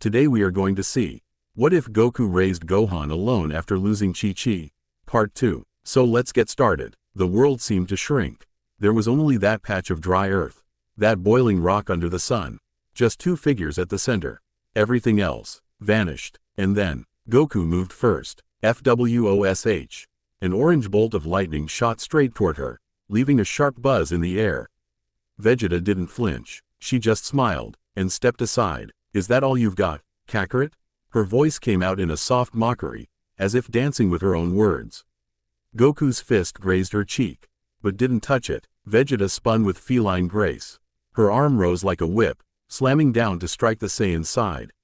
Today we are going to see, what if Goku raised Gohan alone after losing Chi-Chi? Part 2. So let's get started. The world seemed to shrink. There was only that patch of dry earth, that boiling rock under the sun, just two figures at the center. Everything else vanished. And then, Goku moved first. FWOSH. An orange bolt of lightning shot straight toward her, leaving a sharp buzz in the air. Vegeta didn't flinch. She just smiled, and stepped aside. Is that all you've got, Kakarot? Her voice came out in a soft mockery, as if dancing with her own words. Goku's fist grazed her cheek, but didn't touch it. Vegeta spun with feline grace. Her arm rose like a whip, slamming down to strike the Saiyan's side.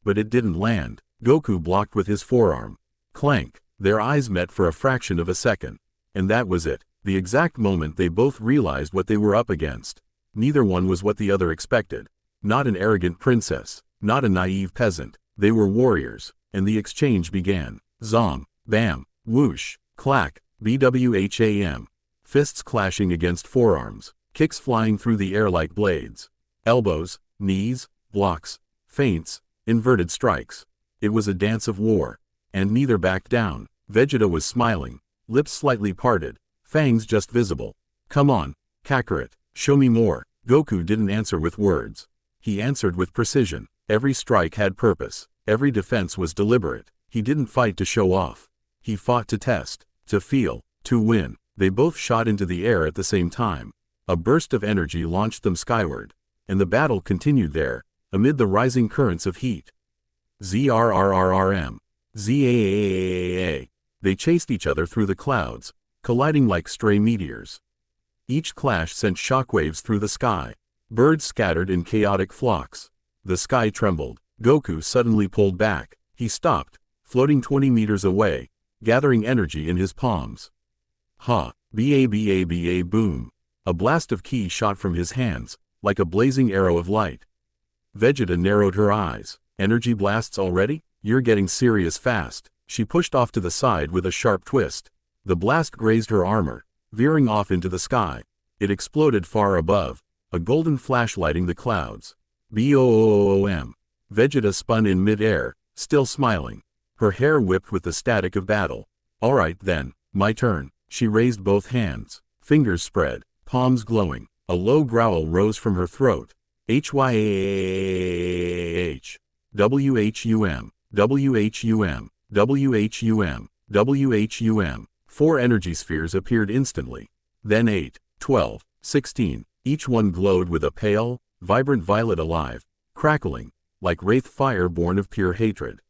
But it didn't land. Goku blocked with his forearm. Clank. Their eyes met for a fraction of a second. And that was it. The exact moment they both realized what they were up against. Neither one was what the other expected. Not an arrogant princess. Not a naive peasant. They were warriors. And the exchange began. Zong. Bam. Whoosh. Clack. BWHAM. Fists clashing against forearms. Kicks flying through the air like blades. Elbows. Knees. Blocks. Feints. Inverted strikes. It was a dance of war. And neither backed down. Vegeta was smiling. Lips slightly parted. Fangs just visible. Come on, Kakarot, show me more. Goku didn't answer with words. He answered with precision. Every strike had purpose. Every defense was deliberate. He didn't fight to show off. He fought to test, to feel, to win. They both shot into the air at the same time. A burst of energy launched them skyward. And the battle continued there, amid the rising currents of heat. ZRRRRM. ZAAAAA. They chased each other through the clouds, colliding like stray meteors. Each clash sent shockwaves through the sky. Birds scattered in chaotic flocks. The sky trembled. Goku suddenly pulled back. He stopped, floating 20 meters away, gathering energy in his palms. Ha! BABABA boom! A blast of ki shot from his hands, like a blazing arrow of light. Vegeta narrowed her eyes. Energy blasts already? You're getting serious fast. She pushed off to the side with a sharp twist. The blast grazed her armor, veering off into the sky. It exploded far above, a golden flash lighting the clouds. BOOM. Vegeta spun in mid-air, still smiling. Her hair whipped with the static of battle. Alright then, my turn. She raised both hands, fingers spread, palms glowing. A low growl rose from her throat. HYAAH. WHUM. WHUM. WHUM. WHUM. 4 energy spheres appeared instantly. Then 8, 12, 16. Each one glowed with a pale, vibrant violet alive, crackling, like wraith fire born of pure hatred.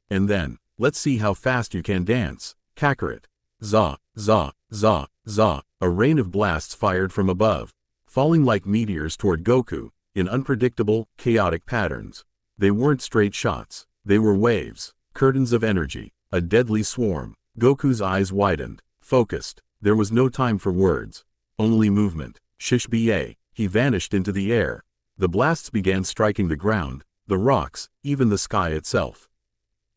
And then, let's see how fast you can dance, Kakarot. Za, za, za, za. A rain of blasts fired from above, falling like meteors toward Goku, in unpredictable, chaotic patterns. They weren't straight shots. They were waves, curtains of energy, a deadly swarm. Goku's eyes widened, focused. There was no time for words, only movement. Shish ba. He vanished into the air. The blasts began striking the ground, the rocks, even the sky itself.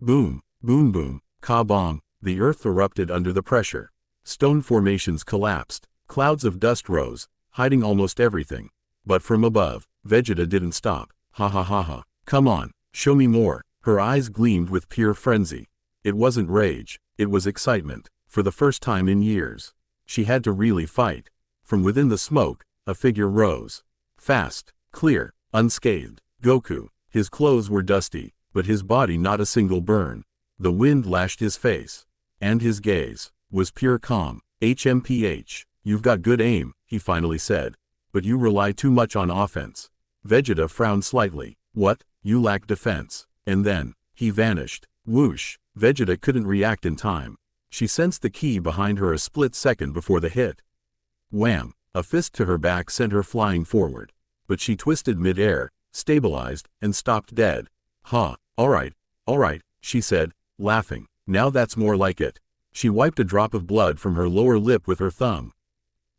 Boom, boom boom, ka-bong. The earth erupted under the pressure. Stone formations collapsed. Clouds of dust rose, hiding almost everything. But from above, Vegeta didn't stop. Ha ha ha ha. Come on, show me more. Her eyes gleamed with pure frenzy. It wasn't rage, it was excitement. For the first time in years, she had to really fight. From within the smoke, a figure rose. Fast, clear, unscathed. Goku. His clothes were dusty, but his body not a single burn. The wind lashed his face. And his gaze was pure calm. HMPH. You've got good aim, he finally said. But you rely too much on offense. Vegeta frowned slightly. What? You lack defense. And then, he vanished. Whoosh. Vegeta couldn't react in time. She sensed the ki behind her a split second before the hit. Wham! A fist to her back sent her flying forward. But she twisted mid-air, stabilized, and stopped dead. Ha! Alright, she said, laughing. Now that's more like it. She wiped a drop of blood from her lower lip with her thumb.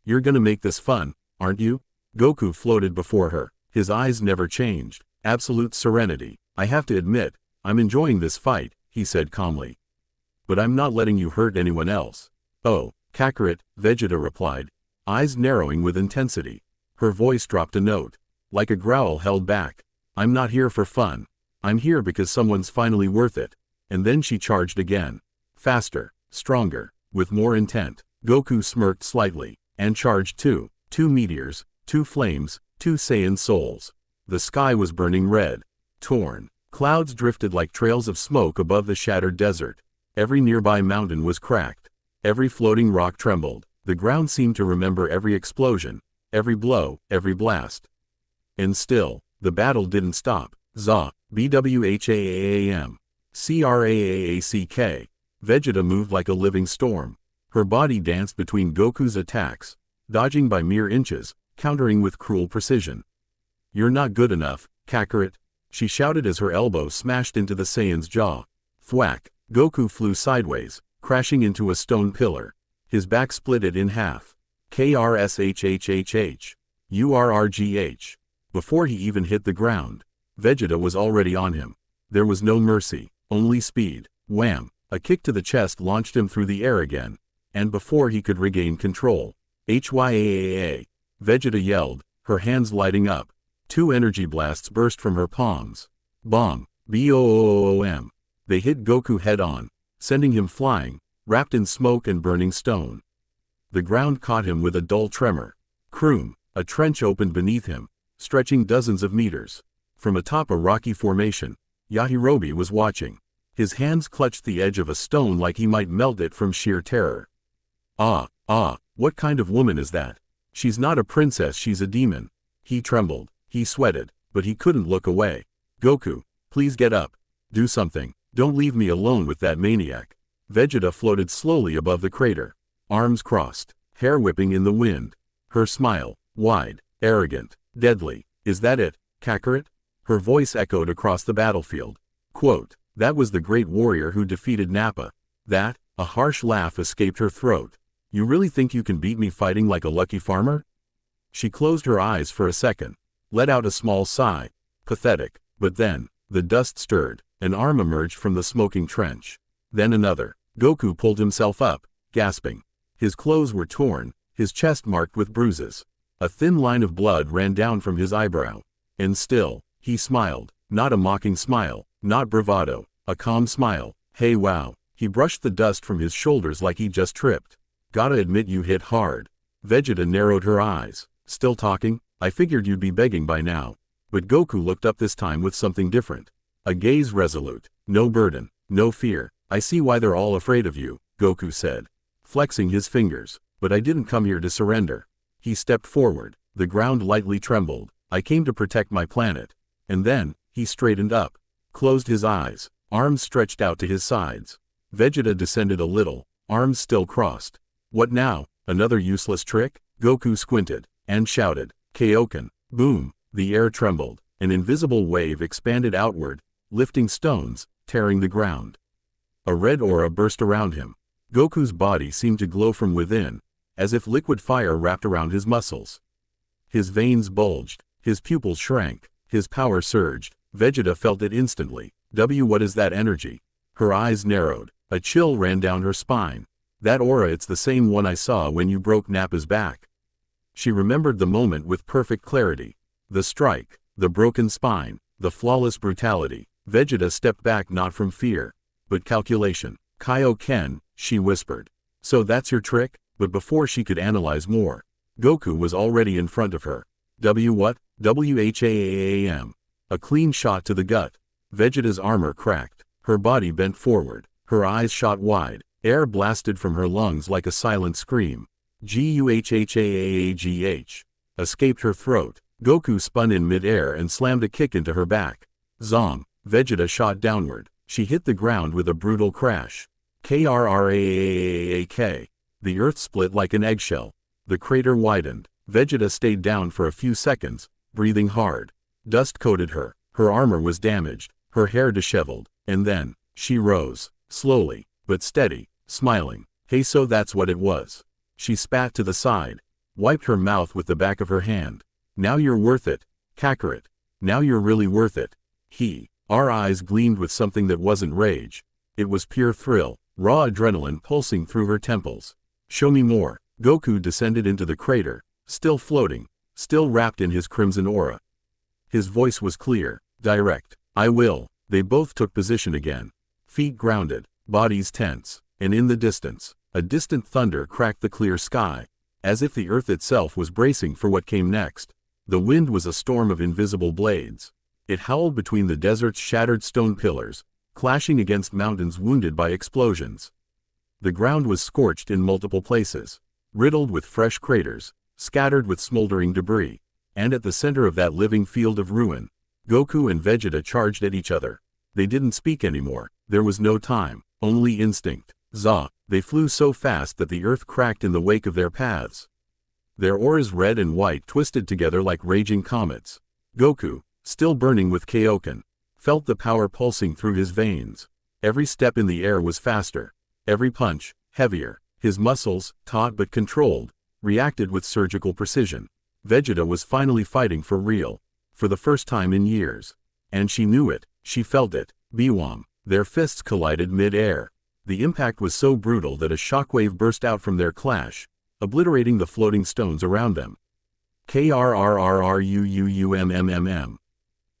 You're gonna make this fun, aren't you? Goku floated before her. His eyes never changed. Absolute serenity. I have to admit, I'm enjoying this fight, he said calmly. But I'm not letting you hurt anyone else. Oh, Kakarot, Vegeta replied, eyes narrowing with intensity. Her voice dropped a note, like a growl held back. I'm not here for fun. I'm here because someone's finally worth it. And then she charged again. Faster, stronger, with more intent. Goku smirked slightly, and charged too. 2 meteors, 2 flames, 2 Saiyan souls. The sky was burning red. Torn. Clouds drifted like trails of smoke above the shattered desert. Every nearby mountain was cracked. Every floating rock trembled. The ground seemed to remember every explosion, every blow, every blast. And still, the battle didn't stop. Za, BWHAAAM. CRAAACK. Vegeta moved like a living storm. Her body danced between Goku's attacks, dodging by mere inches, countering with cruel precision. You're not good enough, Kakarot, she shouted as her elbow smashed into the Saiyan's jaw. Thwack. Goku flew sideways, crashing into a stone pillar. His back split it in half. KRSHHHH. URRGH. Before he even hit the ground, Vegeta was already on him. There was no mercy, only speed. Wham! A kick to the chest launched him through the air again. And before he could regain control, HYAAA. Vegeta yelled, her hands lighting up. 2 energy blasts burst from her palms. Bong! BOOM! They hit Goku head-on, sending him flying, wrapped in smoke and burning stone. The ground caught him with a dull tremor. Kroom! A trench opened beneath him, stretching dozens of meters. From atop a rocky formation, Yajirobe was watching. His hands clutched the edge of a stone like he might melt it from sheer terror. What kind of woman is that? She's not a princess, she's a demon. He trembled, he sweated, but he couldn't look away. Goku, please get up. Do something. Don't leave me alone with that maniac. Vegeta floated slowly above the crater, arms crossed, hair whipping in the wind. Her smile, wide, arrogant, deadly. Is that it, Kakarot? Her voice echoed across the battlefield. Quote, that was the great warrior who defeated Nappa. That, a harsh laugh escaped her throat. You really think you can beat me fighting like a lucky farmer? She closed her eyes for a second, let out a small sigh. Pathetic. But then, the dust stirred, an arm emerged from the smoking trench. Then another. Goku pulled himself up, gasping. His clothes were torn, his chest marked with bruises. A thin line of blood ran down from his eyebrow. And still, he smiled, not a mocking smile, not bravado, a calm smile. Hey wow, he brushed the dust from his shoulders like he just tripped. Gotta admit you hit hard. Vegeta narrowed her eyes. Still talking? I figured you'd be begging by now. But Goku looked up this time with something different. A gaze resolute, no burden, no fear. I see why they're all afraid of you, Goku said, flexing his fingers. But I didn't come here to surrender. He stepped forward. The ground lightly trembled. I came to protect my planet. And then, he straightened up, closed his eyes, arms stretched out to his sides. Vegeta descended a little, arms still crossed. What now? Another useless trick? Goku squinted, and shouted, Kaioken. Boom! The air trembled. An invisible wave expanded outward, lifting stones, tearing the ground. A red aura burst around him. Goku's body seemed to glow from within, as if liquid fire wrapped around his muscles. His veins bulged, his pupils shrank, his power surged. Vegeta felt it instantly. What is that energy? Her eyes narrowed. A chill ran down her spine. That aura, it's the same one I saw when you broke Nappa's back. She remembered the moment with perfect clarity. The strike, the broken spine, the flawless brutality. Vegeta stepped back not from fear, but calculation. Kaioken, she whispered. So that's your trick? But before she could analyze more, Goku was already in front of her. What? WHAAAM. A clean shot to the gut. Vegeta's armor cracked. Her body bent forward. Her eyes shot wide. Air blasted from her lungs like a silent scream. GUHHAAAGH. Escaped her throat. Goku spun in mid-air and slammed a kick into her back. Zong. Vegeta shot downward. She hit the ground with a brutal crash. KRRAAAAK. The earth split like an eggshell. The crater widened. Vegeta stayed down for a few seconds, breathing hard. Dust coated her. Her armor was damaged, her hair disheveled. And then, she rose, slowly, but steady, smiling. Hey, so that's what it was. She spat to the side, wiped her mouth with the back of her hand. Now you're worth it, Kakarot. Now you're really worth it. Our eyes gleamed with something that wasn't rage. It was pure thrill, raw adrenaline pulsing through her temples. Show me more. Goku descended into the crater, still floating, still wrapped in his crimson aura. His voice was clear, direct. I will. They both took position again. Feet grounded, bodies tense, and in the distance, a distant thunder cracked the clear sky, as if the earth itself was bracing for what came next. The wind was a storm of invisible blades. It howled between the desert's shattered stone pillars, clashing against mountains wounded by explosions. The ground was scorched in multiple places, riddled with fresh craters, scattered with smoldering debris, and at the center of that living field of ruin, Goku and Vegeta charged at each other. They didn't speak anymore. There was no time, only instinct. Zah! They flew so fast that the earth cracked in the wake of their paths. Their auras, red and white, twisted together like raging comets. Goku, still burning with Kaioken, felt the power pulsing through his veins. Every step in the air was faster. Every punch, heavier. His muscles, taut but controlled, reacted with surgical precision. Vegeta was finally fighting for real. For the first time in years. And she knew it. She felt it. Biwam. Their fists collided mid-air. The impact was so brutal that a shockwave burst out from their clash, obliterating the floating stones around them. KRRRRUUUMMMM.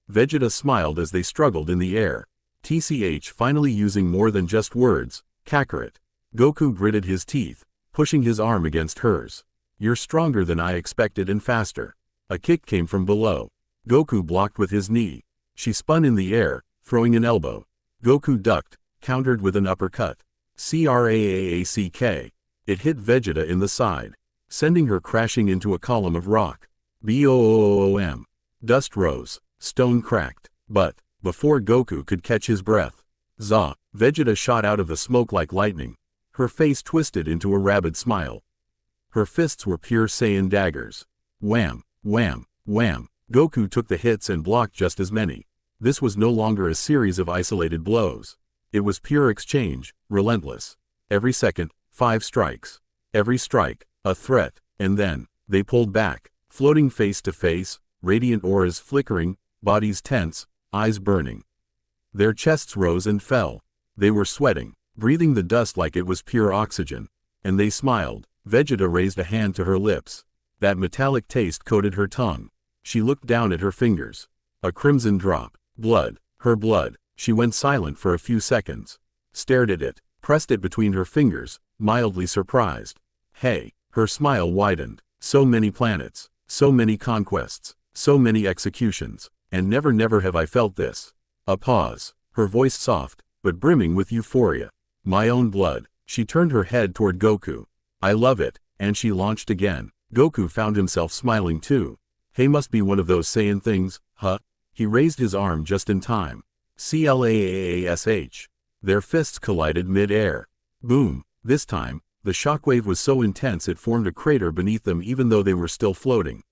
Vegeta smiled as they struggled in the air. TCH finally using more than just words. Kakarot. Goku gritted his teeth, pushing his arm against hers. You're stronger than I expected and faster. A kick came from below. Goku blocked with his knee. She spun in the air, throwing an elbow. Goku ducked, countered with an uppercut. CRAAACK. It hit Vegeta in the side, sending her crashing into a column of rock. BOOM. Dust rose, stone cracked. But, before Goku could catch his breath, Zah! Vegeta shot out of the smoke like lightning. Her face twisted into a rabid smile. Her fists were pure Saiyan daggers. Wham! Wham! Wham! Goku took the hits and blocked just as many. This was no longer a series of isolated blows. It was pure exchange, relentless. Every second, 5 strikes. Every strike, a threat, and then, they pulled back, floating face to face, radiant auras flickering, bodies tense, eyes burning. Their chests rose and fell. They were sweating, breathing the dust like it was pure oxygen. And they smiled. Vegeta raised a hand to her lips. That metallic taste coated her tongue. She looked down at her fingers. A crimson drop. Blood. Her blood. She went silent for a few seconds. Stared at it. Pressed it between her fingers, mildly surprised. Hey. Her smile widened. So many planets. So many conquests. So many executions. And never have I felt this. A pause. Her voice soft, but brimming with euphoria. My own blood. She turned her head toward Goku. I love it. And she launched again. Goku found himself smiling too. Hey, must be one of those Saiyan things, huh? He raised his arm just in time. CLAAASH. Their fists collided mid-air. Boom. This time, the shockwave was so intense it formed a crater beneath them even though they were still floating.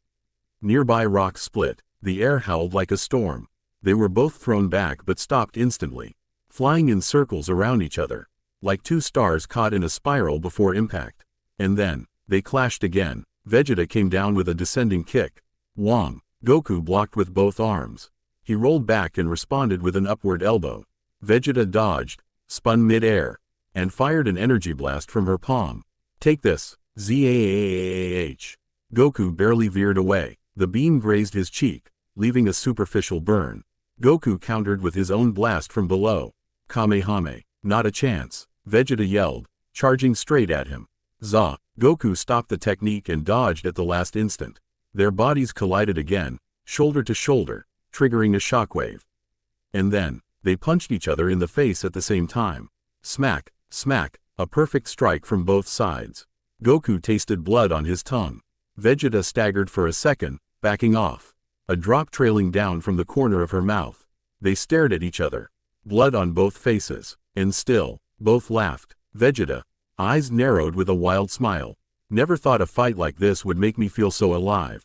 Nearby rocks split. The air howled like a storm. They were both thrown back but stopped instantly, flying in circles around each other, like two stars caught in a spiral before impact. And then, they clashed again. Vegeta came down with a descending kick. Wham! Goku blocked with both arms. He rolled back and responded with an upward elbow. Vegeta dodged, spun mid-air, and fired an energy blast from her palm. Take this, ZAAAAH. Goku barely veered away. The beam grazed his cheek, leaving a superficial burn. Goku countered with his own blast from below. Kamehame. Not a chance. Vegeta yelled, charging straight at him. Zah! Goku stopped the technique and dodged at the last instant. Their bodies collided again, shoulder to shoulder, triggering a shockwave. And then, they punched each other in the face at the same time. Smack, smack, a perfect strike from both sides. Goku tasted blood on his tongue. Vegeta staggered for a second, backing off. A drop trailing down from the corner of her mouth. They stared at each other. Blood on both faces. And still, both laughed. Vegeta, eyes narrowed with a wild smile. Never thought a fight like this would make me feel so alive.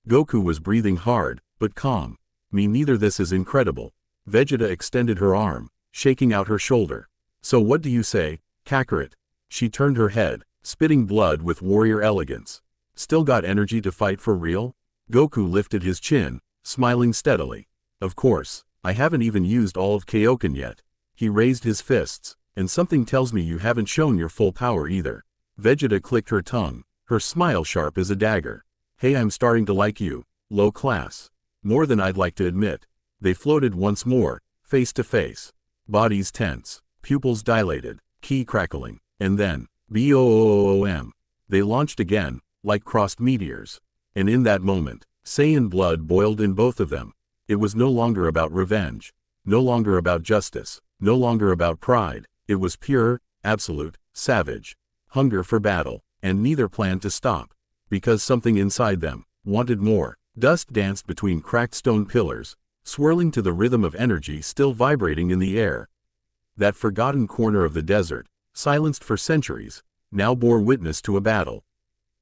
Goku was breathing hard, but calm. Me neither. This is incredible. Vegeta extended her arm, shaking out her shoulder. So what do you say, Kakarot? She turned her head, spitting blood with warrior elegance. Still got energy to fight for real? Goku lifted his chin, smiling steadily. Of course, I haven't even used all of Kaioken yet. He raised his fists, and something tells me you haven't shown your full power either. Vegeta clicked her tongue, her smile sharp as a dagger. Hey, I'm starting to like you, low class. More than I'd like to admit. They floated once more, face to face. Bodies tense, pupils dilated, ki crackling, and then, boom! They launched again, like crossed meteors. And in that moment, Saiyan blood boiled in both of them. It was no longer about revenge, no longer about justice, no longer about pride. It was pure, absolute, savage hunger for battle, and neither planned to stop, because something inside them wanted more. Dust danced between cracked stone pillars, swirling to the rhythm of energy still vibrating in the air. That forgotten corner of the desert, silenced for centuries, now bore witness to a battle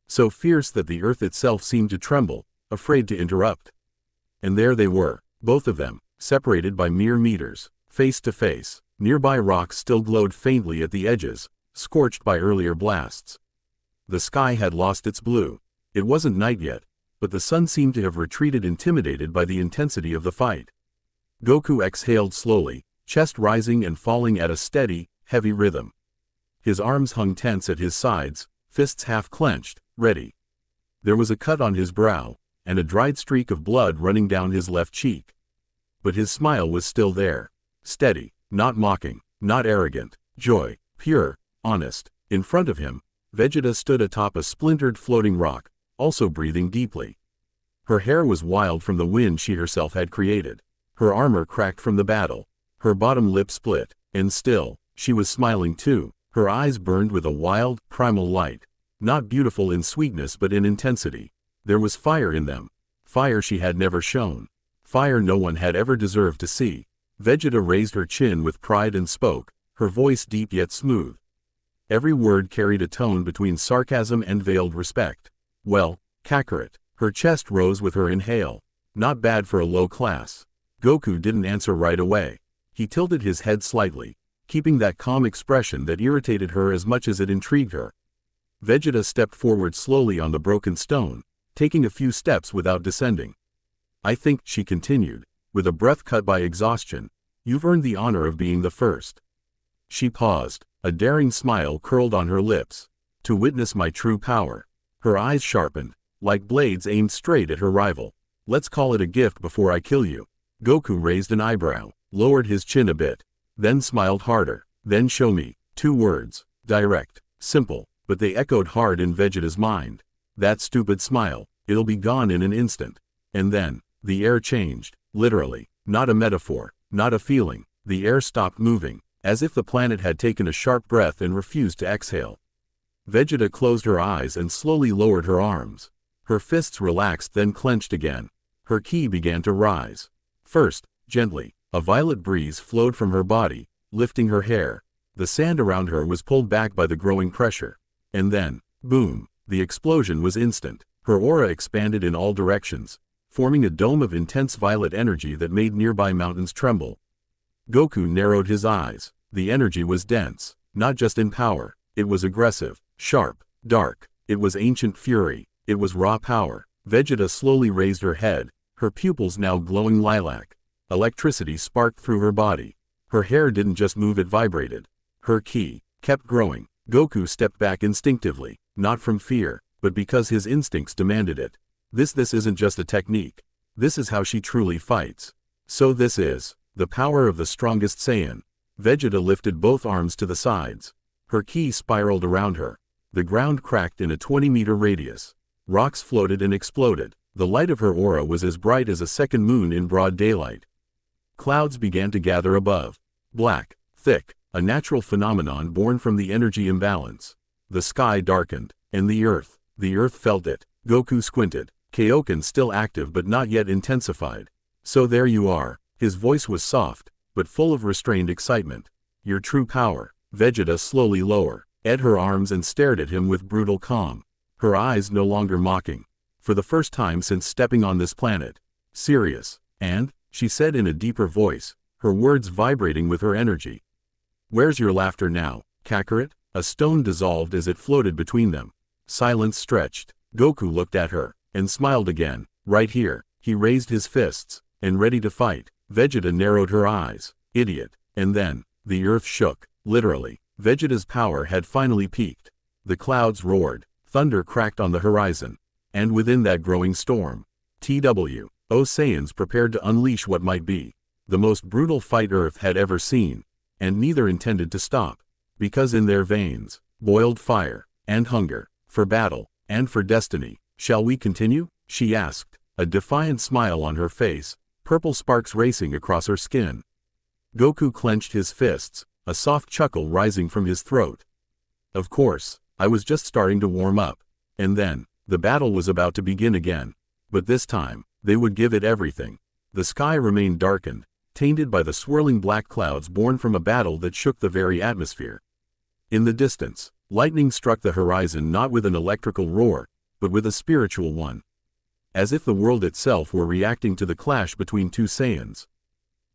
so fierce that the earth itself seemed to tremble, afraid to interrupt. And there they were, both of them, separated by mere meters, face to face. Nearby rocks still glowed faintly at the edges, scorched by earlier blasts. The sky had lost its blue. It wasn't night yet, but the sun seemed to have retreated, intimidated by the intensity of the fight. Goku exhaled slowly, chest rising and falling at a steady, heavy rhythm. His arms hung tense at his sides, fists half clenched, ready. There was a cut on his brow, and a dried streak of blood running down his left cheek. But his smile was still there, steady, not mocking, not arrogant, joy, pure, honest. In front of him, Vegeta stood atop a splintered floating rock, also breathing deeply. Her hair was wild from the wind she herself had created. Her armor cracked from the battle. Her bottom lip split, and still, she was smiling too. Her eyes burned with a wild, primal light. Not beautiful in sweetness but in intensity. There was fire in them. Fire she had never shown. Fire no one had ever deserved to see. Vegeta raised her chin with pride and spoke, her voice deep yet smooth. Every word carried a tone between sarcasm and veiled respect. Well, Kakarot. Her chest rose with her inhale. Not bad for a low class. Goku didn't answer right away. He tilted his head slightly, keeping that calm expression that irritated her as much as it intrigued her. Vegeta stepped forward slowly on the broken stone, taking a few steps without descending. I think, she continued, with a breath cut by exhaustion, you've earned the honor of being the first. She paused, a daring smile curled on her lips. To witness my true power. Her eyes sharpened, like blades aimed straight at her rival. Let's call it a gift before I kill you. Goku raised an eyebrow, lowered his chin a bit, then smiled harder. Then show me. 2 words. Direct. Simple. But they echoed hard in Vegeta's mind. That stupid smile. It'll be gone in an instant. And then, the air changed. Literally. Not a metaphor. Not a feeling. The air stopped moving, as if the planet had taken a sharp breath and refused to exhale. Vegeta closed her eyes and slowly lowered her arms. Her fists relaxed then clenched again. Her ki began to rise. First, gently, a violet breeze flowed from her body, lifting her hair. The sand around her was pulled back by the growing pressure. And then, boom, the explosion was instant. Her aura expanded in all directions, forming a dome of intense violet energy that made nearby mountains tremble. Goku narrowed his eyes. The energy was dense, not just in power. It was aggressive, sharp, dark. It was ancient fury. It was raw power. Vegeta slowly raised her head, her pupils now glowing lilac. Electricity sparked through her body. Her hair didn't just move, it vibrated. Her ki kept growing. Goku stepped back instinctively, not from fear, but because his instincts demanded it. This isn't just a technique. This is how she truly fights. So this is the power of the strongest Saiyan. Vegeta lifted both arms to the sides. Her ki spiraled around her. The ground cracked in a 20-meter radius. Rocks floated and exploded. The light of her aura was as bright as a second moon in broad daylight. Clouds began to gather above. Black, thick, a natural phenomenon born from the energy imbalance. The sky darkened, and the earth felt it. Goku squinted. Kaioken still active but not yet intensified. So there you are. His voice was soft, but full of restrained excitement. Your true power. Vegeta slowly lowered her arms and stared at him with brutal calm. Her eyes no longer mocking. For the first time since stepping on this planet. Serious. And, she said in a deeper voice, her words vibrating with her energy. Where's your laughter now, Kakarot? A stone dissolved as it floated between them. Silence stretched. Goku looked at her, and smiled again. Right here. He raised his fists, and ready to fight. Vegeta narrowed her eyes. Idiot. And then, the earth shook, literally. Vegeta's power had finally peaked. The clouds roared. Thunder cracked on the horizon. And within that growing storm, Saiyans prepared to unleash what might be. The most brutal fight Earth had ever seen, and neither intended to stop, because in their veins boiled fire and hunger for battle and for destiny. "Shall we continue?" she asked, a defiant smile on her face, purple sparks racing across her skin. Goku clenched his fists, a soft chuckle rising from his throat. "Of course, I was just starting to warm up." And then, the battle was about to begin again. But this time, they would give it everything. The sky remained darkened, tainted by the swirling black clouds born from a battle that shook the very atmosphere. In the distance, lightning struck the horizon not with an electrical roar, but with a spiritual one. As if the world itself were reacting to the clash between two Saiyans.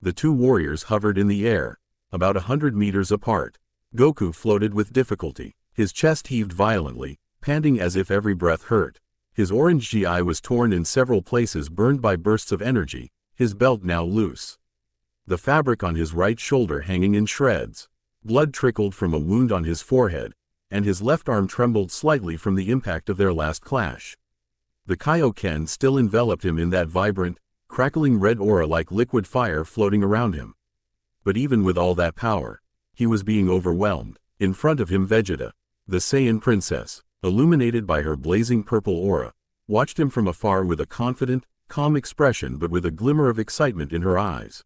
The two warriors hovered in the air, about 100 meters apart. Goku floated with difficulty. His chest heaved violently, panting as if every breath hurt. His orange gi was torn in several places, burned by bursts of energy, his belt now loose. The fabric on his right shoulder hanging in shreds. Blood trickled from a wound on his forehead, and his left arm trembled slightly from the impact of their last clash. The Kaioken still enveloped him in that vibrant, crackling red aura like liquid fire floating around him. But even with all that power, he was being overwhelmed. In front of him Vegeta, the Saiyan princess, illuminated by her blazing purple aura, watched him from afar with a confident, calm expression but with a glimmer of excitement in her eyes.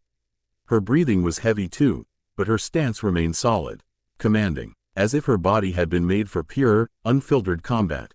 Her breathing was heavy too, but her stance remained solid, commanding, as if her body had been made for pure, unfiltered combat.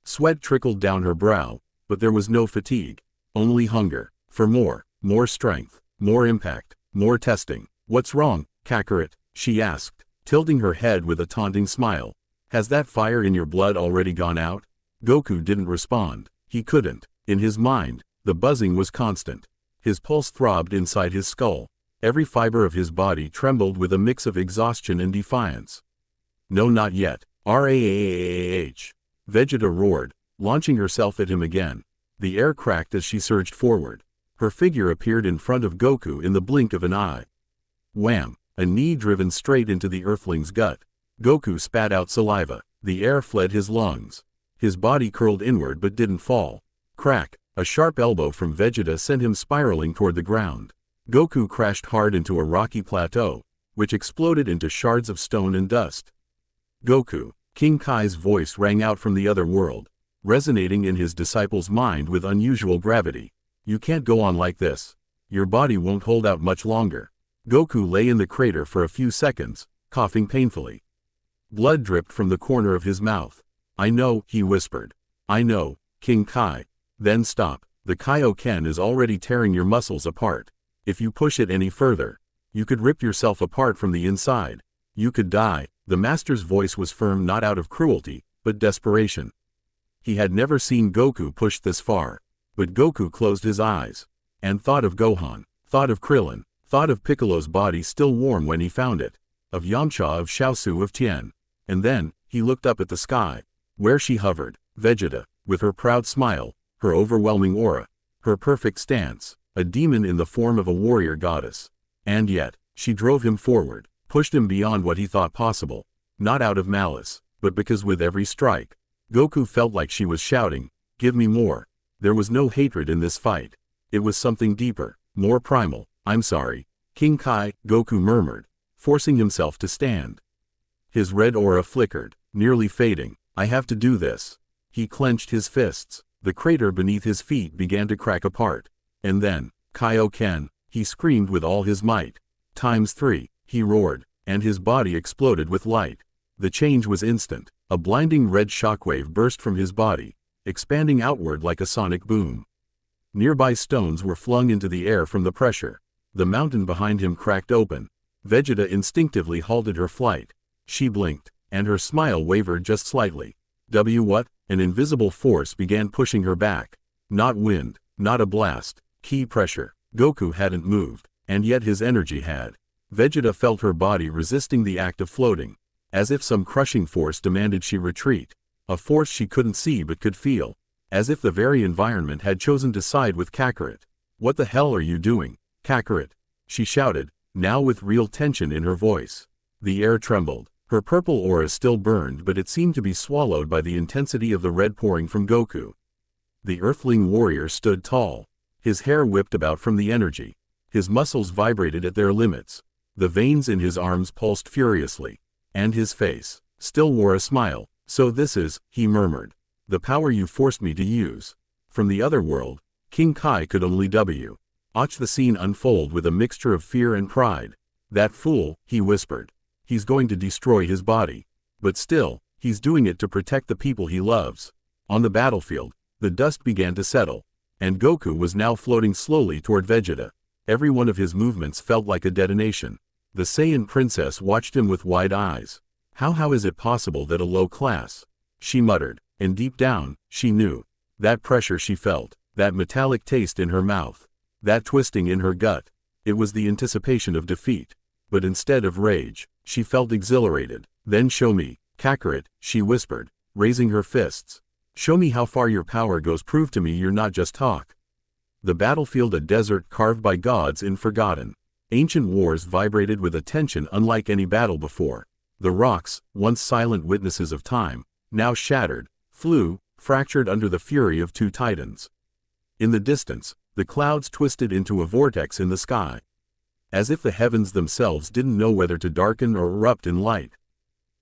Sweat trickled down her brow, but there was no fatigue, only hunger, for more strength, more impact, more testing. "What's wrong, Kakarot?" she asked, tilting her head with a taunting smile. "Has that fire in your blood already gone out?" Goku didn't respond. He couldn't. In his mind, the buzzing was constant. His pulse throbbed inside his skull. Every fiber of his body trembled with a mix of exhaustion and defiance. "No, not yet. Raah!" Vegeta roared, launching herself at him again. The air cracked as she surged forward. Her figure appeared in front of Goku in the blink of an eye. Wham! A knee driven straight into the Earthling's gut. Goku spat out saliva. The air fled his lungs. His body curled inward but didn't fall. Crack! A sharp elbow from Vegeta sent him spiraling toward the ground. Goku crashed hard into a rocky plateau, which exploded into shards of stone and dust. "Goku!" King Kai's voice rang out from the other world, resonating in his disciple's mind with unusual gravity. "You can't go on like this. Your body won't hold out much longer." Goku lay in the crater for a few seconds, coughing painfully. Blood dripped from the corner of his mouth. "I know," he whispered. "I know, King Kai." "Then stop. The Kaioken is already tearing your muscles apart. If you push it any further, you could rip yourself apart from the inside. You could die." The master's voice was firm, not out of cruelty, but desperation. He had never seen Goku pushed this far. But Goku closed his eyes, and thought of Gohan, thought of Krillin, thought of Piccolo's body still warm when he found it, of Yamcha, of Chaozu, of Tien. And then, he looked up at the sky, where she hovered, Vegeta, with her proud smile, her overwhelming aura, her perfect stance, a demon in the form of a warrior goddess. And yet, she drove him forward, pushed him beyond what he thought possible, not out of malice, but because with every strike, Goku felt like she was shouting, "Give me more." There was no hatred in this fight. It was something deeper, more primal. "I'm sorry, King Kai," Goku murmured, forcing himself to stand. His red aura flickered, nearly fading. "I have to do this." He clenched his fists. The crater beneath his feet began to crack apart. And then, "Kaioken!" he screamed with all his might. ×3, he roared, and his body exploded with light. The change was instant. A blinding red shockwave burst from his body, expanding outward like a sonic boom. Nearby stones were flung into the air from the pressure. The mountain behind him cracked open. Vegeta instinctively halted her flight. She blinked, and her smile wavered just slightly. What? An invisible force began pushing her back. Not wind, not a blast, key pressure. Goku hadn't moved, and yet his energy had. Vegeta felt her body resisting the act of floating, as if some crushing force demanded she retreat. A force she couldn't see but could feel, as if the very environment had chosen to side with Kakarot. "What the hell are you doing, Kakarot?" she shouted, now with real tension in her voice. The air trembled. Her purple aura still burned, but it seemed to be swallowed by the intensity of the red pouring from Goku. The Earthling warrior stood tall. His hair whipped about from the energy. His muscles vibrated at their limits. The veins in his arms pulsed furiously. And his face still wore a smile. "So this is," he murmured, "the power you forced me to use." From the other world, King Kai could only watch the scene unfold with a mixture of fear and pride. "That fool," he whispered. "He's going to destroy his body. But still, he's doing it to protect the people he loves." On the battlefield, the dust began to settle, and Goku was now floating slowly toward Vegeta. Every one of his movements felt like a detonation. The Saiyan princess watched him with wide eyes. How is it possible that a low class?" she muttered, and deep down, she knew. That pressure she felt, that metallic taste in her mouth, that twisting in her gut, it was the anticipation of defeat. But instead of rage, she felt exhilarated. "Then show me, Kakarot," she whispered, raising her fists. "Show me how far your power goes. Prove to me you're not just talk." The battlefield, a desert carved by gods in forgotten ancient wars, vibrated with a tension unlike any battle before. The rocks, once silent witnesses of time, now shattered, flew, fractured under the fury of two titans. In the distance, the clouds twisted into a vortex in the sky, as if the heavens themselves didn't know whether to darken or erupt in light.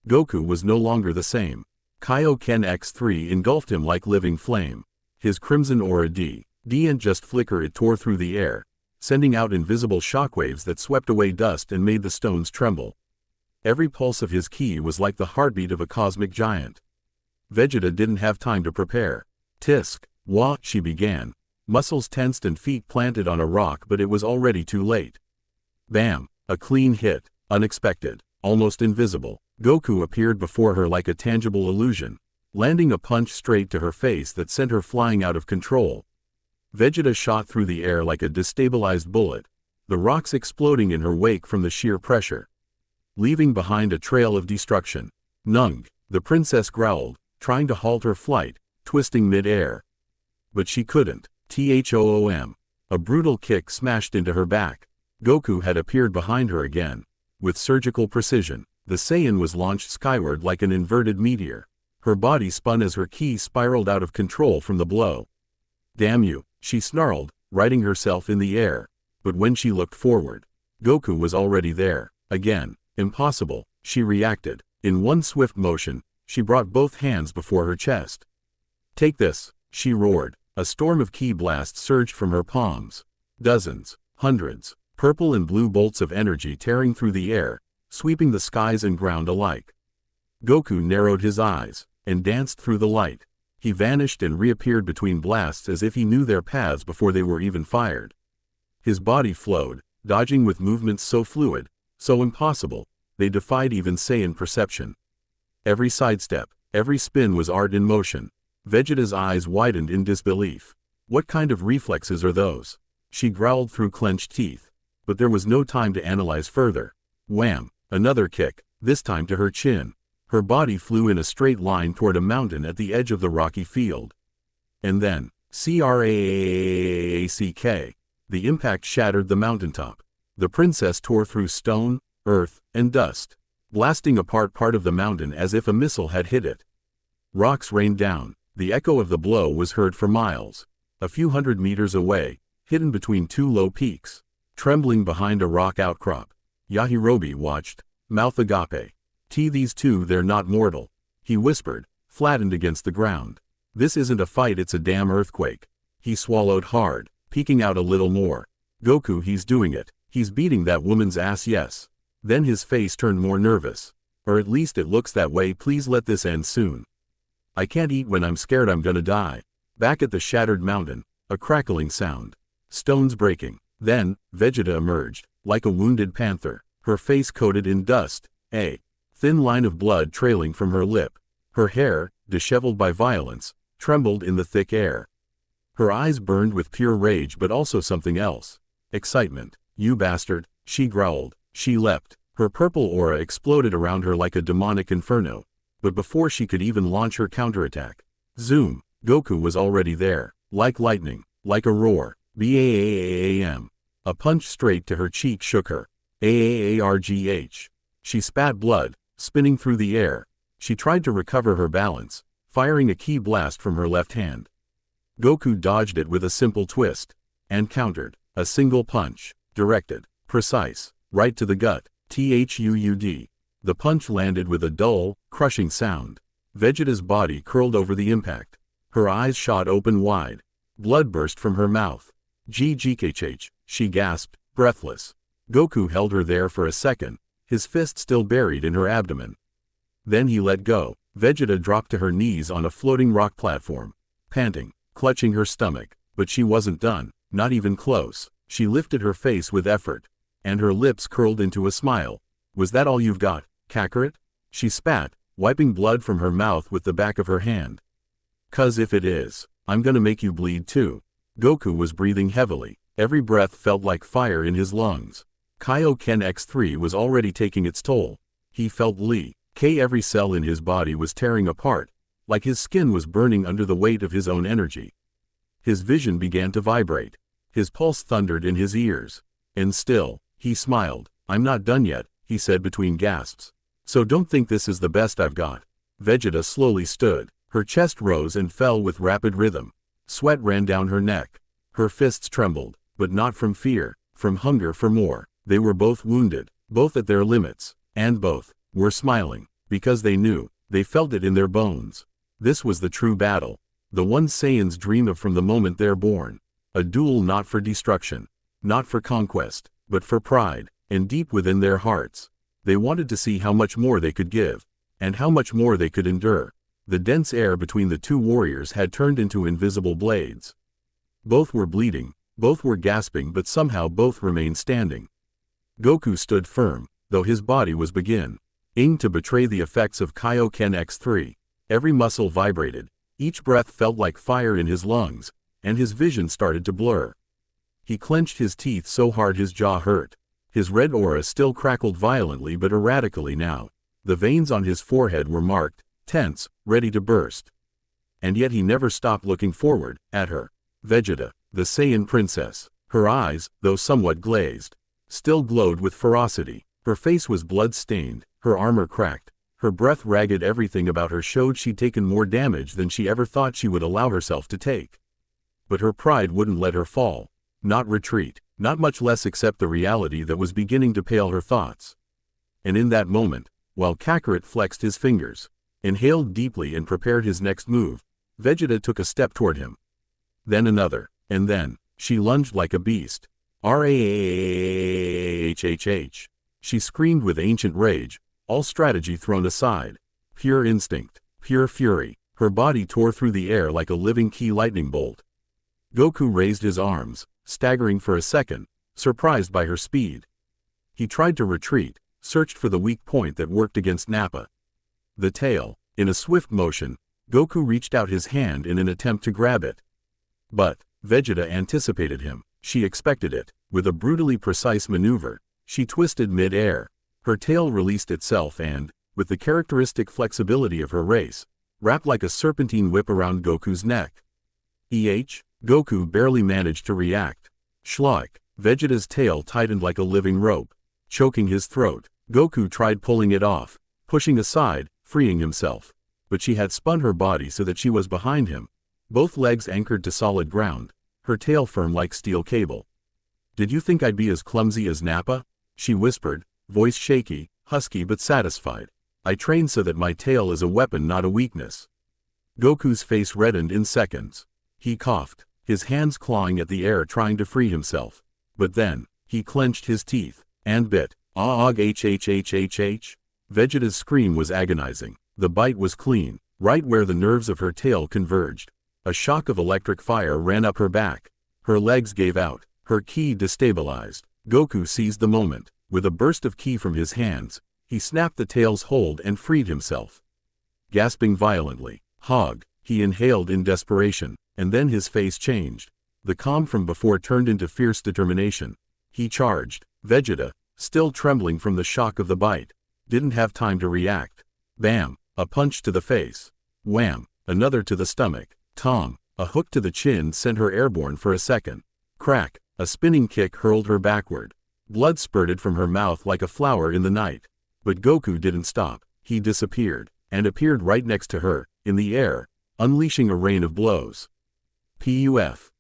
Goku was no longer the same. Kaioken X3 engulfed him like living flame. His crimson aura didn't just flicker, it tore through the air, sending out invisible shockwaves that swept away dust and made the stones tremble. Every pulse of his ki was like the heartbeat of a cosmic giant. Vegeta didn't have time to prepare. "Tisk, wah," she began, muscles tensed and feet planted on a rock, but it was already too late. Bam! A clean hit, unexpected, almost invisible. Goku appeared before her like a tangible illusion, landing a punch straight to her face that sent her flying out of control. Vegeta shot through the air like a destabilized bullet, the rocks exploding in her wake from the sheer pressure, leaving behind a trail of destruction. "Nung," the princess growled, trying to halt her flight, twisting mid-air. But she couldn't. Thoom. A brutal kick smashed into her back. Goku had appeared behind her again. With surgical precision, the Saiyan was launched skyward like an inverted meteor. Her body spun as her ki spiraled out of control from the blow. "Damn you," she snarled, righting herself in the air. But when she looked forward, Goku was already there. Again. "Impossible," she reacted. In one swift motion, she brought both hands before her chest. "Take this," she roared. A storm of ki blasts surged from her palms. Dozens, hundreds, purple and blue bolts of energy tearing through the air, sweeping the skies and ground alike. Goku narrowed his eyes and danced through the light. He vanished and reappeared between blasts as if he knew their paths before they were even fired. His body flowed, dodging with movements so fluid, so impossible, they defied even Saiyan perception. Every sidestep, every spin was art in motion. Vegeta's eyes widened in disbelief. "What kind of reflexes are those?" she growled through clenched teeth. But there was no time to analyze further. Wham! Another kick, this time to her chin. Her body flew in a straight line toward a mountain at the edge of the rocky field. And then, crack! The impact shattered the mountaintop. The princess tore through stone, earth, and dust, blasting apart part of the mountain as if a missile had hit it. Rocks rained down. The echo of the blow was heard for miles. A few hundred meters away, hidden between two low peaks, trembling behind a rock outcrop, Yajirobe watched, mouth agape. "These two, they're not mortal," he whispered, flattened against the ground. "This isn't a fight, it's a damn earthquake." He swallowed hard, peeking out a little more. "Goku, he's doing it. He's beating that woman's ass, yes." Then his face turned more nervous. "Or at least it looks that way. Please let this end soon. I can't eat when I'm scared I'm gonna die." Back at the shattered mountain, a crackling sound. Stones breaking. Then, Vegeta emerged, like a wounded panther, her face coated in dust, a thin line of blood trailing from her lip. Her hair, disheveled by violence, trembled in the thick air. Her eyes burned with pure rage but also something else. Excitement. "You bastard," she growled. She leapt. Her purple aura exploded around her like a demonic inferno. But before she could even launch her counterattack, zoom, Goku was already there. Like lightning, like a roar. Bam! A punch straight to her cheek shook her. Aargh. She spat blood, spinning through the air. She tried to recover her balance, firing a ki blast from her left hand. Goku dodged it with a simple twist, and countered. A single punch. directed, precise, right to the gut, THUUD. The punch landed with a dull, crushing sound. Vegeta's body curled over the impact. Her eyes shot open wide. Blood burst from her mouth. GGKH, she gasped, breathless. Goku held her there for a second, his fist still buried in her abdomen. Then he let go. Vegeta dropped to her knees on a floating rock platform, panting, clutching her stomach. But she wasn't done, not even close. She lifted her face with effort, and her lips curled into a smile. Was that all you've got, Kakarot? She spat, wiping blood from her mouth with the back of her hand. 'Cause if it is, I'm gonna make you bleed too. Goku was breathing heavily. Every breath felt like fire in his lungs. Kaioken X3 was already taking its toll. He felt every cell in his body was tearing apart, like his skin was burning under the weight of his own energy. His vision began to vibrate. His pulse thundered in his ears. And still, he smiled. I'm not done yet, he said between gasps. So don't think this is the best I've got. Vegeta slowly stood. Her chest rose and fell with rapid rhythm. Sweat ran down her neck. Her fists trembled, but not from fear, from hunger for more. They were both wounded, both at their limits, and both were smiling, because they knew, they felt it in their bones. This was the true battle. The one Saiyans dream of from the moment they're born. A duel not for destruction, not for conquest, but for pride, and deep within their hearts, they wanted to see how much more they could give, and how much more they could endure. The dense air between the two warriors had turned into invisible blades. Both were bleeding, both were gasping, but somehow both remained standing. Goku stood firm, though his body was beginning to betray the effects of Kaioken X3. Every muscle vibrated, each breath felt like fire in his lungs, and his vision started to blur. He clenched his teeth so hard his jaw hurt. His red aura still crackled violently but erratically now. The veins on his forehead were marked, tense, ready to burst. And yet he never stopped looking forward, at her. Vegeta, the Saiyan princess. Her eyes, though somewhat glazed, still glowed with ferocity. Her face was blood-stained, her armor cracked, her breath ragged. Everything about her showed she'd taken more damage than she ever thought she would allow herself to take. But her pride wouldn't let her fall. Not retreat, not much less accept the reality that was beginning to pale her thoughts. And in that moment, while Kakarot flexed his fingers, inhaled deeply and prepared his next move, Vegeta took a step toward him. Then another, and then, she lunged like a beast. Rahhhh. She screamed with ancient rage, all strategy thrown aside. Pure instinct, pure fury. Her body tore through the air like a living key lightning bolt. Goku raised his arms, staggering for a second, surprised by her speed. He tried to retreat, searched for the weak point that worked against Nappa. The tail. In a swift motion, Goku reached out his hand in an attempt to grab it. But Vegeta anticipated him. She expected it. With a brutally precise maneuver, she twisted mid-air. Her tail released itself and, with the characteristic flexibility of her race, wrapped like a serpentine whip around Goku's neck. Goku barely managed to react. Schlock. Vegeta's tail tightened like a living rope, choking his throat. Goku tried pulling it off, pushing aside, freeing himself. But she had spun her body so that she was behind him, both legs anchored to solid ground, her tail firm like steel cable. Did you think I'd be as clumsy as Nappa? She whispered, voice shaky, husky but satisfied. I trained so that my tail is a weapon, not a weakness. Goku's face reddened in seconds. He coughed, his hands clawing at the air trying to free himself. But then, he clenched his teeth, and bit. Vegeta's scream was agonizing. The bite was clean, right where the nerves of her tail converged. A shock of electric fire ran up her back. Her legs gave out, her ki destabilized. Goku seized the moment. With a burst of ki from his hands, he snapped the tail's hold and freed himself. Gasping violently, Hog, he inhaled in desperation, and then his face changed. The calm from before turned into fierce determination. He charged. Vegeta, still trembling from the shock of the bite, didn't have time to react. Bam, a punch to the face. Wham, another to the stomach. Tom, a hook to the chin sent her airborne for a second. Crack, a spinning kick hurled her backward. Blood spurted from her mouth like a flower in the night. But Goku didn't stop. He disappeared, and appeared right next to her, in the air, unleashing a rain of blows. Puff,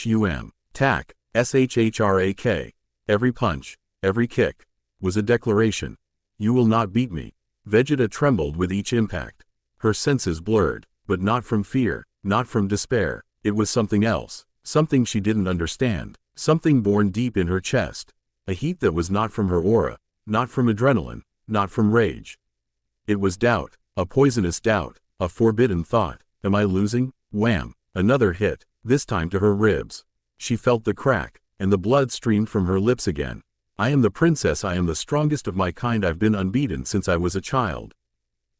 Whum, Tac, Shhrak. Every punch, every kick, was a declaration. You will not beat me. Vegeta trembled with each impact. Her senses blurred, but not from fear, not from despair. It was something else, something she didn't understand, something born deep in her chest. A heat that was not from her aura, not from adrenaline, not from rage. It was doubt, a poisonous doubt, a forbidden thought. Am I losing? Wham! Another hit, this time to her ribs. She felt the crack, and the blood streamed from her lips again. I am the princess, I am the strongest of my kind, I've been unbeaten since I was a child.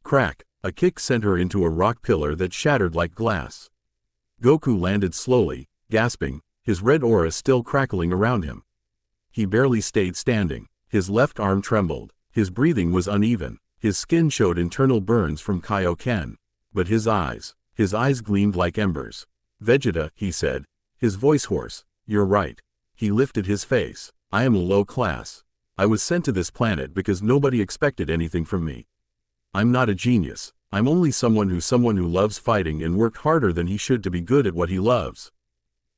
Crack, a kick sent her into a rock pillar that shattered like glass. Goku landed slowly, gasping, his red aura still crackling around him. He barely stayed standing. His left arm trembled, his breathing was uneven, his skin showed internal burns from Kaioken. But his eyes gleamed like embers. Vegeta, he said, his voice hoarse, you're right. He lifted his face. I am a low class. I was sent to this planet because nobody expected anything from me. I'm not a genius. I'm only someone who loves fighting and worked harder than he should to be good at what he loves.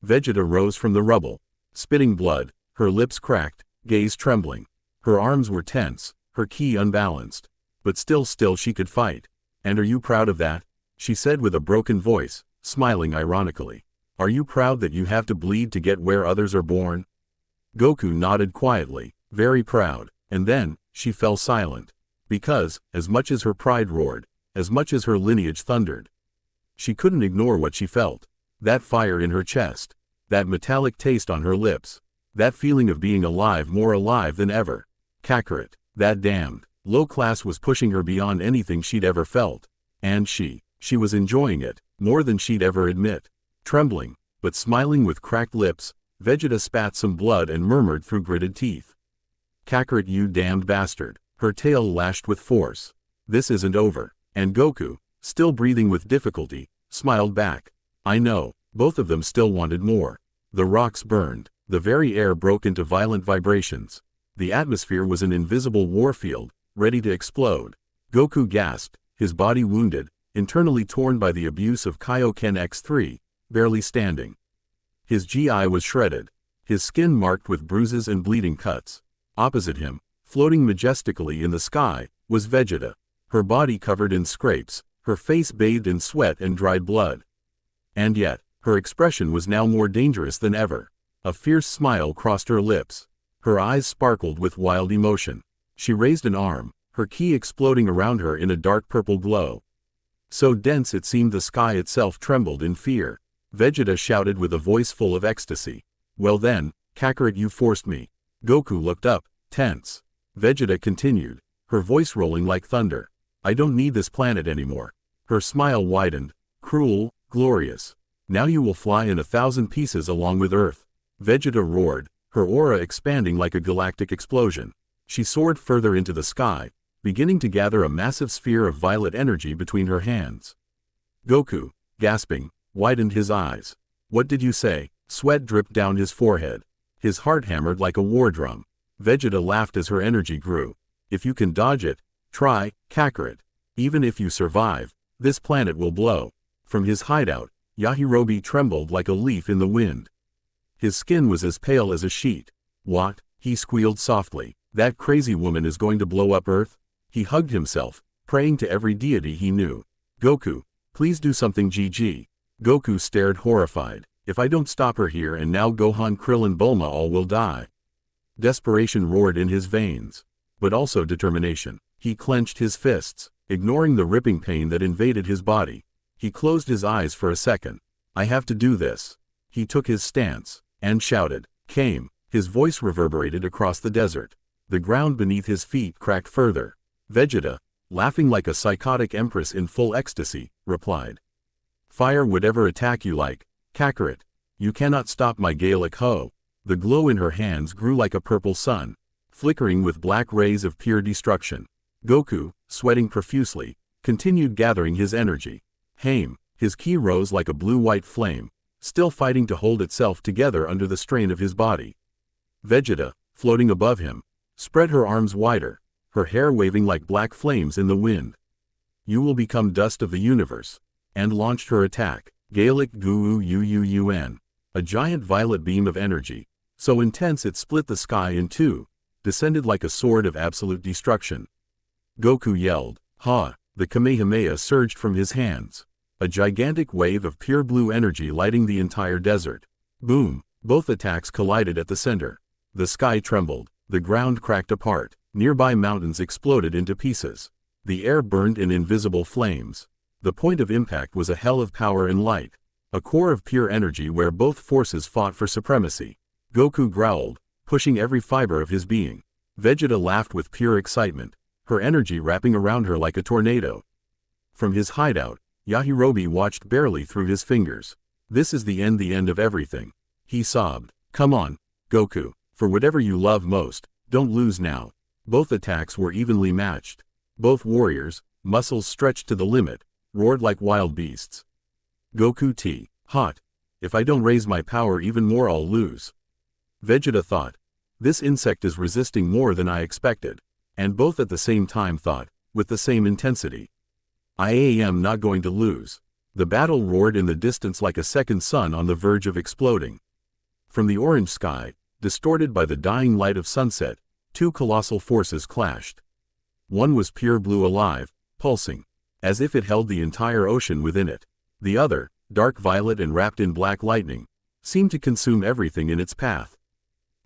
Vegeta rose from the rubble, spitting blood, her lips cracked, gaze trembling. Her arms were tense, her ki unbalanced. But still she could fight. And are you proud of that? She said with a broken voice, smiling ironically. Are you proud that you have to bleed to get where others are born? Goku nodded quietly, very proud, and then, she fell silent. Because, as much as her pride roared, as much as her lineage thundered, she couldn't ignore what she felt. That fire in her chest, that metallic taste on her lips, that feeling of being alive, more alive than ever. Kakarot, that damned, low class was pushing her beyond anything she'd ever felt. And she was enjoying it, more than she'd ever admit. Trembling, but smiling with cracked lips, Vegeta spat some blood and murmured through gritted teeth. Kakarot, you damned bastard. Her tail lashed with force. This isn't over. And Goku, still breathing with difficulty, smiled back. I know, both of them still wanted more. The rocks burned. The very air broke into violent vibrations. The atmosphere was an invisible warfield, ready to explode. Goku gasped, his body wounded, internally torn by the abuse of Kaioken X3, barely standing. His GI was shredded, his skin marked with bruises and bleeding cuts. Opposite him, floating majestically in the sky, was Vegeta, her body covered in scrapes, her face bathed in sweat and dried blood. And yet, her expression was now more dangerous than ever. A fierce smile crossed her lips. Her eyes sparkled with wild emotion. She raised an arm, her ki exploding around her in a dark purple glow. So dense it seemed the sky itself trembled in fear. Vegeta shouted with a voice full of ecstasy. Well then, Kakarot, you forced me. Goku looked up, tense. Vegeta continued, her voice rolling like thunder. I don't need this planet anymore. Her smile widened, cruel, glorious. Now you will fly in 1,000 pieces along with Earth. Vegeta roared, her aura expanding like a galactic explosion. She soared further into the sky, beginning to gather a massive sphere of violet energy between her hands. Goku, gasping, widened his eyes. What did you say? Sweat dripped down his forehead. His heart hammered like a war drum. Vegeta laughed as her energy grew. If you can dodge it, try, Kakarot. Even if you survive, this planet will blow. From his hideout, Yajirobe trembled like a leaf in the wind. His skin was as pale as a sheet. What? He squealed softly. That crazy woman is going to blow up Earth? He hugged himself, praying to every deity he knew. Goku, please do something, GG. Goku stared horrified. If I don't stop her here and now Gohan, Krillin, Bulma all will die. Desperation roared in his veins. But also determination. He clenched his fists, ignoring the ripping pain that invaded his body. He closed his eyes for a second. I have to do this. He took his stance, and shouted. Came. His voice reverberated across the desert. The ground beneath his feet cracked further. Vegeta, laughing like a psychotic empress in full ecstasy, replied. Fire whatever attack you like, Kakarot. You cannot stop my Gaelic hoe. The glow in her hands grew like a purple sun, flickering with black rays of pure destruction. Goku, sweating profusely, continued gathering his energy. Haim, his ki rose like a blue-white flame, still fighting to hold itself together under the strain of his body. Vegeta, floating above him, spread her arms wider, her hair waving like black flames in the wind. You will become dust of the universe. And launched her attack. Gaelic Guu Uun. A giant violet beam of energy, so intense it split the sky in two, descended like a sword of absolute destruction. Goku yelled, "Ha!" The Kamehameha surged from his hands. A gigantic wave of pure blue energy lighting the entire desert. Boom! Both attacks collided at the center. The sky trembled, the ground cracked apart, nearby mountains exploded into pieces. The air burned in invisible flames. The point of impact was a hell of power and light. A core of pure energy where both forces fought for supremacy. Goku growled, pushing every fiber of his being. Vegeta laughed with pure excitement, her energy wrapping around her like a tornado. From his hideout, Yajirobe watched barely through his fingers. This is the end of everything. He sobbed. Come on, Goku, for whatever you love most, don't lose now. Both attacks were evenly matched. Both warriors, muscles stretched to the limit, roared like wild beasts. Goku hot. If I don't raise my power even more I'll lose. Vegeta thought. This insect is resisting more than I expected. And both at the same time thought, with the same intensity. I am not going to lose. The battle roared in the distance like a second sun on the verge of exploding. From the orange sky, distorted by the dying light of sunset, two colossal forces clashed. One was pure blue alive, pulsing, as if it held the entire ocean within it. The other, dark violet and wrapped in black lightning, seemed to consume everything in its path.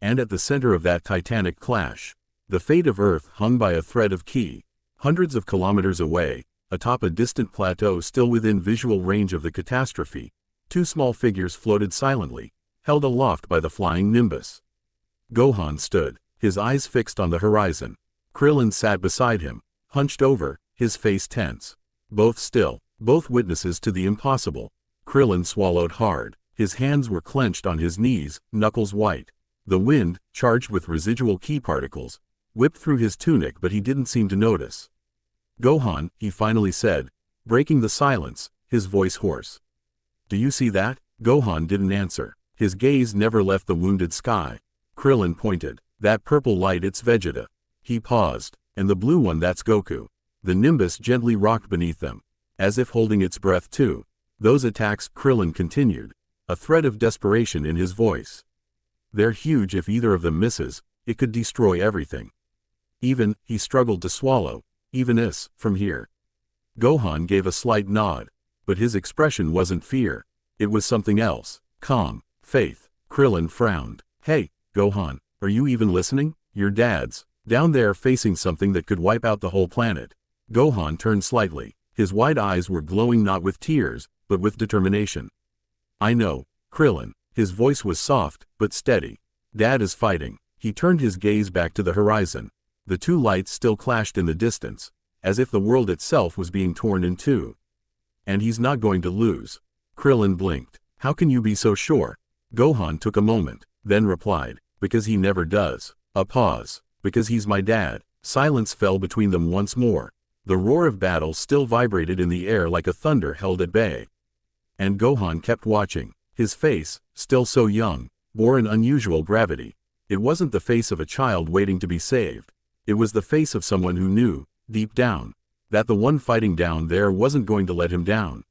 And at the center of that titanic clash, the fate of Earth hung by a thread of ki. Hundreds of kilometers away, atop a distant plateau still within visual range of the catastrophe, two small figures floated silently, held aloft by the flying nimbus. Gohan stood, his eyes fixed on the horizon. Krillin sat beside him, hunched over, his face tense. Both still, both witnesses to the impossible. Krillin swallowed hard. His hands were clenched on his knees, knuckles white. The wind, charged with residual ki particles, whipped through his tunic but he didn't seem to notice. Gohan, he finally said, breaking the silence, his voice hoarse. Do you see that? Gohan didn't answer. His gaze never left the wounded sky. Krillin pointed. That purple light, it's Vegeta. He paused. And the blue one, that's Goku. The nimbus gently rocked beneath them, as if holding its breath too. Those attacks, Krillin continued, a thread of desperation in his voice. They're huge. If either of them misses, it could destroy everything. Even, he struggled to swallow, even is, from here. Gohan gave a slight nod, but his expression wasn't fear. It was something else, calm, faith. Krillin frowned. Hey, Gohan, are you even listening? Your dad's down there facing something that could wipe out the whole planet. Gohan turned slightly. His wide eyes were glowing not with tears, but with determination. I know, Krillin. His voice was soft, but steady. Dad is fighting. He turned his gaze back to the horizon. The two lights still clashed in the distance, as if the world itself was being torn in two. And he's not going to lose. Krillin blinked. How can you be so sure? Gohan took a moment, then replied, because he never does. A pause. Because he's my dad. Silence fell between them once more. The roar of battle still vibrated in the air like a thunder held at bay. And Gohan kept watching. His face, still so young, bore an unusual gravity. It wasn't the face of a child waiting to be saved. It was the face of someone who knew, deep down, that the one fighting down there wasn't going to let him down.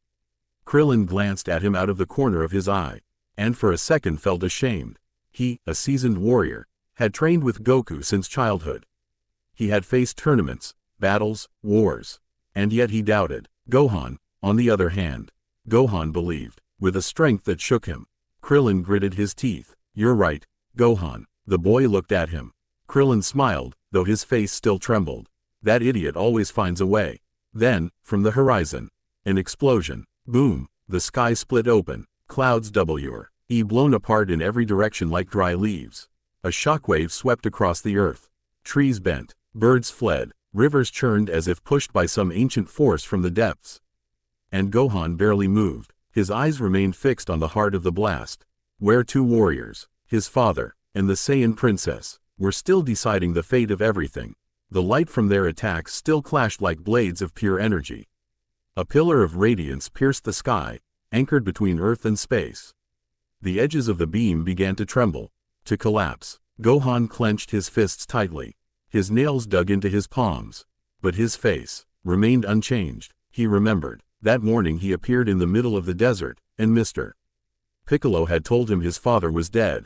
Krillin glanced at him out of the corner of his eye, and for a second felt ashamed. He, a seasoned warrior, had trained with Goku since childhood. He had faced tournaments, battles, wars. And yet he doubted. Gohan, on the other hand. Gohan believed, with a strength that shook him. Krillin gritted his teeth. You're right, Gohan. The boy looked at him. Krillin smiled, though his face still trembled. That idiot always finds a way. Then, from the horizon, an explosion. Boom, the sky split open. Clouds were blown apart in every direction like dry leaves. A shockwave swept across the earth. Trees bent, birds fled, rivers churned as if pushed by some ancient force from the depths. And Gohan barely moved. His eyes remained fixed on the heart of the blast, where two warriors, his father, and the Saiyan princess, were still deciding the fate of everything. The light from their attacks still clashed like blades of pure energy. A pillar of radiance pierced the sky, anchored between earth and space. The edges of the beam began to tremble, to collapse. Gohan clenched his fists tightly. His nails dug into his palms. But his face remained unchanged. He remembered. That morning he appeared in the middle of the desert, and Mr. Piccolo had told him his father was dead.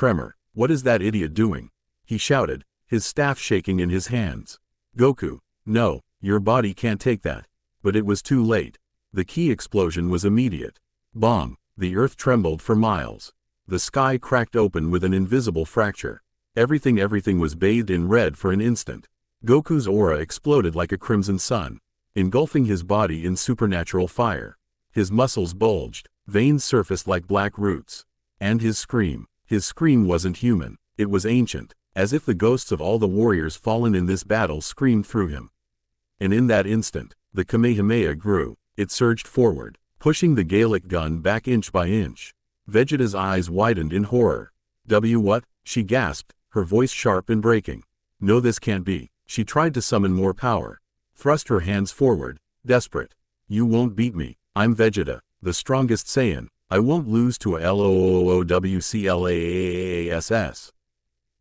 tremor. "What is that idiot doing?" he shouted, his staff shaking in his hands. "Goku, no, your body can't take that." But it was too late. The key explosion was immediate. Bong! The earth trembled for miles. The sky cracked open with an invisible fracture. Everything was bathed in red for an instant. Goku's aura exploded like a crimson sun, engulfing his body in supernatural fire. His muscles bulged, veins surfaced like black roots. And his scream wasn't human, it was ancient, as if the ghosts of all the warriors fallen in this battle screamed through him. And in that instant, the Kamehameha grew. It surged forward, pushing the Gaelic gun back inch by inch. Vegeta's eyes widened in horror. What? She gasped, her voice sharp and breaking. No, this can't be. She tried to summon more power. Thrust her hands forward, desperate. You won't beat me. I'm Vegeta, the strongest Saiyan. I won't lose to a LOOOWCLAASS.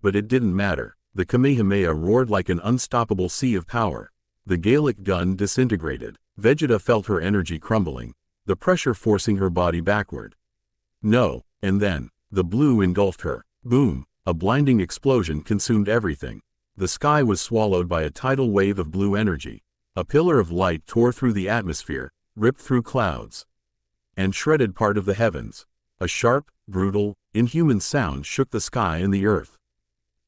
But it didn't matter. The Kamehameha roared like an unstoppable sea of power. The Gallic gun disintegrated. Vegeta felt her energy crumbling, the pressure forcing her body backward. No, and then, the blue engulfed her. Boom! A blinding explosion consumed everything. The sky was swallowed by a tidal wave of blue energy. A pillar of light tore through the atmosphere, ripped through clouds, and shredded part of the heavens. A sharp, brutal, inhuman sound shook the sky and the earth.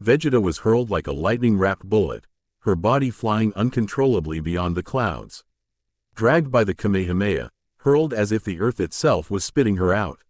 Vegeta was hurled like a lightning-wrapped bullet, her body flying uncontrollably beyond the clouds. Dragged by the Kamehameha, hurled as if the earth itself was spitting her out.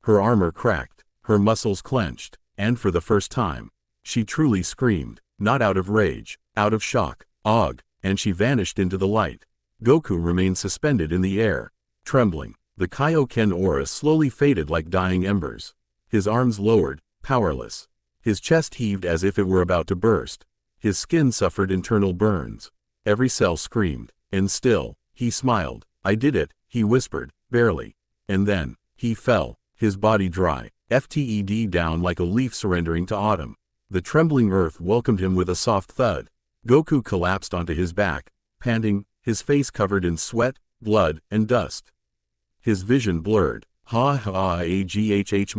Her armor cracked, her muscles clenched, and for the first time, she truly screamed, not out of rage, out of shock, and she vanished into the light. Goku remained suspended in the air, trembling. The Kaioken aura slowly faded like dying embers. His arms lowered, powerless. His chest heaved as if it were about to burst. His skin suffered internal burns. Every cell screamed, and still, he smiled. I did it, he whispered, barely. And then, he fell, his body dry, FTED down like a leaf surrendering to autumn. The trembling earth welcomed him with a soft thud. Goku collapsed onto his back, panting, his face covered in sweat, blood, and dust. His vision blurred. My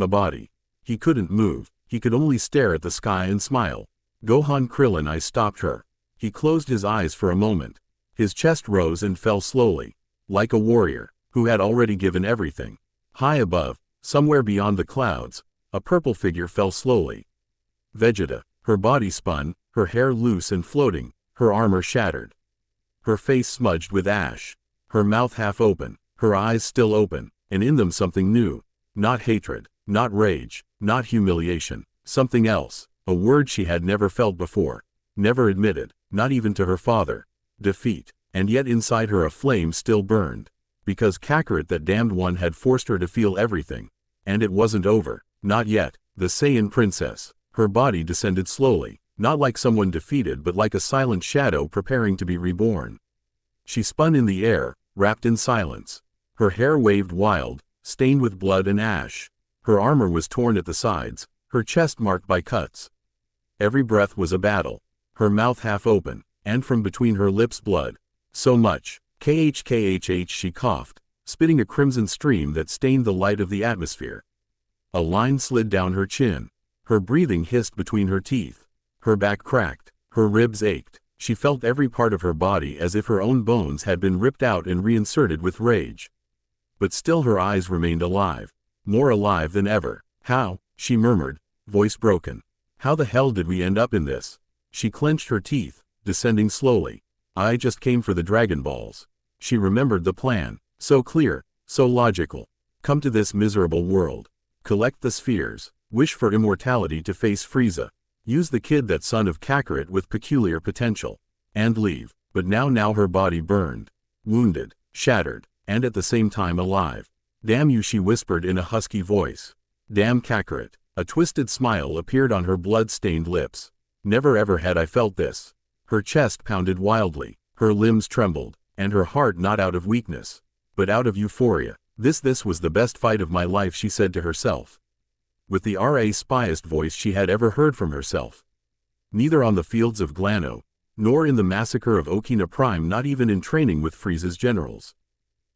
body. He couldn't move, he could only stare at the sky and smile. Gohan Krillin I stopped her. He closed his eyes for a moment. His chest rose and fell slowly, like a warrior, who had already given everything. High above, somewhere beyond the clouds, a purple figure fell slowly. Vegeta, her body spun, her hair loose and floating, her armor shattered. Her face smudged with ash, her mouth half open, her eyes still open, and in them something new. Not hatred, not rage, not humiliation, something else, a word she had never felt before, never admitted, not even to her father. Defeat, and yet inside her a flame still burned. Because Kakarot, that damned one, had forced her to feel everything. And it wasn't over, not yet. The Saiyan princess, her body descended slowly, not like someone defeated but like a silent shadow preparing to be reborn. She spun in the air, wrapped in silence. Her hair waved wild, stained with blood and ash. Her armor was torn at the sides, her chest marked by cuts. Every breath was a battle. Her mouth half open, and from between her lips blood. So much. KHKHH she coughed, spitting a crimson stream that stained the light of the atmosphere. A line slid down her chin. Her breathing hissed between her teeth. Her back cracked. Her ribs ached. She felt every part of her body as if her own bones had been ripped out and reinserted with rage. But still her eyes remained alive. More alive than ever. How? She murmured, voice broken. How the hell did we end up in this? She clenched her teeth, descending slowly. I just came for the Dragon Balls. She remembered the plan. So clear, so logical. Come to this miserable world. Collect the spheres. Wish for immortality to face Frieza. Use the kid, that son of Kakarot with peculiar potential. And leave. But now her body burned. Wounded, shattered, and at the same time alive. Damn you, she whispered in a husky voice. Damn Kakarot. A twisted smile appeared on her blood-stained lips. Never ever had I felt this. Her chest pounded wildly, her limbs trembled, and her heart not out of weakness, but out of euphoria. This was the best fight of my life, she said to herself. With the spiciest voice she had ever heard from herself. Neither on the fields of Glano, nor in the massacre of Okina Prime, not even in training with Frieza's generals.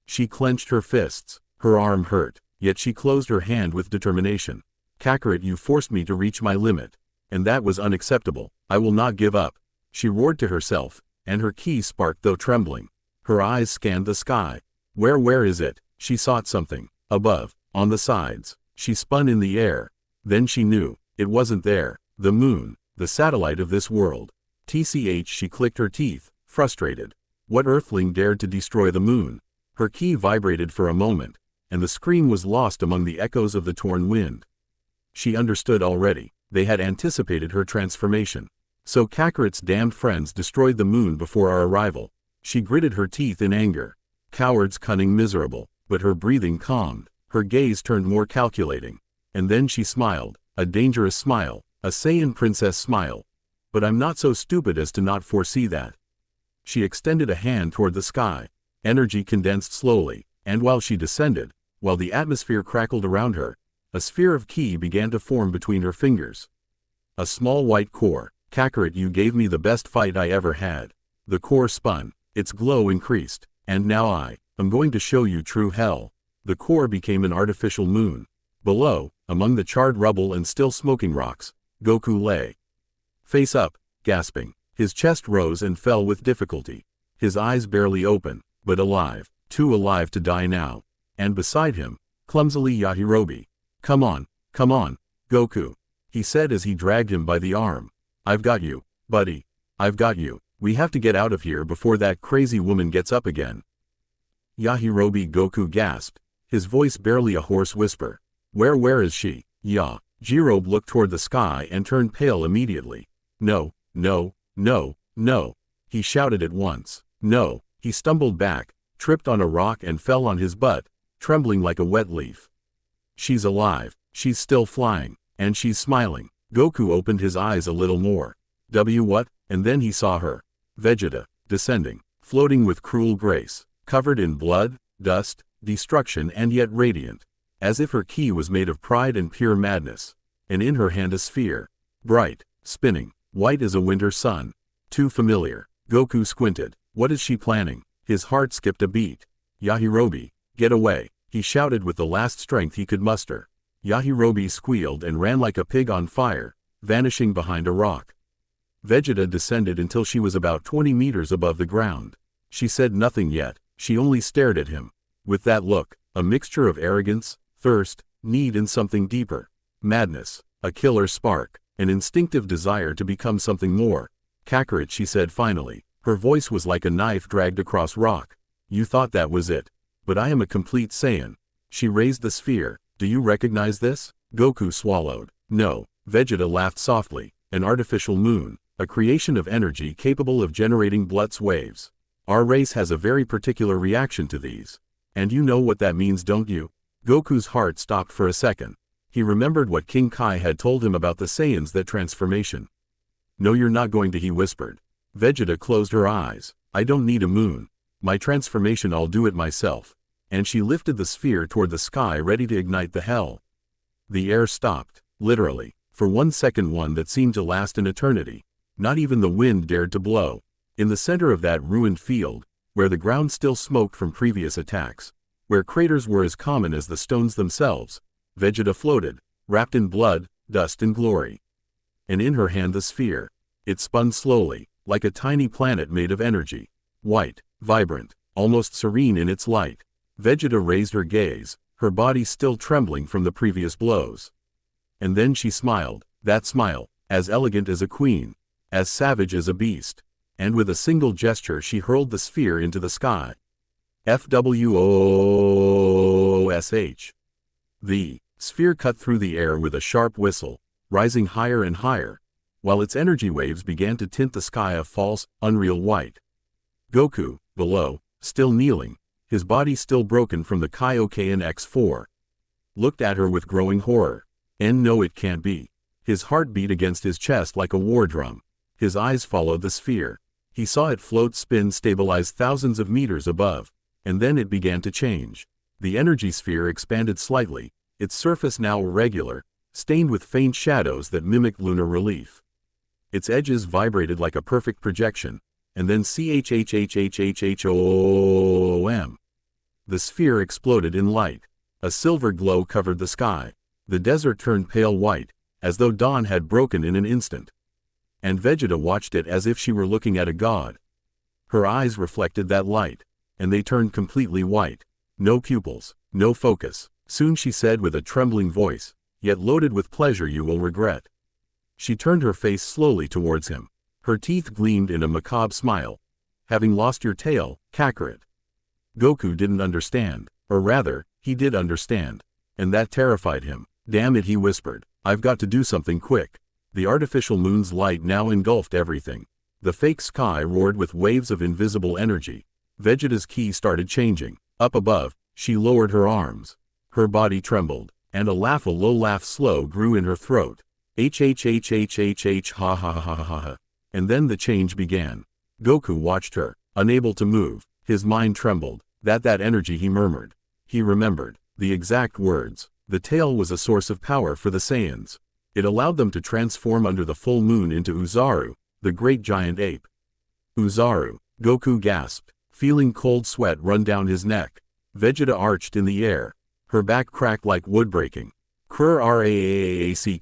She clenched her fists, her arm hurt, yet she closed her hand with determination. Kakarot, you forced me to reach my limit, and that was unacceptable. I will not give up, she roared to herself, and her ki sparked though trembling. Her eyes scanned the sky. Where is it? She sought something. Above, on the sides. She spun in the air. Then she knew. It wasn't there. The moon, the satellite of this world. TCH, she clicked her teeth, frustrated. What earthling dared to destroy the moon? Her ki vibrated for a moment, and the scream was lost among the echoes of the torn wind. She understood already. They had anticipated her transformation. So Kakarot's damned friends destroyed the moon before our arrival. She gritted her teeth in anger. Cowards, cunning, miserable. But her breathing calmed. Her gaze turned more calculating. And then she smiled. A dangerous smile, a Saiyan princess smile. But I'm not so stupid as to not foresee that. She extended a hand toward the sky. Energy condensed slowly, and while she descended, while the atmosphere crackled around her, a sphere of ki began to form between her fingers. A small white core. Kakarot, you gave me the best fight I ever had. The core spun, its glow increased, and now I'm going to show you true hell. The core became an artificial moon. Below, among the charred rubble and still smoking rocks, Goku lay. Face up, gasping. His chest rose and fell with difficulty. His eyes barely open, but alive, too alive to die now. And beside him, clumsily Yajirobe. Come on, Goku, he said as he dragged him by the arm. I've got you, buddy. I've got you. We have to get out of here before that crazy woman gets up again. Yajirobe, Goku gasped, his voice barely a hoarse whisper. Where is she? Yajirobe looked toward the sky and turned pale immediately. No, he shouted at once. No, he stumbled back, tripped on a rock and fell on his butt, trembling like a wet leaf. She's alive, she's still flying, and she's smiling. Goku opened his eyes a little more. What? And then he saw her. Vegeta, descending, floating with cruel grace, covered in blood, dust, destruction and yet radiant, as if her ki was made of pride and pure madness. And in her hand a sphere, bright, spinning, white as a winter sun. Too familiar. Goku squinted. What is she planning? His heart skipped a beat. Yajirobe, get away, he shouted with the last strength he could muster. Yajirobe squealed and ran like a pig on fire, vanishing behind a rock. Vegeta descended until she was about 20 meters above the ground. She said nothing yet, she only stared at him. With that look, a mixture of arrogance, thirst, need and something deeper. Madness, a killer spark, an instinctive desire to become something more. Kakarot, she said finally. Her voice was like a knife dragged across rock. You thought that was it. But I am a complete Saiyan. She raised the sphere. Do you recognize this? Goku swallowed. No. Vegeta laughed softly. An artificial moon. A creation of energy capable of generating Blutz waves. Our race has a very particular reaction to these. And you know what that means, don't you? Goku's heart stopped for a second. He remembered what King Kai had told him about the Saiyans, that transformation. No, you're not going to, he whispered. Vegeta closed her eyes. I don't need a moon. My transformation, I'll do it myself. And she lifted the sphere toward the sky, ready to ignite the hell. The air stopped, literally, for 1 second, one that seemed to last an eternity. Not even the wind dared to blow. In the center of that ruined field, where the ground still smoked from previous attacks, where craters were as common as the stones themselves, Vegeta floated, wrapped in blood, dust and glory. And in her hand the sphere. It spun slowly, like a tiny planet made of energy. White, vibrant, almost serene in its light. Vegeta raised her gaze, her body still trembling from the previous blows. And then she smiled, that smile, as elegant as a queen, as savage as a beast. And with a single gesture she hurled the sphere into the sky. FWOSH. The sphere cut through the air with a sharp whistle, rising higher and higher, while its energy waves began to tint the sky a false, unreal white. Goku, below, still kneeling, his body still broken from the Kaioken X4, looked at her with growing horror. And no, it can't be. His heart beat against his chest like a war drum. His eyes followed the sphere. He saw it float, spin, stabilize thousands of meters above, and then it began to change. The energy sphere expanded slightly, its surface now irregular, stained with faint shadows that mimicked lunar relief. Its edges vibrated like a perfect projection, and then CHHHHHHOM. The sphere exploded in light. A silver glow covered the sky. The desert turned pale white, as though dawn had broken in an instant. And Vegeta watched it as if she were looking at a god. Her eyes reflected that light, and they turned completely white. No pupils, no focus. Soon she said with a trembling voice, yet loaded with pleasure, you will regret. She turned her face slowly towards him. Her teeth gleamed in a macabre smile. Having lost your tail, Kakarot. Goku didn't understand, or rather, he did understand. And that terrified him. Damn it, he whispered. I've got to do something quick. The artificial moon's light now engulfed everything. The fake sky roared with waves of invisible energy. Vegeta's ki started changing. Up above, she lowered her arms. Her body trembled, and a low laugh slow grew in her throat. H ha ha ha ha ha. And then the change began. Goku watched her, unable to move. His mind trembled. That energy, he murmured. He remembered the exact words. The tail was a source of power for the Saiyans. It allowed them to transform under the full moon into Uzaru, the great giant ape. Uzaru, Goku gasped, feeling cold sweat run down his neck. Vegeta arched in the air. Her back cracked like wood breaking.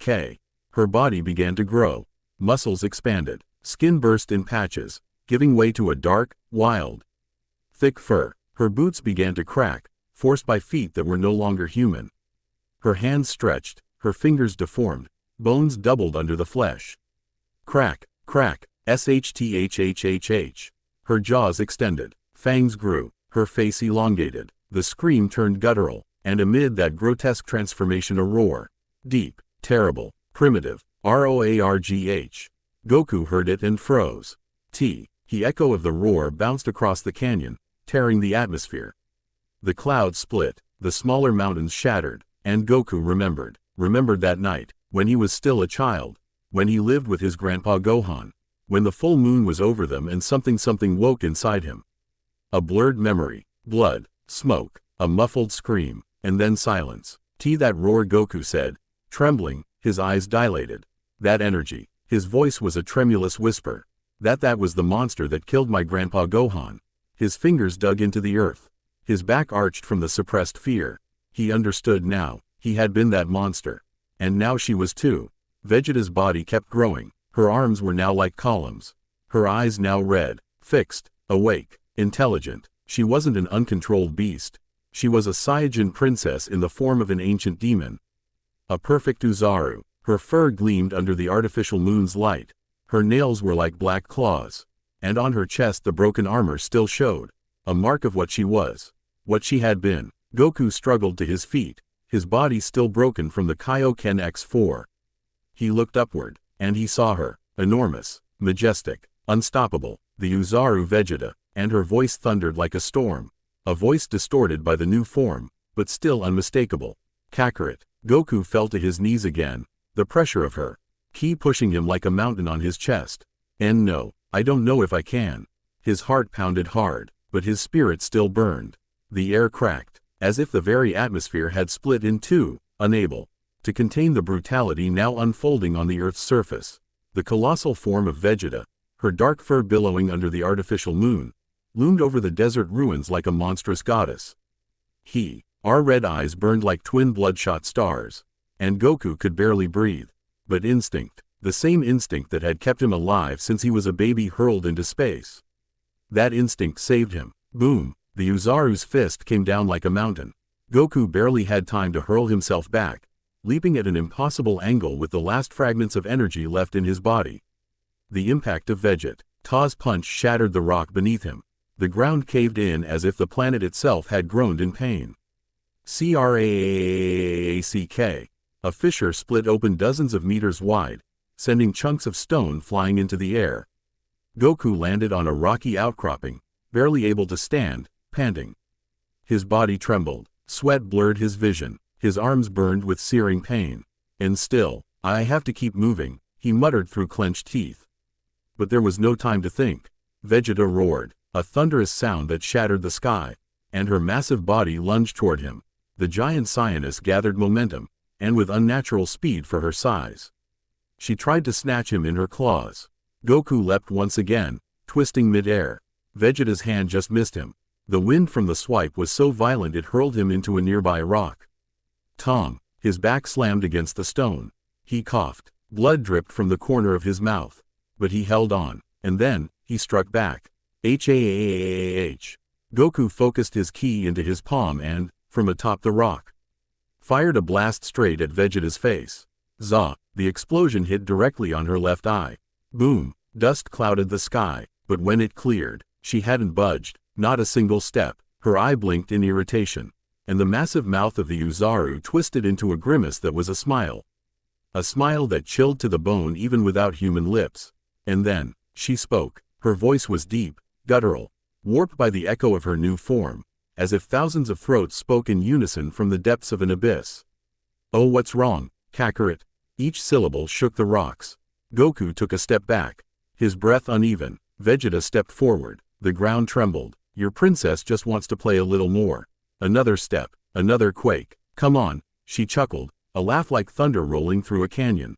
Rack. Her body began to grow. Muscles expanded. Skin burst in patches, giving way to a dark, wild, thick fur. Her boots began to crack, forced by feet that were no longer human. Her hands stretched, her fingers deformed, bones doubled under the flesh. Crack, crack, shthhhh. Her jaws extended, fangs grew, her face elongated. The scream turned guttural, and amid that grotesque transformation a roar. Deep, terrible, primitive, roargh. Goku heard it and froze. The echo of the roar bounced across the canyon, tearing the atmosphere. The clouds split, the smaller mountains shattered, and Goku remembered that night, when he was still a child, when he lived with his grandpa Gohan, when the full moon was over them and something woke inside him. A blurred memory, blood, smoke, a muffled scream, and then silence. That roar, Goku said, trembling, his eyes dilated. That energy, his voice was a tremulous whisper. That was the monster that killed my grandpa Gohan. His fingers dug into the earth. His back arched from the suppressed fear. He understood now. He had been that monster. And now she was too. Vegeta's body kept growing. Her arms were now like columns. Her eyes now red, fixed, awake, intelligent. She wasn't an uncontrolled beast. She was a Saiyajin princess in the form of an ancient demon. A perfect Uzaru. Her fur gleamed under the artificial moon's light. Her nails were like black claws. And on her chest the broken armor still showed. A mark of what she was. What she had been. Goku struggled to his feet, his body still broken from the Kaioken X4. He looked upward, and he saw her, enormous, majestic, unstoppable, the Uzaru Vegeta, and her voice thundered like a storm. A voice distorted by the new form, but still unmistakable. Kakarot. Goku fell to his knees again, the pressure of her ki pushing him like a mountain on his chest. And no, I don't know if I can. His heart pounded hard, but his spirit still burned. The air cracked, as if the very atmosphere had split in two, unable to contain the brutality now unfolding on the Earth's surface. The colossal form of Vegeta, her dark fur billowing under the artificial moon, loomed over the desert ruins like a monstrous goddess. Our red eyes burned like twin bloodshot stars, and Goku could barely breathe. But instinct, the same instinct that had kept him alive since he was a baby hurled into space. That instinct saved him. Boom! The Uzaru's fist came down like a mountain. Goku barely had time to hurl himself back, leaping at an impossible angle with the last fragments of energy left in his body. The impact of Vegeta's punch shattered the rock beneath him. The ground caved in as if the planet itself had groaned in pain. Crack! A fissure split open dozens of meters wide, sending chunks of stone flying into the air. Goku landed on a rocky outcropping, barely able to stand, panting. His body trembled, sweat blurred his vision, his arms burned with searing pain. And still, I have to keep moving, he muttered through clenched teeth. But there was no time to think. Vegeta roared, a thunderous sound that shattered the sky, and her massive body lunged toward him. The giant Scientist gathered momentum, and with unnatural speed for her size. She tried to snatch him in her claws. Goku leapt once again, twisting mid-air. Vegeta's hand just missed him. The wind from the swipe was so violent it hurled him into a nearby rock. Tom! His back slammed against the stone. He coughed. Blood dripped from the corner of his mouth. But he held on, and then, he struck back. Goku focused his ki into his palm and, from atop the rock, fired a blast straight at Vegeta's face. Za! The explosion hit directly on her left eye. Boom! Dust clouded the sky, but when it cleared, she hadn't budged, not a single step. Her eye blinked in irritation, and the massive mouth of the Uzaru twisted into a grimace that was a smile. A smile that chilled to the bone even without human lips. And then, she spoke. Her voice was deep, guttural, warped by the echo of her new form, as if thousands of throats spoke in unison from the depths of an abyss. Oh, what's wrong, Kakarot? Each syllable shook the rocks. Goku took a step back, his breath uneven. Vegeta stepped forward. The ground trembled. Your princess just wants to play a little more. Another step, another quake. Come on, she chuckled, a laugh like thunder rolling through a canyon.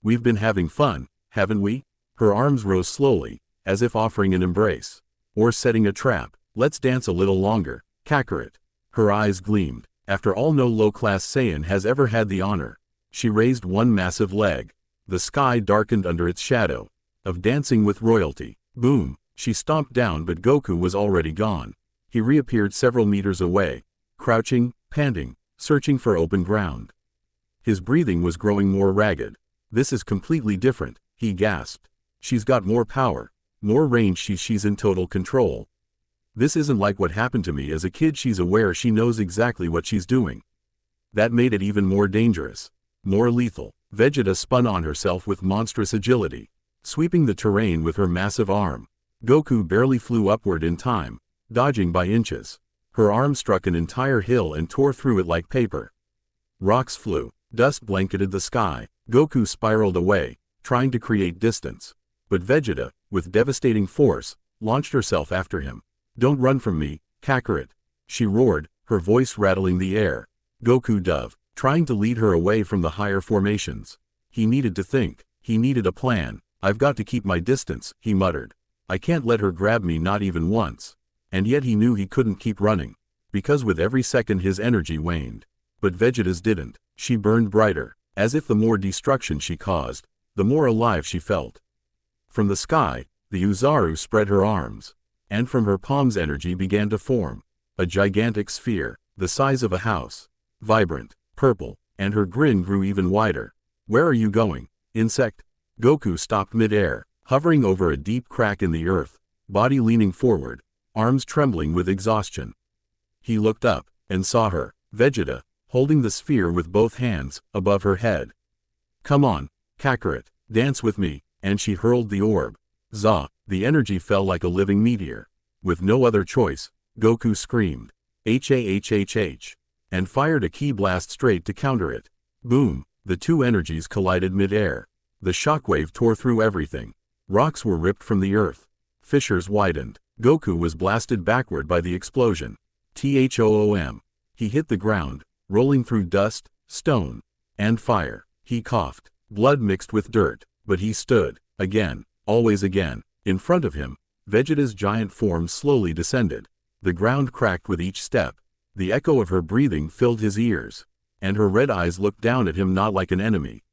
We've been having fun, haven't we? Her arms rose slowly, as if offering an embrace. Or setting a trap. Let's dance a little longer, Kakarot. Her eyes gleamed. After all, no low-class Saiyan has ever had the honor. She raised one massive leg. The sky darkened under its shadow. Of dancing with royalty. Boom! She stomped down, but Goku was already gone. He reappeared several meters away, crouching, panting, searching for open ground. His breathing was growing more ragged. This is completely different, he gasped. She's got more power, more range. She's in total control. This isn't like what happened to me as a kid. She's aware, she knows exactly what she's doing. That made it even more dangerous, more lethal. Vegeta spun on herself with monstrous agility, sweeping the terrain with her massive arm. Goku barely flew upward in time, dodging by inches. Her arm struck an entire hill and tore through it like paper. Rocks flew, dust blanketed the sky. Goku spiraled away, trying to create distance. But Vegeta, with devastating force, launched herself after him. Don't run from me, Kakarot, she roared, her voice rattling the air. Goku dove, trying to lead her away from the higher formations. He needed to think. He needed a plan. I've got to keep my distance, he muttered. I can't let her grab me, not even once. And yet he knew he couldn't keep running, because with every second his energy waned. But Vegeta's didn't. She burned brighter, as if the more destruction she caused, the more alive she felt. From the sky, the Uzaru spread her arms, and from her palms energy began to form. A gigantic sphere, the size of a house. Vibrant, purple, and her grin grew even wider. Where are you going, insect? Goku stopped mid-air, hovering over a deep crack in the earth, body leaning forward, arms trembling with exhaustion. He looked up, and saw her, Vegeta, holding the sphere with both hands, above her head. Come on, Kakarot, dance with me, and she hurled the orb. Zah! The energy fell like a living meteor. With no other choice, Goku screamed, H-A-H-H-H, and fired a ki blast straight to counter it. Boom! The two energies collided mid-air. The shockwave tore through everything. Rocks were ripped from the earth. Fissures widened. Goku was blasted backward by the explosion. Thoom! He hit the ground, rolling through dust, stone, and fire. He coughed. Blood mixed with dirt. But he stood, again, always again. In front of him, Vegeta's giant form slowly descended. The ground cracked with each step. The echo of her breathing filled his ears. And her red eyes looked down at him not like an enemy,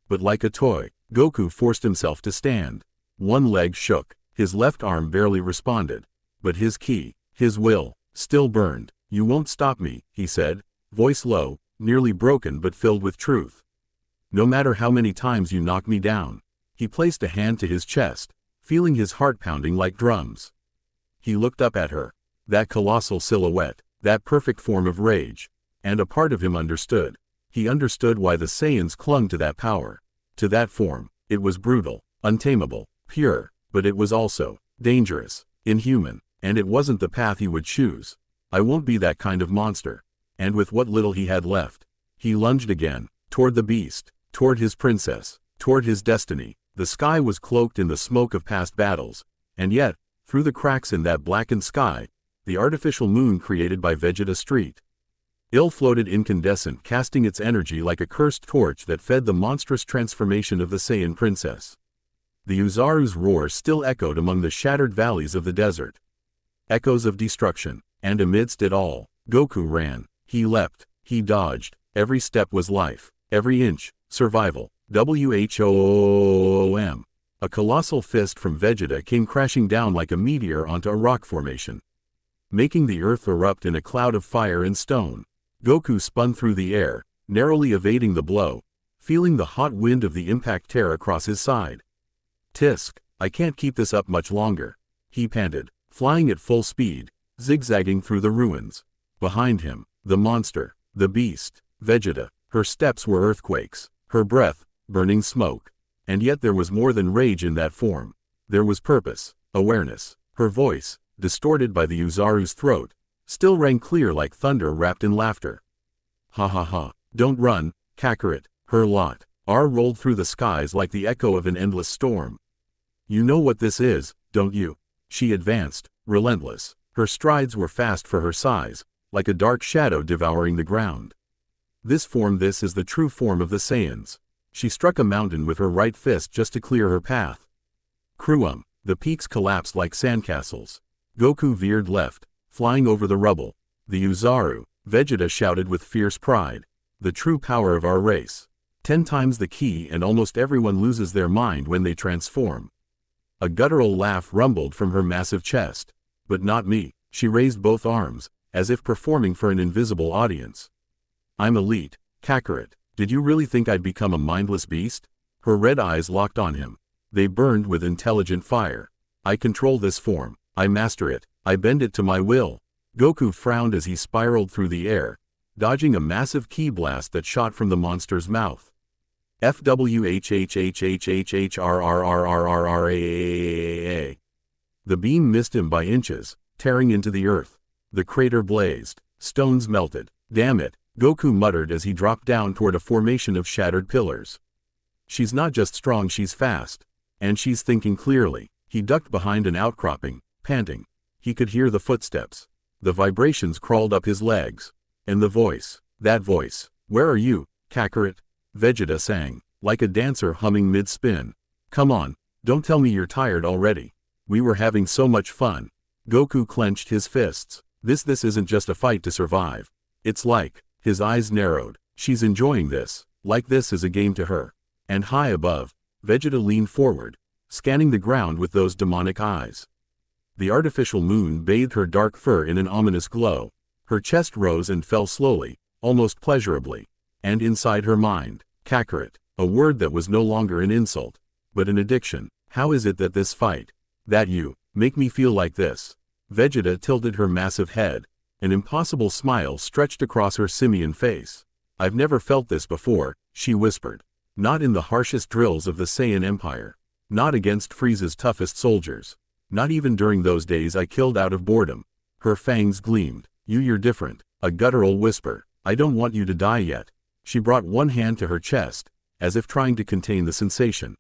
but like a toy. Goku forced himself to stand. One leg shook. His left arm barely responded. But his ki, his will, still burned. You won't stop me, he said, voice low, nearly broken but filled with truth. No matter how many times you knock me down. He placed a hand to his chest, feeling his heart pounding like drums. He looked up at her. That colossal silhouette, that perfect form of rage. And a part of him understood. He understood why the Saiyans clung to that power. To that form. It was brutal, untamable, pure, but it was also dangerous, inhuman, and it wasn't the path he would choose. I won't be that kind of monster. And with what little he had left, he lunged again, toward the beast, toward his princess, toward his destiny. The sky was cloaked in the smoke of past battles, and yet, through the cracks in that blackened sky, the artificial moon created by Vegeta Street floated incandescent, casting its energy like a cursed torch that fed the monstrous transformation of the Saiyan princess. The Uzaru's roar still echoed among the shattered valleys of the desert. Echoes of destruction. And amidst it all, Goku ran. He leapt. He dodged. Every step was life. Every inch, survival. Whoom! A colossal fist from Vegeta came crashing down like a meteor onto a rock formation, making the earth erupt in a cloud of fire and stone. Goku spun through the air, narrowly evading the blow, feeling the hot wind of the impact tear across his side. Tisk! I can't keep this up much longer, he panted, flying at full speed, zigzagging through the ruins. Behind him, the monster, the beast, Vegeta. Her steps were earthquakes, her breath, burning smoke. And yet there was more than rage in that form. There was purpose, awareness. Her voice, distorted by the Uzaru's throat, still rang clear like thunder wrapped in laughter. Ha ha ha. Don't run, Kakarot, her lot. R rolled through the skies like the echo of an endless storm. You know what this is, don't you? She advanced, relentless. Her strides were fast for her size, like a dark shadow devouring the ground. This is the true form of the Saiyans. She struck a mountain with her right fist just to clear her path. Cruum, the peaks collapsed like sandcastles. Goku veered left, flying over the rubble. The Uzaru, Vegeta shouted with fierce pride. The true power of our race. 10 times the ki, and almost everyone loses their mind when they transform. A guttural laugh rumbled from her massive chest. But not me. She raised both arms, as if performing for an invisible audience. I'm elite, Kakarot. Did you really think I'd become a mindless beast? Her red eyes locked on him. They burned with intelligent fire. I control this form. I master it. I bend it to my will. Goku frowned as he spiraled through the air, dodging a massive ki blast that shot from the monster's mouth. FWHHHHHRRRRRRRAAAAA. The beam missed him by inches, tearing into the earth. The crater blazed. Stones melted. Damn it, Goku muttered as he dropped down toward a formation of shattered pillars. She's not just strong, she's fast. And she's thinking clearly. He ducked behind an outcropping, panting. He could hear the footsteps. The vibrations crawled up his legs. And the voice. That voice. Where are you, Kakarot? Vegeta sang, like a dancer humming mid-spin. Come on, don't tell me you're tired already. We were having so much fun. Goku clenched his fists. This isn't just a fight to survive. It's like, his eyes narrowed. She's enjoying this, like this is a game to her. And high above, Vegeta leaned forward, scanning the ground with those demonic eyes. The artificial moon bathed her dark fur in an ominous glow. Her chest rose and fell slowly, almost pleasurably. And inside her mind, Kakarot, a word that was no longer an insult, but an addiction. How is it that this fight, that you, make me feel like this? Vegeta tilted her massive head. An impossible smile stretched across her simian face. I've never felt this before, she whispered. Not in the harshest drills of the Saiyan Empire. Not against Frieza's toughest soldiers. Not even during those days I killed out of boredom. Her fangs gleamed. You're different. A guttural whisper. I don't want you to die yet. She brought one hand to her chest, as if trying to contain the sensation.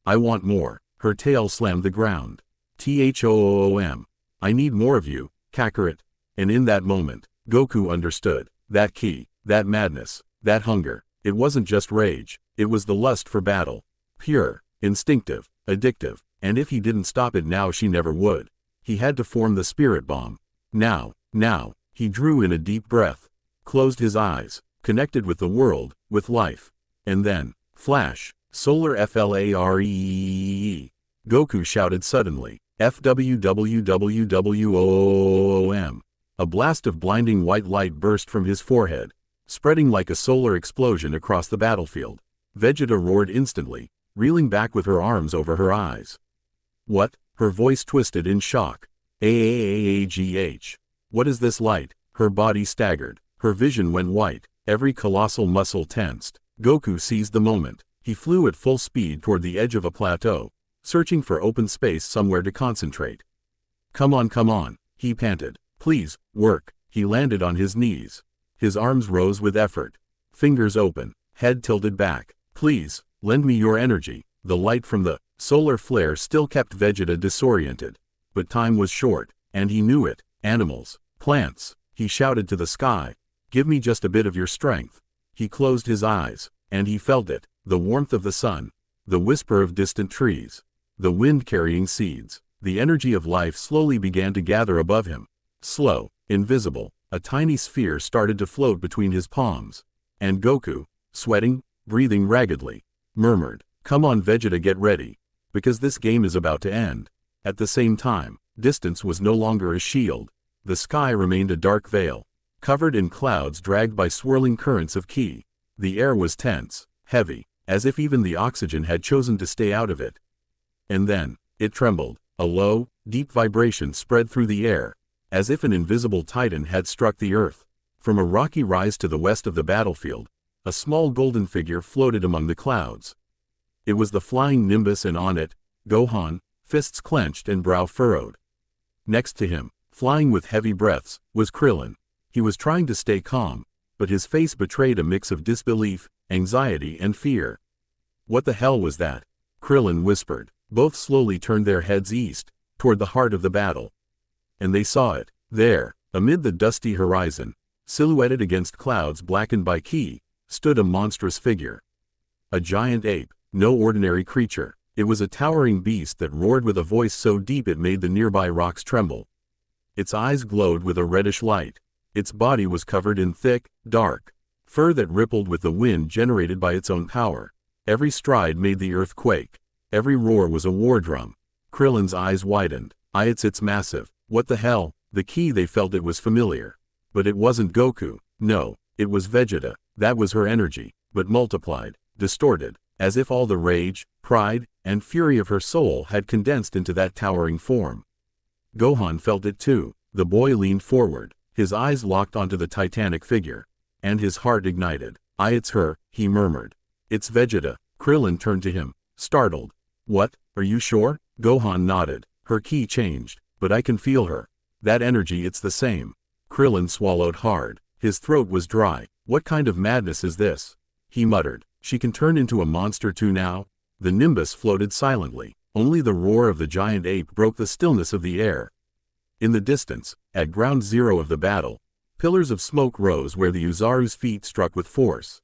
I want more. Her tail slammed the ground. THOOM. I need more of you, Kakarot. And in that moment, Goku understood. That ki, that madness, that hunger. It wasn't just rage. It was the lust for battle. Pure, instinctive, addictive. And if he didn't stop it now, she never would. He had to form the spirit bomb. Now. He drew in a deep breath. Closed his eyes. Connected with the world, with life. And then, flash, solar FLAREEE. Goku shouted suddenly, FWWWWOOOM. A blast of blinding white light burst from his forehead, spreading like a solar explosion across the battlefield. Vegeta roared instantly, reeling back with her arms over her eyes. What? Her voice twisted in shock. AAAAGH. What is this light? Her body staggered. Her vision went white. Every colossal muscle tensed. Goku seized the moment. He flew at full speed toward the edge of a plateau, searching for open space somewhere to concentrate. Come on, he panted. Please, work. He landed on his knees. His arms rose with effort. Fingers open, head tilted back. Please, lend me your energy. The light from the solar flare still kept Vegeta disoriented. But time was short, and he knew it. Animals, plants. He shouted to the sky. Give me just a bit of your strength. He closed his eyes, and he felt it, the warmth of the sun, the whisper of distant trees, the wind carrying seeds. The energy of life slowly began to gather above him. Slow, invisible, a tiny sphere started to float between his palms. And Goku, sweating, breathing raggedly, murmured, Come on Vegeta, get ready. Because this game is about to end. At the same time, distance was no longer a shield. The sky remained a dark veil, covered in clouds dragged by swirling currents of ki. The air was tense, heavy, as if even the oxygen had chosen to stay out of it. And then, it trembled. A low, deep vibration spread through the air, as if an invisible titan had struck the earth. From a rocky rise to the west of the battlefield, a small golden figure floated among the clouds. It was the flying Nimbus, and on it, Gohan, fists clenched and brow furrowed. Next to him, flying with heavy breaths, was Krillin. He was trying to stay calm, but his face betrayed a mix of disbelief, anxiety and fear. "What the hell was that?" Krillin whispered. Both slowly turned their heads east, toward the heart of the battle. And they saw it. There, amid the dusty horizon, silhouetted against clouds blackened by ki, stood a monstrous figure. A giant ape, no ordinary creature. It was a towering beast that roared with a voice so deep it made the nearby rocks tremble. Its eyes glowed with a reddish light. Its body was covered in thick, dark fur that rippled with the wind generated by its own power. Every stride made the earth quake. Every roar was a war drum. Krillin's eyes widened. It's massive. What the hell? The ki they felt it was familiar. But it wasn't Goku. No, it was Vegeta. That was her energy, but multiplied, distorted, as if all the rage, pride, and fury of her soul had condensed into that towering form. Gohan felt it too. The boy leaned forward, his eyes locked onto the titanic figure, and his heart ignited. It's her," he murmured. "It's Vegeta." Krillin turned to him, startled. "What? Are you sure?" Gohan nodded. "Her ki changed, but I can feel her. That energy, it's the same." Krillin swallowed hard. His throat was dry. "What kind of madness is this?" he muttered. "She can turn into a monster too now?" The Nimbus floated silently. Only the roar of the giant ape broke the stillness of the air. In the distance, at ground zero of the battle, pillars of smoke rose where the Uzaru's feet struck with force.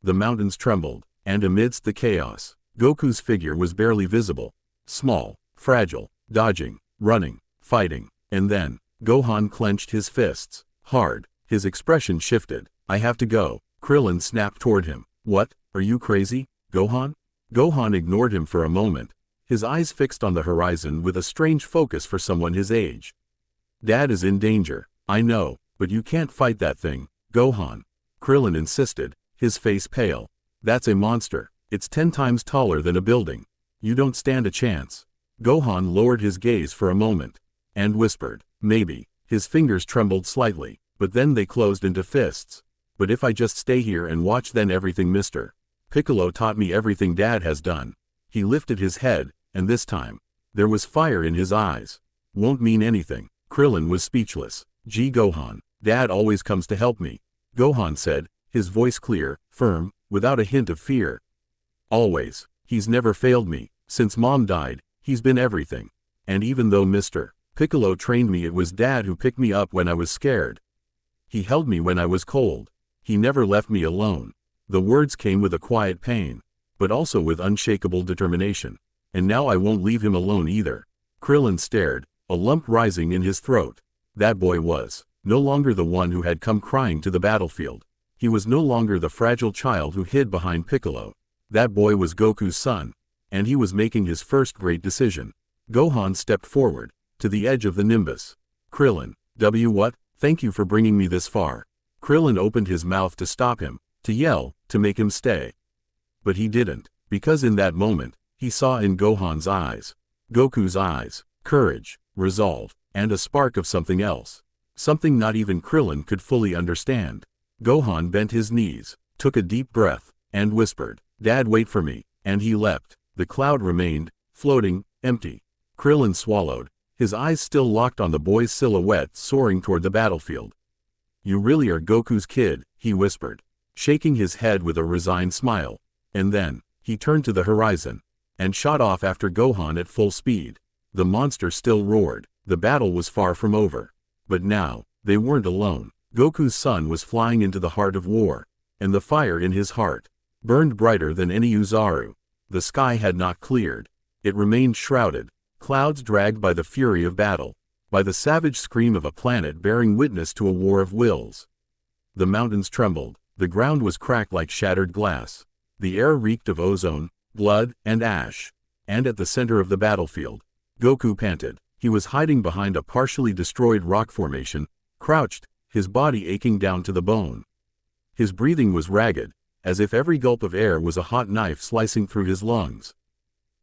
The mountains trembled, and amidst the chaos, Goku's figure was barely visible. Small, fragile, dodging, running, fighting. And then, Gohan clenched his fists, hard. His expression shifted. "I have to go." Krillin snapped toward him. "What? Are you crazy, Gohan?" Gohan ignored him for a moment, his eyes fixed on the horizon with a strange focus for someone his age. "Dad is in danger. I know, but you can't fight that thing, Gohan." Krillin insisted, his face pale. "That's a monster. It's 10 times taller than a building. You don't stand a chance." Gohan lowered his gaze for a moment, and whispered, "Maybe." His fingers trembled slightly, but then they closed into fists. "But if I just stay here and watch, then everything Mr. Piccolo taught me, everything Dad has done." He lifted his head, and this time, there was fire in his eyes. "Won't mean anything." Krillin was speechless. "Gee, Gohan, Dad always comes to help me," Gohan said, his voice clear, firm, without a hint of fear. "Always. He's never failed me. Since Mom died, he's been everything. And even though Mr. Piccolo trained me, it was Dad who picked me up when I was scared. He held me when I was cold. He never left me alone." The words came with a quiet pain, but also with unshakable determination. "And now I won't leave him alone either." Krillin stared, a lump rising in his throat. That boy was no longer the one who had come crying to the battlefield. He was no longer the fragile child who hid behind Piccolo. That boy was Goku's son, and he was making his first great decision. Gohan stepped forward, to the edge of the Nimbus. "Krillin, what? Thank you for bringing me this far." Krillin opened his mouth to stop him, to yell, to make him stay. But he didn't, because in that moment, he saw in Gohan's eyes, Goku's eyes, courage, resolve, and a spark of something else. Something not even Krillin could fully understand. Gohan bent his knees, took a deep breath, and whispered, "Dad, wait for me," and he leapt. The cloud remained, floating, empty. Krillin swallowed, his eyes still locked on the boy's silhouette soaring toward the battlefield. "You really are Goku's kid," he whispered, shaking his head with a resigned smile. And then, he turned to the horizon, and shot off after Gohan at full speed. The monster still roared. The battle was far from over. But now, they weren't alone. Goku's son was flying into the heart of war, and the fire in his heart burned brighter than any Uzaru. The sky had not cleared. It remained shrouded, clouds dragged by the fury of battle, by the savage scream of a planet bearing witness to a war of wills. The mountains trembled, the ground was cracked like shattered glass. The air reeked of ozone, blood, and ash. And at the center of the battlefield, Goku panted. He was hiding behind a partially destroyed rock formation, crouched, his body aching down to the bone. His breathing was ragged, as if every gulp of air was a hot knife slicing through his lungs.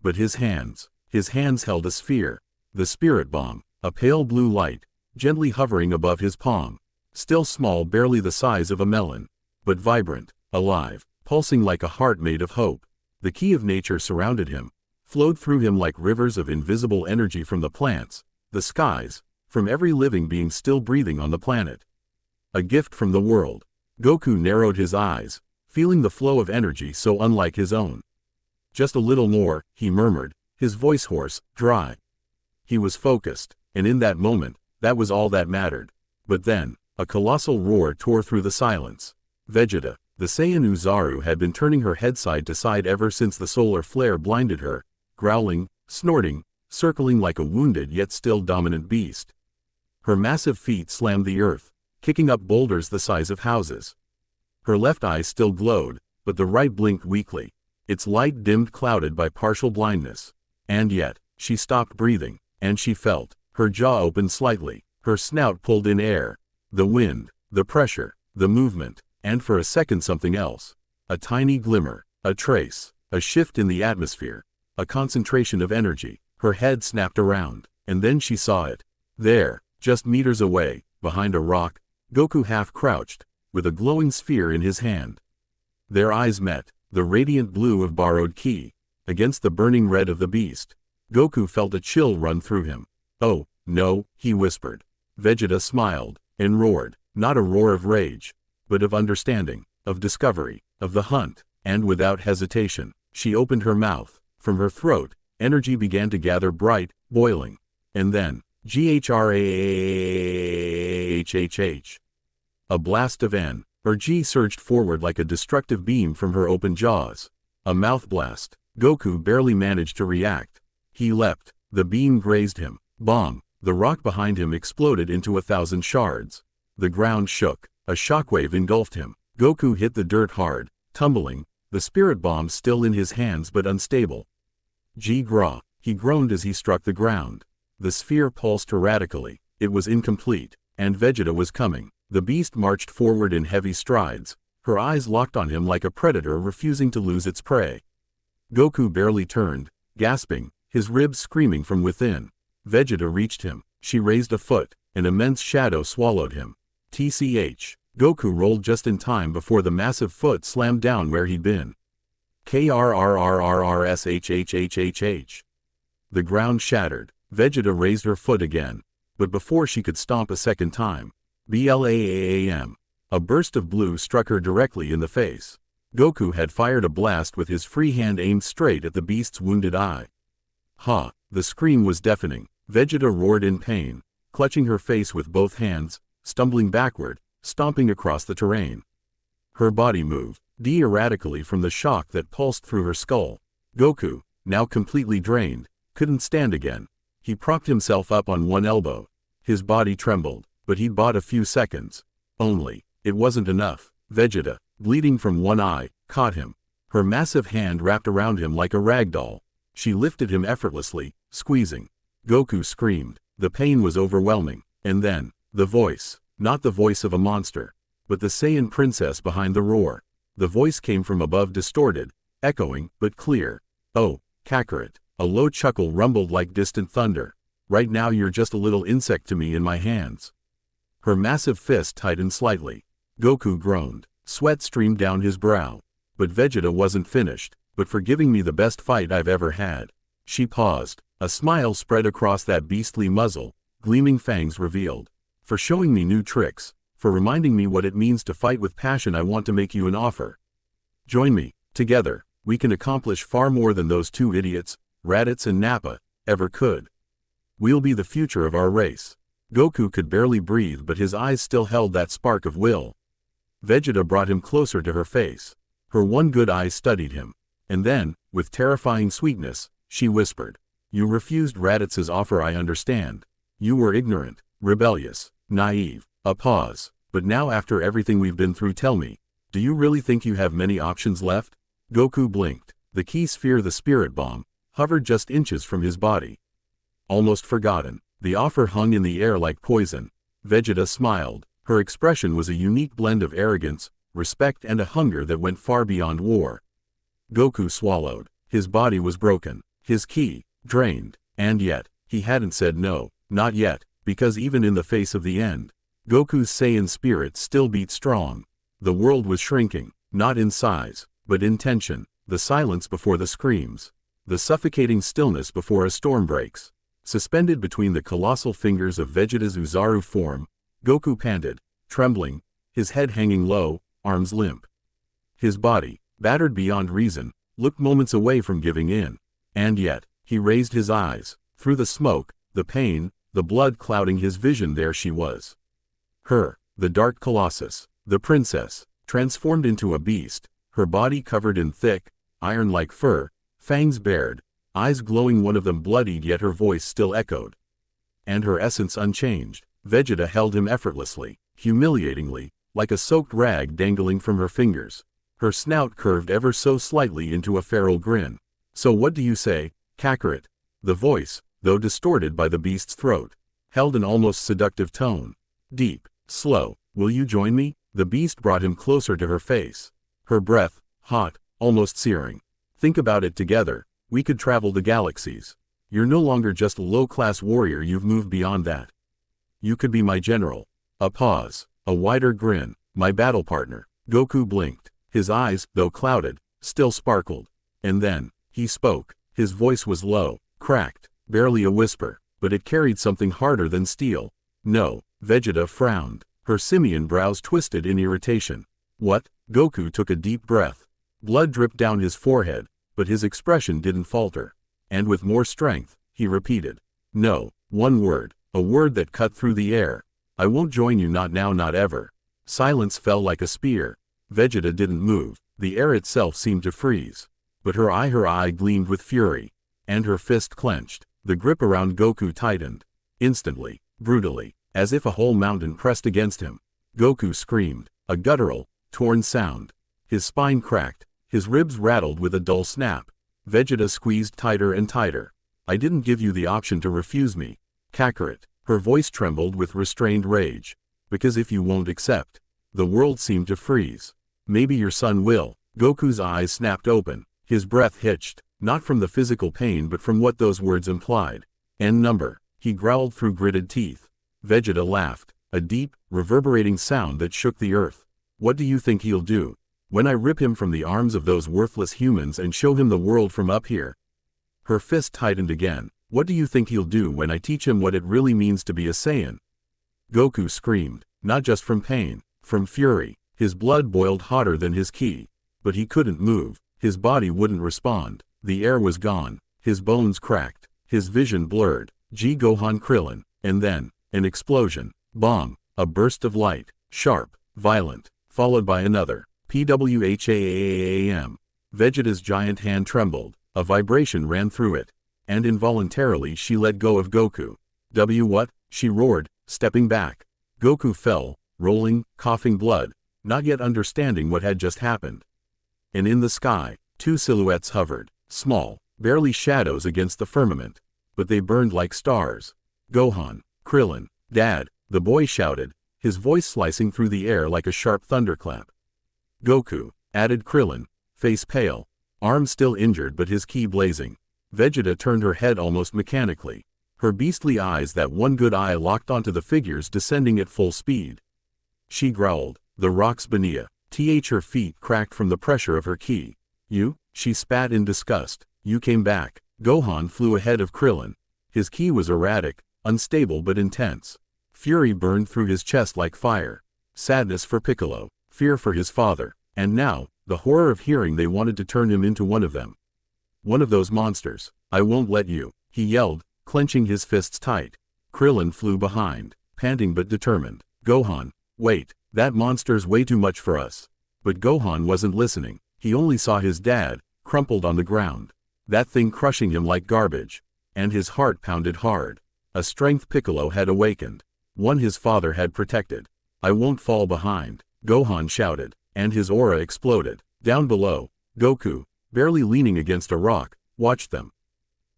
But his hands held a sphere, the spirit bomb, a pale blue light, gently hovering above his palm. Still small, barely the size of a melon, but vibrant, alive, pulsing like a heart made of hope. The ki of nature surrounded him, flowed through him like rivers of invisible energy from the plants, the skies, from every living being still breathing on the planet. A gift from the world. Goku narrowed his eyes, feeling the flow of energy so unlike his own. Just a little more, he murmured, his voice hoarse, dry. He was focused, and in that moment, that was all that mattered. But then, a colossal roar tore through the silence. Vegeta, the Saiyan Uzaru, had been turning her head side to side ever since the solar flare blinded her, growling, snorting, circling like a wounded yet still dominant beast. Her massive feet slammed the earth, kicking up boulders the size of houses. Her left eye still glowed, but the right blinked weakly, its light dimmed, clouded by partial blindness. And yet, she stopped breathing, and she felt her jaw open slightly, her snout pulled in air. The wind, the pressure, the movement, and for a second something else. A tiny glimmer, a trace, a shift in the atmosphere, a concentration of energy. Her head snapped around, and then she saw it. There, just meters away, behind a rock, Goku half crouched, with a glowing sphere in his hand. Their eyes met, the radiant blue of borrowed ki, against the burning red of the beast. Goku felt a chill run through him. "Oh, no," he whispered. Vegeta smiled, and roared, not a roar of rage, but of understanding, of discovery, of the hunt, and without hesitation, she opened her mouth. From her throat, energy began to gather, bright, boiling. And then, GHRAHHH. A blast of energy surged forward like a destructive beam from her open jaws. A mouth blast. Goku barely managed to react. He leapt. The beam grazed him. Bong! The rock behind him exploded into 1,000 shards. The ground shook. A shockwave engulfed him. Goku hit the dirt hard, tumbling, the spirit bomb still in his hands but unstable. G-Gra! He groaned as he struck the ground. The sphere pulsed erratically. It was incomplete, and Vegeta was coming. The beast marched forward in heavy strides, her eyes locked on him like a predator refusing to lose its prey. Goku barely turned, gasping, his ribs screaming from within. Vegeta reached him. She raised a foot. An immense shadow swallowed him. TCH. Goku rolled just in time before the massive foot slammed down where he'd been. KRRRRRSHHHHH. The ground shattered. Vegeta raised her foot again. But before she could stomp a second time, BLAAAM. A burst of blue struck her directly in the face. Goku had fired a blast with his free hand aimed straight at the beast's wounded eye. Ha! The scream was deafening. Vegeta roared in pain, clutching her face with both hands, stumbling backward, stomping across the terrain. Her body moved erratically from the shock that pulsed through her skull. Goku, now completely drained, couldn't stand again. He propped himself up on one elbow. His body trembled, but he'd bought a few seconds. Only, it wasn't enough. Vegeta, bleeding from one eye, caught him. Her massive hand wrapped around him like a rag doll. She lifted him effortlessly, squeezing. Goku screamed. The pain was overwhelming. And then, the voice. Not the voice of a monster, but the Saiyan princess behind the roar. The voice came from above, distorted, echoing, but clear. "Oh, Kakarot." A low chuckle rumbled like distant thunder. "Right now you're just a little insect to me in my hands." Her massive fist tightened slightly. Goku groaned. Sweat streamed down his brow. But Vegeta wasn't finished. "But for giving me the best fight I've ever had." She paused. A smile spread across that beastly muzzle, gleaming fangs revealed. "For showing me new tricks, for reminding me what it means to fight with passion, I want to make you an offer. Join me. Together, we can accomplish far more than those two idiots, Raditz and Nappa, ever could. We'll be the future of our race." Goku could barely breathe, but his eyes still held that spark of will. Vegeta brought him closer to her face. Her one good eye studied him. And then, with terrifying sweetness, she whispered, "You refused Raditz's offer, I understand. You were ignorant, rebellious, naive." A pause. "But now, after everything we've been through, tell me, do you really think you have many options left?" Goku blinked. The key sphere, the spirit bomb, hovered just inches from his body. Almost forgotten. The offer hung in the air like poison. Vegeta smiled. Her expression was a unique blend of arrogance, respect, and a hunger that went far beyond war. Goku swallowed. His body was broken. His ki, drained. And yet, he hadn't said no. Not yet, because even in the face of the end, Goku's Saiyan spirit still beat strong. The world was shrinking, not in size, but in tension. The silence before the screams. The suffocating stillness before a storm breaks. Suspended between the colossal fingers of Vegeta's Uzaru form, Goku panted, trembling, his head hanging low, arms limp. His body, battered beyond reason, looked moments away from giving in. And yet, he raised his eyes. Through the smoke, the pain, the blood clouding his vision, there she was. Her, the dark colossus, the princess, transformed into a beast, her body covered in thick, iron-like fur, fangs bared, eyes glowing, one of them bloodied, yet her voice still echoed. And her essence unchanged. Vegeta held him effortlessly, humiliatingly, like a soaked rag dangling from her fingers. Her snout curved ever so slightly into a feral grin. "So what do you say, Kakarot?" The voice, though distorted by the beast's throat, held an almost seductive tone. Deep, slow. "Will you join me?" The beast brought him closer to her face. Her breath, hot, almost searing. "Think about it together. We could travel the galaxies. You're no longer just a low-class warrior, you've moved beyond that. You could be my general." A pause, a wider grin. "My battle partner." Goku blinked. His eyes, though clouded, still sparkled. And then, he spoke. His voice was low, cracked, barely a whisper, but it carried something harder than steel. "No." Vegeta frowned. Her simian brows twisted in irritation. "What?" Goku took a deep breath. Blood dripped down his forehead, but his expression didn't falter. And with more strength, he repeated. "No." One word, a word that cut through the air. "I won't join you, not now, not ever." Silence fell like a spear. Vegeta didn't move. The air itself seemed to freeze. But her eye gleamed with fury. And her fist clenched. The grip around Goku tightened. Instantly, brutally, as if a whole mountain pressed against him. Goku screamed, a guttural, torn sound. His spine cracked. His ribs rattled with a dull snap. Vegeta squeezed tighter and tighter. "I didn't give you the option to refuse me, Kakarot." Her voice trembled with restrained rage. "Because if you won't accept." The world seemed to freeze. "Maybe your son will." Goku's eyes snapped open. His breath hitched, not from the physical pain but from what those words implied. "N number," he growled through gritted teeth. Vegeta laughed, a deep, reverberating sound that shook the earth. "What do you think he'll do? When I rip him from the arms of those worthless humans and show him the world from up here?" Her fist tightened again. "What do you think he'll do when I teach him what it really means to be a Saiyan?" Goku screamed, not just from pain, from fury. His blood boiled hotter than his ki. But he couldn't move. His body wouldn't respond. The air was gone. His bones cracked. His vision blurred. Gohan Krillin. And then, an explosion. Bomb. A burst of light. Sharp. Violent. Followed by another. PWHAAAAM. Vegeta's giant hand trembled. A vibration ran through it. And involuntarily she let go of Goku. What?" she roared, stepping back. Goku fell, rolling, coughing blood, not yet understanding what had just happened. And in the sky, two silhouettes hovered, small, barely shadows against the firmament. But they burned like stars. "Gohan, Krillin, Dad," the boy shouted, his voice slicing through the air like a sharp thunderclap. "Goku," added Krillin, face pale, arm still injured but his ki blazing. Vegeta turned her head almost mechanically. Her beastly eyes, that one good eye, locked onto the figures descending at full speed. She growled, "The rocks beneath." Her feet cracked from the pressure of her ki. "You?" she spat in disgust. "You came back." Gohan flew ahead of Krillin. His ki was erratic, unstable but intense. Fury burned through his chest like fire. Sadness for Piccolo, fear for his father, and now, the horror of hearing they wanted to turn him into one of them. "One of those monsters. I won't let you," he yelled, clenching his fists tight. Krillin flew behind, panting but determined. "Gohan, wait, that monster's way too much for us." But Gohan wasn't listening. He only saw his dad, crumpled on the ground. That thing crushing him like garbage. And his heart pounded hard. A strength Piccolo had awakened. One his father had protected. "I won't fall behind," Gohan shouted, and his aura exploded. Down below, Goku, barely leaning against a rock, watched them.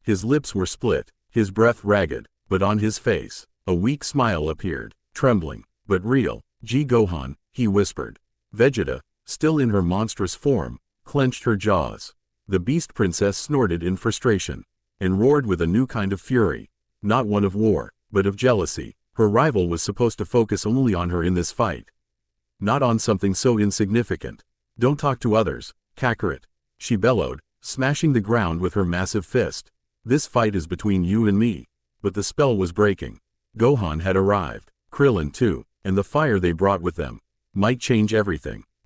His lips were split, his breath ragged, but on his face, a weak smile appeared, trembling, but real. "Gohan," he whispered. Vegeta, still in her monstrous form, clenched her jaws. The beast princess snorted in frustration, and roared with a new kind of fury. Not one of war, but of jealousy. Her rival was supposed to focus only on her in this fight. Not on something so insignificant. "Don't talk to others, Kakarot," she bellowed, smashing the ground with her massive fist. "This fight is between you and me." But the spell was breaking. Gohan had arrived, Krillin too, and the fire they brought with them might change everything.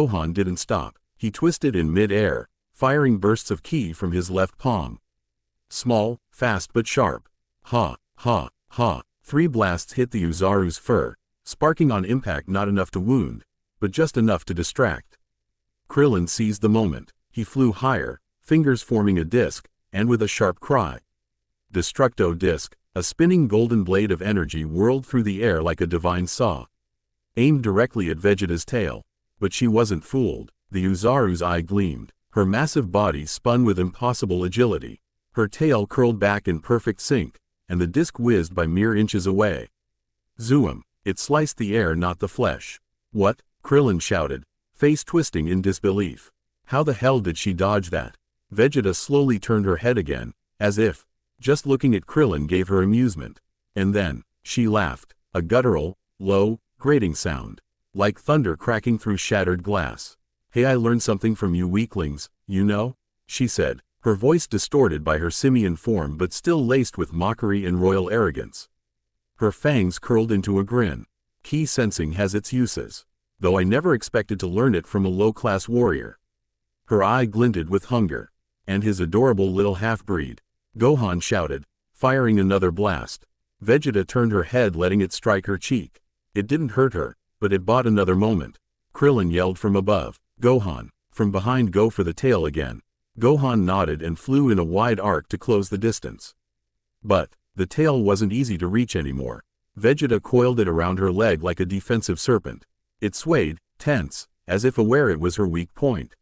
Gohan didn't stop. He twisted in mid-air, firing bursts of ki from his left palm. Small, fast but sharp. Ha, ha, ha. 3 blasts hit the Uzaru's fur, sparking on impact not enough to wound, but just enough to distract. Krillin seized the moment. He flew higher, fingers forming a disc, and with a sharp cry. Destructo disc, a spinning golden blade of energy whirled through the air like a divine saw. Aimed directly at Vegeta's tail. But she wasn't fooled. The Uzaru's eye gleamed. Her massive body spun with impossible agility. Her tail curled back in perfect sync, and the disc whizzed by mere inches away. Zoom! It sliced the air, not the flesh. What? Krillin shouted, face twisting in disbelief. How the hell did she dodge that? Vegeta slowly turned her head again, as if just looking at Krillin gave her amusement. And then, she laughed, a guttural, low, grating sound, like thunder cracking through shattered glass. Hey, I learned something from you weaklings, you know? She said, her voice distorted by her simian form but still laced with mockery and royal arrogance. Her fangs curled into a grin. Ki sensing has its uses, though I never expected to learn it from a low-class warrior. Her eye glinted with hunger. And his adorable little half-breed. Gohan shouted, firing another blast. Vegeta turned her head, letting it strike her cheek. It didn't hurt her, but it bought another moment. Krillin yelled from above, Gohan, from behind, go for the tail again. Gohan nodded and flew in a wide arc to close the distance. But the tail wasn't easy to reach anymore. Vegeta coiled it around her leg like a defensive serpent. It swayed, tense, as if aware it was her weak point.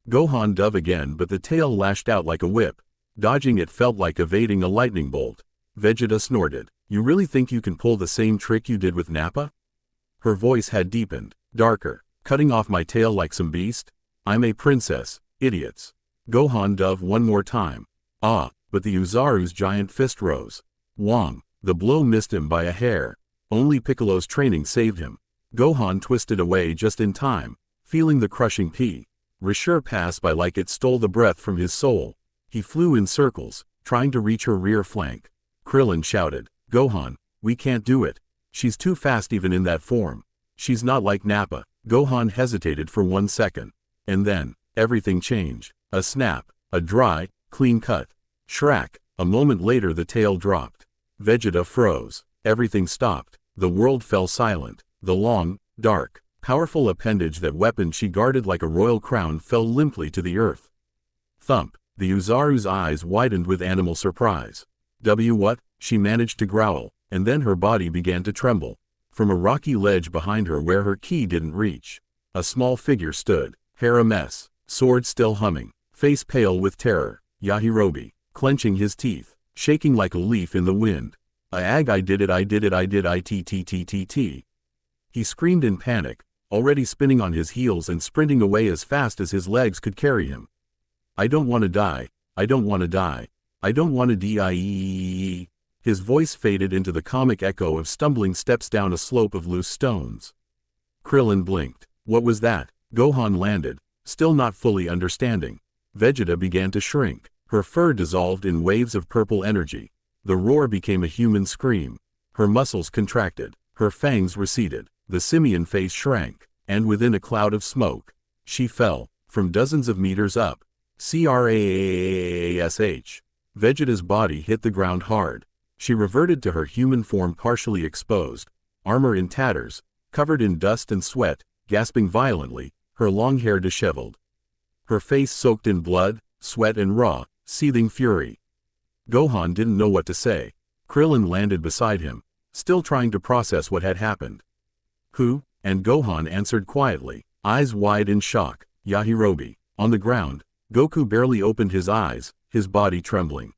Gohan dove again, but the tail lashed out like a whip. Dodging it felt like evading a lightning bolt. Vegeta snorted. You really think you can pull the same trick you did with Nappa? Her voice had deepened, darker. Cutting off my tail like some beast? I'm a princess, idiots. Gohan dove one more time. Ah, but the Uzaru's giant fist rose. Whong! The blow missed him by a hair. Only Piccolo's training saved him. Gohan twisted away just in time, feeling the crushing pressure pass by like it stole the breath from his soul. He flew in circles, trying to reach her rear flank. Krillin shouted, Gohan, we can't do it. She's too fast even in that form. She's not like Nappa. Gohan hesitated for 1 second. And then, everything changed. A snap, a dry, clean cut. Shrak! A moment later the tail dropped. Vegeta froze. Everything stopped. The world fell silent. The long, dark, powerful appendage that weapon she guarded like a royal crown fell limply to the earth. Thump! The Uzaru's eyes widened with animal surprise. What? She managed to growl, and then her body began to tremble. From a rocky ledge behind her where her ki didn't reach, a small figure stood, hair a mess, sword still humming, face pale with terror. Yajirobe, clenching his teeth, shaking like a leaf in the wind. I did it. He screamed in panic, already spinning on his heels and sprinting away as fast as his legs could carry him. I don't want to die. I don't want to die. I don't want to die. His voice faded into the comic echo of stumbling steps down a slope of loose stones. Krillin blinked. What was that? Gohan landed, still not fully understanding. Vegeta began to shrink. Her fur dissolved in waves of purple energy. The roar became a human scream. Her muscles contracted. Her fangs receded. The simian face shrank. And within a cloud of smoke, she fell, from dozens of meters up. Crash. Vegeta's body hit the ground hard. She reverted to her human form, partially exposed, armor in tatters, covered in dust and sweat, gasping violently, her long hair disheveled. Her face soaked in blood, sweat and raw, seething fury. Gohan didn't know what to say. Krillin landed beside him, still trying to process what had happened. Who? And Gohan answered quietly, eyes wide in shock. Yajirobe. On the ground, Goku barely opened his eyes, his body trembling.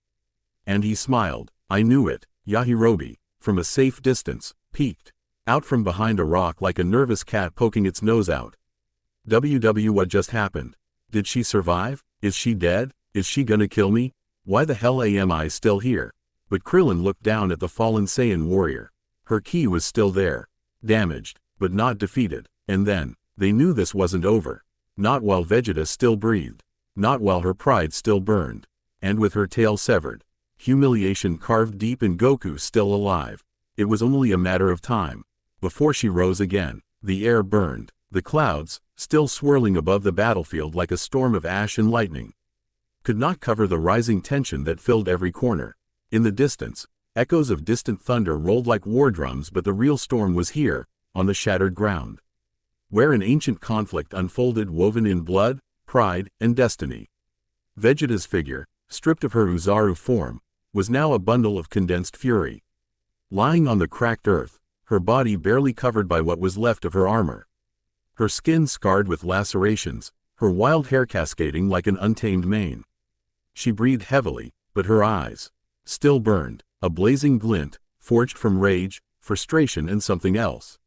And he smiled. I knew it. Yajirobe, from a safe distance, peeked out from behind a rock like a nervous cat poking its nose out. What just happened? Did she survive? Is she dead? Is she gonna kill me? Why the hell am I still here? But Krillin looked down at the fallen Saiyan warrior. Her ki was still there. Damaged, but not defeated. And then, they knew this wasn't over. Not while Vegeta still breathed. Not while her pride still burned. And with her tail severed, humiliation carved deep in Goku still alive, it was only a matter of time before she rose again. The air burned. The clouds, still swirling above the battlefield like a storm of ash and lightning, could not cover the rising tension that filled every corner. In the distance, echoes of distant thunder rolled like war drums, but the real storm was here, on the shattered ground, where an ancient conflict unfolded, woven in blood, pride, and destiny. Vegeta's figure, stripped of her Uzaru form, was now a bundle of condensed fury. Lying on the cracked earth, her body barely covered by what was left of her armor. Her skin scarred with lacerations, her wild hair cascading like an untamed mane. She breathed heavily, but her eyes still burned, a blazing glint, forged from rage, frustration and something else.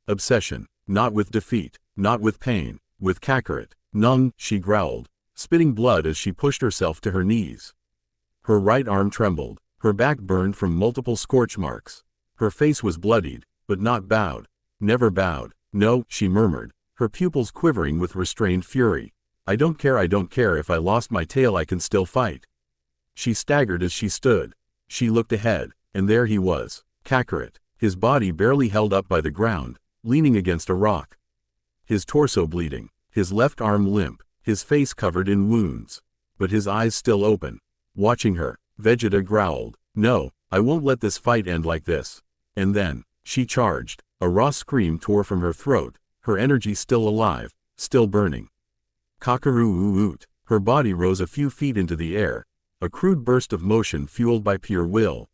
Obsession, not with defeat, not with pain, with Kakarot. Nung, she growled, spitting blood as she pushed herself to her knees. Her right arm trembled, her back burned from multiple scorch marks. Her face was bloodied, but not bowed. Never bowed. No, she murmured, her pupils quivering with restrained fury. I don't care if I lost my tail, I can still fight. She staggered as she stood. She looked ahead, and there he was, Kakarot, his body barely held up by the ground, leaning against a rock. His torso bleeding, his left arm limp, his face covered in wounds, but his eyes still open. Watching her, Vegeta growled, no, I won't let this fight end like this. And then, she charged. A raw scream tore from her throat, her energy still alive, still burning. Kakarot. Her body rose a few feet into the air, a crude burst of motion fueled by pure will.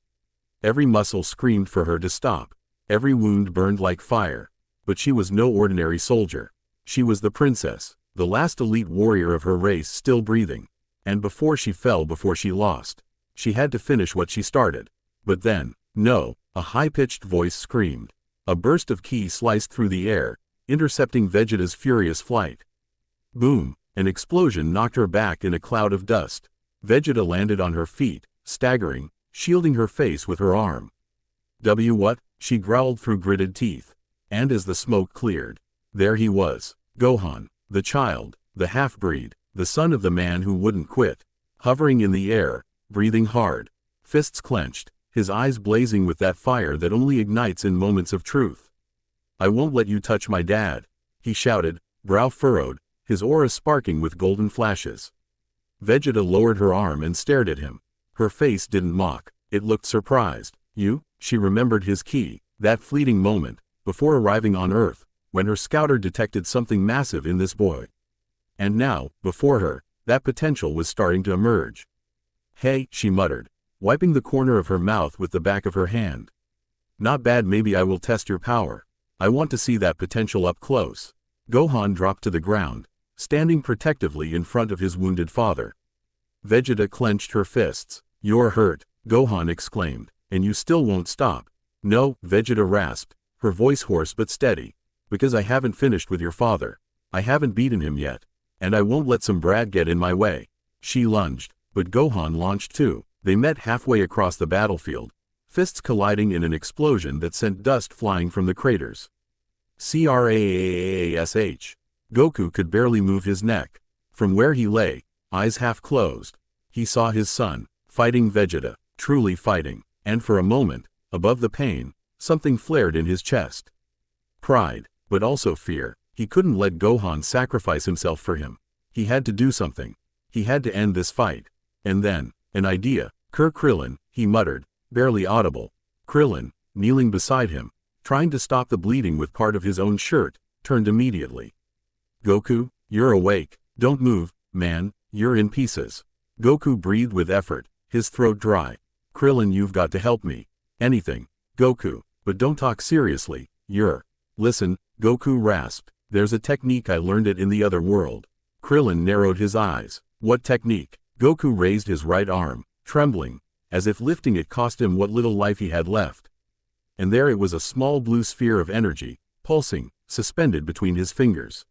Every muscle screamed for her to stop. Every wound burned like fire. But she was no ordinary soldier. She was the princess, the last elite warrior of her race still breathing. And before she fell, before she lost, she had to finish what she started. But then, no, a high-pitched voice screamed. A burst of ki sliced through the air, intercepting Vegeta's furious flight. Boom! An explosion knocked her back in a cloud of dust. Vegeta landed on her feet, staggering, shielding her face with her arm. What? She growled through gritted teeth. And as the smoke cleared, there he was, Gohan, the child, the half-breed, the son of the man who wouldn't quit, hovering in the air, breathing hard, fists clenched, his eyes blazing with that fire that only ignites in moments of truth. I won't let you touch my dad, he shouted, brow furrowed, his aura sparking with golden flashes. Vegeta lowered her arm and stared at him. Her face didn't mock, it looked surprised. You? She remembered his ki, that fleeting moment, before arriving on Earth, when her scouter detected something massive in this boy. And now, before her, that potential was starting to emerge. Hey, she muttered, wiping the corner of her mouth with the back of her hand. Not bad, maybe I will test your power. I want to see that potential up close. Gohan dropped to the ground, standing protectively in front of his wounded father. Vegeta clenched her fists. You're hurt, Gohan exclaimed, and you still won't stop. No, Vegeta rasped, her voice hoarse but steady. Because I haven't finished with your father. I haven't beaten him yet. And I won't let some brat get in my way. She lunged, but Gohan launched too. They met halfway across the battlefield, fists colliding in an explosion that sent dust flying from the craters. Crash! Goku could barely move his neck. From where he lay, eyes half closed, he saw his son, fighting Vegeta, truly fighting, and for a moment, above the pain, something flared in his chest. Pride, but also fear. He couldn't let Gohan sacrifice himself for him. He had to do something. He had to end this fight. And then, an idea. Krillin, he muttered, barely audible. Krillin, kneeling beside him, trying to stop the bleeding with part of his own shirt, turned immediately. Goku, you're awake. Don't move, man, you're in pieces. Goku breathed with effort, his throat dry. Krillin, you've got to help me. Anything, Goku, but don't talk seriously, you're. Listen, Goku rasped. There's a technique I learned it in the other world. Krillin narrowed his eyes. What technique? Goku raised his right arm, trembling, as if lifting it cost him what little life he had left. And there it was, a small blue sphere of energy, pulsing, suspended between his fingers.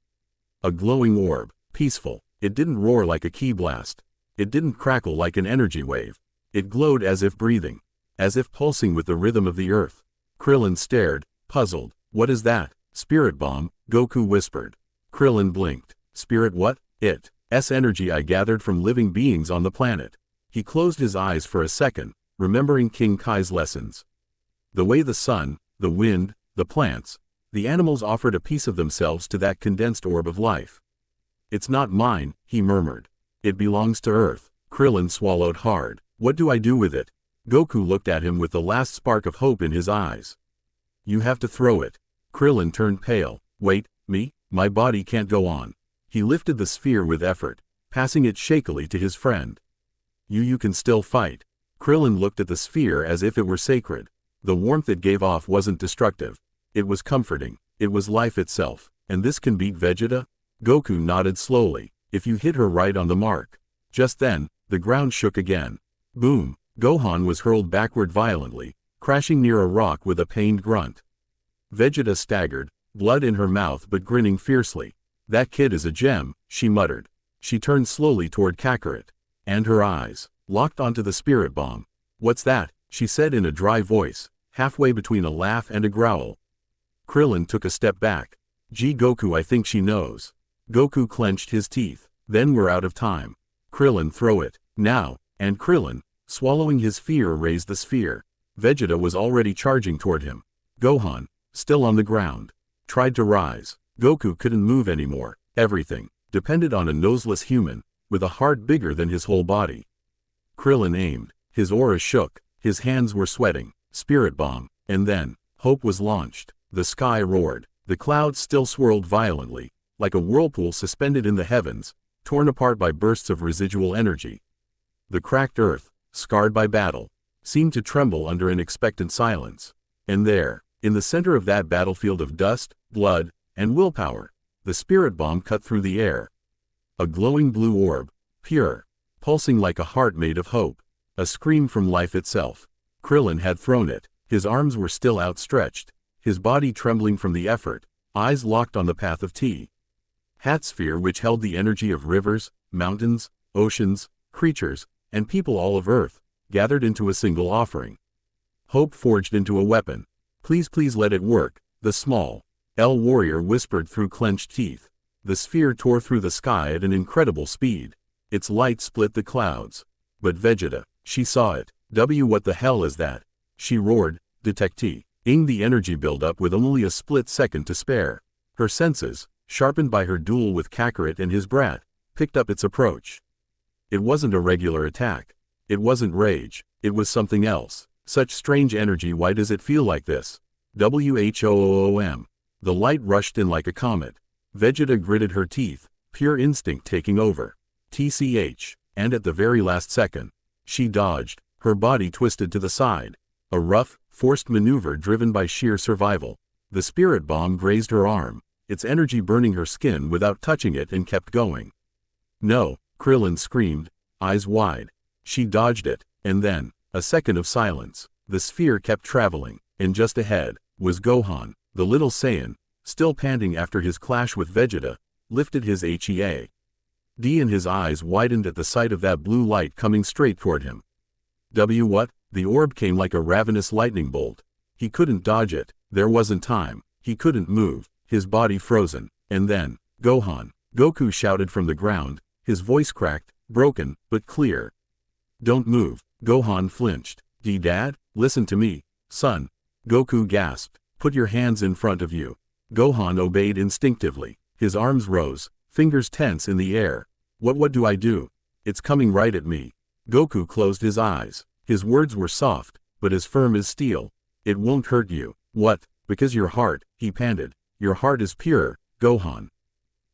A glowing orb, peaceful. It didn't roar like a ki blast. It didn't crackle like an energy wave. It glowed as if breathing, as if pulsing with the rhythm of the earth. Krillin stared, puzzled. What is that? Spirit bomb, Goku whispered. Krillin blinked. Spirit what? It's energy I gathered from living beings on the planet. He closed his eyes for a second, remembering King Kai's lessons. The way the sun, the wind, the plants, the animals offered a piece of themselves to that condensed orb of life. It's not mine, he murmured. It belongs to Earth. Krillin swallowed hard. What do I do with it? Goku looked at him with the last spark of hope in his eyes. You have to throw it. Krillin turned pale. Wait, me? My body can't go on. He lifted the sphere with effort, passing it shakily to his friend. You can still fight. Krillin looked at the sphere as if it were sacred. The warmth it gave off wasn't destructive. It was comforting. It was life itself. And this can beat Vegeta? Goku nodded slowly. If you hit her right on the mark. Just then, the ground shook again. Boom! Gohan was hurled backward violently, crashing near a rock with a pained grunt. Vegeta staggered, blood in her mouth but grinning fiercely. That kid is a gem, she muttered. She turned slowly toward Kakarot. And her eyes locked onto the spirit bomb. What's that? She said in a dry voice, halfway between a laugh and a growl. Krillin took a step back. Gee Goku, I think she knows. Goku clenched his teeth. Then we're out of time. Krillin, throw it. Now. And Krillin, swallowing his fear, raised the sphere. Vegeta was already charging toward him. Gohan, still on the ground, tried to rise. Goku couldn't move anymore. Everything depended on a noseless human, with a heart bigger than his whole body. Krillin aimed. His aura shook. His hands were sweating. Spirit bomb. And then, hope was launched. The sky roared. The clouds still swirled violently, like a whirlpool suspended in the heavens, torn apart by bursts of residual energy. The cracked earth, scarred by battle, seemed to tremble under an expectant silence. And there, in the center of that battlefield of dust, blood, and willpower, the spirit bomb cut through the air. A glowing blue orb, pure, pulsing like a heart made of hope. A scream from life itself. Krillin had thrown it. His arms were still outstretched, his body trembling from the effort, eyes locked on the path of T. Hat sphere, which held the energy of rivers, mountains, oceans, creatures, and people all of Earth, gathered into a single offering. Hope forged into a weapon. Please let it work, the small L warrior whispered through clenched teeth. The sphere tore through the sky at an incredible speed. Its light split the clouds. But Vegeta, she saw it. What the hell is that? She roared, detectee, ing the energy buildup with only a split second to spare. Her senses, sharpened by her duel with Kakarot and his brat, picked up its approach. It wasn't a regular attack. It wasn't rage. It was something else. Such strange energy. Why does it feel like this? Whoom. The light rushed in like a comet. Vegeta gritted her teeth, pure instinct taking over. TCH. And at the very last second, she dodged, her body twisted to the side. A rough, forced maneuver driven by sheer survival. The spirit bomb grazed her arm, its energy burning her skin without touching it, and kept going. No, Krillin screamed, eyes wide. She dodged it, and then, a second of silence. The sphere kept traveling, and just ahead was Gohan, the little Saiyan, still panting after his clash with Vegeta, lifted his HEA. D and his eyes widened at the sight of that blue light coming straight toward him. What? The orb came like a ravenous lightning bolt. He couldn't dodge it. There wasn't time. He couldn't move, his body frozen. And then, Gohan. Goku shouted from the ground, his voice cracked, broken, but clear. Don't move. Gohan flinched. Dad, listen to me, son. Goku gasped. Put your hands in front of you. Gohan obeyed instinctively. His arms rose, fingers tense in the air. What do I do? It's coming right at me. Goku closed his eyes. His words were soft, but as firm as steel. It won't hurt you. What? Because your heart, he panted. Your heart is pure, Gohan.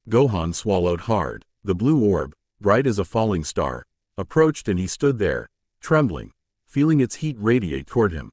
Gohan swallowed hard. The blue orb, bright as a falling star, approached and he stood there, trembling, feeling its heat radiate toward him.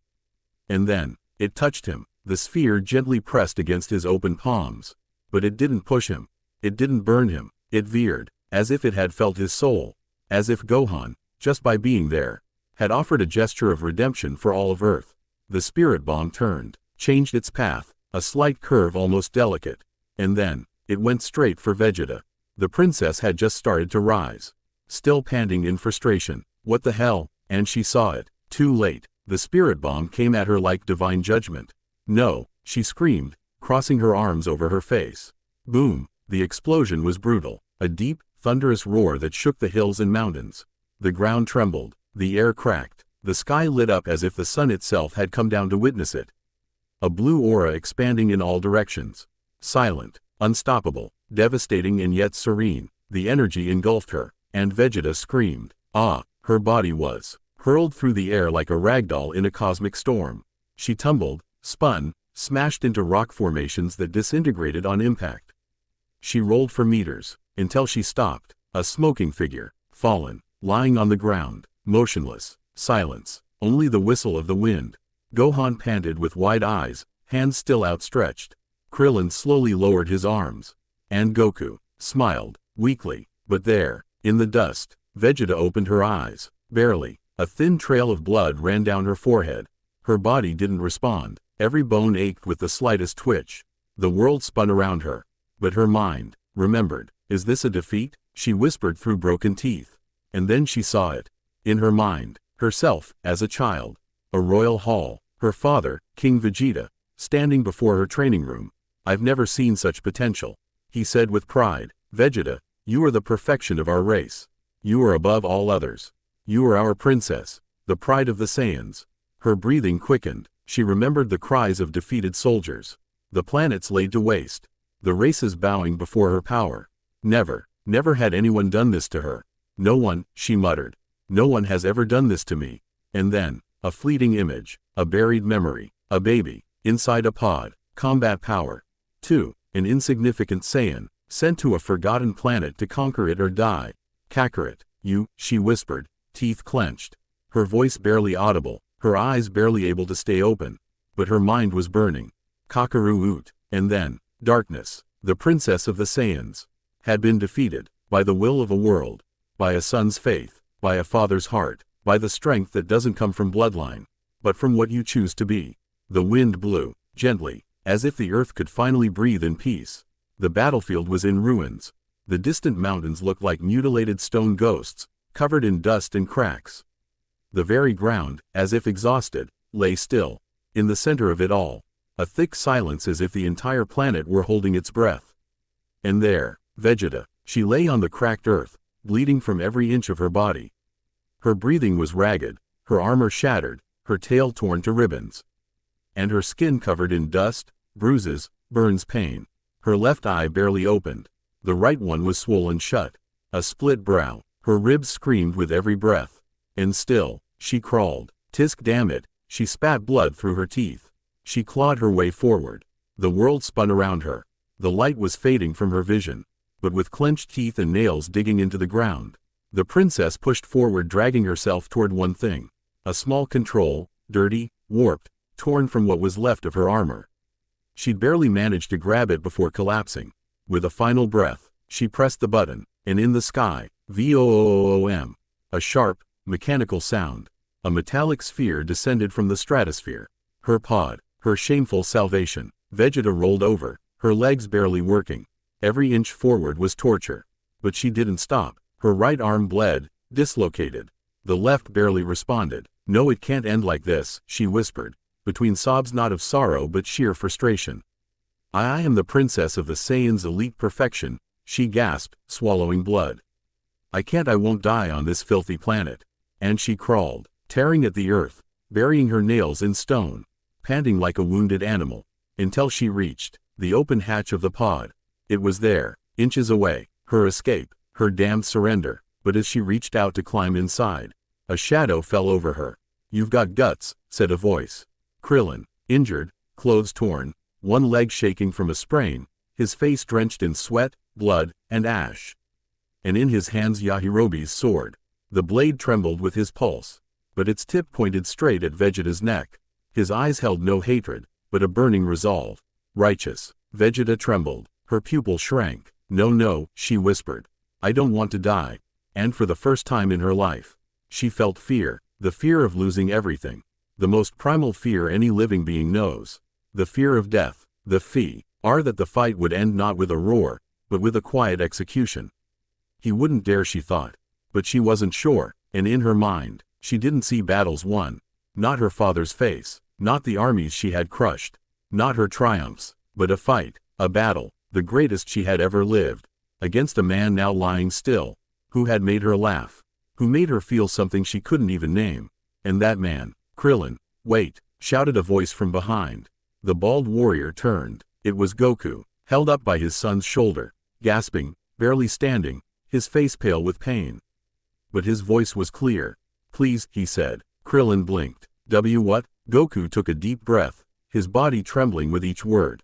And then, it touched him. The sphere gently pressed against his open palms. But it didn't push him. It didn't burn him. It veered, as if it had felt his soul. As if Gohan, just by being there, had offered a gesture of redemption for all of Earth. The spirit bomb turned, changed its path, a slight curve almost delicate. And then, it went straight for Vegeta. The princess had just started to rise, still panting in frustration. What the hell? And she saw it. Too late. The spirit bomb came at her like divine judgment. No, she screamed, crossing her arms over her face. Boom! The explosion was brutal. A deep, thunderous roar that shook the hills and mountains. The ground trembled. The air cracked. The sky lit up as if the sun itself had come down to witness it. A blue aura expanding in all directions. Silent, unstoppable, devastating and yet serene. The energy engulfed her, and Vegeta screamed. Ah! Her body was hurled through the air like a ragdoll in a cosmic storm. She tumbled, spun, smashed into rock formations that disintegrated on impact. She rolled for meters, until she stopped, a smoking figure, fallen, lying on the ground, motionless, silence, only the whistle of the wind. Gohan panted with wide eyes, hands still outstretched. Krillin slowly lowered his arms. And Goku smiled, weakly. But there, in the dust, Vegeta opened her eyes, barely. A thin trail of blood ran down her forehead. Her body didn't respond. Every bone ached with the slightest twitch. The world spun around her. But her mind remembered. Is this a defeat? She whispered through broken teeth. And then she saw it. In her mind, herself, as a child. A royal hall. Her father, King Vegeta, standing before her training room. I've never seen such potential, he said with pride. Vegeta, you are the perfection of our race. You are above all others. You are our princess, the pride of the Saiyans. Her breathing quickened. She remembered the cries of defeated soldiers. The planets laid to waste. The races bowing before her power. Never had anyone done this to her. No one, she muttered. No one has ever done this to me. And then, a fleeting image, a buried memory, a baby, inside a pod, combat power. 2. An insignificant Saiyan, sent to a forgotten planet to conquer it or die. Kakarot, you, she whispered, teeth clenched. Her voice barely audible, her eyes barely able to stay open. But her mind was burning. Kakarot, and then, darkness. The princess of the Saiyans had been defeated, by the will of a world, by a son's faith, by a father's heart, by the strength that doesn't come from bloodline, but from what you choose to be. The wind blew, gently, as if the earth could finally breathe in peace. The battlefield was in ruins. The distant mountains looked like mutilated stone ghosts, covered in dust and cracks. The very ground, as if exhausted, lay still. In the center of it all, a thick silence as if the entire planet were holding its breath. And there, Vegeta, she lay on the cracked earth, bleeding from every inch of her body. Her breathing was ragged, her armor shattered, her tail torn to ribbons. And her skin covered in dust, bruises, burns, pain. Her left eye barely opened. The right one was swollen shut. A split brow. Her ribs screamed with every breath. And still, she crawled. Tisk damn it, she spat blood through her teeth. She clawed her way forward. The world spun around her. The light was fading from her vision. But with clenched teeth and nails digging into the ground, the princess pushed forward, dragging herself toward one thing. A small control, dirty, warped, torn from what was left of her armor. She'd barely managed to grab it before collapsing. With a final breath, she pressed the button, and in the sky, VOOM, a sharp, mechanical sound. A metallic sphere descended from the stratosphere. Her pod, her shameful salvation. Vegeta rolled over, her legs barely working. Every inch forward was torture. But she didn't stop. Her right arm bled, dislocated. The left barely responded. No, it can't end like this, she whispered, between sobs not of sorrow but sheer frustration. I am the princess of the Saiyan's elite perfection, she gasped, swallowing blood. I won't die on this filthy planet. And she crawled, tearing at the earth, burying her nails in stone, panting like a wounded animal, until she reached the open hatch of the pod. It was there, inches away, her escape, her damned surrender, but as she reached out to climb inside, a shadow fell over her. You've got guts, said a voice. Krillin, injured, clothes torn, one leg shaking from a sprain, his face drenched in sweat, blood, and ash. And in his hands Yajirobe's sword. The blade trembled with his pulse, but its tip pointed straight at Vegeta's neck. His eyes held no hatred, but a burning resolve. Righteous. Vegeta trembled, her pupil shrank. No, she whispered. I don't want to die. And for the first time in her life, she felt fear, the fear of losing everything. The most primal fear any living being knows. The fear of death, the fear that the fight would end not with a roar, but with a quiet execution. He wouldn't dare, she thought. But she wasn't sure, and in her mind, she didn't see battles won. Not her father's face, not the armies she had crushed, not her triumphs, but a fight, a battle, the greatest she had ever lived, against a man now lying still, who had made her laugh, who made her feel something she couldn't even name. And that man, Krillin. Wait, shouted a voice from behind. The bald warrior turned. It was Goku, held up by his son's shoulder, gasping, barely standing, his face pale with pain. But his voice was clear. Please, he said. Krillin blinked. What? Goku took a deep breath, his body trembling with each word.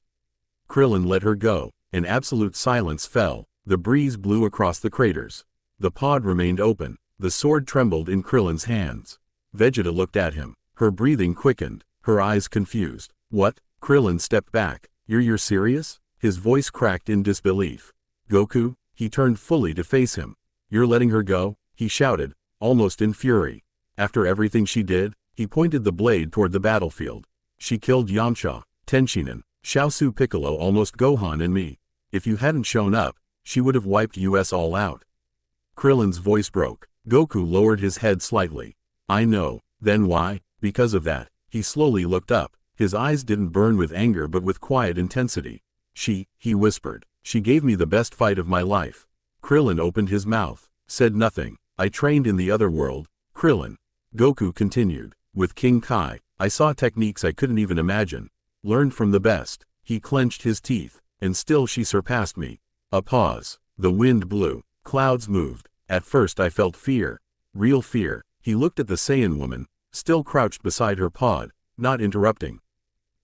Krillin let her go. An absolute silence fell. The breeze blew across the craters. The pod remained open. The sword trembled in Krillin's hands. Vegeta looked at him. Her breathing quickened, her eyes confused. What? Krillin stepped back. You're serious? His voice cracked in disbelief. Goku? He turned fully to face him. You're letting her go? He shouted, almost in fury. After everything she did, he pointed the blade toward the battlefield. She killed Yamcha, Tenshinhan, Chaozu Piccolo, almost Gohan and me. If you hadn't shown up, she would have wiped us all out. Krillin's voice broke. Goku lowered his head slightly. I know. Then why? Because of that. He slowly looked up. His eyes didn't burn with anger but with quiet intensity. He whispered. She gave me the best fight of my life. Krillin opened his mouth, said nothing. I trained in the other world, Krillin. Goku continued. With King Kai, I saw techniques I couldn't even imagine. Learned from the best. He clenched his teeth. And still she surpassed me. A pause. The wind blew. Clouds moved. At first I felt fear. Real fear. He looked at the Saiyan woman, still crouched beside her pod, not interrupting.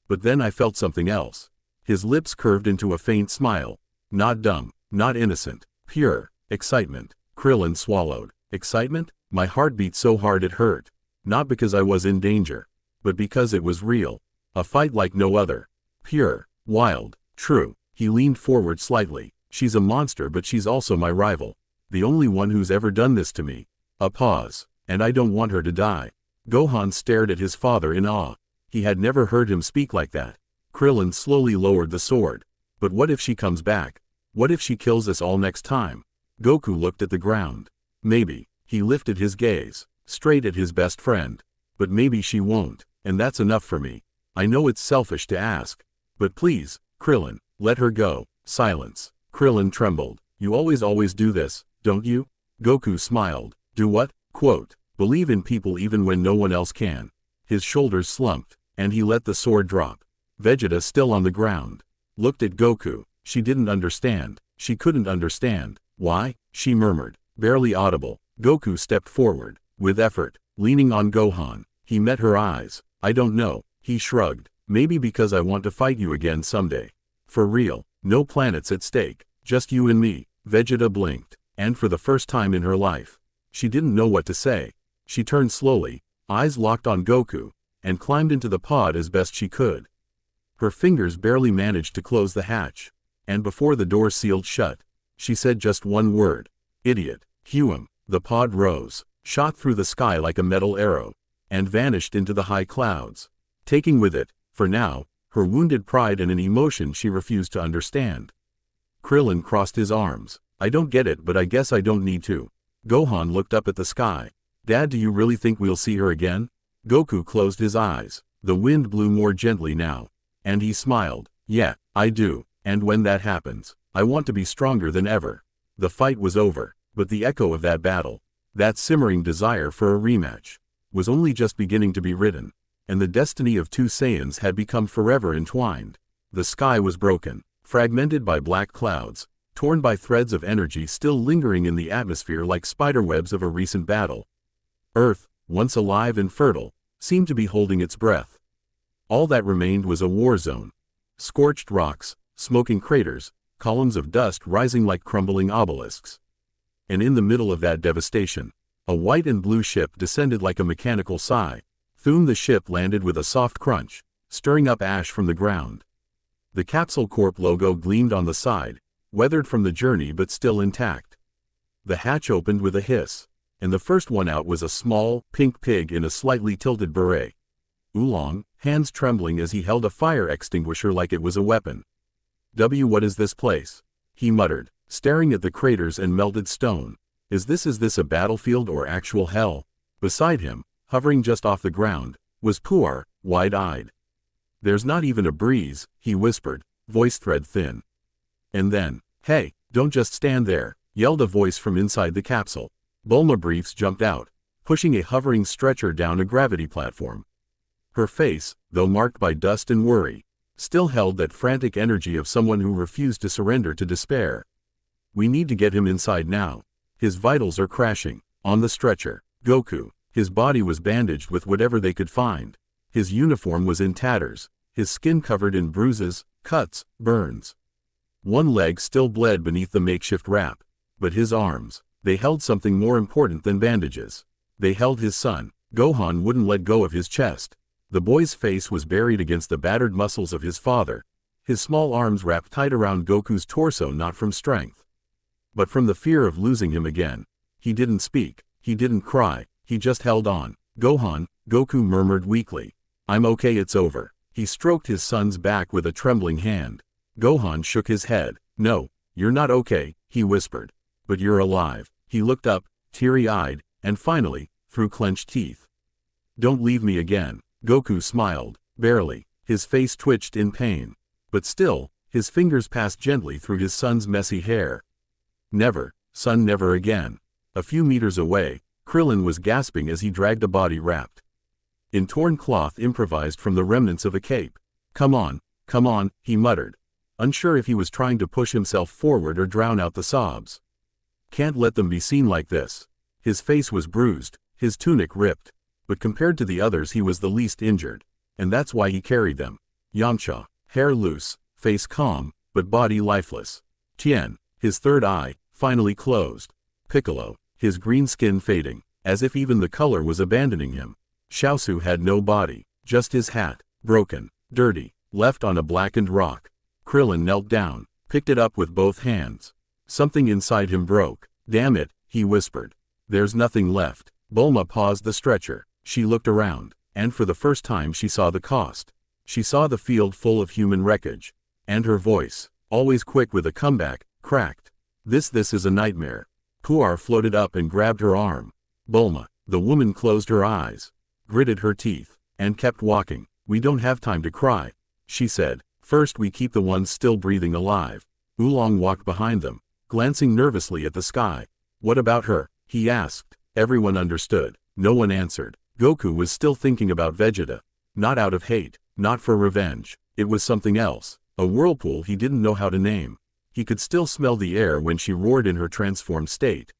But then I felt something else. His lips curved into a faint smile. Not dumb, not innocent, pure excitement. Krillin swallowed. Excitement? My heart beat so hard it hurt. Not because I was in danger, but because it was real. A fight like no other. Pure, wild, true. He leaned forward slightly. She's a monster, but she's also my rival. The only one who's ever done this to me. A pause. And I don't want her to die. Gohan stared at his father in awe. He had never heard him speak like that. Krillin slowly lowered the sword. But what if she comes back? What if she kills us all next time? Goku looked at the ground. Maybe. He lifted his gaze, straight at his best friend. But maybe she won't, and that's enough for me. I know it's selfish to ask. But please, Krillin, let her go. Silence. Krillin trembled. You always do this, don't you? Goku smiled. Do what? Quote. Believe in people even when no one else can. His shoulders slumped, and he let the sword drop. Vegeta, still on the ground, looked at Goku. She didn't understand. She couldn't understand. Why? She murmured, barely audible. Goku stepped forward, with effort, leaning on Gohan. He met her eyes. I don't know. He shrugged. Maybe because I want to fight you again someday. For real. No planets at stake. Just you and me. Vegeta blinked. And for the first time in her life, she didn't know what to say. She turned slowly, eyes locked on Goku, and climbed into the pod as best she could. Her fingers barely managed to close the hatch. And before the door sealed shut, she said just one word. Idiot. Huem. The pod rose, shot through the sky like a metal arrow, and vanished into the high clouds, taking with it, for now, her wounded pride and an emotion she refused to understand. Krillin crossed his arms. I don't get it, but I guess I don't need to. Gohan looked up at the sky. Dad, do you really think we'll see her again? Goku closed his eyes. The wind blew more gently now. And he smiled. Yeah, I do. And when that happens, I want to be stronger than ever. The fight was over, but the echo of that battle, that simmering desire for a rematch, was only just beginning to be written. And the destiny of two Saiyans had become forever entwined. The sky was broken, fragmented by black clouds, torn by threads of energy still lingering in the atmosphere like spiderwebs of a recent battle. Earth, once alive and fertile, seemed to be holding its breath. All that remained was a war zone. Scorched rocks, smoking craters, columns of dust rising like crumbling obelisks. And in the middle of that devastation, a white and blue ship descended like a mechanical sigh. Thum, the ship landed with a soft crunch, stirring up ash from the ground. The Capsule Corp logo gleamed on the side, weathered from the journey but still intact. The hatch opened with a hiss, and the first one out was a small, pink pig in a slightly tilted beret. Oolong, hands trembling as he held a fire extinguisher like it was a weapon. What is this place? He muttered, staring at the craters and melted stone. Is this a battlefield or actual hell? Beside him, hovering just off the ground, was Puar, wide-eyed. There's not even a breeze, he whispered, voice thread thin. And then, hey, don't just stand there, yelled a voice from inside the capsule. Bulma Briefs jumped out, pushing a hovering stretcher down a gravity platform. Her face, though marked by dust and worry, still held that frantic energy of someone who refused to surrender to despair. We need to get him inside now. His vitals are crashing. On the stretcher, Goku. His body was bandaged with whatever they could find. His uniform was in tatters, his skin covered in bruises, cuts, burns. One leg still bled beneath the makeshift wrap. But his arms, they held something more important than bandages. They held his son. Gohan wouldn't let go of his chest. The boy's face was buried against the battered muscles of his father, his small arms wrapped tight around Goku's torso, not from strength, but from the fear of losing him again. He didn't speak, he didn't cry, he just held on. Gohan, Goku murmured weakly. I'm okay, it's over. He stroked his son's back with a trembling hand. Gohan shook his head. No, you're not okay, he whispered. But you're alive. He looked up, teary-eyed, and finally, through clenched teeth. Don't leave me again. Goku smiled, barely. His face twitched in pain. But still, his fingers passed gently through his son's messy hair. Never, son, never again. A few meters away, Krillin was gasping as he dragged a body wrapped in torn cloth improvised from the remnants of a cape. Come on, he muttered, unsure if he was trying to push himself forward or drown out the sobs. Can't let them be seen like this. His face was bruised, his tunic ripped, but compared to the others he was the least injured, and that's why he carried them. Yamcha, hair loose, face calm, but body lifeless. Tien, his third eye, finally closed. Piccolo, his green skin fading, as if even the color was abandoning him. Chaozu had no body, just his hat, broken, dirty, left on a blackened rock. Krillin knelt down, picked it up with both hands. Something inside him broke. Damn it, he whispered. There's nothing left. Bulma paused the stretcher. She looked around, and for the first time she saw the cost. She saw the field full of human wreckage. And her voice, always quick with a comeback, cracked. This is a nightmare. Puar floated up and grabbed her arm. Bulma, the woman closed her eyes, gritted her teeth, and kept walking. We don't have time to cry, she said. First we keep the ones still breathing alive. Oolong walked behind them, glancing nervously at the sky. What about her? He asked. Everyone understood. No one answered. Goku was still thinking about Vegeta. Not out of hate, not for revenge. It was something else. A whirlpool he didn't know how to name. He could still smell the air when she roared in her transformed state.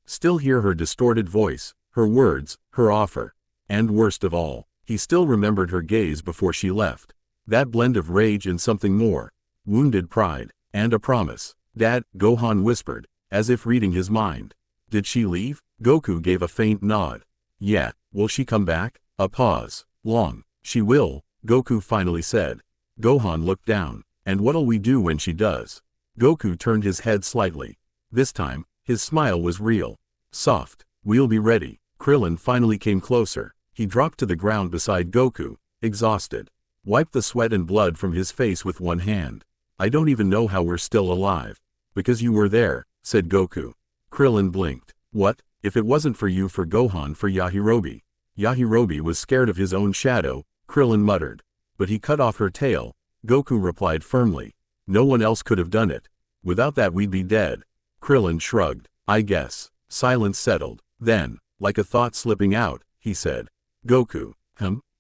Still hear her distorted voice, her words, her offer. And worst of all, he still remembered her gaze before she left. That blend of rage and something more. Wounded pride, and a promise. Dad, Gohan whispered, as if reading his mind. Did she leave? Goku gave a faint nod. Yeah, will she come back? A pause. Long. She will, Goku finally said. Gohan looked down. And what'll we do when she does? Goku turned his head slightly. This time, his smile was real. Soft. We'll be ready. Krillin finally came closer. He dropped to the ground beside Goku, exhausted. Wiped the sweat and blood from his face with one hand. I don't even know how we're still alive. Because you were there, said Goku. Krillin blinked. What? If it wasn't for you for Gohan for Yajirobe. Yajirobe was scared of his own shadow, Krillin muttered. But he cut off her tail. Goku replied firmly. No one else could have done it. Without that we'd be dead. Krillin shrugged. I guess. Silence settled. Then, like a thought slipping out, he said. Goku,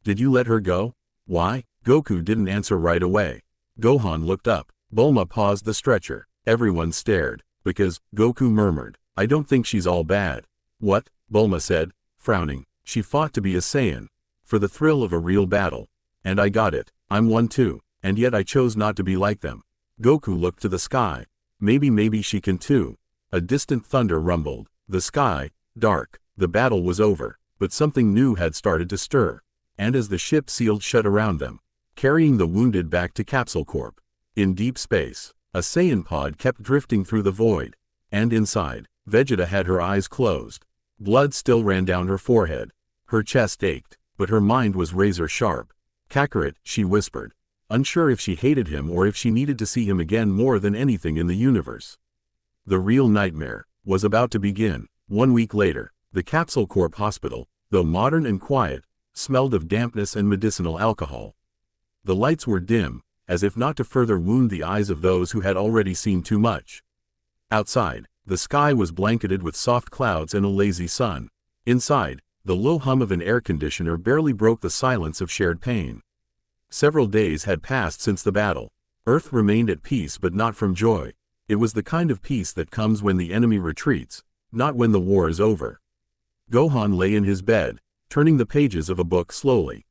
did you let her go? Why? Goku didn't answer right away. Gohan looked up. Bulma paused the stretcher. Everyone stared. Because, Goku murmured, I don't think she's all bad. What? Bulma said, frowning. She fought to be a Saiyan. For the thrill of a real battle. And I got it. I'm one too. And yet I chose not to be like them. Goku looked to the sky. Maybe she can too. A distant thunder rumbled. The sky, dark. The battle was over. But something new had started to stir. And as the ship sealed shut around them, carrying the wounded back to Capsule Corp. In deep space, a Saiyan pod kept drifting through the void. And inside, Vegeta had her eyes closed. Blood still ran down her forehead. Her chest ached, but her mind was razor sharp. Kakarot, she whispered, unsure if she hated him or if she needed to see him again more than anything in the universe. The real nightmare was about to begin. 1 week later, the Capsule Corp hospital, though modern and quiet, smelled of dampness and medicinal alcohol. The lights were dim, as if not to further wound the eyes of those who had already seen too much. Outside, the sky was blanketed with soft clouds and a lazy sun. Inside, the low hum of an air conditioner barely broke the silence of shared pain. Several days had passed since the battle. Earth remained at peace but not from joy. It was the kind of peace that comes when the enemy retreats, not when the war is over. Gohan lay in his bed, turning the pages of a book slowly.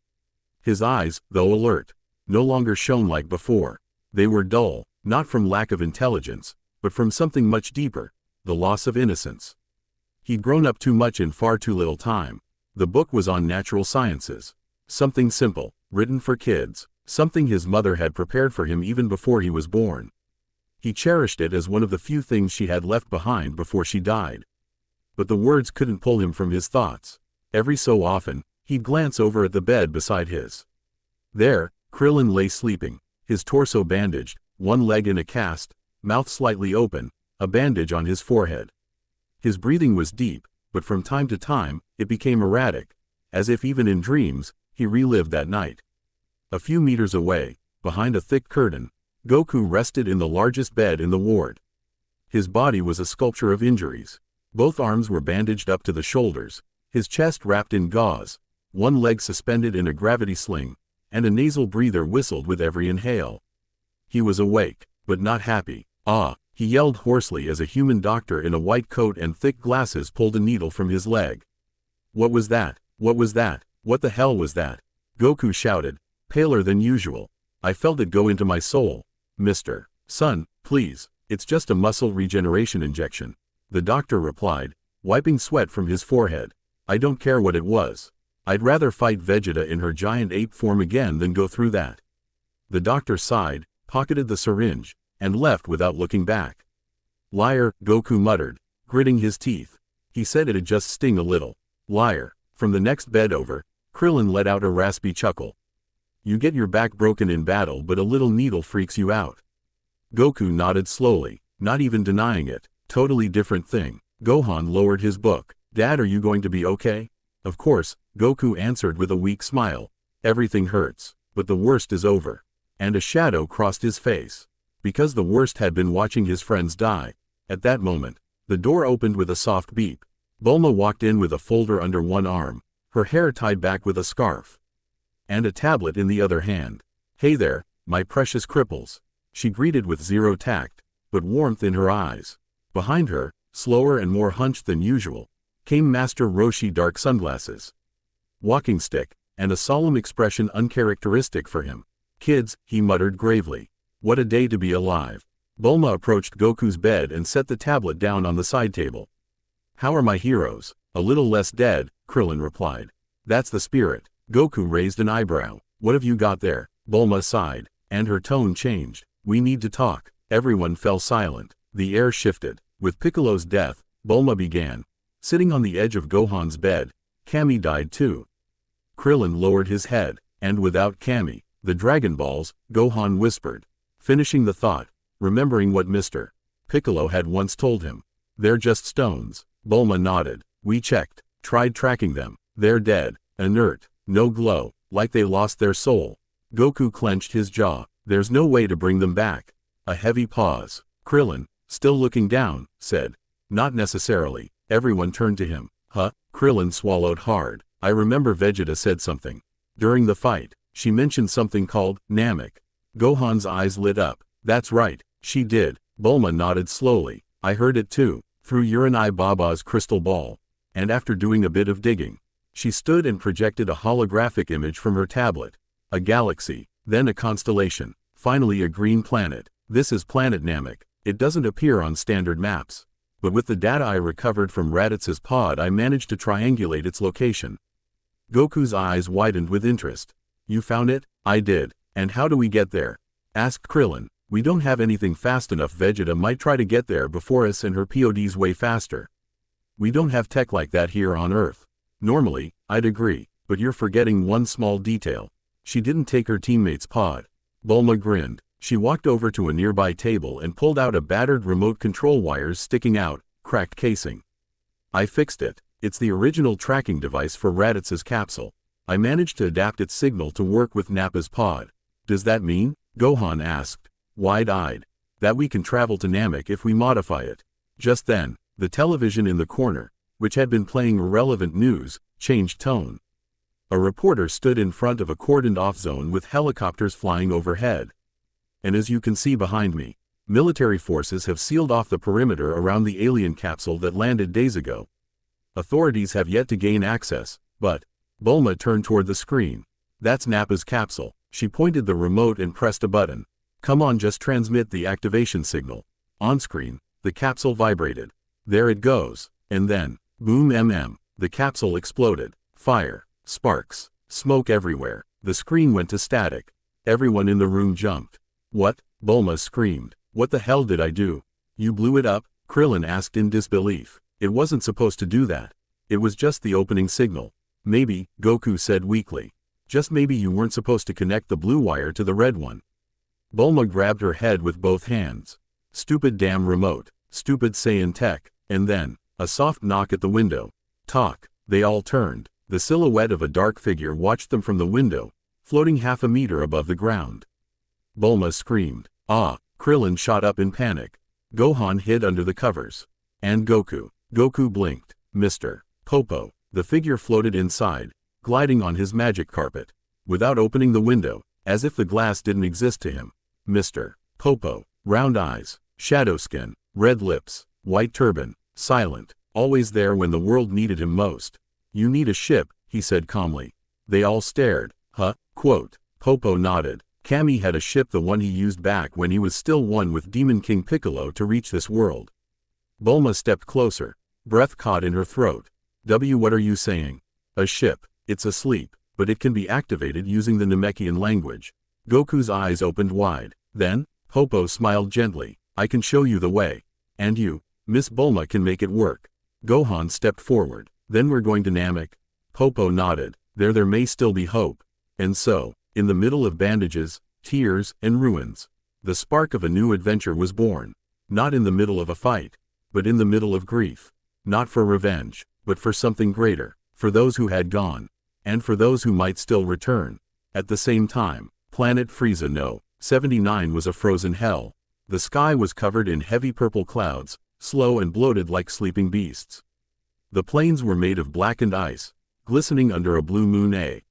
His eyes, though alert, no longer shone like before. They were dull, not from lack of intelligence, but from something much deeper, the loss of innocence. He'd grown up too much in far too little time. The book was on natural sciences. Something simple, written for kids, something his mother had prepared for him even before he was born. He cherished it as one of the few things she had left behind before she died. But the words couldn't pull him from his thoughts. Every so often, he'd glance over at the bed beside his. There, Krillin lay sleeping, his torso bandaged, one leg in a cast, mouth slightly open, a bandage on his forehead. His breathing was deep, but from time to time, it became erratic, as if even in dreams, he relived that night. A few meters away, behind a thick curtain, Goku rested in the largest bed in the ward. His body was a sculpture of injuries. Both arms were bandaged up to the shoulders, his chest wrapped in gauze, one leg suspended in a gravity sling, and a nasal breather whistled with every inhale. He was awake, but not happy. He yelled hoarsely as a human doctor in a white coat and thick glasses pulled a needle from his leg. What was that? What was that? What the hell was that? Goku shouted, paler than usual. I felt it go into my soul. Mr. Son, please, it's just a muscle regeneration injection. The doctor replied, wiping sweat from his forehead. I don't care what it was. I'd rather fight Vegeta in her giant ape form again than go through that. The doctor sighed, pocketed the syringe, and left without looking back. Liar, Goku muttered, gritting his teeth. He said it'd just sting a little. Liar. From the next bed over, Krillin let out a raspy chuckle. You get your back broken in battle but a little needle freaks you out. Goku nodded slowly, not even denying it. Totally different thing. Gohan lowered his book. Dad, are you going to be okay? Of course, Goku answered with a weak smile. Everything hurts, but the worst is over. And a shadow crossed his face. Because the worst had been watching his friends die. At that moment, the door opened with a soft beep. Bulma walked in with a folder under one arm, her hair tied back with a scarf, and a tablet in the other hand. Hey there, my precious cripples. She greeted with zero tact, but warmth in her eyes. Behind her, slower and more hunched than usual, came Master Roshi, dark sunglasses, walking stick, and a solemn expression uncharacteristic for him. Kids, he muttered gravely. What a day to be alive. Bulma approached Goku's bed and set the tablet down on the side table. How are my heroes? A little less dead, Krillin replied. That's the spirit. Goku raised an eyebrow. What have you got there? Bulma sighed, and her tone changed. We need to talk. Everyone fell silent. The air shifted. With Piccolo's death, Bulma began. Sitting on the edge of Gohan's bed, Kami died too. Krillin lowered his head, and without Kami, the Dragon Balls, Gohan whispered, finishing the thought, remembering what Mr. Piccolo had once told him. They're just stones. Bulma nodded. We checked, tried tracking them. They're dead, inert, no glow, like they lost their soul. Goku clenched his jaw. There's no way to bring them back. A heavy pause. Krillin, still looking down, said. Not necessarily. Everyone turned to him. Huh? Krillin swallowed hard. I remember Vegeta said something. During the fight, she mentioned something called Namek. Gohan's eyes lit up. That's right, she did. Bulma nodded slowly. I heard it too, through Uranai Baba's crystal ball. And after doing a bit of digging, she stood and projected a holographic image from her tablet. A galaxy, then a constellation, finally a green planet. This is planet Namek. It doesn't appear on standard maps. But with the data I recovered from Raditz's pod, I managed to triangulate its location. Goku's eyes widened with interest. You found it? I did. And how do we get there? Asked Krillin. We don't have anything fast enough. Vegeta might try to get there before us and her POD's way faster. We don't have tech like that here on Earth. Normally, I'd agree, but you're forgetting one small detail. She didn't take her teammate's pod. Bulma grinned. She walked over to a nearby table and pulled out a battered remote control wires sticking out, cracked casing. I fixed it. It's the original tracking device for Raditz's capsule. I managed to adapt its signal to work with Nappa's pod. Does that mean? Gohan asked, wide-eyed. That we can travel to Namek if we modify it. Just then, the television in the corner, which had been playing irrelevant news, changed tone. A reporter stood in front of a cordoned-off zone with helicopters flying overhead. And as you can see behind me, military forces have sealed off the perimeter around the alien capsule that landed days ago. Authorities have yet to gain access, but Bulma turned toward the screen. That's Nappa's capsule. She pointed the remote and pressed a button. Come on, just transmit the activation signal. On screen, the capsule vibrated. There it goes. And then, boom, the capsule exploded. Fire, sparks, smoke everywhere. The screen went to static. Everyone in the room jumped. What? Bulma screamed. What the hell did I do? You blew it up? Krillin asked in disbelief. It wasn't supposed to do that. It was just the opening signal. Maybe, Goku said weakly. Just maybe you weren't supposed to connect the blue wire to the red one. Bulma grabbed her head with both hands. Stupid damn remote. Stupid Saiyan tech. And then, a soft knock at the window. Talk. They all turned. The silhouette of a dark figure watched them from the window, floating half a meter above the ground. Bulma screamed. Ah! Krillin shot up in panic. Gohan hid under the covers. And Goku. Goku blinked. Mr. Popo. The figure floated inside, gliding on his magic carpet. Without opening the window, as if the glass didn't exist to him. Mr. Popo. Round eyes, shadow skin, red lips, white turban, silent, always there when the world needed him most. You need a ship, he said calmly. They all stared. Huh? Quote. Popo nodded. Kami had a ship, the one he used back when he was still one with Demon King Piccolo, to reach this world. Bulma stepped closer, breath caught in her throat. What are you saying? A ship. It's asleep, but it can be activated using the Namekian language. Goku's eyes opened wide. Then, Popo smiled gently. I can show you the way. And you, Miss Bulma, can make it work. Gohan stepped forward. Then we're going to Namek? Popo nodded. There may still be hope. And so, in the middle of bandages, tears, and ruins, the spark of a new adventure was born. Not in the middle of a fight, but in the middle of grief. Not for revenge, but for something greater. For those who had gone, and for those who might still return. At the same time, planet Frieza No. 79 was a frozen hell. The sky was covered in heavy purple clouds, slow and bloated like sleeping beasts. The plains were made of blackened ice, glistening under a blue moon, a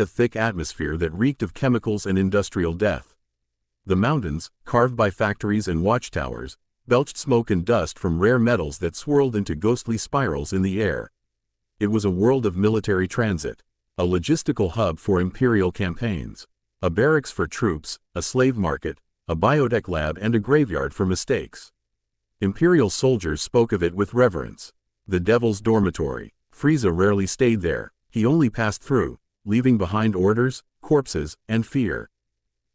thick atmosphere that reeked of chemicals and industrial death. The mountains, carved by factories and watchtowers, belched smoke and dust from rare metals that swirled into ghostly spirals in the air. It was a world of military transit, a logistical hub for imperial campaigns, a barracks for troops, a slave market, a biotech lab, and a graveyard for mistakes. Imperial soldiers spoke of it with reverence. The Devil's Dormitory. Frieza rarely stayed there. He only passed through, leaving behind orders, corpses, and fear.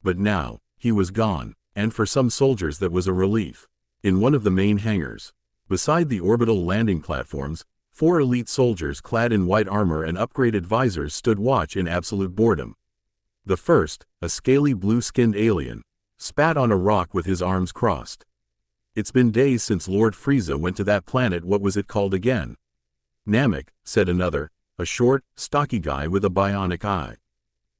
But now, he was gone, and for some soldiers that was a relief. In one of the main hangars, beside the orbital landing platforms, 4 elite soldiers clad in white armor and upgraded visors stood watch in absolute boredom. The first, a scaly blue-skinned alien, spat on a rock with his arms crossed. It's been days since Lord Frieza went to that planet. What was it called again? Namek, said another, a short, stocky guy with a bionic eye.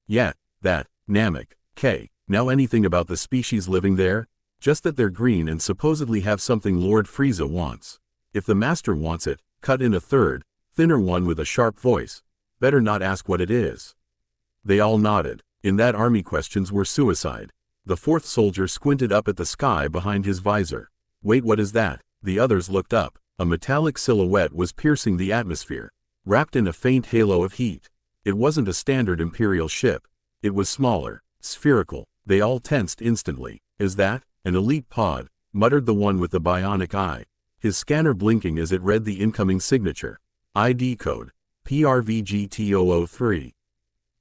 Yeah, that, Namek, K. Now anything about the species living there? Just that they're green and supposedly have something Lord Frieza wants. If the master wants it, cut in a third, thinner one with a sharp voice. Better not ask what it is. They all nodded. In that army questions were suicide. The fourth soldier squinted up at the sky behind his visor. Wait, what is that? The others looked up. A metallic silhouette was piercing the atmosphere, wrapped in a faint halo of heat. It wasn't a standard Imperial ship. It was smaller, spherical. They all tensed instantly. Is that an elite pod? Muttered the one with the bionic eye, his scanner blinking as it read the incoming signature. ID code, PRVGT003.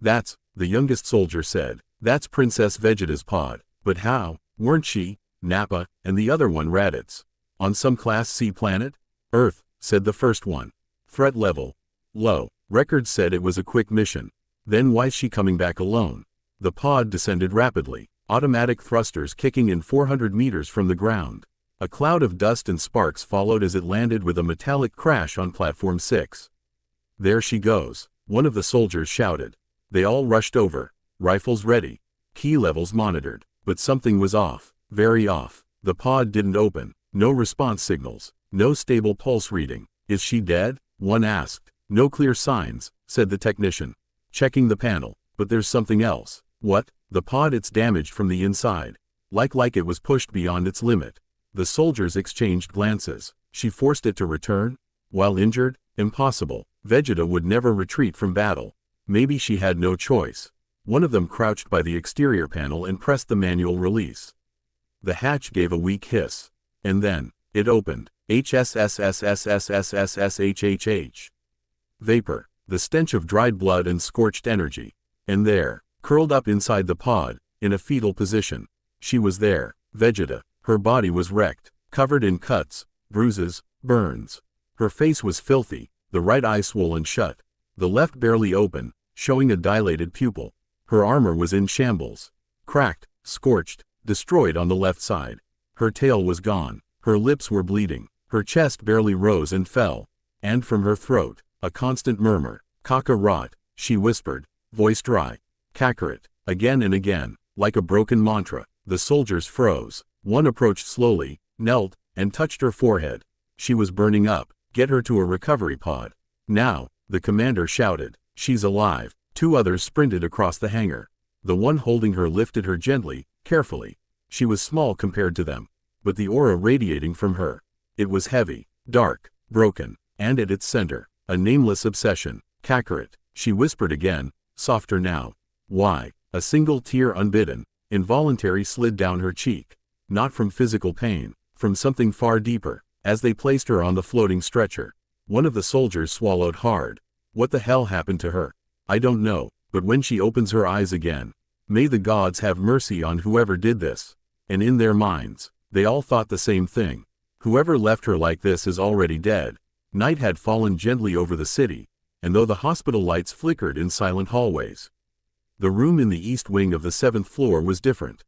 That's, the youngest soldier said. That's Princess Vegeta's pod. But how? Weren't she, Nappa, and the other one Raditz, on some Class C planet? Earth, said the first one. Threat level, low. Records said it was a quick mission. Then why's she coming back alone? The pod descended rapidly, automatic thrusters kicking in 400 meters from the ground. A cloud of dust and sparks followed as it landed with a metallic crash on Platform 6. There she goes, one of the soldiers shouted. They all rushed over, rifles ready, key levels monitored. But something was off, very off. The pod didn't open, no response signals, no stable pulse reading. Is she dead? One asked. No clear signs, said the technician, checking the panel. But there's something else. What? The pod, it's damaged from the inside. Like it was pushed beyond its limit. The soldiers exchanged glances. She forced it to return? While injured? Impossible. Vegeta would never retreat from battle. Maybe she had no choice. One of them crouched by the exterior panel and pressed the manual release. The hatch gave a weak hiss. And then, it opened. HSSSSSSSSSHHH. Vapor, the stench of dried blood and scorched energy. And there, curled up inside the pod, in a fetal position. She was there, Vegeta. Her body was wrecked, covered in cuts, bruises, burns. Her face was filthy, the right eye swollen shut, the left barely open, showing a dilated pupil. Her armor was in shambles, cracked, scorched, destroyed on the left side. Her tail was gone, her lips were bleeding, her chest barely rose and fell, and from her throat, a constant murmur. Kakarot, she whispered, voice dry. Kakarot, again and again, like a broken mantra. The soldiers froze. One approached slowly, knelt, and touched her forehead. She was burning up. Get her to a recovery pod. Now, the commander shouted. She's alive. Two others sprinted across the hangar. The one holding her lifted her gently, carefully. She was small compared to them, but the aura radiating from her. It was heavy, dark, broken, and at its center, a nameless obsession. Kakarot, she whispered again, softer now. Why? A single tear, unbidden, involuntary, slid down her cheek. Not from physical pain, from something far deeper. As they placed her on the floating stretcher, one of the soldiers swallowed hard. What the hell happened to her? I don't know, but when she opens her eyes again, may the gods have mercy on whoever did this. And in their minds, they all thought the same thing. Whoever left her like this is already dead. Night had fallen gently over the city, and though the hospital lights flickered in silent hallways, the room in the east wing of the 7th floor was different.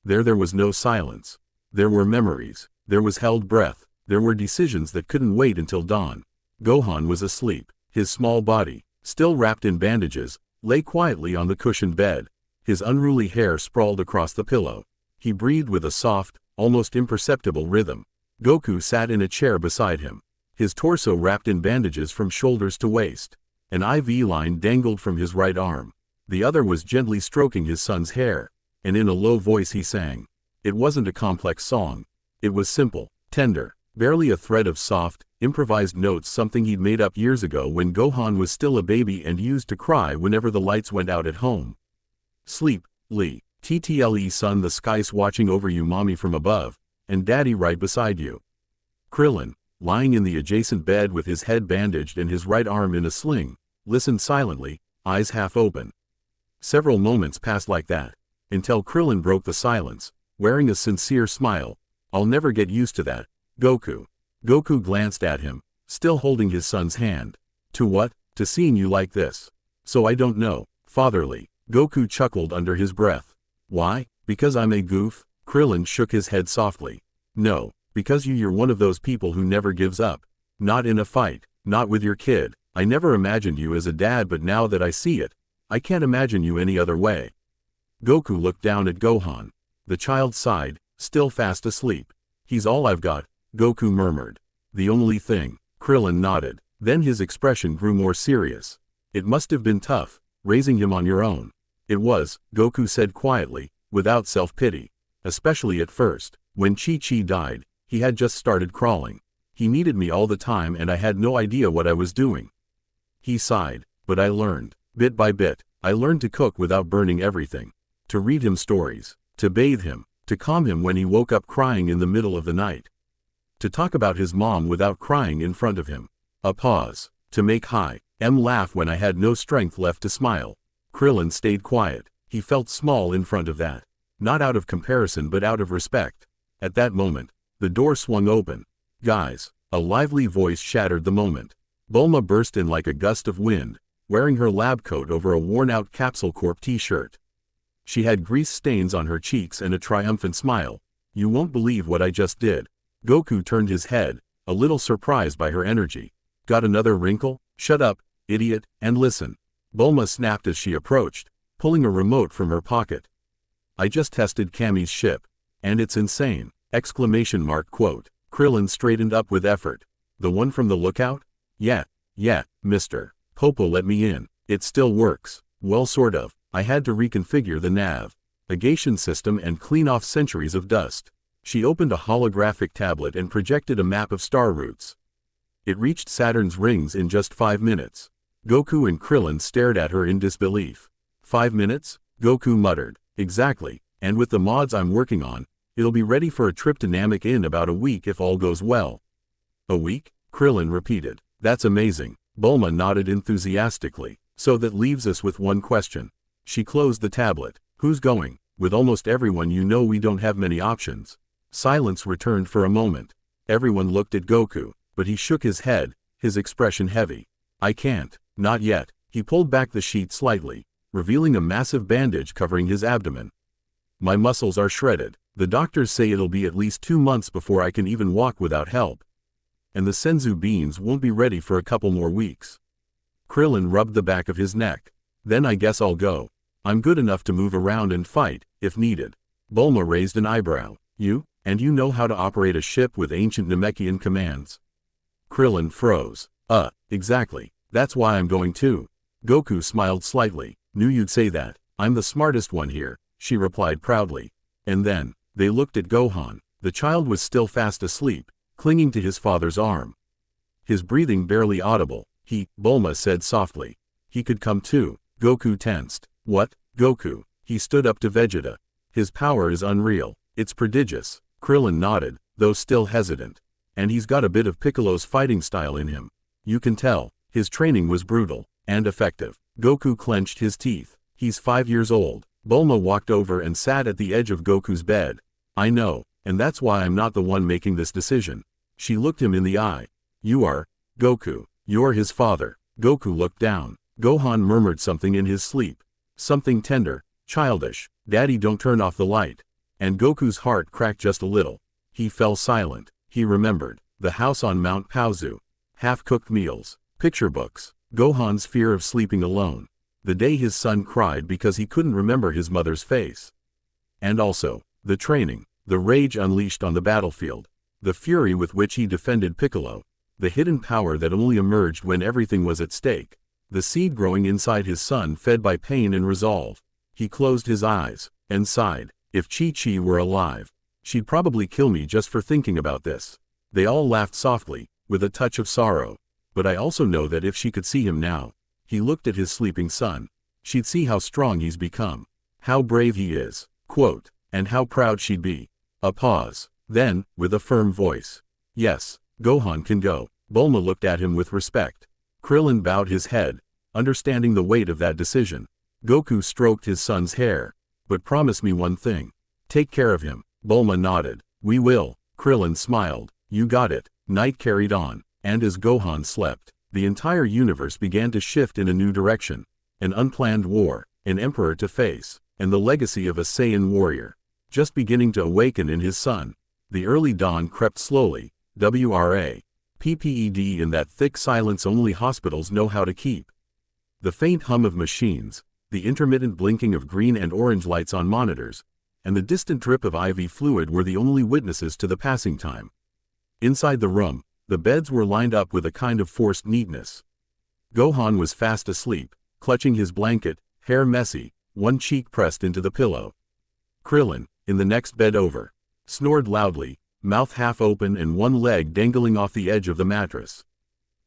There was no silence. There were memories. There was held breath. There were decisions that couldn't wait until dawn. Gohan was asleep. His small body, still wrapped in bandages, lay quietly on the cushioned bed. His unruly hair sprawled across the pillow. He breathed with a soft, almost imperceptible rhythm. Goku sat in a chair beside him, his torso wrapped in bandages from shoulders to waist. An IV line dangled from his right arm. The other was gently stroking his son's hair, and in a low voice he sang. It wasn't a complex song. It was simple, tender, barely a thread of soft, improvised notes, something he'd made up years ago when Gohan was still a baby and used to cry whenever the lights went out at home. Sleep, Lee. TTLE son, the sky's watching over you, mommy from above, and daddy right beside you. Krillin, lying in the adjacent bed with his head bandaged and his right arm in a sling, listened silently, eyes half open. Several moments passed like that, until Krillin broke the silence, wearing a sincere smile. I'll never get used to that, Goku. Goku glanced at him, still holding his son's hand. To what? To seeing you like this. So I don't know, fatherly. Goku chuckled under his breath. Why? Because I'm a goof? Krillin shook his head softly. No, because you're one of those people who never gives up. Not in a fight. Not with your kid. I never imagined you as a dad, but now that I see it, I can't imagine you any other way. Goku looked down at Gohan. The child sighed, still fast asleep. He's all I've got, Goku murmured. The only thing. Krillin nodded. Then his expression grew more serious. It must have been tough, raising him on your own. It was, Goku said quietly, without self-pity. Especially at first. When Chi-Chi died, he had just started crawling. He needed me all the time and I had no idea what I was doing. He sighed. But I learned. Bit by bit, I learned to cook without burning everything. To read him stories. To bathe him. To calm him when he woke up crying in the middle of the night. To talk about his mom without crying in front of him. A pause. To make laugh when I had no strength left to smile. Krillin stayed quiet. He felt small in front of that. Not out of comparison but out of respect. At that moment, the door swung open. Guys, a lively voice shattered the moment. Bulma burst in like a gust of wind, wearing her lab coat over a worn-out Capsule Corp t-shirt. She had grease stains on her cheeks and a triumphant smile. You won't believe what I just did. Goku turned his head, a little surprised by her energy. Got another wrinkle? Shut up, idiot, and listen. Bulma snapped as she approached, pulling a remote from her pocket. I just tested Kami's ship. And it's insane! ! Quote. Krillin straightened up with effort. The one from the lookout? Yeah, Mr. Popo let me in. It still works. Well, sort of. I had to reconfigure the navigation system and clean off centuries of dust. She opened a holographic tablet and projected a map of star routes. It reached Saturn's rings in just 5 minutes. Goku and Krillin stared at her in disbelief. 5 minutes? Goku muttered. Exactly, and with the mods I'm working on, it'll be ready for a trip to Namek in about a week if all goes well. A week? Krillin repeated. That's amazing. Bulma nodded enthusiastically. So that leaves us with one question. She closed the tablet. Who's going? With almost everyone you know we don't have many options. Silence returned for a moment. Everyone looked at Goku, but he shook his head, his expression heavy. I can't. Not yet. He pulled back the sheet slightly, revealing a massive bandage covering his abdomen. My muscles are shredded. The doctors say it'll be at least 2 months before I can even walk without help. And the Senzu beans won't be ready for a couple more weeks. Krillin rubbed the back of his neck. Then I guess I'll go. I'm good enough to move around and fight, if needed. Bulma raised an eyebrow. You? And you know how to operate a ship with ancient Namekian commands? Krillin froze. Exactly. That's why I'm going too. Goku smiled slightly. Knew you'd say that. I'm the smartest one here, she replied proudly. And then, they looked at Gohan. The child was still fast asleep, clinging to his father's arm. His breathing barely audible. Bulma said softly. He could come too. Goku tensed. What? Goku. He stood up to Vegeta. His power is unreal. It's prodigious. Krillin nodded, though still hesitant. And he's got a bit of Piccolo's fighting style in him. You can tell. His training was brutal. And effective. Goku clenched his teeth. He's 5 years old. Bulma walked over and sat at the edge of Goku's bed. I know, and that's why I'm not the one making this decision. She looked him in the eye. You are, Goku. You're his father. Goku looked down. Gohan murmured something in his sleep. Something tender, childish. Daddy, don't turn off the light. And Goku's heart cracked just a little. He fell silent. He remembered. The house on Mount Paozu. Half-cooked meals. Picture books. Gohan's fear of sleeping alone. The day his son cried because he couldn't remember his mother's face. And also, the training. The rage unleashed on the battlefield. The fury with which he defended Piccolo. The hidden power that only emerged when everything was at stake. The seed growing inside his son fed by pain and resolve. He closed his eyes, and sighed. If Chi-Chi were alive, she'd probably kill me just for thinking about this. They all laughed softly, with a touch of sorrow. But I also know that if she could see him now, he looked at his sleeping son, she'd see how strong he's become. How brave he is. Quote. And how proud she'd be. A pause. Then, with a firm voice. Yes, Gohan can go. Bulma looked at him with respect. Krillin bowed his head, understanding the weight of that decision. Goku stroked his son's hair. But promise me one thing. Take care of him. Bulma nodded. We will. Krillin smiled. You got it. Night carried on, and as Gohan slept, the entire universe began to shift in a new direction. An unplanned war, an emperor to face, and the legacy of a Saiyan warrior, just beginning to awaken in his son. The early dawn crept slowly. PPED in that thick silence only hospitals know how to keep. The faint hum of machines, the intermittent blinking of green and orange lights on monitors, and the distant drip of IV fluid were the only witnesses to the passing time. Inside the room, the beds were lined up with a kind of forced neatness. Gohan was fast asleep, clutching his blanket, hair messy, one cheek pressed into the pillow. Krillin, in the next bed over, snored loudly, mouth half open and one leg dangling off the edge of the mattress.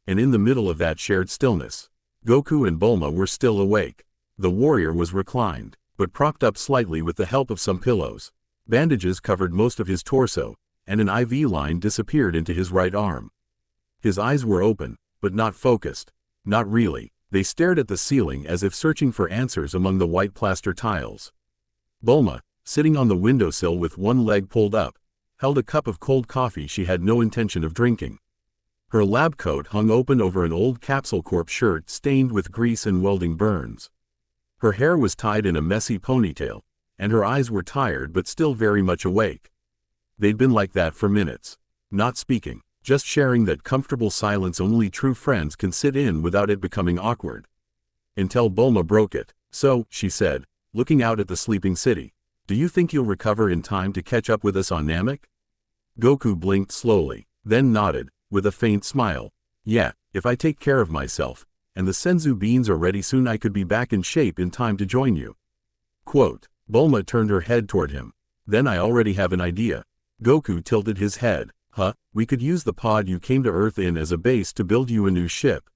And in the middle of that shared stillness, Goku and Bulma were still awake. The warrior was reclined, but propped up slightly with the help of some pillows. Bandages covered most of his torso, and an IV line disappeared into his right arm. His eyes were open, but not focused. Not really. They stared at the ceiling as if searching for answers among the white plaster tiles. Bulma, sitting on the windowsill with one leg pulled up, held a cup of cold coffee she had no intention of drinking. Her lab coat hung open over an old Capsule Corp shirt stained with grease and welding burns. Her hair was tied in a messy ponytail, and her eyes were tired but still very much awake. They'd been like that for minutes, not speaking, just sharing that comfortable silence only true friends can sit in without it becoming awkward. Until Bulma broke it. "So," she said, looking out at the sleeping city, "do you think you'll recover in time to catch up with us on Namek?" Goku blinked slowly, then nodded, with a faint smile. "Yeah, if I take care of myself, and the senzu beans are ready soon I could be back in shape in time to join you." Quote. Bulma turned her head toward him. "Then I already have an idea." Goku tilted his head. "Huh? We could use the pod you came to Earth in as a base to build you a new ship."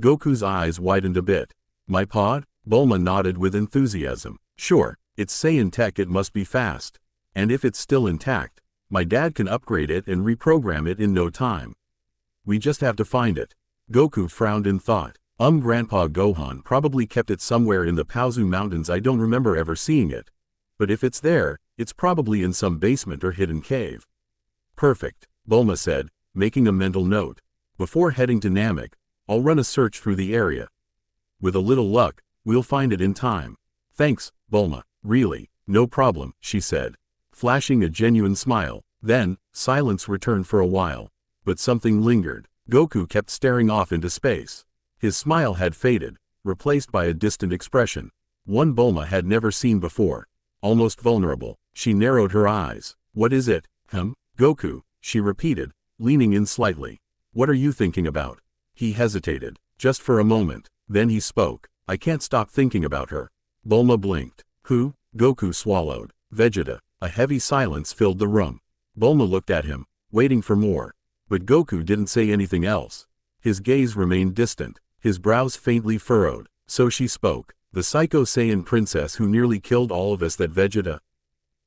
Goku's eyes widened a bit. "My pod?" Bulma nodded with enthusiasm. "Sure, it's Saiyan tech, it must be fast. And if it's still intact, my dad can upgrade it and reprogram it in no time. We just have to find it." Goku frowned in thought. Grandpa Gohan probably kept it somewhere in the Paozu Mountains. I don't remember ever seeing it. But if it's there, it's probably in some basement or hidden cave." "Perfect," Bulma said, making a mental note. "Before heading to Namek, I'll run a search through the area. With a little luck, we'll find it in time." "Thanks, Bulma. Really, no problem," she said, flashing a genuine smile. Then, silence returned for a while. But something lingered. Goku kept staring off into space. His smile had faded, replaced by a distant expression. One Bulma had never seen before. Almost vulnerable, she narrowed her eyes. "What is it, Goku?" she repeated, leaning in slightly. "What are you thinking about?" He hesitated, just for a moment. Then he spoke. "I can't stop thinking about her." Bulma blinked. "Who?" Goku swallowed. "Vegeta." A heavy silence filled the room. Bulma looked at him, waiting for more. But Goku didn't say anything else. His gaze remained distant, his brows faintly furrowed. So she spoke. "The Psycho Saiyan princess who nearly killed all of us, that Vegeta?"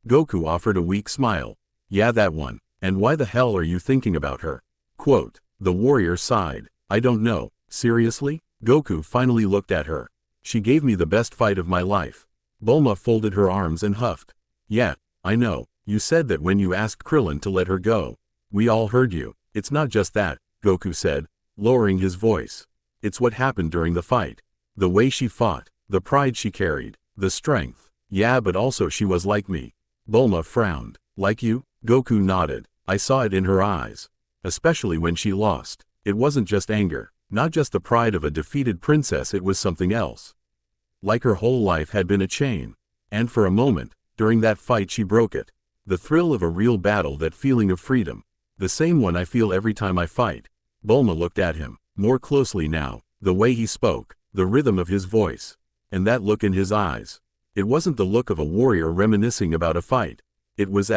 Goku offered a weak smile. "Yeah, that one. And why the hell are you thinking about her?" Quote. The warrior sighed. "I don't know. Seriously?" Goku finally looked at her. "She gave me the best fight of my life." Bulma folded her arms and huffed. "Yeah, I know. You said that when you asked Krillin to let her go. We all heard you." "It's not just that," Goku said, lowering his voice. "It's what happened during the fight. The way she fought, the pride she carried, the strength. Yeah, but also she was like me." Bulma frowned. "Like you?" Goku nodded. "I saw it in her eyes. Especially when she lost. It wasn't just anger, not just the pride of a defeated princess, it was something else. Like her whole life had been a chain. And for a moment, during that fight she broke it. The thrill of a real battle, that feeling of freedom. The same one I feel every time I fight." Bulma looked at him, more closely now, the way he spoke, the rhythm of his voice, and that look in his eyes. It wasn't the look of a warrior reminiscing about a fight. It was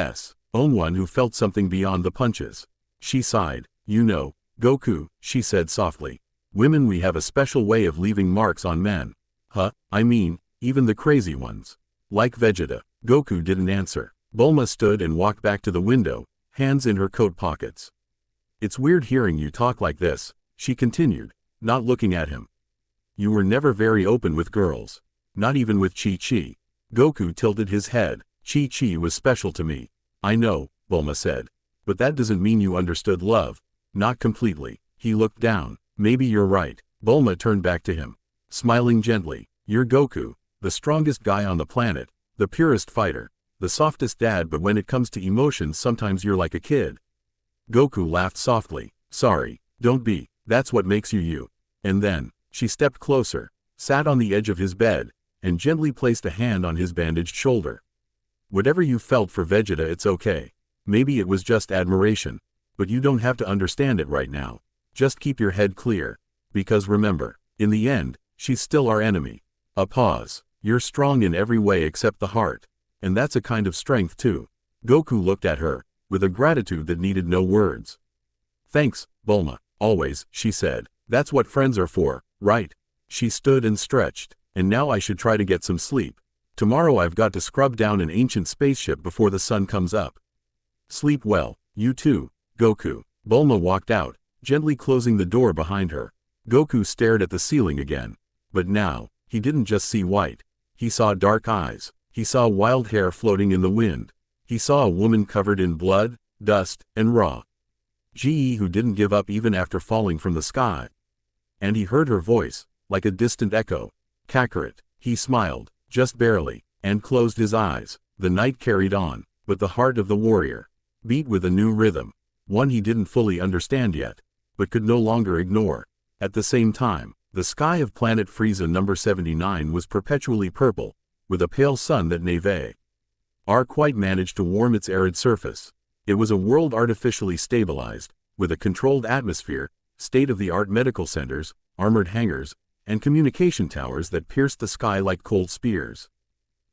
own one who felt something beyond the punches. She sighed. "You know, Goku," she said softly, "women, we have a special way of leaving marks on men. I mean, even the crazy ones. Like Vegeta." Goku didn't answer. Bulma stood and walked back to the window, hands in her coat pockets. "It's weird hearing you talk like this," she continued, not looking at him. "You were never very open with girls. Not even with Chi-Chi." Goku tilted his head. "Chi-Chi was special to me." "I know," Bulma said. "But that doesn't mean you understood love." "Not completely." He looked down. "Maybe you're right." Bulma turned back to him, smiling gently. "You're Goku, the strongest guy on the planet, the purest fighter, the softest dad, but when it comes to emotions sometimes you're like a kid." Goku laughed softly. "Sorry, Don't be, that's what makes you you. And then, she stepped closer, sat on the edge of his bed, and gently placed a hand on his bandaged shoulder. Whatever you felt for Vegeta, it's okay. Maybe it was just admiration. But you don't have to understand it right now. Just keep your head clear. Because remember, in the end, she's still our enemy. A pause. You're strong in every way except the heart. And that's a kind of strength too. Goku looked at her, with a gratitude that needed no words. Thanks, Bulma. Always, she said. That's what friends are for, right? She stood and stretched. And now I should try to get some sleep. Tomorrow I've got to scrub down an ancient spaceship before the sun comes up. Sleep well, you too, Goku. Bulma walked out, gently closing the door behind her. Goku stared at the ceiling again. But now, he didn't just see white. He saw dark eyes. He saw wild hair floating in the wind. He saw a woman covered in blood, dust, and raw. Ge who didn't give up even after falling from the sky. And he heard her voice, like a distant echo. Kakarot. He smiled, just barely, and closed his eyes. The night carried on, but the heart of the warrior beat with a new rhythm, one he didn't fully understand yet, but could no longer ignore. At the same time, the sky of planet Frieza number 79 was perpetually purple, with a pale sun that never quite managed to warm its arid surface. It was a world artificially stabilized, with a controlled atmosphere, state-of-the-art medical centers, armored hangars, and communication towers that pierced the sky like cold spears.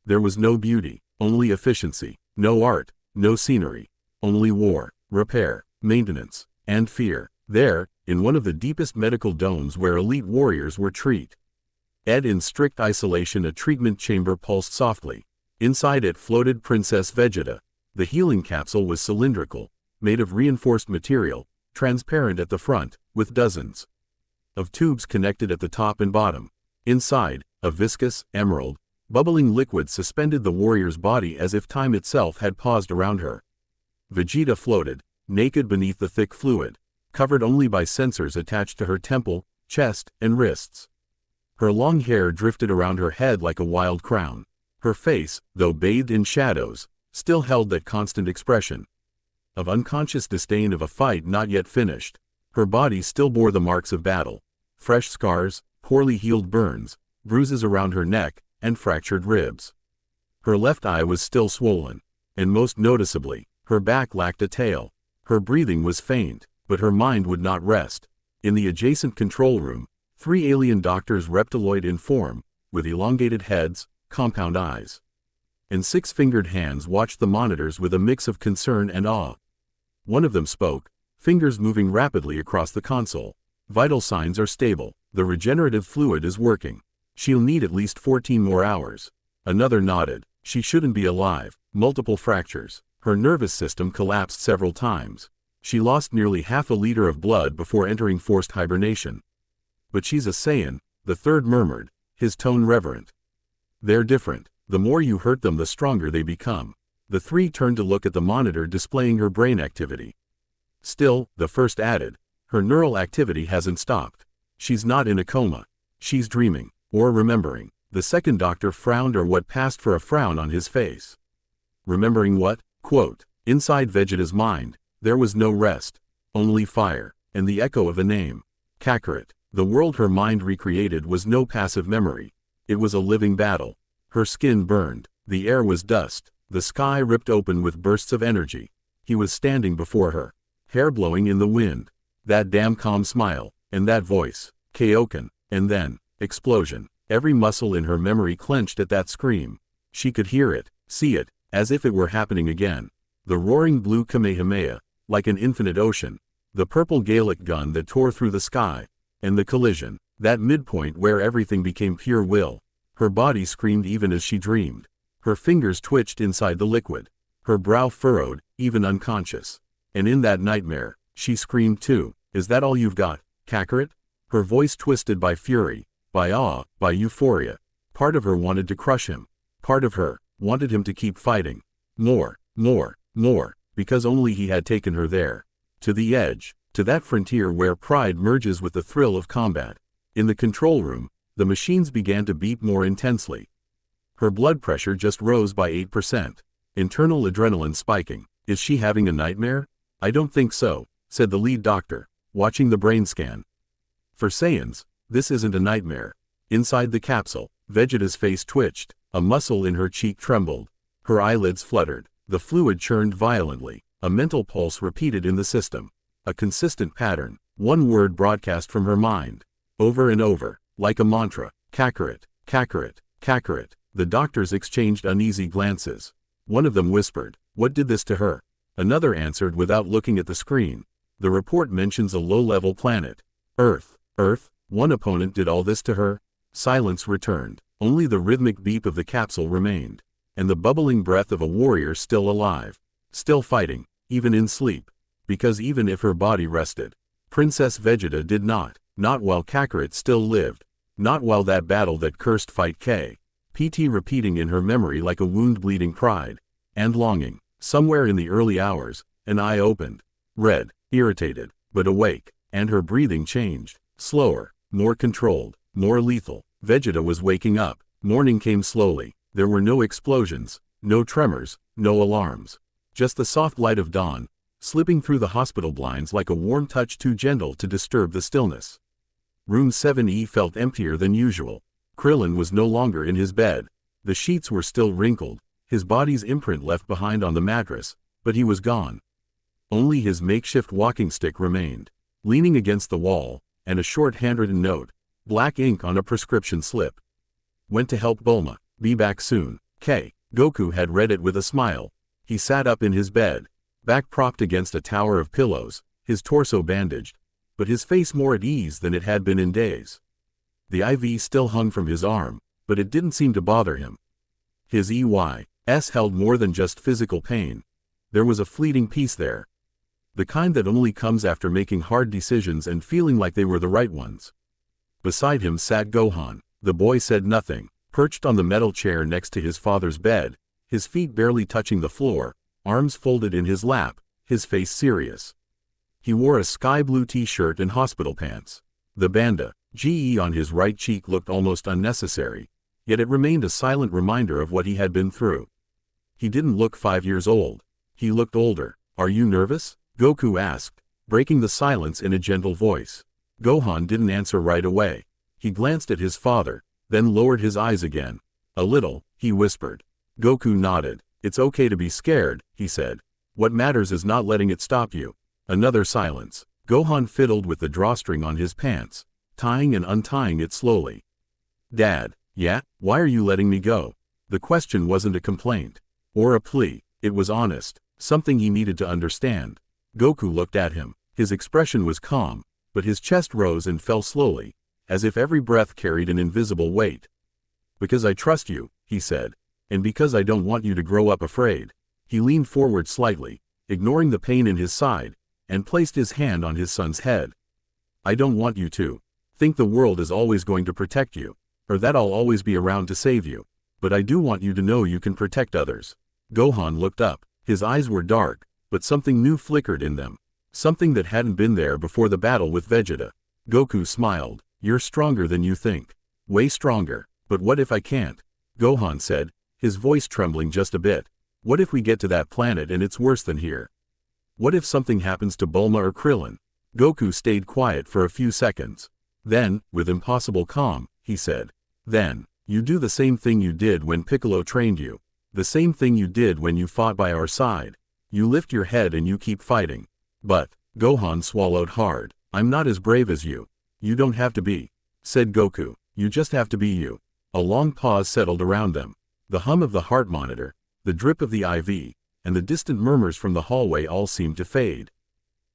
There was no beauty, only efficiency, no art, no scenery, only war, repair, maintenance, and fear. There, in one of the deepest medical domes where elite warriors were treated in strict isolation, a treatment chamber pulsed softly. Inside it floated Princess Vegeta. The healing capsule was cylindrical, made of reinforced material, transparent at the front, with dozens of tubes connected at the top and bottom. Inside, a viscous, emerald, bubbling liquid suspended the warrior's body as if time itself had paused around her. Vegeta floated, naked beneath the thick fluid, covered only by sensors attached to her temple, chest, and wrists. Her long hair drifted around her head like a wild crown. Her face, though bathed in shadows, still held that constant expression of unconscious disdain of a fight not yet finished. Her body still bore the marks of battle. Fresh scars, poorly healed burns, bruises around her neck, and fractured ribs. Her left eye was still swollen. And most noticeably, her back lacked a tail. Her breathing was faint, but her mind would not rest. In the adjacent control room, 3 alien doctors reptiloid in form, with elongated heads, compound eyes, and 6-fingered hands watched the monitors with a mix of concern and awe. One of them spoke, fingers moving rapidly across the console. Vital signs are stable. The regenerative fluid is working. She'll need at least 14 more hours. Another nodded. She shouldn't be alive. Multiple fractures. Her nervous system collapsed several times. She lost nearly half a liter of blood before entering forced hibernation. But she's a Saiyan, the third murmured, his tone reverent. They're different. The more you hurt them, the stronger they become. The 3 turned to look at the monitor displaying her brain activity. Still, the first added, her neural activity hasn't stopped. She's not in a coma. She's dreaming, or remembering. The second doctor frowned, or what passed for a frown on his face. Remembering what? Quote. Inside Vegeta's mind, there was no rest, only fire, and the echo of a name. Kakarot. The world her mind recreated was no passive memory. It was a living battle. Her skin burned. The air was dust. The sky ripped open with bursts of energy. He was standing before her, hair blowing in the wind. That damn calm smile, and that voice, Kaioken, and then, explosion. Every muscle in her memory clenched at that scream. She could hear it, see it, as if it were happening again. The roaring blue Kamehameha, like an infinite ocean. The purple Gallic gun that tore through the sky. And the collision, that midpoint where everything became pure will. Her body screamed even as she dreamed. Her fingers twitched inside the liquid. Her brow furrowed, even unconscious. And in that nightmare, she screamed too. Is that all you've got, Kakarot? Her voice twisted by fury, by awe, by euphoria. Part of her wanted to crush him. Part of her wanted him to keep fighting. More, because only he had taken her there. To the edge, to that frontier where pride merges with the thrill of combat. In the control room, the machines began to beat more intensely. Her blood pressure just rose by 8%. Internal adrenaline spiking. Is she having a nightmare? I don't think so, said the lead doctor. watching the brain scan. For Saiyans, this isn't a nightmare. Inside the capsule, Vegeta's face twitched, a muscle in her cheek trembled. Her eyelids fluttered, the fluid churned violently, a mental pulse repeated in the system. A consistent pattern, one word broadcast from her mind. Over and over, like a mantra, Kakarot, Kakarot, Kakarot. The doctors exchanged uneasy glances. One of them whispered, "What did this to her?" Another answered without looking at the screen. "The report mentions a low-level planet. Earth, Earth, one opponent did all this to her?" Silence returned. Only the rhythmic beep of the capsule remained. And the bubbling breath of a warrior still alive. Still fighting, even in sleep. Because even if her body rested, Princess Vegeta did not. Not while Kakarot still lived. Not while that battle that cursed Fight K. PT repeating in her memory like a wound bleeding pride. And longing. Somewhere in the early hours, an eye opened. Red, irritated, but awake. And her breathing changed. Slower, more controlled, more lethal. Vegeta was waking up. Morning came slowly. There were no explosions, no tremors, no alarms. Just the soft light of dawn, slipping through the hospital blinds like a warm touch too gentle to disturb the stillness. Room 7E felt emptier than usual. Krillin was no longer in his bed. The sheets were still wrinkled, his body's imprint left behind on the mattress, but he was gone. Only his makeshift walking stick remained, leaning against the wall, and a short handwritten note, black ink on a prescription slip. Went to help Bulma, be back soon. K. Goku had read it with a smile. He sat up in his bed, back propped against a tower of pillows, his torso bandaged, but his face more at ease than it had been in days. The IV still hung from his arm, but it didn't seem to bother him. His EYs held more than just physical pain. There was a fleeting peace there. The kind that only comes after making hard decisions and feeling like they were the right ones. Beside him sat Gohan. The boy said nothing, perched on the metal chair next to his father's bed, his feet barely touching the floor, arms folded in his lap, his face serious. He wore a sky blue t-shirt and hospital pants. The banda, GE on his right cheek looked almost unnecessary, yet it remained a silent reminder of what he had been through. He didn't look 5 years old. He looked older. "Are you nervous?" Goku asked, breaking the silence in a gentle voice. Gohan didn't answer right away. He glanced at his father, then lowered his eyes again. "A little," he whispered. Goku nodded. "It's okay to be scared," he said. "What matters is not letting it stop you." Another silence. Gohan fiddled with the drawstring on his pants, tying and untying it slowly. "Dad." "Yeah? Why are you letting me go?" The question wasn't a complaint. Or a plea. It was honest. Something he needed to understand. Goku looked at him. His expression was calm, but his chest rose and fell slowly, as if every breath carried an invisible weight. "Because I trust you," he said. "And because I don't want you to grow up afraid." He leaned forward slightly, ignoring the pain in his side, and placed his hand on his son's head. "I don't want you to think the world is always going to protect you, or that I'll always be around to save you. But I do want you to know you can protect others." Gohan looked up. His eyes were dark, but something new flickered in them. Something that hadn't been there before the battle with Vegeta. Goku smiled. "You're stronger than you think. Way stronger. But what if I can't?" Gohan said, his voice trembling just a bit. "What if we get to that planet and it's worse than here? What if something happens to Bulma or Krillin?" Goku stayed quiet for a few seconds. Then, with impossible calm, he said, "Then, you do the same thing you did when Piccolo trained you. The same thing you did when you fought by our side. You lift your head and you keep fighting." "But," Gohan swallowed hard, "I'm not as brave as you." "You don't have to be," said Goku. "You just have to be you." A long pause settled around them. The hum of the heart monitor, the drip of the IV, and the distant murmurs from the hallway all seemed to fade.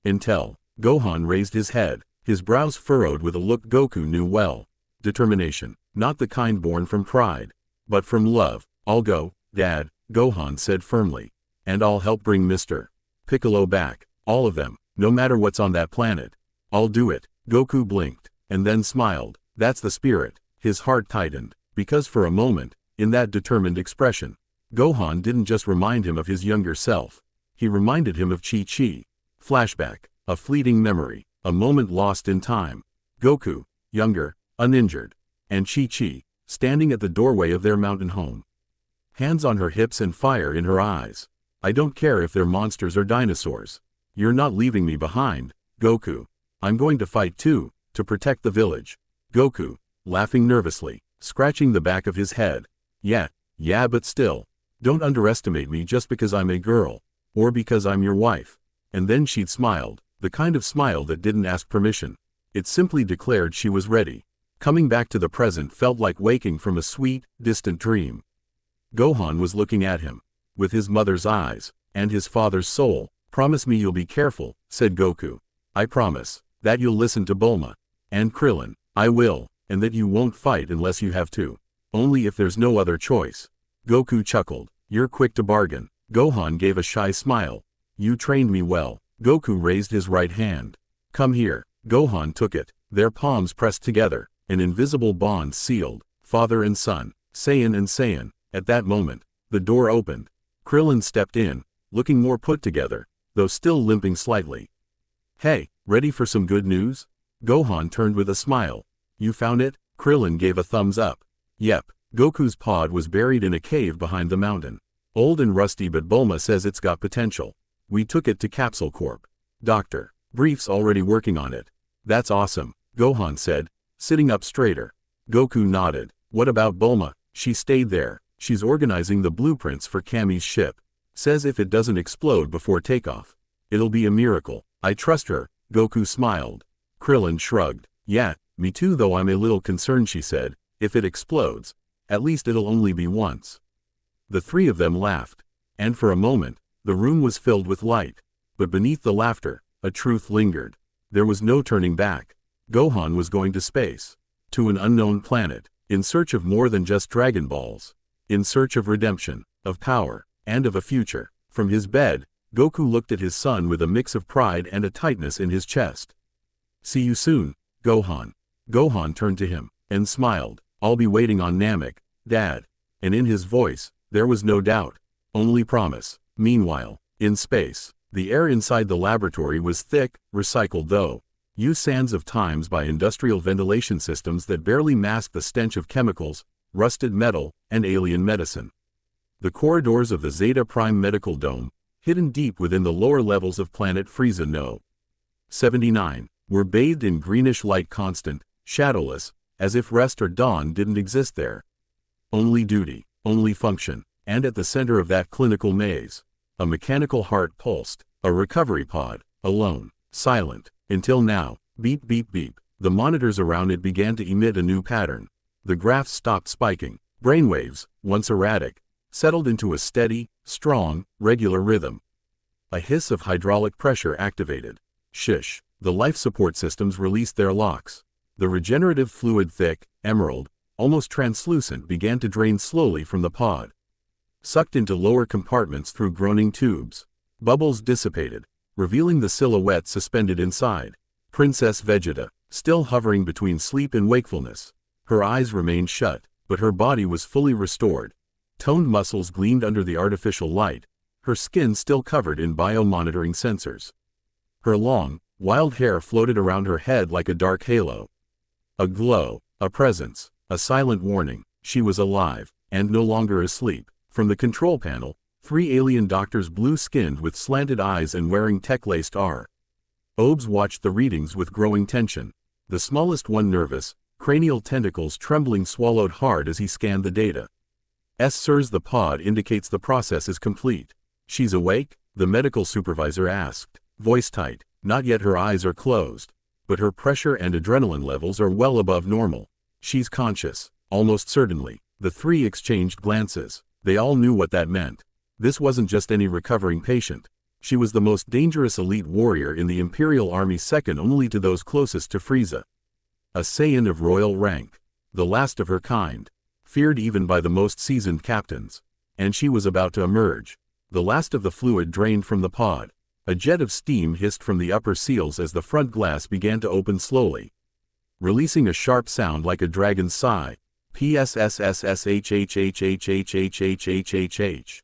Until, Gohan raised his head, his brows furrowed with a look Goku knew well. Determination, not the kind born from pride, but from love. "I'll go, Dad," Gohan said firmly. "And I'll help bring Mr. Piccolo back. All of them, no matter what's on that planet. I'll do it." Goku blinked, and then smiled. "That's the spirit." His heart tightened, because for a moment, in that determined expression, Gohan didn't just remind him of his younger self. He reminded him of Chi-Chi. Flashback, a fleeting memory, a moment lost in time. Goku, younger, uninjured, and Chi-Chi, standing at the doorway of their mountain home. Hands on her hips and fire in her eyes. "I don't care if they're monsters or dinosaurs. You're not leaving me behind, Goku. I'm going to fight too, to protect the village. Goku, laughing nervously, scratching the back of his head. Yeah, but still. Don't underestimate me just because I'm a girl. Or because I'm your wife. And then she'd smiled, the kind of smile that didn't ask permission. It simply declared she was ready. Coming back to the present felt like waking from a sweet, distant dream. Gohan was looking at him. With his mother's eyes, and his father's soul. Promise me you'll be careful, said Goku. I promise. That you'll listen to Bulma. And Krillin. I will. And that you won't fight unless you have to. Only if there's no other choice. Goku chuckled. You're quick to bargain. Gohan gave a shy smile. You trained me well. Goku raised his right hand. Come here. Gohan took it. Their palms pressed together. An invisible bond sealed. Father and son. Saiyan and Saiyan. At that moment, the door opened. Krillin stepped in, looking more put together, though still limping slightly. Hey, ready for some good news? Gohan turned with a smile. You found it? Krillin gave a thumbs up. Yep, Goku's pod was buried in a cave behind the mountain. Old and rusty, but Bulma says it's got potential. We took it to Capsule Corp. Doctor, Brief's already working on it. That's awesome, Gohan said, sitting up straighter. Goku nodded. What about Bulma? She stayed there. She's organizing the blueprints for Kami's ship. Says if it doesn't explode before takeoff, it'll be a miracle. I trust her. Goku smiled. Krillin shrugged. Yeah, me too, though I'm a little concerned, she said. If it explodes, at least it'll only be once. The three of them laughed. And for a moment, the room was filled with light. But beneath the laughter, a truth lingered. There was no turning back. Gohan was going to space. To an unknown planet. In search of more than just Dragon Balls. In search of redemption, of power, and of a future. From his bed, Goku looked at his son with a mix of pride and a tightness in his chest. See you soon, Gohan. Gohan turned to him, and smiled. I'll be waiting on Namek, Dad. And in his voice, there was no doubt. Only promise. Meanwhile, in space, the air inside the laboratory was thick, recycled though. Used sands of times by industrial ventilation systems that barely masked the stench of chemicals, rusted metal, and alien medicine. The corridors of the Zeta Prime Medical Dome, hidden deep within the lower levels of planet Frieza No. 79, were bathed in greenish light, constant, shadowless, as if rest or dawn didn't exist there. Only duty, only function, and at the center of that clinical maze, a mechanical heart pulsed, a recovery pod, alone, silent, until now, beep beep beep, the monitors around it began to emit a new pattern. The graphs stopped spiking. Brainwaves, once erratic, settled into a steady, strong, regular rhythm. A hiss of hydraulic pressure activated. Shish. The life support systems released their locks. The regenerative fluid, thick, emerald, almost translucent, began to drain slowly from the pod. Sucked into lower compartments through groaning tubes. Bubbles dissipated, revealing the silhouette suspended inside. Princess Vegeta, still hovering between sleep and wakefulness. Her eyes remained shut, but her body was fully restored. Toned muscles gleamed under the artificial light, her skin still covered in biomonitoring sensors. Her long, wild hair floated around her head like a dark halo. A glow, a presence, a silent warning. She was alive, and no longer asleep. From the control panel, three alien doctors, blue-skinned with slanted eyes and wearing tech-laced robes, watched the readings with growing tension. The smallest one nervous, cranial tentacles trembling, swallowed hard as he scanned the data. Sirs, the pod indicates the process is complete. She's awake? The medical supervisor asked, voice tight. Not yet, her eyes are closed. But her pressure and adrenaline levels are well above normal. She's conscious, almost certainly. The three exchanged glances. They all knew what that meant. This wasn't just any recovering patient. She was the most dangerous elite warrior in the Imperial Army, second only to those closest to Frieza. A Saiyan of royal rank. The last of her kind. Feared even by the most seasoned captains. And she was about to emerge. The last of the fluid drained from the pod. A jet of steam hissed from the upper seals as the front glass began to open slowly. Releasing a sharp sound like a dragon's sigh. PSSSSHHHHHHHHHH.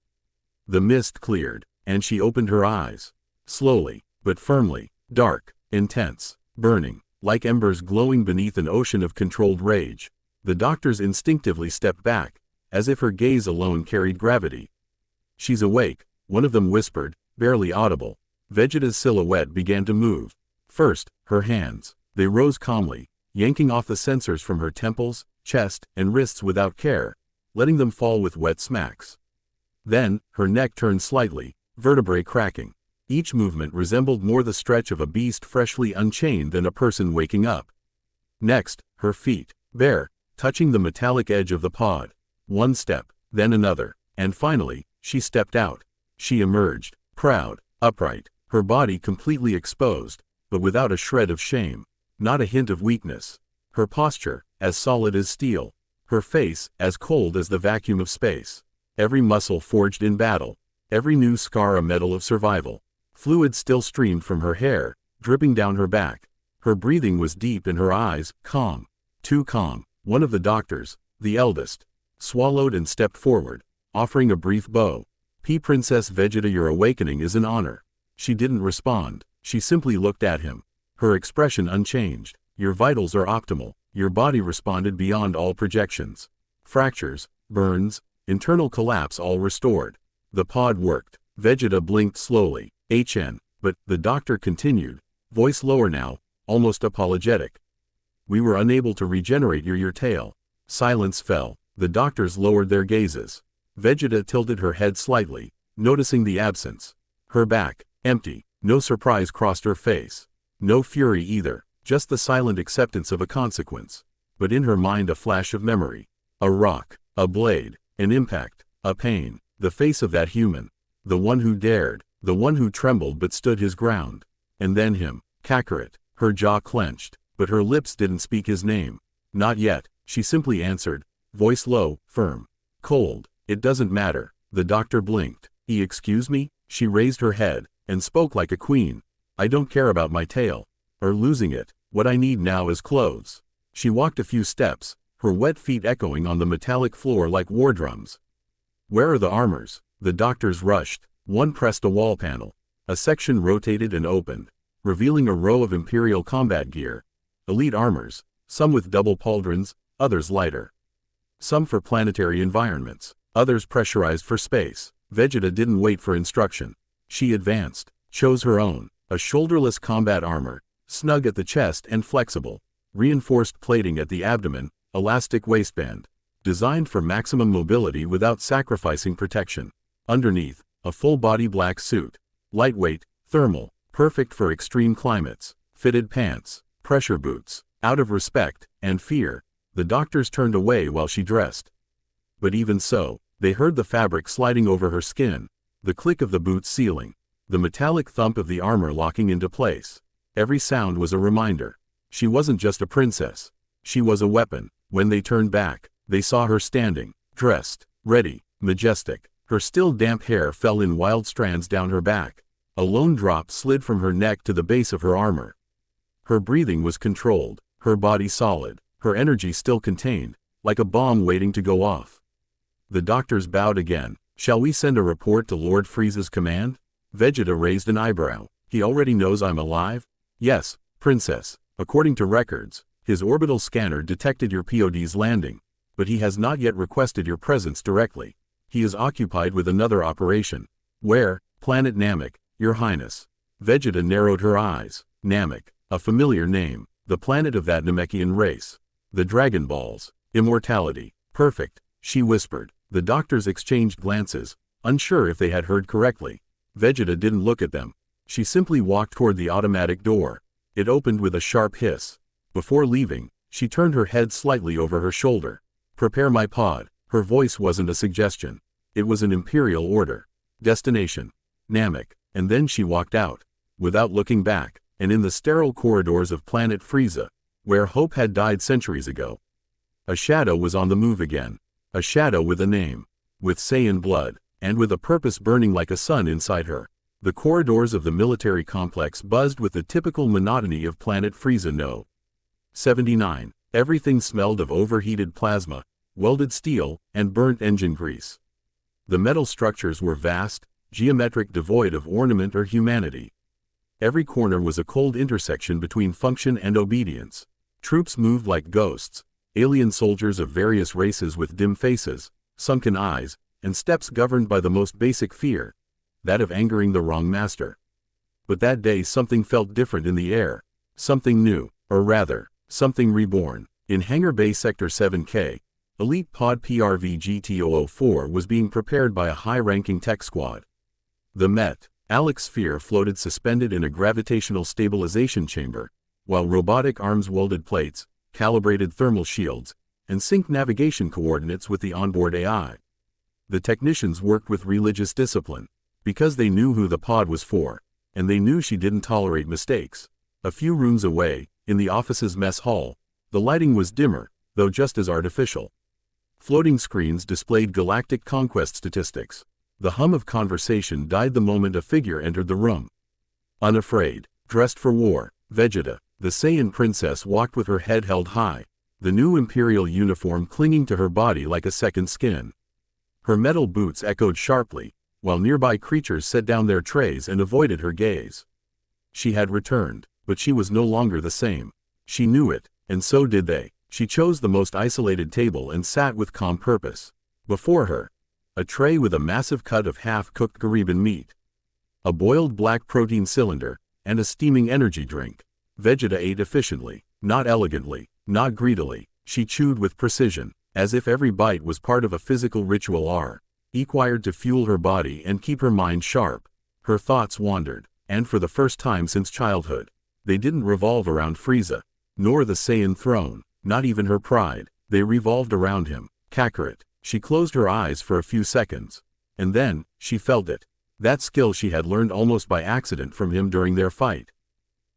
The mist cleared, and she opened her eyes. Slowly, but firmly. Dark, intense, burning, like embers glowing beneath an ocean of controlled rage. The doctors instinctively stepped back, as if her gaze alone carried gravity. She's awake, one of them whispered, barely audible. Vegeta's silhouette began to move. First, her hands. They rose calmly, yanking off the sensors from her temples, chest, and wrists without care, letting them fall with wet smacks. Then, her neck turned slightly, vertebrae cracking. Each movement resembled more the stretch of a beast freshly unchained than a person waking up. Next, her feet, bare, touching the metallic edge of the pod. One step, then another, and finally, she stepped out. She emerged, proud, upright, her body completely exposed, but without a shred of shame, not a hint of weakness. Her posture, as solid as steel. Her face, as cold as the vacuum of space. Every muscle forged in battle. Every new scar a medal of survival. Fluid still streamed from her hair, dripping down her back. Her breathing was deep and her eyes, calm. Too calm. One of the doctors, the eldest, swallowed and stepped forward, offering a brief bow. Princess Vegeta, your awakening is an honor. She didn't respond. She simply looked at him. Her expression unchanged. Your vitals are optimal. Your body responded beyond all projections. Fractures, burns, internal collapse all restored. The pod worked. Vegeta blinked slowly. But, the doctor continued, voice lower now, almost apologetic. We were unable to regenerate your tail. Silence fell. The doctors lowered their gazes. Vegeta tilted her head slightly, noticing the absence. Her back, empty. No surprise crossed her face. No fury either, just the silent acceptance of a consequence. But in her mind a flash of memory. A rock, a blade, an impact, a pain. The face of that human. The one who dared, the one who trembled but stood his ground. And then him, Kakarot. Her jaw clenched, but her lips didn't speak his name. Not yet, she simply answered, voice low, firm. Cold. It doesn't matter. The doctor blinked. Excuse me? She raised her head, and spoke like a queen. I don't care about my tail. Or losing it. What I need now is clothes. She walked a few steps, her wet feet echoing on the metallic floor like war drums. Where are the armors? The doctors rushed. One pressed a wall panel. A section rotated and opened, revealing a row of Imperial combat gear. Elite armors, some with double pauldrons, others lighter. Some for planetary environments, others pressurized for space. Vegeta didn't wait for instruction. She advanced, chose her own, a shoulderless combat armor, snug at the chest and flexible. Reinforced plating at the abdomen, elastic waistband. Designed for maximum mobility without sacrificing protection. Underneath, a full-body black suit. Lightweight, thermal, perfect for extreme climates. Fitted pants, pressure boots. Out of respect and fear, the doctors turned away while she dressed. But even so, they heard the fabric sliding over her skin, the click of the boots sealing, the metallic thump of the armor locking into place. Every sound was a reminder. She wasn't just a princess. She was a weapon. When they turned back, they saw her standing, dressed, ready, majestic. Her still damp hair fell in wild strands down her back. A lone drop slid from her neck to the base of her armor. Her breathing was controlled, her body solid, her energy still contained, like a bomb waiting to go off. The doctors bowed again. Shall we send a report to Lord Frieza's command? Vegeta raised an eyebrow. He already knows I'm alive? Yes, princess. According to records, his orbital scanner detected your POD's landing, but he has not yet requested your presence directly. He is occupied with another operation. Where? Planet Namek, your highness. Vegeta narrowed her eyes. Namek, a familiar name. The planet of that Namekian race. The Dragon Balls. Immortality. Perfect, she whispered. The doctors exchanged glances, unsure if they had heard correctly. Vegeta didn't look at them. She simply walked toward the automatic door. It opened with a sharp hiss. Before leaving, she turned her head slightly over her shoulder. Prepare my pod. Her voice wasn't a suggestion. It was an imperial order. Destination: Namek. And then she walked out, without looking back, and in the sterile corridors of planet Frieza, where hope had died centuries ago. A shadow was on the move again. A shadow with a name, with Saiyan blood, and with a purpose burning like a sun inside her. The corridors of the military complex buzzed with the typical monotony of planet Frieza. No. 79. Everything smelled of overheated plasma, welded steel, and burnt engine grease. The metal structures were vast, geometric, devoid of ornament or humanity. Every corner was a cold intersection between function and obedience. Troops moved like ghosts, alien soldiers of various races with dim faces, sunken eyes, and steps governed by the most basic fear, that of angering the wrong master. But that day something felt different in the air. Something new, or rather, something reborn. In Hangar Bay Sector 7K, Elite Pod PRV-GT004 was being prepared by a high-ranking tech squad. The metallic sphere floated suspended in a gravitational stabilization chamber, while robotic arms welded plates, calibrated thermal shields, and synced navigation coordinates with the onboard AI. The technicians worked with religious discipline, because they knew who the pod was for, and they knew she didn't tolerate mistakes. A few rooms away, in the office's mess hall, the lighting was dimmer, though just as artificial. Floating screens displayed galactic conquest statistics. The hum of conversation died the moment a figure entered the room. Unafraid, dressed for war, Vegeta, the Saiyan princess, walked with her head held high, the new imperial uniform clinging to her body like a second skin. Her metal boots echoed sharply, while nearby creatures set down their trays and avoided her gaze. She had returned, but she was no longer the same. She knew it, and so did they. She chose the most isolated table and sat with calm purpose. Before her, a tray with a massive cut of half-cooked Kariban meat, a boiled black protein cylinder, and a steaming energy drink. Vegeta ate efficiently, not elegantly, not greedily. She chewed with precision, as if every bite was part of a physical ritual required to fuel her body and keep her mind sharp. Her thoughts wandered, and for the first time since childhood, they didn't revolve around Frieza, nor the Saiyan throne, not even her pride. They revolved around him, Kakarot. She closed her eyes for a few seconds, and then, she felt it. That skill she had learned almost by accident from him during their fight.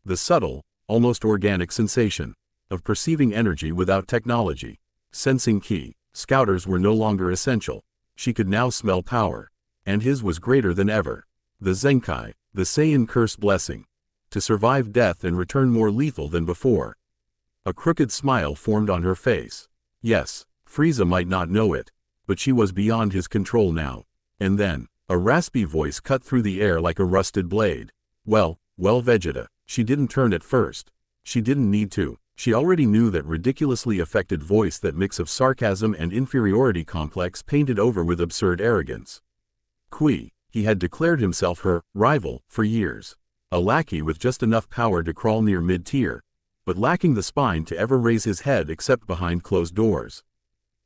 The subtle, almost organic sensation of perceiving energy without technology, sensing ki. Scouters were no longer essential. She could now smell power, and his was greater than ever. The Zenkai, the Saiyan curse blessing, to survive death and return more lethal than before. A crooked smile formed on her face. Yes, Frieza might not know it, but she was beyond his control now. And then, a raspy voice cut through the air like a rusted blade. Well, Vegeta. She didn't turn at first. She didn't need to. She already knew that ridiculously affected voice, that mix of sarcasm and inferiority complex painted over with absurd arrogance. He had declared himself her rival for years. A lackey with just enough power to crawl near mid-tier, but lacking the spine to ever raise his head except behind closed doors.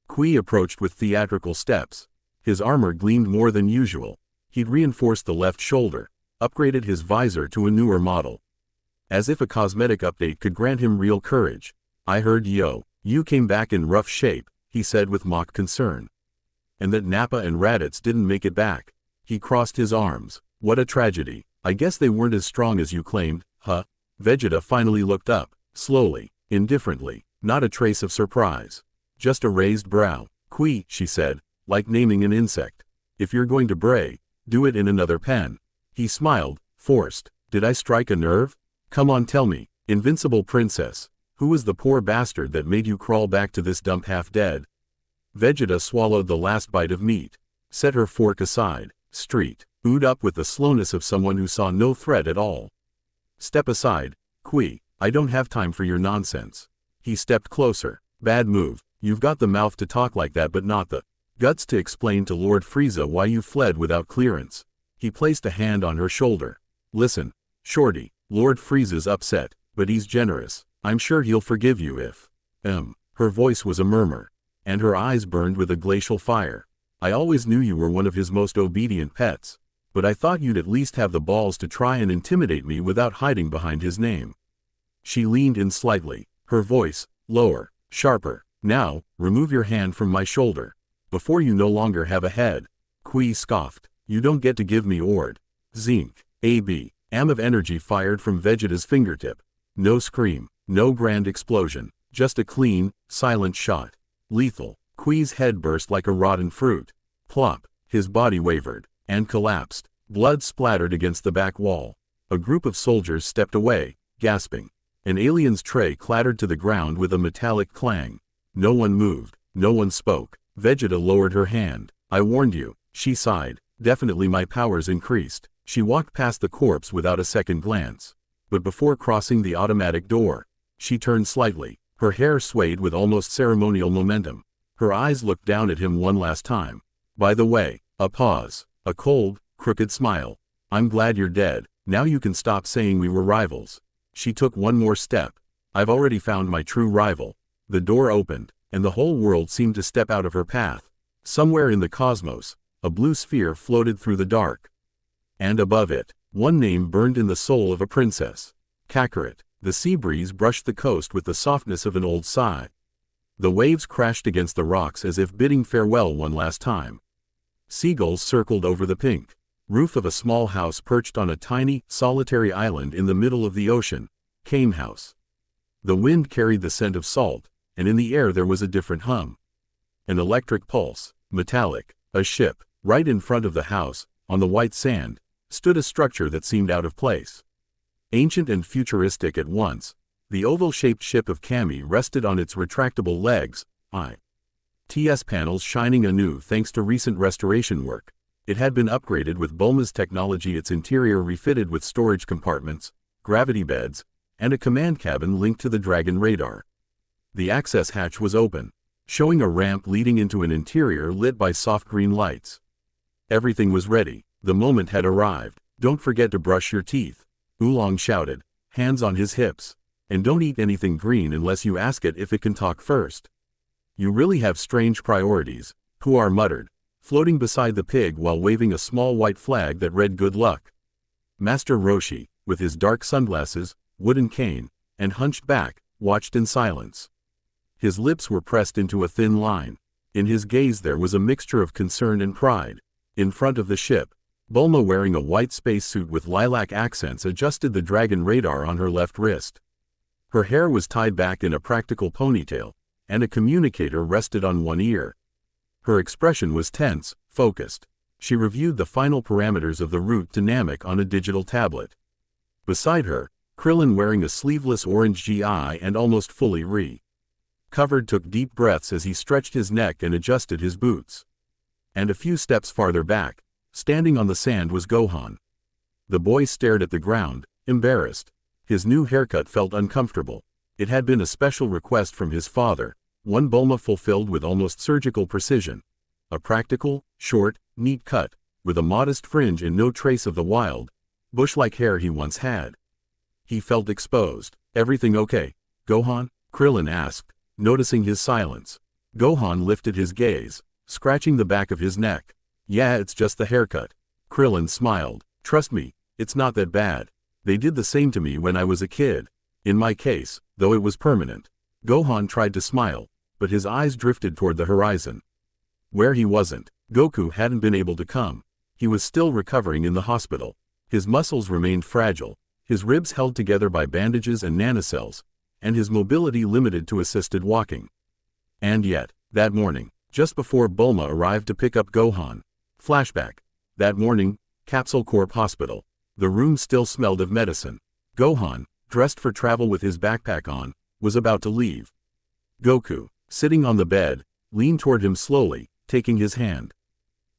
Approached with theatrical steps. His armor gleamed more than usual. He'd reinforced the left shoulder, upgraded his visor to a newer model. As if a cosmetic update could grant him real courage. I heard you came back in rough shape, he said with mock concern. And that Nappa and Raditz didn't make it back. He crossed his arms. What a tragedy. I guess they weren't as strong as you claimed, huh? Vegeta finally looked up, slowly, indifferently, not a trace of surprise. Just a raised brow. She said, like naming an insect. If you're going to bray, do it in another pen. He smiled, forced. Did I strike a nerve? Come on, tell me, invincible princess, who was the poor bastard that made you crawl back to this dump half dead? Vegeta swallowed the last bite of meat, set her fork aside, oohed up with the slowness of someone who saw no threat at all. Step aside, I don't have time for your nonsense. He stepped closer. Bad move. You've got the mouth to talk like that but not the guts to explain to Lord Frieza why you fled without clearance. He placed a hand on her shoulder. Listen, Shorty, Lord Frieza's upset, but he's generous. I'm sure he'll forgive you if… Her voice was a murmur, and her eyes burned with a glacial fire. I always knew you were one of his most obedient pets, but I thought you'd at least have the balls to try and intimidate me without hiding behind his name. She leaned in slightly, her voice lower, sharper. Now, remove your hand from my shoulder, before you no longer have a head. Scoffed. You don't get to give me ord. Zink. Am of energy fired from Vegeta's fingertip. No scream, no grand explosion, just a clean, silent shot. Lethal. Qui's head burst like a rotten fruit. Plop. His body wavered, and collapsed. Blood splattered against the back wall. A group of soldiers stepped away, gasping. An alien's tray clattered to the ground with a metallic clang. No one moved, no one spoke. Vegeta lowered her hand. I warned you, she sighed. Definitely my powers increased. She walked past the corpse without a second glance. But before crossing the automatic door, she turned slightly. Her hair swayed with almost ceremonial momentum. Her eyes looked down at him one last time. By the way, a pause, a cold, crooked smile. I'm glad you're dead, Now you can stop saying we were rivals. She took one more step. I've already found my true rival. The door opened, and the whole world seemed to step out of her path. Somewhere in the cosmos, a blue sphere floated through the dark. And above it, one name burned in the soul of a princess. Kakarot. The sea breeze brushed the coast with the softness of an old sigh. The waves crashed against the rocks as if bidding farewell one last time. Seagulls circled over the pink roof of a small house perched on a tiny, solitary island in the middle of the ocean, Cane House. The wind carried the scent of salt, and in the air there was a different hum. An electric pulse, metallic, a ship. Right in front of the house, on the white sand, stood a structure that seemed out of place. Ancient and futuristic at once, the oval-shaped ship of Kami rested on its retractable legs, ITS panels shining anew thanks to recent restoration work. It had been upgraded with Bulma's technology, its interior refitted with storage compartments, gravity beds, and a command cabin linked to the Dragon radar. The access hatch was open, showing a ramp leading into an interior lit by soft green lights. Everything was ready. The moment had arrived. Don't forget to brush your teeth, Oolong shouted, hands on his hips. And don't eat anything green unless you ask it if it can talk first. You really have strange priorities, Puar muttered, floating beside the pig while waving a small white flag that read good luck. Master Roshi, with his dark sunglasses, wooden cane, and hunched back, watched in silence. His lips were pressed into a thin line. In his gaze there was a mixture of concern and pride. In front of the ship, Bulma, wearing a white spacesuit with lilac accents, adjusted the Dragon radar on her left wrist. Her hair was tied back in a practical ponytail, and a communicator rested on one ear. Her expression was tense, focused. She reviewed the final parameters of the route dynamic on a digital tablet. Beside her, Krillin, wearing a sleeveless orange GI and almost fully recovered, took deep breaths as he stretched his neck and adjusted his boots. And a few steps farther back, standing on the sand, was Gohan. The boy stared at the ground, embarrassed. His new haircut felt uncomfortable. It had been a special request from his father, one Bulma fulfilled with almost surgical precision. A practical, short, neat cut, with a modest fringe and no trace of the wild, bush-like hair he once had. He felt exposed. Everything okay, Gohan? Krillin asked, noticing his silence. Gohan lifted his gaze, scratching the back of his neck. Yeah, it's just the haircut. Krillin smiled. Trust me, it's not that bad. They did the same to me when I was a kid. In my case, though, it was permanent. Gohan tried to smile, but his eyes drifted toward the horizon. Where he wasn't. Goku hadn't been able to come. He was still recovering in the hospital. His muscles remained fragile, his ribs held together by bandages and nanocells, and his mobility limited to assisted walking. And yet, that morning, just before Bulma arrived to pick up Gohan. Flashback. That morning, Capsule Corp Hospital. The room still smelled of medicine. Gohan, dressed for travel with his backpack on, was about to leave. Goku, sitting on the bed, leaned toward him slowly, taking his hand.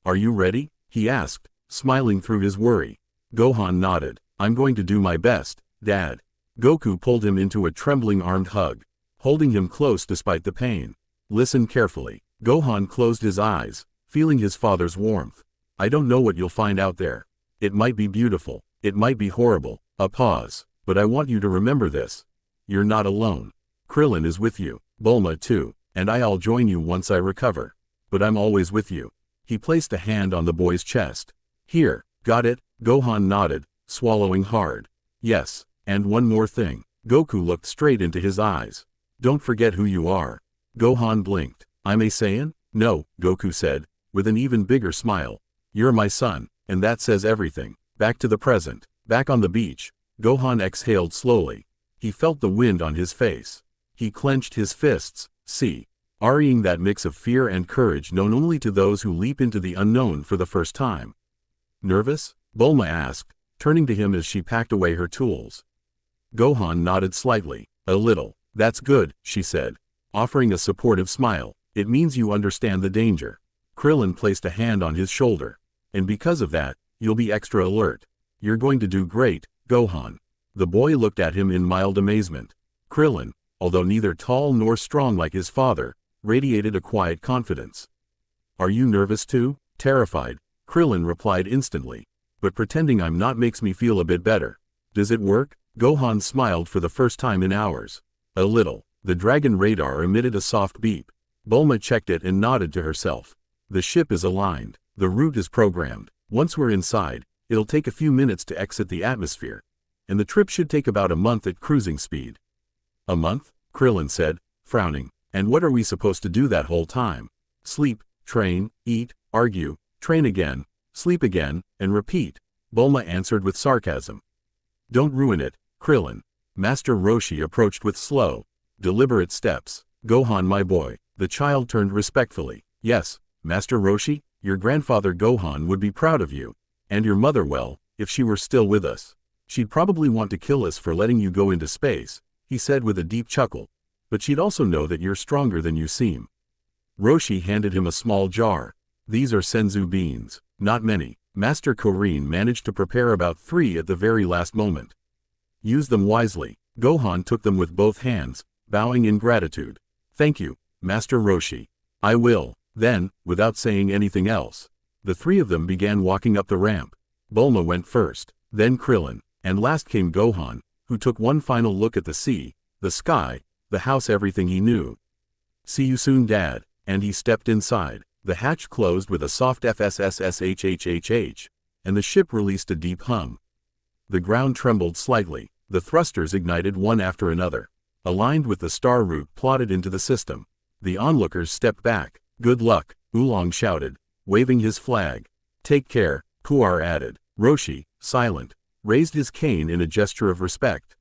Are you ready? He asked, smiling through his worry. Gohan nodded. I'm going to do my best, Dad. Goku pulled him into a trembling armed hug, holding him close despite the pain. Listen carefully. Gohan closed his eyes, feeling his father's warmth. I don't know what you'll find out there. It might be beautiful. It might be horrible. A pause. But I want you to remember this. You're not alone. Krillin is with you. Bulma too. And I'll join you once I recover. But I'm always with you. He placed a hand on the boy's chest. Here, got it? Gohan nodded, swallowing hard. Yes, and one more thing. Goku looked straight into his eyes. Don't forget who you are. Gohan blinked. I'm a Saiyan? No, Goku said, with an even bigger smile. You're my son, and that says everything. Back to the present. Back on the beach, Gohan exhaled slowly. He felt the wind on his face. He clenched his fists, REing that mix of fear and courage known only to those who leap into the unknown for the first time. Nervous? Bulma asked, turning to him as she packed away her tools. Gohan nodded slightly. A little. That's good, she said, offering a supportive smile. It means you understand the danger. Krillin placed a hand on his shoulder. And because of that, you'll be extra alert. You're going to do great, Gohan. The boy looked at him in mild amazement. Krillin, although neither tall nor strong like his father, radiated a quiet confidence. Are you nervous too? Terrified, Krillin replied instantly. but pretending I'm not makes me feel a bit better. Does it work? Gohan smiled for the first time in hours. A little. The dragon radar emitted a soft beep. Bulma checked it and nodded to herself. The ship is aligned. The route is programmed. Once we're inside, it'll take a few minutes to exit the atmosphere. And the trip should take about a month at cruising speed. A month? Krillin said, frowning. And what are we supposed to do that whole time? Sleep, train, eat, argue, train again, sleep again, and repeat, Bulma answered with sarcasm. Don't ruin it, Krillin. Master Roshi approached with slow, deliberate steps. Gohan, my boy. The child turned respectfully. Yes, Master Roshi, your grandfather Gohan would be proud of you. And your mother, well, if she were still with us. She'd probably want to kill us for letting you go into space, he said with a deep chuckle. But she'd also know that you're stronger than you seem. Roshi handed him a small jar. These are senzu beans. Not many. Master Korin managed to prepare about 3 at the very last moment. Use them wisely. Gohan took them with both hands, bowing in gratitude. Thank you, Master Roshi. I will. Then, without saying anything else, the 3 of them began walking up the ramp. Bulma went first, then Krillin, and last came Gohan, who took one final look at the sea, the sky, the house, everything he knew. See you soon, Dad, and he stepped inside. The hatch closed with a soft FSSSHHHH, and the ship released a deep hum. The ground trembled slightly. The thrusters ignited one after another, aligned with the star route plotted into the system. The onlookers stepped back. Good luck, Oolong shouted, waving his flag. Take care, Puar added. Roshi, silent, raised his cane in a gesture of respect.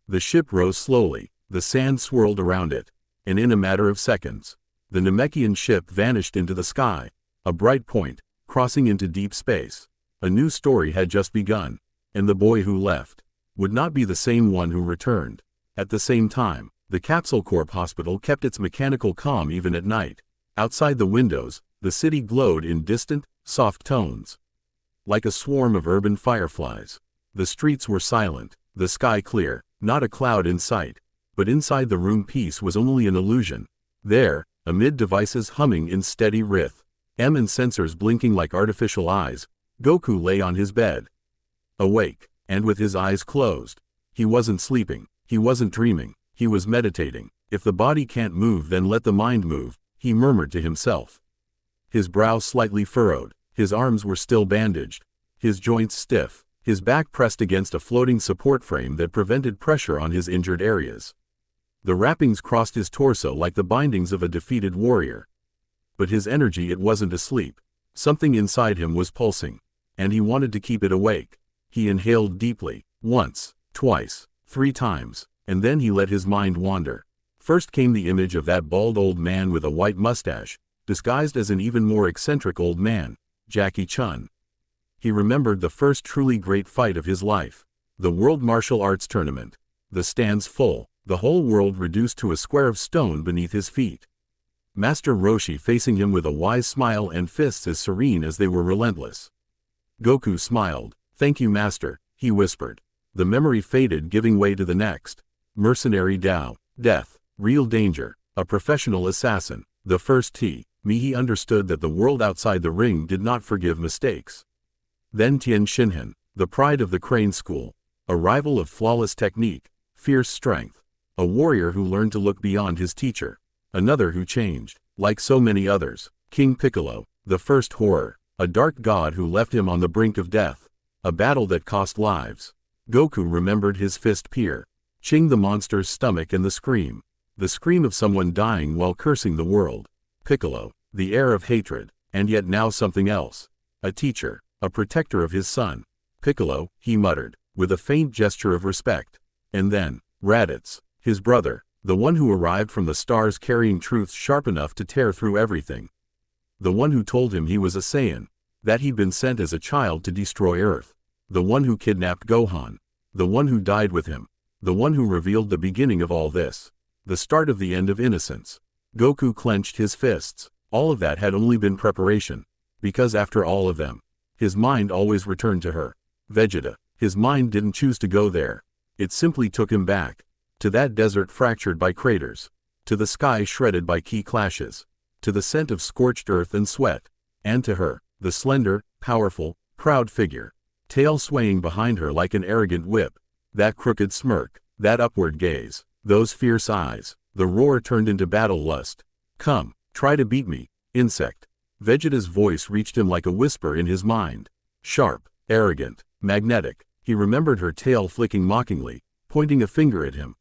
The ship rose slowly. The sand swirled around it, and in a matter of seconds, the Namekian ship vanished into the sky, a bright point, crossing into deep space. A new story had just begun, and the boy who left would not be the same one who returned. At the same time, the Capsule Corp hospital kept its mechanical calm even at night. Outside the windows, the city glowed in distant, soft tones, like a swarm of urban fireflies. The streets were silent, the sky clear, not a cloud in sight. But inside the room peace was only an illusion. There, amid devices humming in steady rhythm, and sensors blinking like artificial eyes, Goku lay on his bed. Awake, and with his eyes closed. He wasn't sleeping, he wasn't dreaming, he was meditating. If the body can't move, then let the mind move, he murmured to himself. His brow slightly furrowed, his arms were still bandaged, his joints stiff, his back pressed against a floating support frame that prevented pressure on his injured areas. The wrappings crossed his torso like the bindings of a defeated warrior. But his energy, it wasn't asleep. Something inside him was pulsing, and he wanted to keep it awake. He inhaled deeply, once, twice, 3 times, and then he let his mind wander. First came the image of that bald old man with a white mustache, disguised as an even more eccentric old man, Jackie Chun. He remembered the first truly great fight of his life, the World Martial Arts Tournament. The stands full. The whole world reduced to a square of stone beneath his feet. Master Roshi facing him with a wise smile and fists as serene as they were relentless. Goku smiled. Thank you, Master, he whispered. The memory faded, giving way to the next. Mercenary Tao, death, real danger, a professional assassin. The first he understood that the world outside the ring did not forgive mistakes. Then Tien Shinhan, the pride of the Crane School, a rival of flawless technique, fierce strength. A warrior who learned to look beyond his teacher. Another who changed, like so many others. King Piccolo, the first horror. A dark god who left him on the brink of death. A battle that cost lives. Goku remembered his fist peer. Ching the monster's stomach and the scream. The scream of someone dying while cursing the world. Piccolo, the heir of hatred, and yet now something else. A teacher, a protector of his son. Piccolo, he muttered, with a faint gesture of respect. And then, Raditz. His brother, the one who arrived from the stars carrying truths sharp enough to tear through everything. The one who told him he was a Saiyan, that he'd been sent as a child to destroy Earth. The one who kidnapped Gohan. The one who died with him. The one who revealed the beginning of all this. The start of the end of innocence. Goku clenched his fists. All of that had only been preparation. Because after all of them, his mind always returned to her. Vegeta. His mind didn't choose to go there. It simply took him back. To that desert fractured by craters. To the sky shredded by key clashes. To the scent of scorched earth and sweat. And to her, the slender, powerful, proud figure. tail swaying behind her like an arrogant whip. That crooked smirk, that upward gaze, those fierce eyes. The roar turned into battle lust. Come, try to beat me, insect. Vegeta's voice reached him like a whisper in his mind. Sharp, arrogant, magnetic. He remembered her tail flicking mockingly, pointing a finger at him.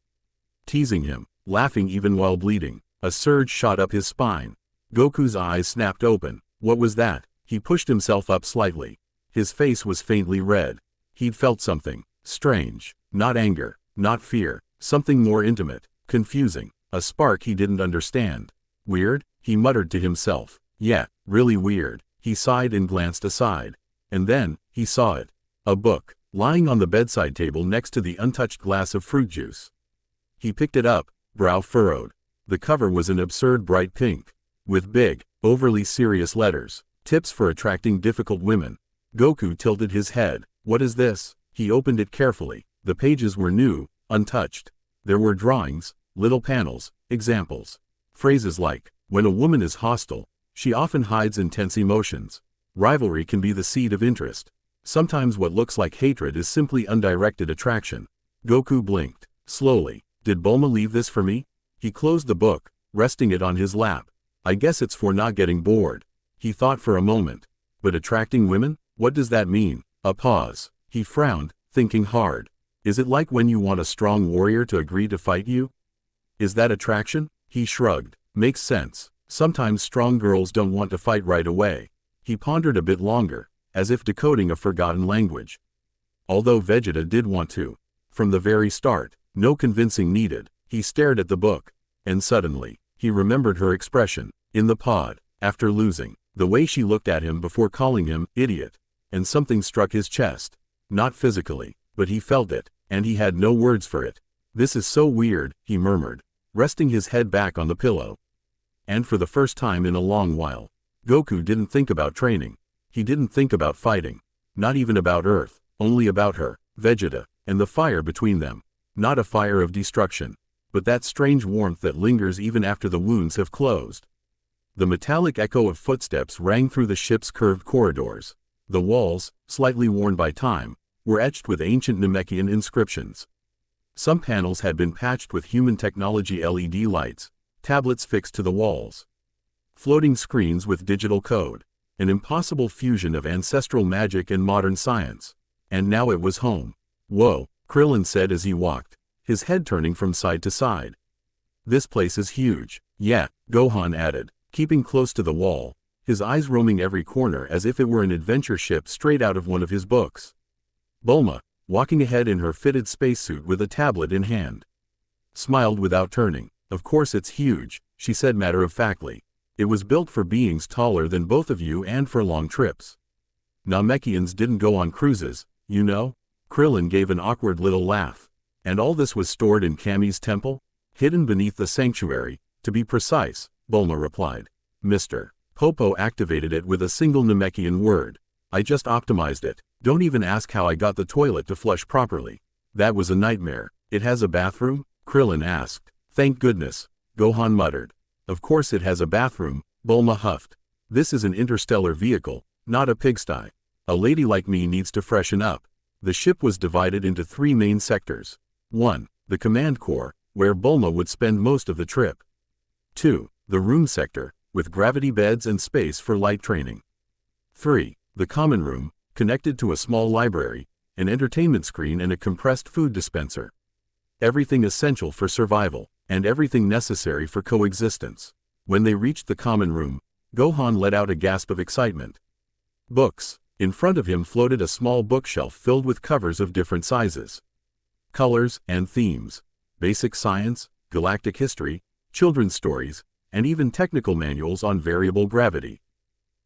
Teasing him, laughing even while bleeding. A surge shot up his spine. Goku's eyes snapped open. What was that? He pushed himself up slightly. His face was faintly red. He'd felt something strange. Not anger, not fear, something more intimate, confusing, a spark he didn't understand. Weird, he muttered to himself. Yeah, really weird. He sighed and glanced aside. And then, he saw it. A book, lying on the bedside table next to the untouched glass of fruit juice. He picked it up, brow furrowed. The cover was an absurd bright pink, with big, overly serious letters. Tips for attracting difficult women. Goku tilted his head. What is this? He opened it carefully. The pages were new, untouched. There were drawings, little panels, examples. Phrases like, when a woman is hostile, she often hides intense emotions. Rivalry can be the seed of interest. Sometimes what looks like hatred is simply undirected attraction. Goku blinked. Slowly. Did Bulma leave this for me? He closed the book, resting it on his lap. I guess it's for not getting bored. He thought for a moment. But attracting women? What does that mean? A pause. He frowned, thinking hard. Is it like when you want a strong warrior to agree to fight you? Is that attraction? He shrugged. Makes sense. Sometimes strong girls don't want to fight right away. He pondered a bit longer, as if decoding a forgotten language. Although Vegeta did want to. From the very start, no convincing needed. He stared at the book. And suddenly, he remembered her expression, in the pod, after losing. The way she looked at him before calling him, idiot. And something struck his chest. Not physically, but he felt it, and he had no words for it. This is so weird, he murmured, resting his head back on the pillow. And for the first time in a long while, Goku didn't think about training. He didn't think about fighting. Not even about Earth, only about her, Vegeta, and the fire between them. Not a fire of destruction, but that strange warmth that lingers even after the wounds have closed. The metallic echo of footsteps rang through the ship's curved corridors. The walls, slightly worn by time, were etched with ancient Namekian inscriptions. Some panels had been patched with human technology LED lights, tablets fixed to the walls. Floating screens with digital code, an impossible fusion of ancestral magic and modern science. And now it was home. Whoa, Krillin said as he walked, his head turning from side to side. This place is huge. Yeah, Gohan added, keeping close to the wall, his eyes roaming every corner as if it were an adventure ship straight out of one of his books. Bulma, walking ahead in her fitted spacesuit with a tablet in hand, smiled without turning. Of course it's huge, she said matter-of-factly. It was built for beings taller than both of you and for long trips. Namekians didn't go on cruises, you know? Krillin gave an awkward little laugh. And all this was stored in Kami's temple? Hidden beneath the sanctuary, to be precise, Bulma replied. Mr. Popo activated it with a single Namekian word. I just optimized it. Don't even ask how I got the toilet to flush properly. That was a nightmare. It has a bathroom? Krillin asked. Thank goodness, Gohan muttered. Of course it has a bathroom, Bulma huffed. This is an interstellar vehicle, not a pigsty. A lady like me needs to freshen up. The ship was divided into 3 main sectors. 1. The command core, where Bulma would spend most of the trip. 2. The room sector, with gravity beds and space for light training. 3. The common room, connected to a small library, an entertainment screen and a compressed food dispenser. Everything essential for survival, and everything necessary for coexistence. When they reached the common room, Gohan let out a gasp of excitement. Books. In front of him floated a small bookshelf filled with covers of different sizes, colors, and themes. Basic science, galactic history, children's stories, and even technical manuals on variable gravity.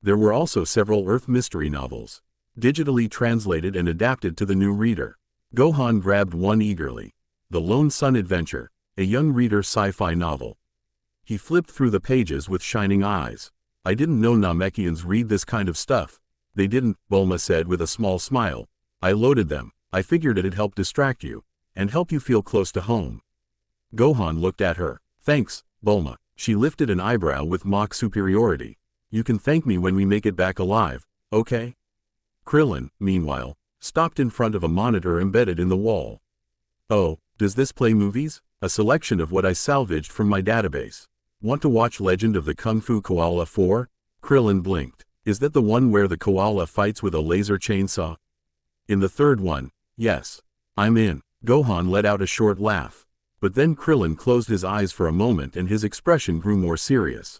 There were also several Earth mystery novels, digitally translated and adapted to the new reader. Gohan grabbed one eagerly. The Lone Sun Adventure, a young reader sci-fi novel. He flipped through the pages with shining eyes. I didn't know Namekians read this kind of stuff. They didn't, Bulma said with a small smile. I loaded them. I figured it'd help distract you, and help you feel close to home. Gohan looked at her. Thanks, Bulma. She lifted an eyebrow with mock superiority. You can thank me when we make it back alive, okay? Krillin, meanwhile, stopped in front of a monitor embedded in the wall. "Oh, does this play movies?" "A selection of what I salvaged from my database." "Want to watch Legend of the Kung Fu Koala 4? Krillin blinked. "Is that the one where the koala fights with a laser chainsaw?" "In the third one, yes." "I'm in." Gohan let out a short laugh. But then Krillin closed his eyes for a moment and his expression grew more serious.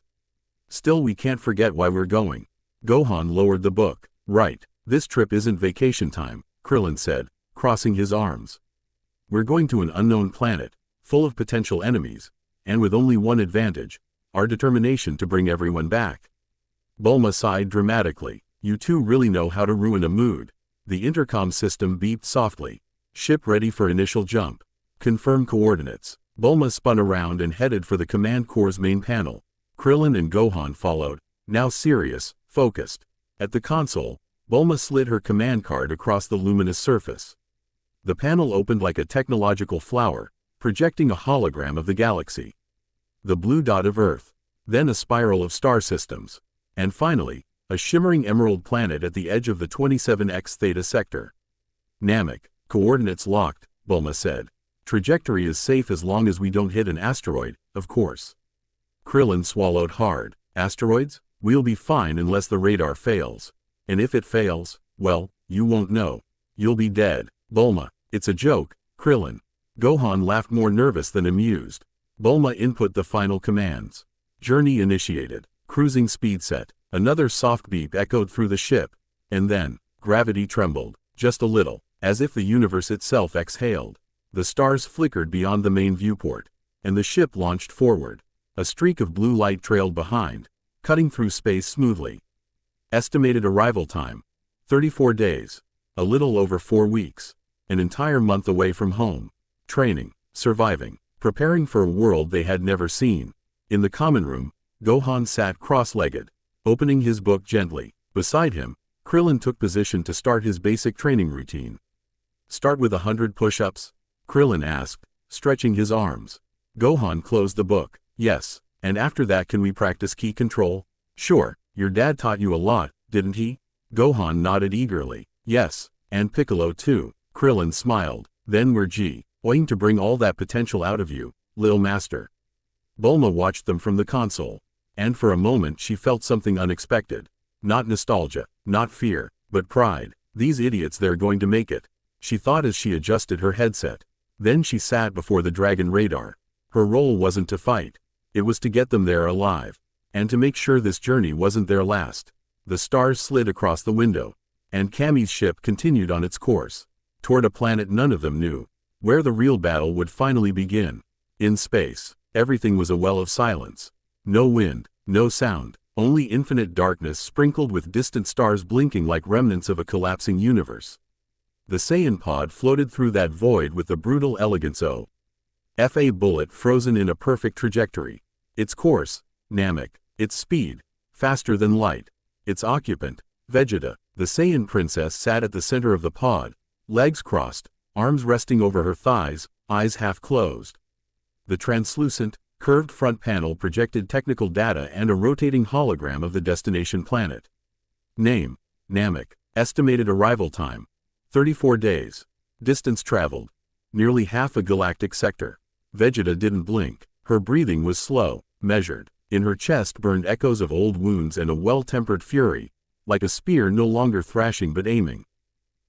"Still, we can't forget why we're going." Gohan lowered the book. "Right. This trip isn't vacation time," Krillin said, crossing his arms. "We're going to an unknown planet, full of potential enemies, and with only one advantage, our determination to bring everyone back." Bulma sighed dramatically. "You two really know how to ruin a mood." The intercom system beeped softly. "Ship ready for initial jump. Confirm coordinates." Bulma spun around and headed for the command core's main panel. Krillin and Gohan followed, now serious, focused. At the console, Bulma slid her command card across the luminous surface. The panel opened like a technological flower, projecting a hologram of the galaxy. The blue dot of Earth, then a spiral of star systems, and finally, a shimmering emerald planet at the edge of the 27X Theta sector. "Namek, coordinates locked," Bulma said. "Trajectory is safe as long as we don't hit an asteroid, of course." Krillin swallowed hard. "Asteroids? We'll be fine unless the radar fails. And if it fails, well, you won't know. You'll be dead." "Bulma, it's a joke, Krillin." Gohan laughed, more nervous than amused. Bulma input the final commands. Journey initiated. Cruising speed set. Another soft beep echoed through the ship. And then, gravity trembled, just a little, as if the universe itself exhaled. The stars flickered beyond the main viewport, and the ship launched forward. A streak of blue light trailed behind, cutting through space smoothly. Estimated arrival time: 34 days. A little over 4 weeks. An entire month away from home. Training, surviving, preparing for a world they had never seen. In the common room, Gohan sat cross-legged, opening his book gently. Beside him, Krillin took position to start his basic training routine. "Start with 100 push-ups?" Krillin asked, stretching his arms. Gohan closed the book. "Yes, and after that can we practice ki control?" "Sure, your dad taught you a lot, didn't he?" Gohan nodded eagerly. "Yes, and Piccolo too." Krillin smiled. "Then we're going to bring all that potential out of you, Lil Master." Bulma watched them from the console, and for a moment she felt something unexpected. Not nostalgia, not fear, but pride. "These idiots, they're going to make it," she thought as she adjusted her headset. Then she sat before the dragon radar. Her role wasn't to fight. It was to get them there alive, and to make sure this journey wasn't their last. The stars slid across the window, and Kami's ship continued on its course, toward a planet none of them knew, where the real battle would finally begin. In space, everything was a well of silence. No wind, no sound, only infinite darkness sprinkled with distant stars blinking like remnants of a collapsing universe. The Saiyan pod floated through that void with the brutal elegance of a bullet frozen in a perfect trajectory. Its course, Namek. Its speed, faster than light. Its occupant, Vegeta. The Saiyan princess sat at the center of the pod, legs crossed, arms resting over her thighs, eyes half closed. The translucent, curved front panel projected technical data and a rotating hologram of the destination planet. Name: Namek. Estimated arrival time: 34 days. Distance traveled: nearly half a galactic sector. Vegeta didn't blink. Her breathing was slow, measured. In her chest burned echoes of old wounds and a well-tempered fury, like a spear no longer thrashing but aiming.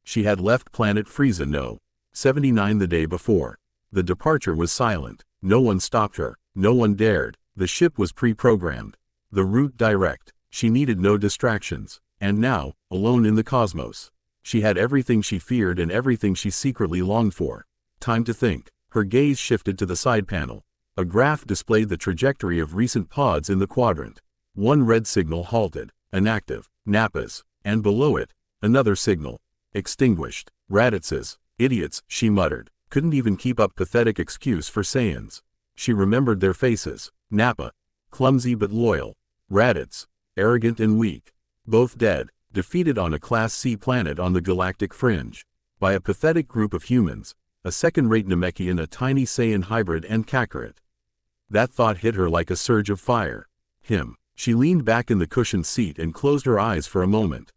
She had left planet Frieza No. 79 the day before. The departure was silent. No one stopped her. No one dared. The ship was pre-programmed. The route direct. She needed no distractions. And now, alone in the cosmos, she had everything she feared and everything she secretly longed for. Time to think. Her gaze shifted to the side panel. A graph displayed the trajectory of recent pods in the quadrant. One red signal halted, inactive, Nappas, and below it, another signal, extinguished. Raditzes, idiots, she muttered, couldn't even keep up pathetic excuse for Saiyans. She remembered their faces. Nappa, clumsy but loyal. Raditz, arrogant and weak. Both dead, defeated on a Class C planet on the galactic fringe, by a pathetic group of humans, a second-rate Namekian, a tiny Saiyan hybrid, and Kakarot. That thought hit her like a surge of fire. Him. She leaned back in the cushioned seat and closed her eyes for a moment.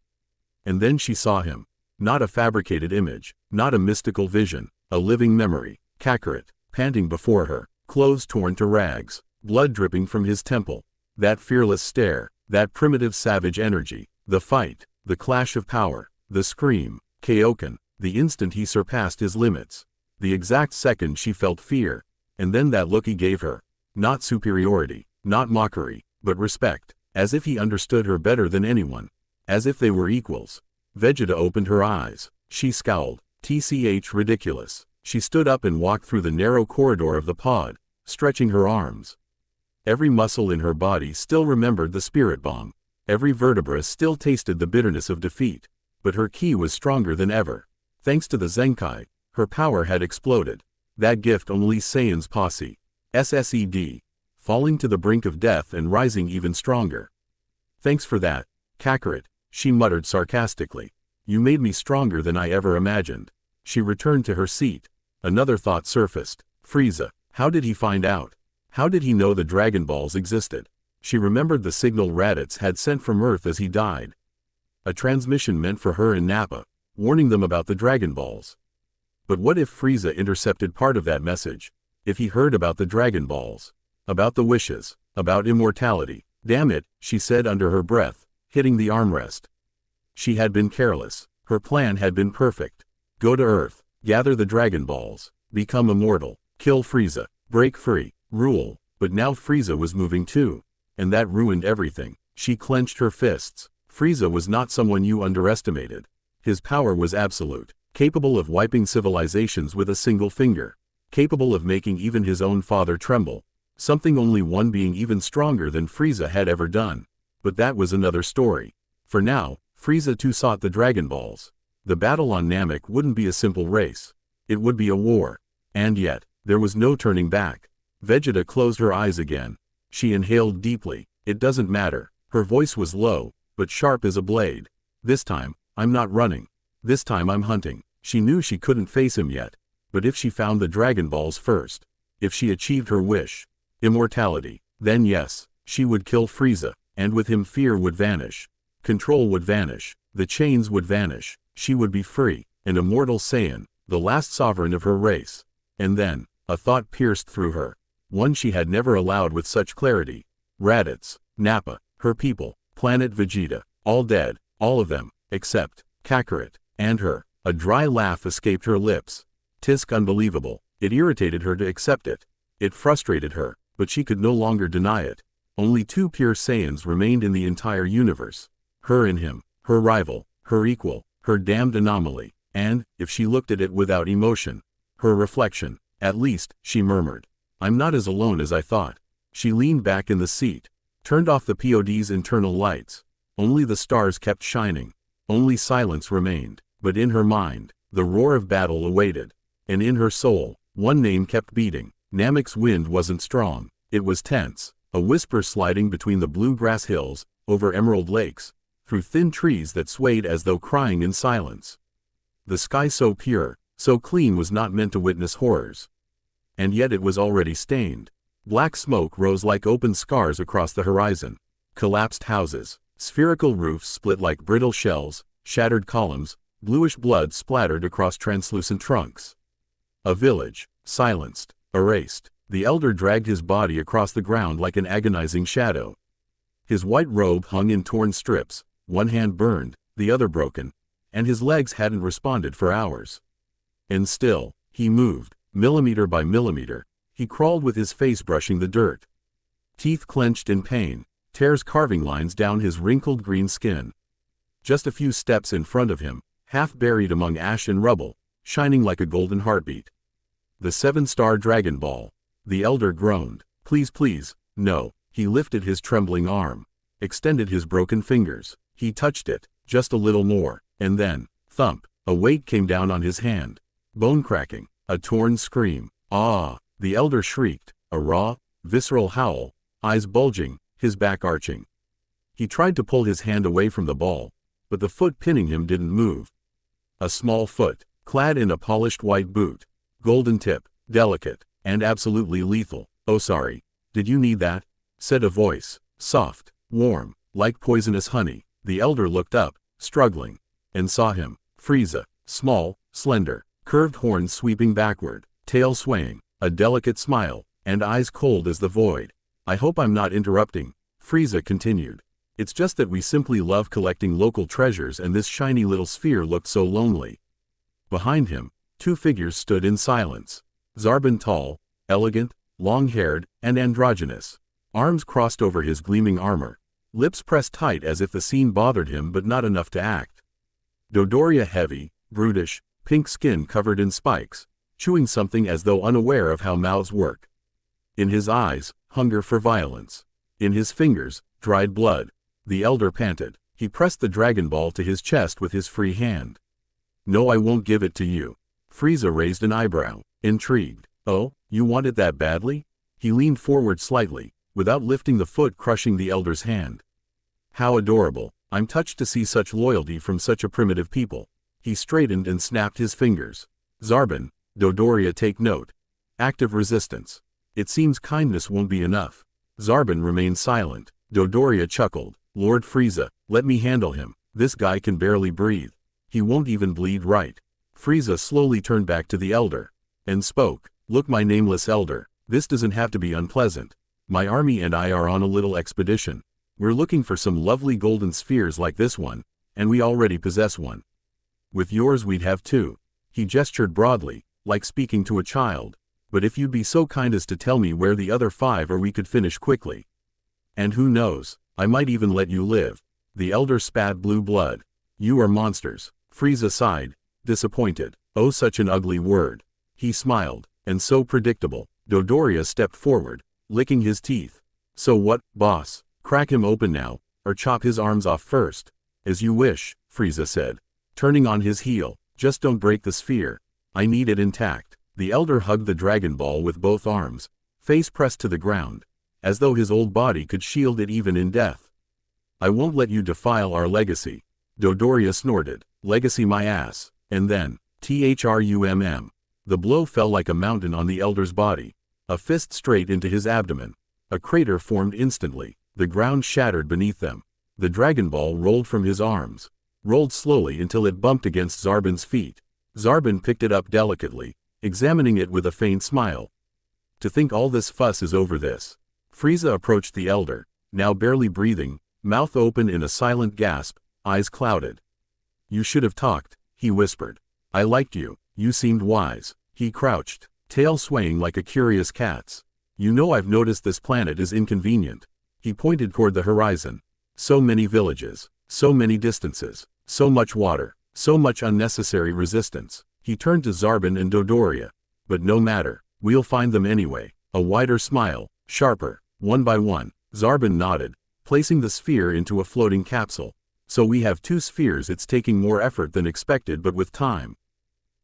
And then she saw him. Not a fabricated image, not a mystical vision, a living memory. Kakarot, panting before her, clothes torn to rags, blood dripping from his temple. That fearless stare, that primitive savage energy, the fight, the clash of power, the scream, Kaioken, the instant he surpassed his limits. The exact second she felt fear, and then that look he gave her. Not superiority, not mockery, but respect, as if he understood her better than anyone, as if they were equals. Vegeta opened her eyes. She scowled. TCH ridiculous. She stood up and walked through the narrow corridor of the pod, stretching her arms. Every muscle in her body still remembered the spirit bomb. Every vertebra still tasted the bitterness of defeat. But her ki was stronger than ever. Thanks to the Zenkai, her power had exploded. That gift only Saiyan's possessed. Falling to the brink of death and rising even stronger. Thanks for that, Kakarot, she muttered sarcastically. You made me stronger than I ever imagined. She returned to her seat. Another thought surfaced. Frieza, how did he find out? How did he know the Dragon Balls existed? She remembered the signal Raditz had sent from Earth as he died. A transmission meant for her and Nappa, warning them about the Dragon Balls. But what if Frieza intercepted part of that message? If he heard about the Dragon Balls? About the wishes? About immortality? Damn it, she said under her breath, hitting the armrest. She had been careless. Her plan had been perfect. Go to Earth, gather the Dragon Balls, become immortal, kill Frieza, break free, rule. But now Frieza was moving too. And that ruined everything. She clenched her fists. Frieza was not someone you underestimated. His power was absolute, capable of wiping civilizations with a single finger, capable of making even his own father tremble, something only one being even stronger than Frieza had ever done. But that was another story. For now, Frieza too sought the Dragon Balls. The battle on Namek wouldn't be a simple race. It would be a war. And yet, there was no turning back. Vegeta closed her eyes again. She inhaled deeply. It doesn't matter. Her voice was low, but sharp as a blade. This time, I'm not running. This time I'm hunting. She knew she couldn't face him yet. But if she found the Dragon Balls first, if she achieved her wish, immortality, then yes, she would kill Frieza, and with him fear would vanish. Control would vanish. The chains would vanish. She would be free, an immortal Saiyan, the last sovereign of her race. And then, a thought pierced through her. One she had never allowed with such clarity. Raditz, Nappa, her people, planet Vegeta, all dead, all of them, except Kakarot, and her. A dry laugh escaped her lips. Tisk unbelievable. It irritated her to accept it. It frustrated her, but she could no longer deny it. Only two pure Saiyans remained in the entire universe. Her and him, her rival, her equal, her damned anomaly, and, if she looked at it without emotion, her reflection. At least, she murmured, I'm not as alone as I thought. She leaned back in the seat, turned off the pod's internal lights. Only the stars kept shining. Only silence remained. But in her mind, the roar of battle awaited. And in her soul, one name kept beating. Namek's wind wasn't strong. It was tense. A whisper sliding between the blue grass hills, over emerald lakes, through thin trees that swayed as though crying in silence. The sky so pure, so clean was not meant to witness horrors. And yet it was already stained. Black smoke rose like open scars across the horizon. Collapsed houses, spherical roofs split like brittle shells, shattered columns, bluish blood splattered across translucent trunks. A village, silenced, erased. The elder dragged his body across the ground like an agonizing shadow. His white robe hung in torn strips, one hand burned, the other broken, and his legs hadn't responded for hours. And still, he moved, millimeter by millimeter. He crawled with his face brushing the dirt. Teeth clenched in pain, tears carving lines down his wrinkled green skin. Just a few steps in front of him, half buried among ash and rubble, shining like a golden heartbeat. The 7-star Dragon Ball. The elder groaned. Please, please, no. He lifted his trembling arm, extended his broken fingers. He touched it, just a little more, and then, thump, a weight came down on his hand. Bone cracking, a torn scream. Ah! The elder shrieked, a raw, visceral howl, eyes bulging, his back arching. He tried to pull his hand away from the ball, but the foot pinning him didn't move. A small foot, clad in a polished white boot, golden tip, delicate, and absolutely lethal. Oh sorry, did you need that? Said a voice, soft, warm, like poisonous honey. The elder looked up, struggling, and saw him. Frieza, small, slender, curved horns sweeping backward, tail swaying, a delicate smile, and eyes cold as the void. I hope I'm not interrupting, Frieza continued. It's just that we simply love collecting local treasures and this shiny little sphere looked so lonely. Behind him, two figures stood in silence. Zarbon tall, elegant, long-haired, and androgynous. Arms crossed over his gleaming armor. Lips pressed tight as if the scene bothered him but not enough to act. Dodoria heavy, brutish, pink skin covered in spikes, chewing something as though unaware of how mouths work. In his eyes, hunger for violence. In his fingers, dried blood. The elder panted. He pressed the Dragon Ball to his chest with his free hand. No, I won't give it to you. Frieza raised an eyebrow, intrigued. Oh, you want it that badly? He leaned forward slightly, without lifting the foot crushing the elder's hand. How adorable. I'm touched to see such loyalty from such a primitive people. He straightened and snapped his fingers. Zarbon, Dodoria take note. Active resistance. It seems kindness won't be enough. Zarbon remained silent. Dodoria chuckled. Lord Frieza, let me handle him. This guy can barely breathe. He won't even bleed right. Frieza slowly turned back to the elder. And spoke. Look, my nameless elder, this doesn't have to be unpleasant. My army and I are on a little expedition. We're looking for some lovely golden spheres like this one, and we already possess one. With yours we'd have two. He gestured broadly, like speaking to a child. But if you'd be so kind as to tell me where the other 5 are, we could finish quickly. And who knows, I might even let you live. The elder spat blue blood. You are monsters. Frieza sighed, disappointed. Oh, such an ugly word. He smiled, and so predictable. Dodoria stepped forward, licking his teeth. So what, boss? Crack him open now, or chop his arms off first. As you wish, Frieza said, turning on his heel. Just don't break the sphere. I need it intact. The elder hugged the Dragon Ball with both arms, face pressed to the ground, as though his old body could shield it even in death. I won't let you defile our legacy. Dodoria snorted. Legacy my ass. And then, THRUMM. The blow fell like a mountain on the elder's body. A fist straight into his abdomen. A crater formed instantly. The ground shattered beneath them. The Dragon Ball rolled from his arms. Rolled slowly until it bumped against Zarbon's feet. Zarbon picked it up delicately, examining it with a faint smile. To think all this fuss is over this. Frieza approached the elder, now barely breathing, mouth open in a silent gasp, eyes clouded. You should have talked, he whispered. I liked you, you seemed wise. He crouched, tail swaying like a curious cat's. You know, I've noticed this planet is inconvenient. He pointed toward the horizon. So many villages, so many distances, so much water, so much unnecessary resistance. He turned to Zarbon and Dodoria. But no matter, we'll find them anyway. A wider smile, sharper, one by one. Zarbon nodded, placing the sphere into a floating capsule. So we have 2 spheres. It's taking more effort than expected, but with time.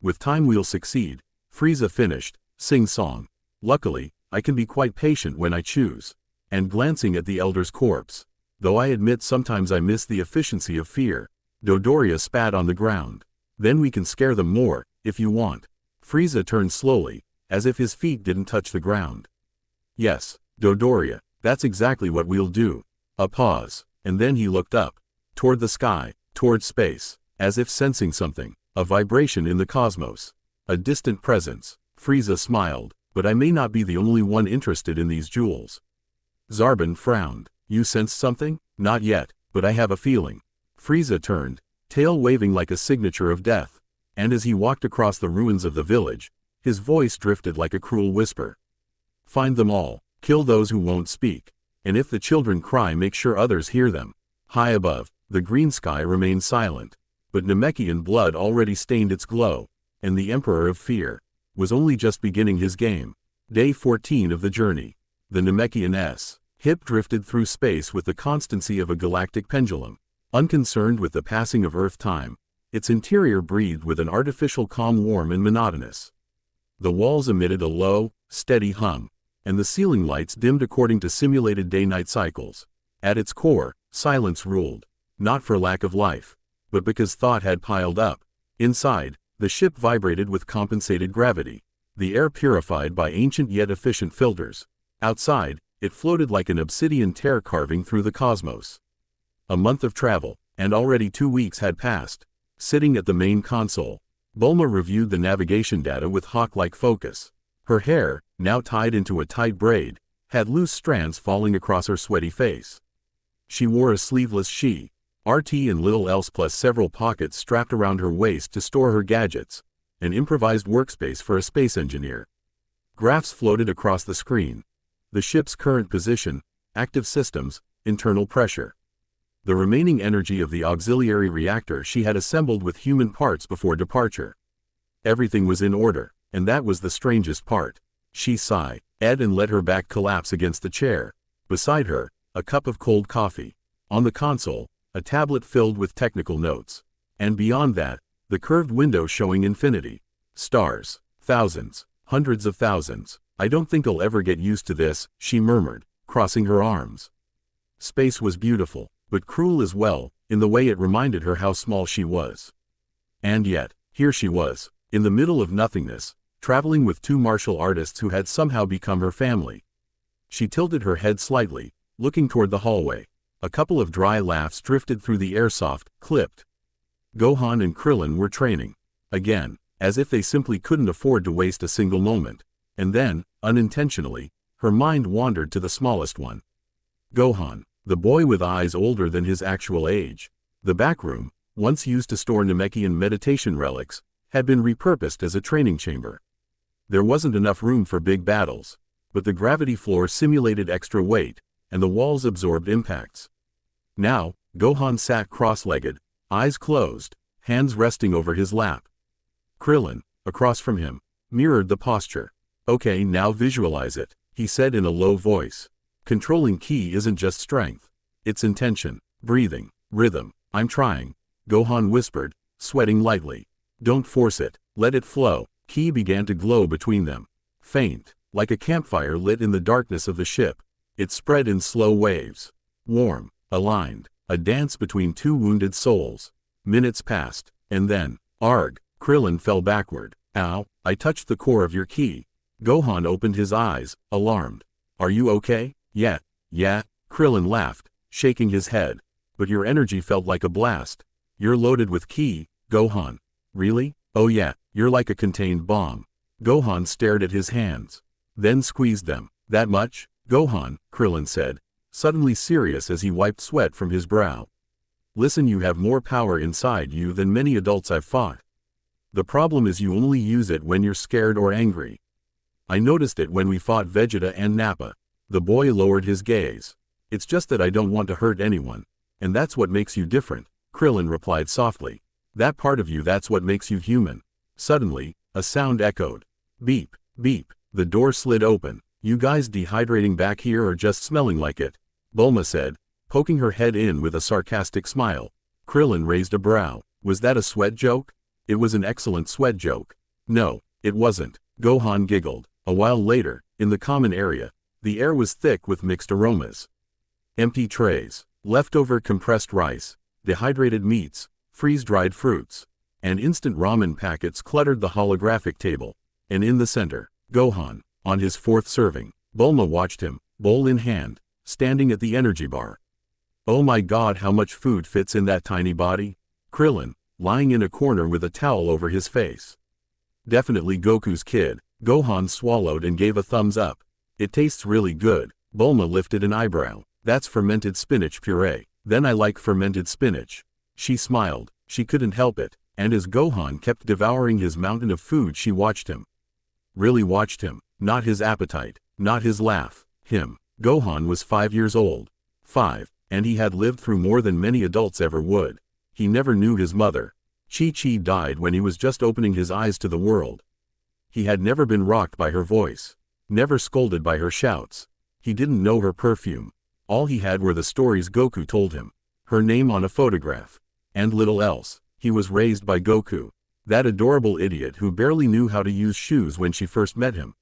With time we'll succeed. Frieza finished, sing-song. Luckily, I can be quite patient when I choose. And glancing at the elder's corpse. Though I admit sometimes I miss the efficiency of fear. Dodoria spat on the ground. Then we can scare them more, if you want. Frieza turned slowly, as if his feet didn't touch the ground. Yes, Dodoria, that's exactly what we'll do. A pause, and then he looked up. Toward the sky, toward space, as if sensing something. A vibration in the cosmos. A distant presence. Frieza smiled, but I may not be the only one interested in these jewels. Zarbon frowned. You sense something? Not yet, but I have a feeling. Frieza turned, tail waving like a signature of death. And as he walked across the ruins of the village, his voice drifted like a cruel whisper. Find them all, kill those who won't speak. And if the children cry, make sure others hear them. High above, the green sky remained silent. But Namekian blood already stained its glow, and the Emperor of Fear was only just beginning his game. Day 14 of the journey. The Namekian hip drifted through space with the constancy of a galactic pendulum. Unconcerned with the passing of Earth time, its interior breathed with an artificial calm, warm and monotonous. The walls emitted a low, steady hum, and the ceiling lights dimmed according to simulated day-night cycles. At its core, silence ruled, not for lack of life, but because thought had piled up. Inside, the ship vibrated with compensated gravity, the air purified by ancient yet efficient filters. Outside, it floated like an obsidian tear carving through the cosmos. A month of travel, and already 2 weeks had passed. sitting at the main console. Bulma reviewed the navigation data with hawk-like focus. Her hair, now tied into a tight braid, had loose strands falling across her sweaty face. She wore a sleeveless RT and little else plus several pockets strapped around her waist to store her gadgets, an improvised workspace for a space engineer. Graphs floated across the screen. The ship's current position, active systems, internal pressure. The remaining energy of the auxiliary reactor she had assembled with human parts before departure. Everything was in order, and that was the strangest part. She sighed and let her back collapse against the chair. Beside her, a cup of cold coffee. On the console, a tablet filled with technical notes. And beyond that, the curved window showing infinity. Stars. Thousands. Hundreds of thousands. I don't think I'll ever get used to this, she murmured, crossing her arms. Space was beautiful, but cruel as well, in the way it reminded her how small she was. And yet, here she was, in the middle of nothingness, traveling with two martial artists who had somehow become her family. She tilted her head slightly, looking toward the hallway. A couple of dry laughs drifted through the airsoft, clipped. Gohan and Krillin were training. Again, as if they simply couldn't afford to waste a single moment. And then, unintentionally, her mind wandered to the smallest one. Gohan, the boy with eyes older than his actual age. The back room, once used to store Namekian meditation relics, had been repurposed as a training chamber. There wasn't enough room for big battles, but the gravity floor simulated extra weight, and the walls absorbed impacts. Now, Gohan sat cross-legged, eyes closed, hands resting over his lap. Krillin, across from him, mirrored the posture. Okay, now visualize it, he said in a low voice. Controlling ki isn't just strength. It's intention, breathing, rhythm. I'm trying, Gohan whispered, sweating lightly. Don't force it, let it flow. Ki began to glow between them. Faint, like a campfire lit in the darkness of the ship. It spread in slow waves. Warm, aligned, a dance between two wounded souls. Minutes passed, and then, arg, Krillin fell backward. Ow, I touched the core of your ki. Gohan opened his eyes, alarmed. Are you okay? Yeah, Krillin laughed, shaking his head. But your energy felt like a blast. You're loaded with ki, Gohan. Really? Oh yeah, you're like a contained bomb. Gohan stared at his hands. Then squeezed them. That much? Gohan, Krillin said, suddenly serious as he wiped sweat from his brow. Listen, you have more power inside you than many adults I've fought. The problem is you only use it when you're scared or angry. I noticed it when we fought Vegeta and Nappa. The boy lowered his gaze. It's just that I don't want to hurt anyone. And that's what makes you different, Krillin replied softly. That part of you, that's what makes you human. Suddenly, a sound echoed. Beep, beep. The door slid open. You guys dehydrating back here or just smelling like it? Bulma said, poking her head in with a sarcastic smile. Krillin raised a brow. Was that a sweat joke? It was an excellent sweat joke. No, it wasn't. Gohan giggled. A while later, in the common area, the air was thick with mixed aromas. Empty trays, leftover compressed rice, dehydrated meats, freeze-dried fruits, and instant ramen packets cluttered the holographic table. And in the center, Gohan, on his fourth serving. Bulma watched him, bowl in hand, standing at the energy bar. Oh my god, how much food fits in that tiny body? Krillin, lying in a corner with a towel over his face. Definitely Goku's kid. Gohan swallowed and gave a thumbs up. It tastes really good. Bulma lifted an eyebrow. That's fermented spinach puree. Then I like fermented spinach. She smiled. She couldn't help it. And as Gohan kept devouring his mountain of food, she watched him. Really watched him. Not his appetite. Not his laugh. Him. Gohan was 5 years old. 5. And he had lived through more than many adults ever would. He never knew his mother. Chi-Chi died when he was just opening his eyes to the world. He had never been rocked by her voice. Never scolded by her shouts. He didn't know her perfume. All he had were the stories Goku told him. Her name on a photograph. And little else. He was raised by Goku. That adorable idiot who barely knew how to use shoes when she first met him.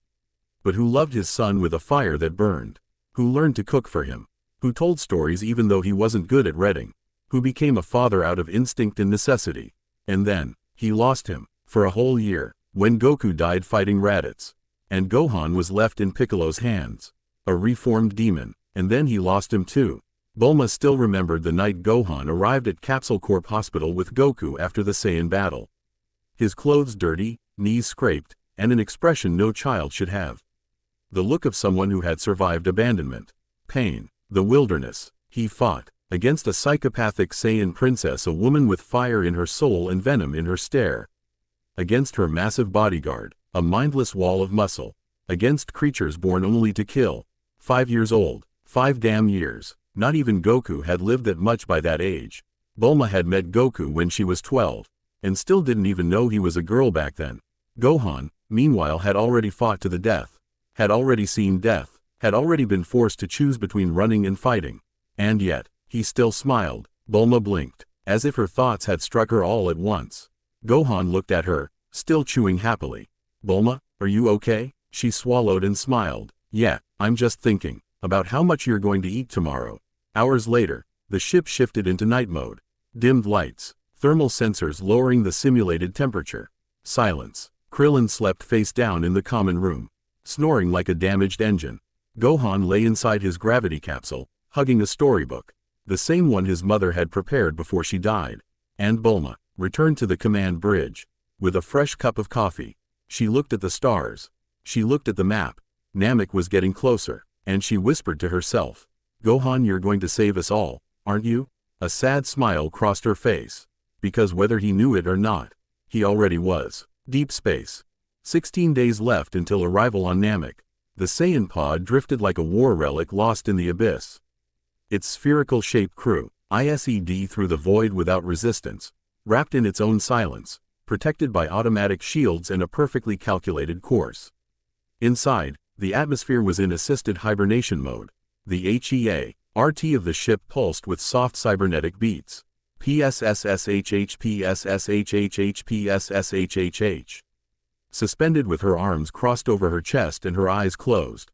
But who loved his son with a fire that burned. Who learned to cook for him. Who told stories even though he wasn't good at reading. Who became a father out of instinct and necessity. And then, he lost him, for a whole year, when Goku died fighting Raditz. And Gohan was left in Piccolo's hands. A reformed demon, and then he lost him too. Bulma still remembered the night Gohan arrived at Capsule Corp Hospital with Goku after the Saiyan battle. His clothes dirty, knees scraped, and an expression no child should have. The look of someone who had survived abandonment, pain, the wilderness. He fought against a psychopathic Saiyan princess, a woman with fire in her soul and venom in her stare. Against her massive bodyguard, a mindless wall of muscle. Against creatures born only to kill. 5 years old, 5 damn years. Not even Goku had lived that much by that age. Bulma had met Goku when she was 12, and still didn't even know he was a girl back then. Gohan, meanwhile, had already fought to the death, had already seen death, had already been forced to choose between running and fighting. And yet, he still smiled. Bulma blinked, as if her thoughts had struck her all at once. Gohan looked at her, still chewing happily. "Bulma, are you okay?" She swallowed and smiled. "Yeah, I'm just thinking about how much you're going to eat tomorrow." Hours later, the ship shifted into night mode. Dimmed lights, thermal sensors lowering the simulated temperature. Silence. Krillin slept face down in the common room, snoring like a damaged engine. Gohan lay inside his gravity capsule, hugging a storybook, the same one his mother had prepared before she died. And Bulma returned to the command bridge, with a fresh cup of coffee. She looked at the stars. She looked at the map. Namek was getting closer, and she whispered to herself, "Gohan, you're going to save us all, aren't you?" A sad smile crossed her face, because whether he knew it or not, he already was. Deep space. 16 days left until arrival on Namek. The Saiyan pod drifted like a war relic lost in the abyss. Its spherical-shaped crew, ISED through the void without resistance, wrapped in its own silence, protected by automatic shields and a perfectly calculated course. Inside, the atmosphere was in assisted hibernation mode. The HEA-RT of the ship pulsed with soft cybernetic beats. PSSSHH PSSHHH PSSHHH. Suspended with her arms crossed over her chest and her eyes closed.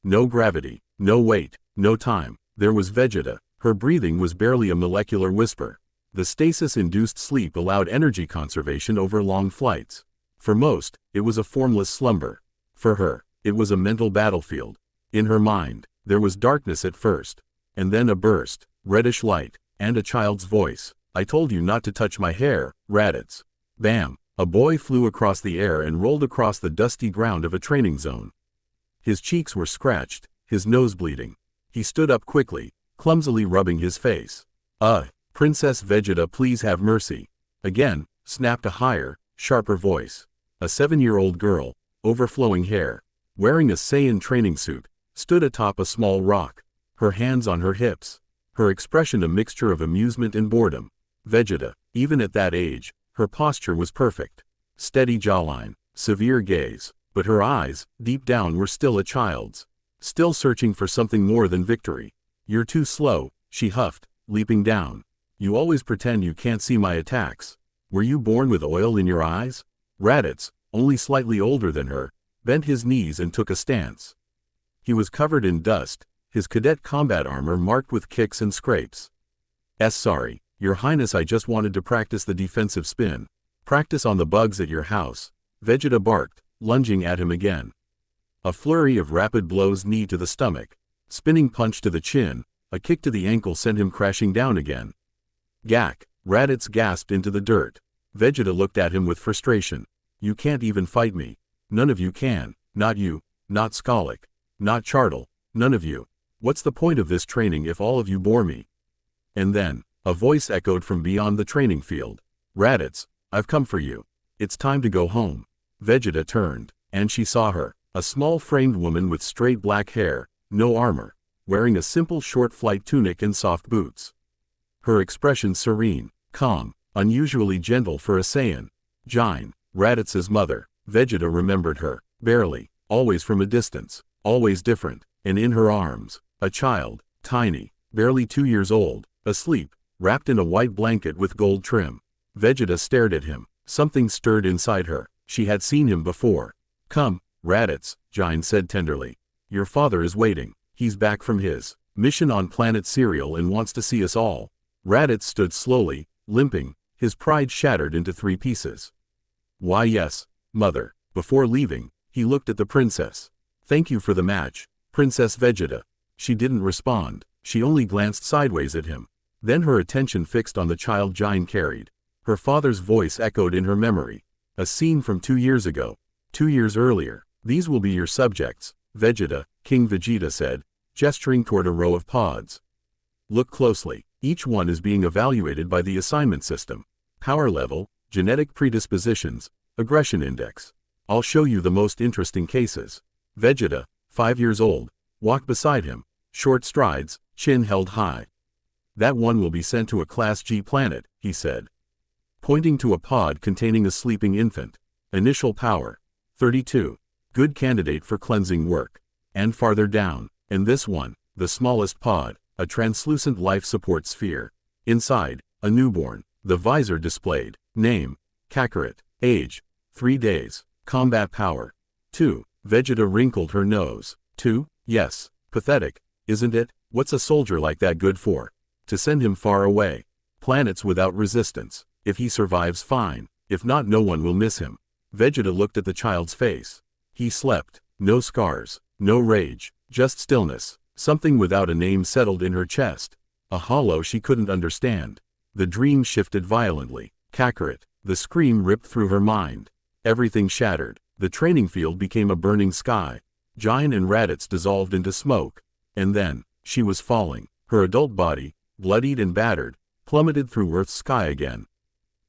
No gravity, no weight, no time. There was Vegeta. Her breathing was barely a molecular whisper. The stasis-induced sleep allowed energy conservation over long flights. For most, it was a formless slumber. For her, it was a mental battlefield. In her mind, there was darkness at first, and then a burst, reddish light, and a child's voice. "I told you not to touch my hair, Raditz." Bam! A boy flew across the air and rolled across the dusty ground of a training zone. His cheeks were scratched, his nose bleeding. He stood up quickly, clumsily rubbing his face. Princess Vegeta, please have mercy." Again, snapped a higher, sharper voice. A 7-year-old girl, overflowing hair, wearing a Saiyan training suit, stood atop a small rock, her hands on her hips, her expression a mixture of amusement and boredom. Vegeta, even at that age, her posture was perfect. Steady jawline, severe gaze, but her eyes, deep down, were still a child's, still searching for something more than victory. "You're too slow," she huffed, leaping down. "You always pretend you can't see my attacks. Were you born with oil in your eyes?" Raditz, only slightly older than her, bent his knees and took a stance. He was covered in dust, his cadet combat armor marked with kicks and scrapes. "Sorry, Your Highness, I just wanted to practice the defensive spin. Practice on the bugs at your house," Vegeta barked, lunging at him again. A flurry of rapid blows, knee to the stomach, spinning punch to the chin, a kick to the ankle sent him crashing down again. "Gak!" Raditz gasped into the dirt. Vegeta looked at him with frustration. "You can't even fight me. None of you can. Not you, not Skolik, not Chartle, none of you. What's the point of this training if all of you bore me?" And then, a voice echoed from beyond the training field. "Raditz, I've come for you. It's time to go home." Vegeta turned, and she saw her, a small framed woman with straight black hair, no armor, wearing a simple short flight tunic and soft boots. Her expression serene, calm, unusually gentle for a Saiyan. Jine, Raditz's mother. Vegeta remembered her, barely, always from a distance, always different, and in her arms, a child, tiny, barely 2 years old, asleep, wrapped in a white blanket with gold trim. Vegeta stared at him. Something stirred inside her. She had seen him before. "Come, Raditz," Jine said tenderly. "Your father is waiting. He's back from his mission on planet Cereal and wants to see us all." Raditz stood slowly, limping, his pride shattered into 3 pieces. "Why, yes, mother." Before leaving, he looked at the princess. "Thank you for the match, Princess Vegeta." She didn't respond. She only glanced sideways at him. Then her attention fixed on the child Giant carried. Her father's voice echoed in her memory. A scene from 2 years ago. 2 years earlier. These will be your subjects, Vegeta, King Vegeta said, gesturing toward a row of pods. Look closely. Each one is being evaluated by the assignment system. Power level, genetic predispositions, aggression index. I'll show you the most interesting cases. Vegeta, 5 years old, walked beside him, short strides, chin held high. That one will be sent to a Class G planet, he said, pointing to a pod containing a sleeping infant. Initial power, 32. Good candidate for cleansing work. And farther down, and this one, the smallest pod, a translucent life support sphere. Inside, a newborn. The visor displayed. Name, Kakarot. Age, 3 days. Combat power, 2. Vegeta wrinkled her nose. 2? Yes. Pathetic, isn't it? What's a soldier like that good for? To send him far away. Planets without resistance. If he survives, fine. If not, no one will miss him. Vegeta looked at the child's face. He slept. No scars. No rage. Just stillness. Something without a name settled in her chest. A hollow she couldn't understand. The dream shifted violently. Kakarot. The scream ripped through her mind. Everything shattered. The training field became a burning sky. Giant and Raditz dissolved into smoke. And then, she was falling. Her adult body, bloodied and battered, plummeted through Earth's sky again.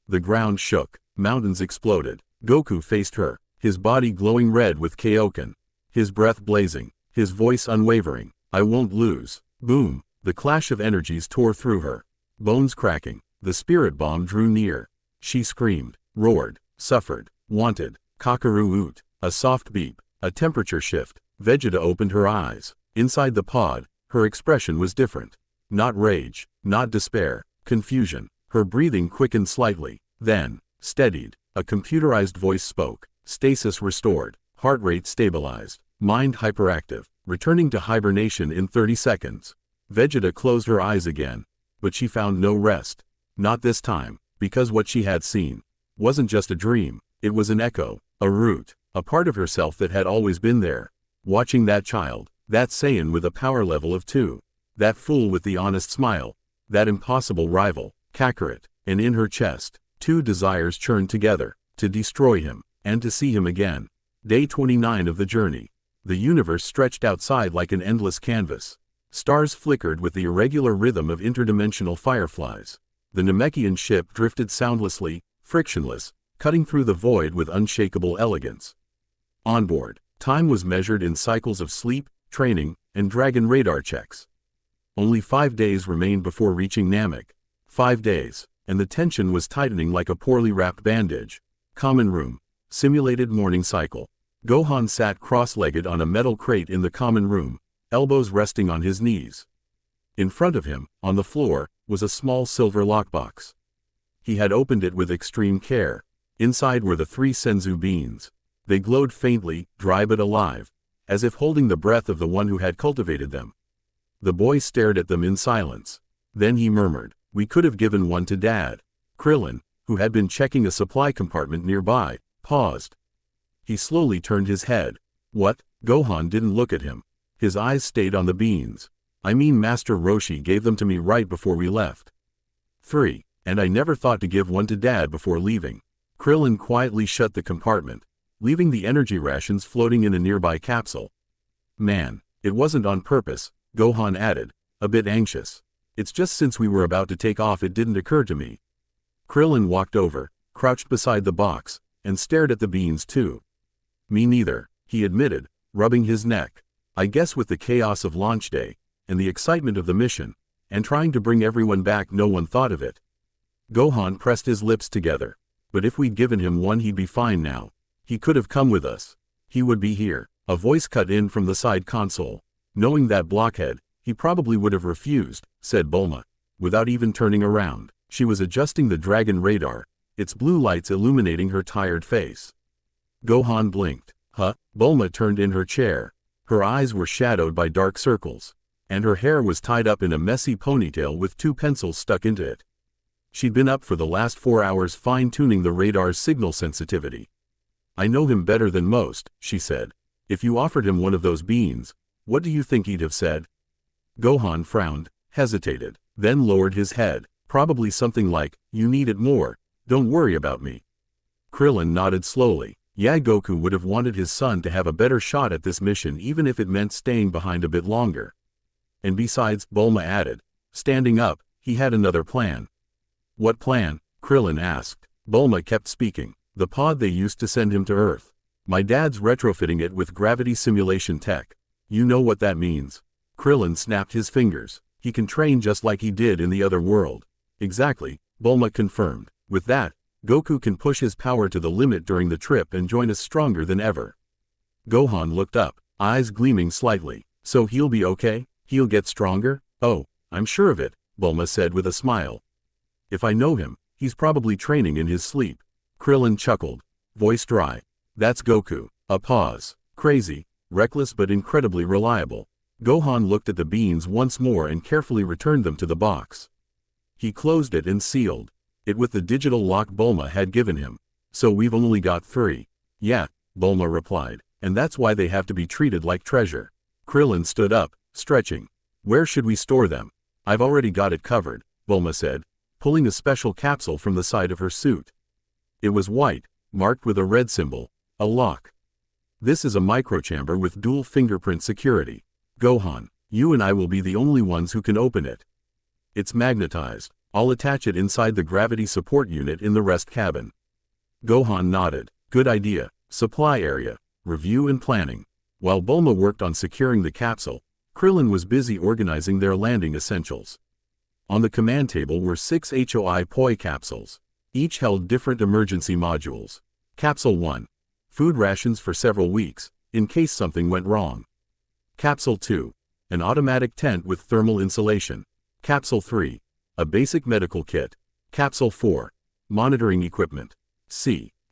The ground shook. Mountains exploded. Goku faced her, his body glowing red with Kaioken. His breath blazing. His voice unwavering. I won't lose. Boom. The clash of energies tore through her. Bones cracking. The spirit bomb drew near. She screamed, roared, suffered, wanted. Kakarot. A soft beep. A temperature shift. Vegeta opened her eyes. Inside the pod, her expression was different. Not rage, not despair, confusion. Her breathing quickened slightly, then, steadied. A computerized voice spoke. Stasis restored. Heart rate stabilized. Mind hyperactive. Returning to hibernation in 30 seconds. Vegeta closed her eyes again. But she found no rest. Not this time, because what she had seen wasn't just a dream. It was an echo, a root, a part of herself that had always been there. Watching that child, that Saiyan with a power level of 2, that fool with the honest smile, that impossible rival, Kakarot, and in her chest, 2 desires churned together, to destroy him, and to see him again. Day 29 of the journey. The universe stretched outside like an endless canvas. Stars flickered with the irregular rhythm of interdimensional fireflies. The Namekian ship drifted soundlessly, frictionless, cutting through the void with unshakable elegance. On board, time was measured in cycles of sleep, training, and dragon radar checks. Only 5 days remained before reaching Namek. 5 days, and the tension was tightening like a poorly wrapped bandage. Common room. Simulated morning cycle. Gohan sat cross-legged on a metal crate in the common room, elbows resting on his knees. In front of him, on the floor, was a small silver lockbox. He had opened it with extreme care. Inside were the 3 senzu beans. They glowed faintly, dry but alive, as if holding the breath of the one who had cultivated them. The boy stared at them in silence. Then he murmured, "We could have given one to Dad." Krillin, who had been checking a supply compartment nearby, paused. He slowly turned his head. What? Gohan didn't look at him. His eyes stayed on the beans. I mean, Master Roshi gave them to me right before we left. 3. And I never thought to give one to Dad before leaving. Krillin quietly shut the compartment, leaving the energy rations floating in a nearby capsule. Man, it wasn't on purpose, Gohan added, a bit anxious. It's just since we were about to take off it didn't occur to me. Krillin walked over, crouched beside the box, and stared at the beans too. Me neither, he admitted, rubbing his neck. I guess with the chaos of launch day, and the excitement of the mission, and trying to bring everyone back, no one thought of it. Gohan pressed his lips together. But if we'd given him one, he'd be fine now. He could have come with us. He would be here. A voice cut in from the side console. Knowing that blockhead, he probably would have refused, said Bulma. Without even turning around, she was adjusting the dragon radar, its blue lights illuminating her tired face. Gohan blinked. Huh? Bulma turned in her chair. Her eyes were shadowed by dark circles, and her hair was tied up in a messy ponytail with 2 pencils stuck into it. She'd been up for the last 4 hours fine-tuning the radar's signal sensitivity. I know him better than most, she said. If you offered him one of those beans, what do you think he'd have said? Gohan frowned, hesitated, then lowered his head, probably something like, "You need it more, don't worry about me." Krillin nodded slowly. Yeah, Goku would have wanted his son to have a better shot at this mission even if it meant staying behind a bit longer. And besides, Bulma added, standing up, he had another plan. What plan? Krillin asked. Bulma kept speaking. The pod they used to send him to Earth. My dad's retrofitting it with gravity simulation tech. You know what that means. Krillin snapped his fingers. He can train just like he did in the other world. Exactly, Bulma confirmed. With that, Goku can push his power to the limit during the trip and join us stronger than ever. Gohan looked up, eyes gleaming slightly. So he'll be okay? He'll get stronger? Oh, I'm sure of it, Bulma said with a smile. If I know him, he's probably training in his sleep. Krillin chuckled, voice dry. That's Goku. A pause. Crazy, reckless but incredibly reliable. Gohan looked at the beans once more and carefully returned them to the box. He closed it and sealed it with the digital lock Bulma had given him. So we've only got 3. Yeah, Bulma replied, and that's why they have to be treated like treasure. Krillin stood up, stretching. Where should we store them? I've already got it covered, Bulma said, pulling a special capsule from the side of her suit. It was white, marked with a red symbol, a lock. This is a microchamber with dual fingerprint security. Gohan, you and I will be the only ones who can open it. It's magnetized. I'll attach it inside the gravity support unit in the rest cabin. Gohan nodded. Good idea. Supply area, review and planning. While Bulma worked on securing the capsule, Krillin was busy organizing their landing essentials. On the command table were 6 HOI capsules. Each held different emergency modules. Capsule 1. Food rations for several weeks, in case something went wrong. Capsule 2. An automatic tent with thermal insulation. Capsule 3. A basic medical kit. Capsule 4. Monitoring equipment.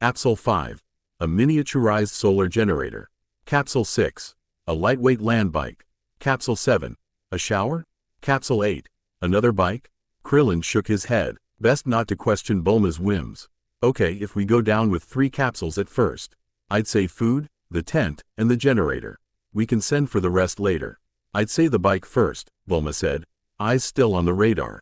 Capsule 5. A miniaturized solar generator. Capsule 6. A lightweight land bike. Capsule 7. A shower? Capsule 8. Another bike? Krillin shook his head. Best not to question Bulma's whims. Okay, if we go down with 3 capsules at first. I'd say food, the tent, and the generator. We can send for the rest later. I'd say the bike first, Bulma said, eyes still on the radar.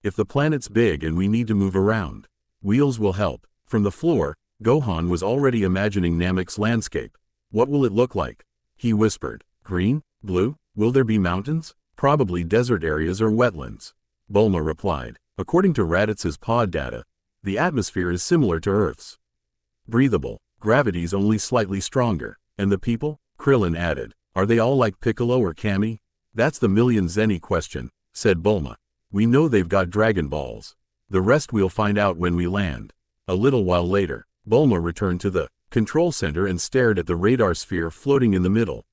If the planet's big and we need to move around, wheels will help. From the floor, Gohan was already imagining Namek's landscape. What will it look like? He whispered. Green? Blue? Will there be mountains? Probably desert areas or wetlands. Bulma replied. According to Raditz's pod data, the atmosphere is similar to Earth's. Breathable, gravity's only slightly stronger. And the people? Krillin added. Are they all like Piccolo or Kami? That's the million zeni question, said Bulma. We know they've got Dragon Balls. The rest we'll find out when we land. A little while later, Bulma returned to the control center and stared at the radar sphere floating in the middle.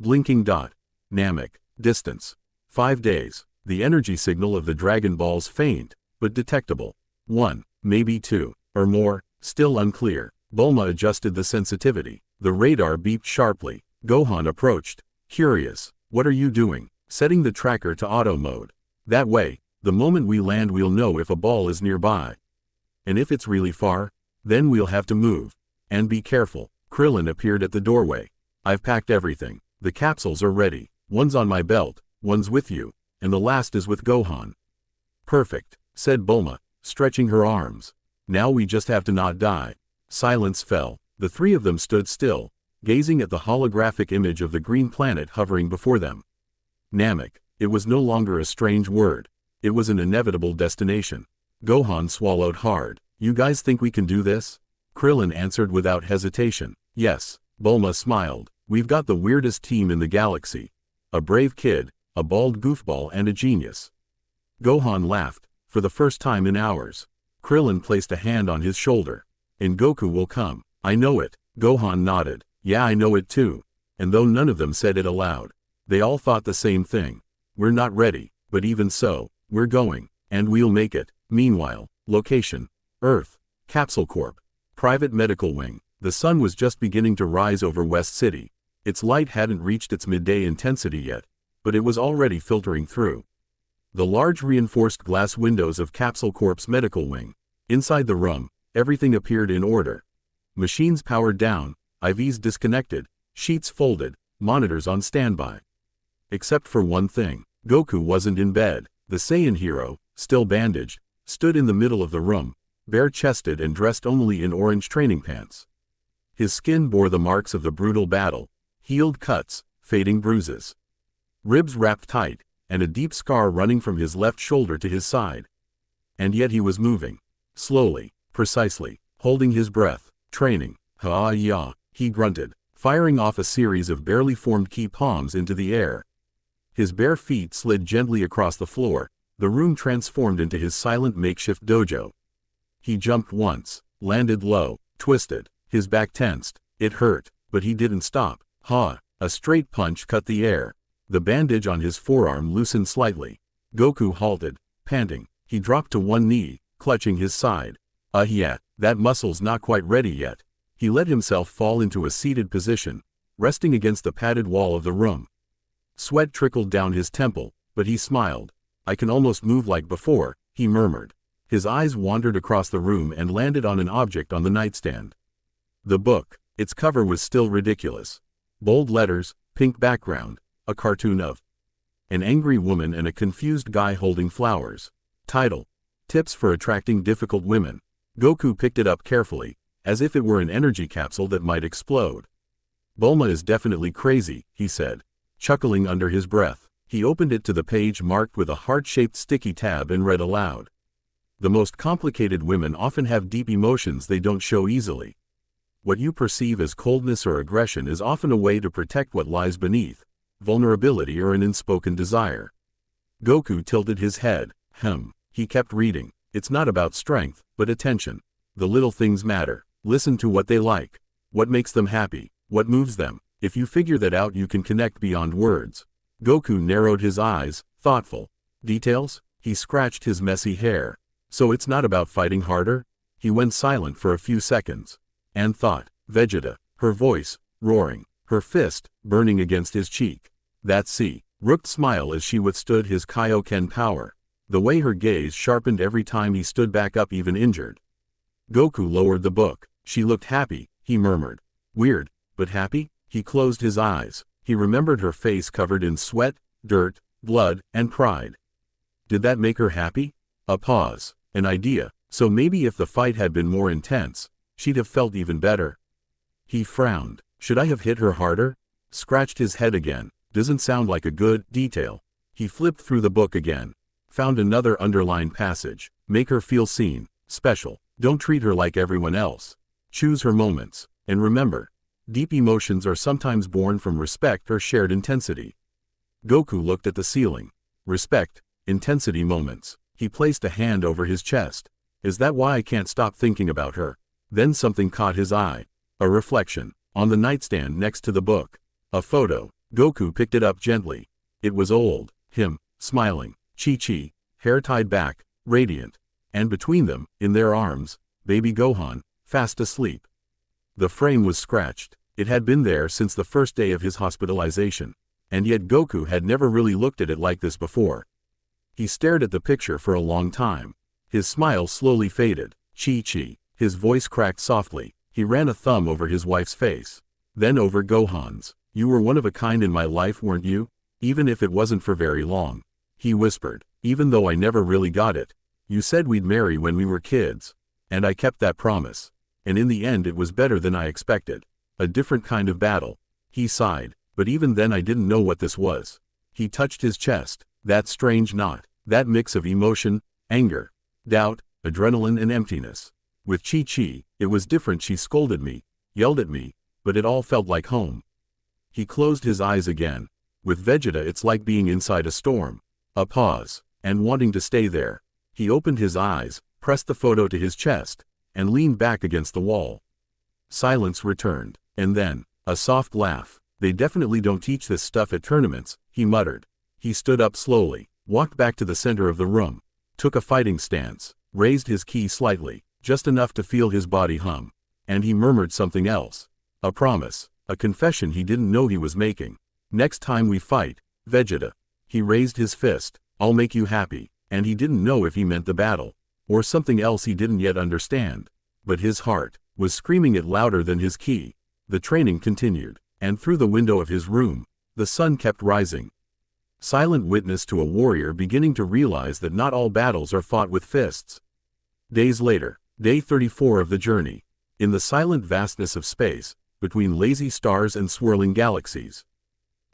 Blinking dot. Namek. Distance. 5 days. The energy signal of the Dragon Balls faint, but detectable. 1, maybe 2, or more, still unclear. Bulma adjusted the sensitivity. The radar beeped sharply. Gohan approached. Curious. What are you doing? Setting the tracker to auto mode. That way, the moment we land we'll know if a ball is nearby. And if it's really far, then we'll have to move. And be careful. Krillin appeared at the doorway. I've packed everything. The capsules are ready. One's on my belt, one's with you, and the last is with Gohan. Perfect, said Bulma, stretching her arms. Now we just have to not die. Silence fell. The 3 of them stood still, gazing at the holographic image of the green planet hovering before them. Namek. It was no longer a strange word. It was an inevitable destination. Gohan swallowed hard. You guys think we can do this? Krillin answered without hesitation. Yes. Bulma smiled. We've got the weirdest team in the galaxy. A brave kid, a bald goofball and a genius. Gohan laughed, for the first time in hours. Krillin placed a hand on his shoulder. And Goku will come. I know it. Gohan nodded. Yeah, I know it too. And though none of them said it aloud, they all thought the same thing. We're not ready, but even so, we're going, and we'll make it. Meanwhile, location, Earth, Capsule Corp, private medical wing. The sun was just beginning to rise over West City. Its light hadn't reached its midday intensity yet, but it was already filtering through the large reinforced glass windows of Capsule Corp's medical wing. Inside the room, everything appeared in order. Machines powered down, IVs disconnected, sheets folded, monitors on standby. Except for one thing. Goku wasn't in bed. The Saiyan hero, still bandaged, stood in the middle of the room, bare-chested and dressed only in orange training pants. His skin bore the marks of the brutal battle, healed cuts, fading bruises. Ribs wrapped tight, and a deep scar running from his left shoulder to his side. And yet he was moving. Slowly, precisely, holding his breath, training. Ha-ya, he grunted, firing off a series of barely formed ki palms into the air. His bare feet slid gently across the floor, the room transformed into his silent makeshift dojo. He jumped once, landed low, twisted, his back tensed. It hurt, but he didn't stop. Ha! A straight punch cut the air. The bandage on his forearm loosened slightly. Goku halted, panting. He dropped to one knee, clutching his side. Yeah, that muscle's not quite ready yet. He let himself fall into a seated position, resting against the padded wall of the room. Sweat trickled down his temple, but he smiled. I can almost move like before, he murmured. His eyes wandered across the room and landed on an object on the nightstand. The book. Its cover was still ridiculous. Bold letters, pink background, a cartoon of an angry woman and a confused guy holding flowers. Title: Tips for Attracting Difficult Women. Goku picked it up carefully, as if it were an energy capsule that might explode. Bulma is definitely crazy, he said, chuckling under his breath. He opened it to the page marked with a heart-shaped sticky tab and read aloud. The most complicated women often have deep emotions they don't show easily. What you perceive as coldness or aggression is often a way to protect what lies beneath, vulnerability or an unspoken desire. Goku tilted his head. He kept reading. It's not about strength, but attention. The little things matter. Listen to what they like. What makes them happy. What moves them. If you figure that out, you can connect beyond words. Goku narrowed his eyes, thoughtful. Details? He scratched his messy hair. So it's not about fighting harder? He went silent for a few seconds. And thought. Vegeta, her voice, roaring, her fist, burning against his cheek. That rooked smile as she withstood his Kaioken power. The way her gaze sharpened every time he stood back up even injured. Goku lowered the book. She looked happy, he murmured. Weird, but happy? He closed his eyes. He remembered her face covered in sweat, dirt, blood, and pride. Did that make her happy? A pause. An idea. So maybe if the fight had been more intense, she'd have felt even better. He frowned. Should I have hit her harder? Scratched his head again. Doesn't sound like a good detail. He flipped through the book again. Found another underlined passage. Make her feel seen, special. Don't treat her like everyone else. Choose her moments. And remember, deep emotions are sometimes born from respect or shared intensity. Goku looked at the ceiling. Respect, intensity moments. He placed a hand over his chest. Is that why I can't stop thinking about her? Then something caught his eye. A reflection. On the nightstand next to the book. A photo. Goku picked it up gently. It was old. Him, smiling. Chi-Chi, hair tied back, radiant. And between them, in their arms, baby Gohan, fast asleep. The frame was scratched. It had been there since the first day of his hospitalization. And yet Goku had never really looked at it like this before. He stared at the picture for a long time. His smile slowly faded. Chi-Chi. His voice cracked softly. He ran a thumb over his wife's face. Then over Gohan's. You were one of a kind in my life, weren't you? Even if it wasn't for very long. He whispered. Even though I never really got it. You said we'd marry when we were kids. And I kept that promise. And in the end it was better than I expected. A different kind of battle. He sighed. But even then I didn't know what this was. He touched his chest. That strange knot. That mix of emotion, anger, doubt, adrenaline and emptiness. With Chi-Chi, it was different. She scolded me, yelled at me, but it all felt like home. He closed his eyes again. With Vegeta it's like being inside a storm. A pause. And wanting to stay there. He opened his eyes, pressed the photo to his chest, and leaned back against the wall. Silence returned. And then, a soft laugh. They definitely don't teach this stuff at tournaments, he muttered. He stood up slowly, walked back to the center of the room, took a fighting stance, raised his ki slightly, just enough to feel his body hum. And he murmured something else. A promise, a confession he didn't know he was making. Next time we fight, Vegeta. He raised his fist. I'll make you happy. And he didn't know if he meant the battle, or something else he didn't yet understand. But his heart was screaming it louder than his ki. The training continued, and through the window of his room, the sun kept rising. silent witness to a warrior beginning to realize that not all battles are fought with fists. Days later, day 34 of the journey. In the silent vastness of space, between lazy stars and swirling galaxies,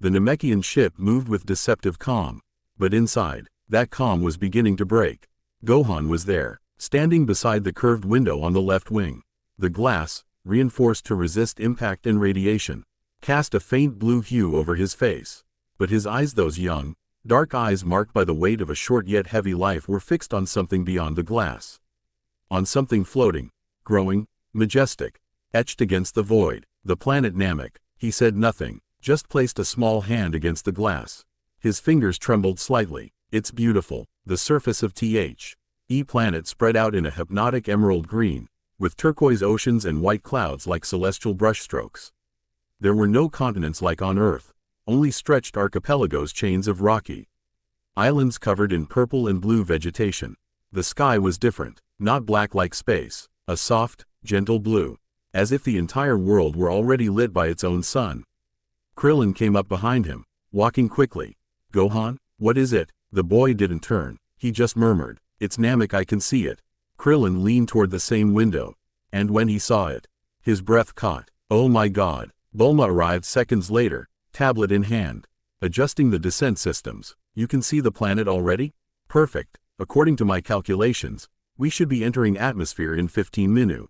the Namekian ship moved with deceptive calm. But inside, that calm was beginning to break. Gohan was there, standing beside the curved window on the left wing. The glass, reinforced to resist impact and radiation, cast a faint blue hue over his face. But his eyes, those young, dark eyes marked by the weight of a short yet heavy life, were fixed on something beyond the glass. On something floating, growing, majestic, etched against the void. The planet Namek. He said nothing, just placed a small hand against the glass. His fingers trembled slightly. It's beautiful. The surface of the planet spread out in a hypnotic emerald green, with turquoise oceans and white clouds like celestial brushstrokes. There were no continents like on Earth, only stretched archipelagos, chains of rocky islands covered in purple and blue vegetation. The sky was different, not black like space, a soft, gentle blue, as if the entire world were already lit by its own sun. Krillin came up behind him, walking quickly. Gohan, what is it? The boy didn't turn, he just murmured, it's Namek, I can see it. Krillin leaned toward the same window, and when he saw it, his breath caught. Oh my god. Bulma arrived seconds later, tablet in hand, adjusting the descent systems. You can see the planet already? Perfect. According to my calculations, we should be entering atmosphere in 15 minutes.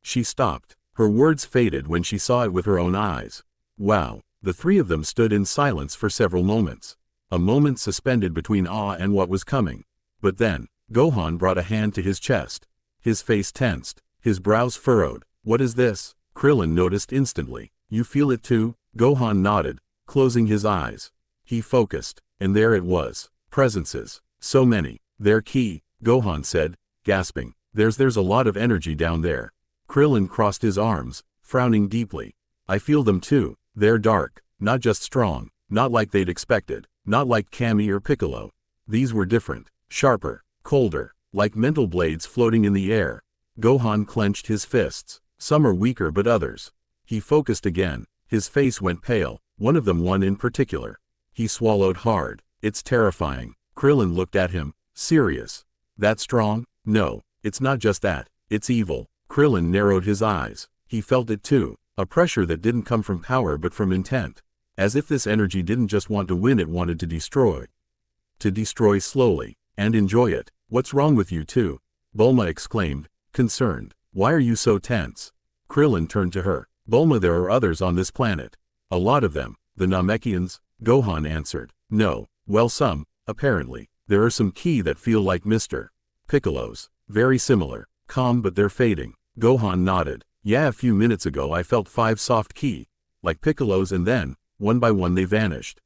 She stopped. Her words faded when she saw it with her own eyes. Wow. The three of them stood in silence for several moments. A moment suspended between awe and what was coming. But then, Gohan brought a hand to his chest. His face tensed, his brows furrowed. What is this? Krillin noticed instantly. You feel it too? Gohan nodded, closing his eyes. He focused, and there it was. Presences. So many. They're key, Gohan said, gasping. There's a lot of energy down there. Krillin crossed his arms, frowning deeply. I feel them too. They're dark, not just strong, not like they'd expected, not like Kami or Piccolo. These were different, sharper, colder, like mental blades floating in the air. Gohan clenched his fists. Some are weaker but others. He focused again. His face went pale, one in particular. He swallowed hard. It's terrifying. Krillin looked at him, serious. That strong? No, it's not just that, it's evil. Krillin narrowed his eyes. He felt it too, a pressure that didn't come from power but from intent. As if this energy didn't just want to win, it wanted to destroy. To destroy slowly, and enjoy it. What's wrong with you two? Bulma exclaimed, concerned. Why are you so tense? Krillin turned to her. Bulma, there are others on this planet. A lot of them. The Namekians? Gohan answered. No. Well, some, apparently. There are some Ki that feel like Mr. Piccolos. Very similar. Calm, but they're fading. Gohan nodded. Yeah, a few minutes ago I felt 5 soft Ki, like Piccolos, and then, one by one they vanished.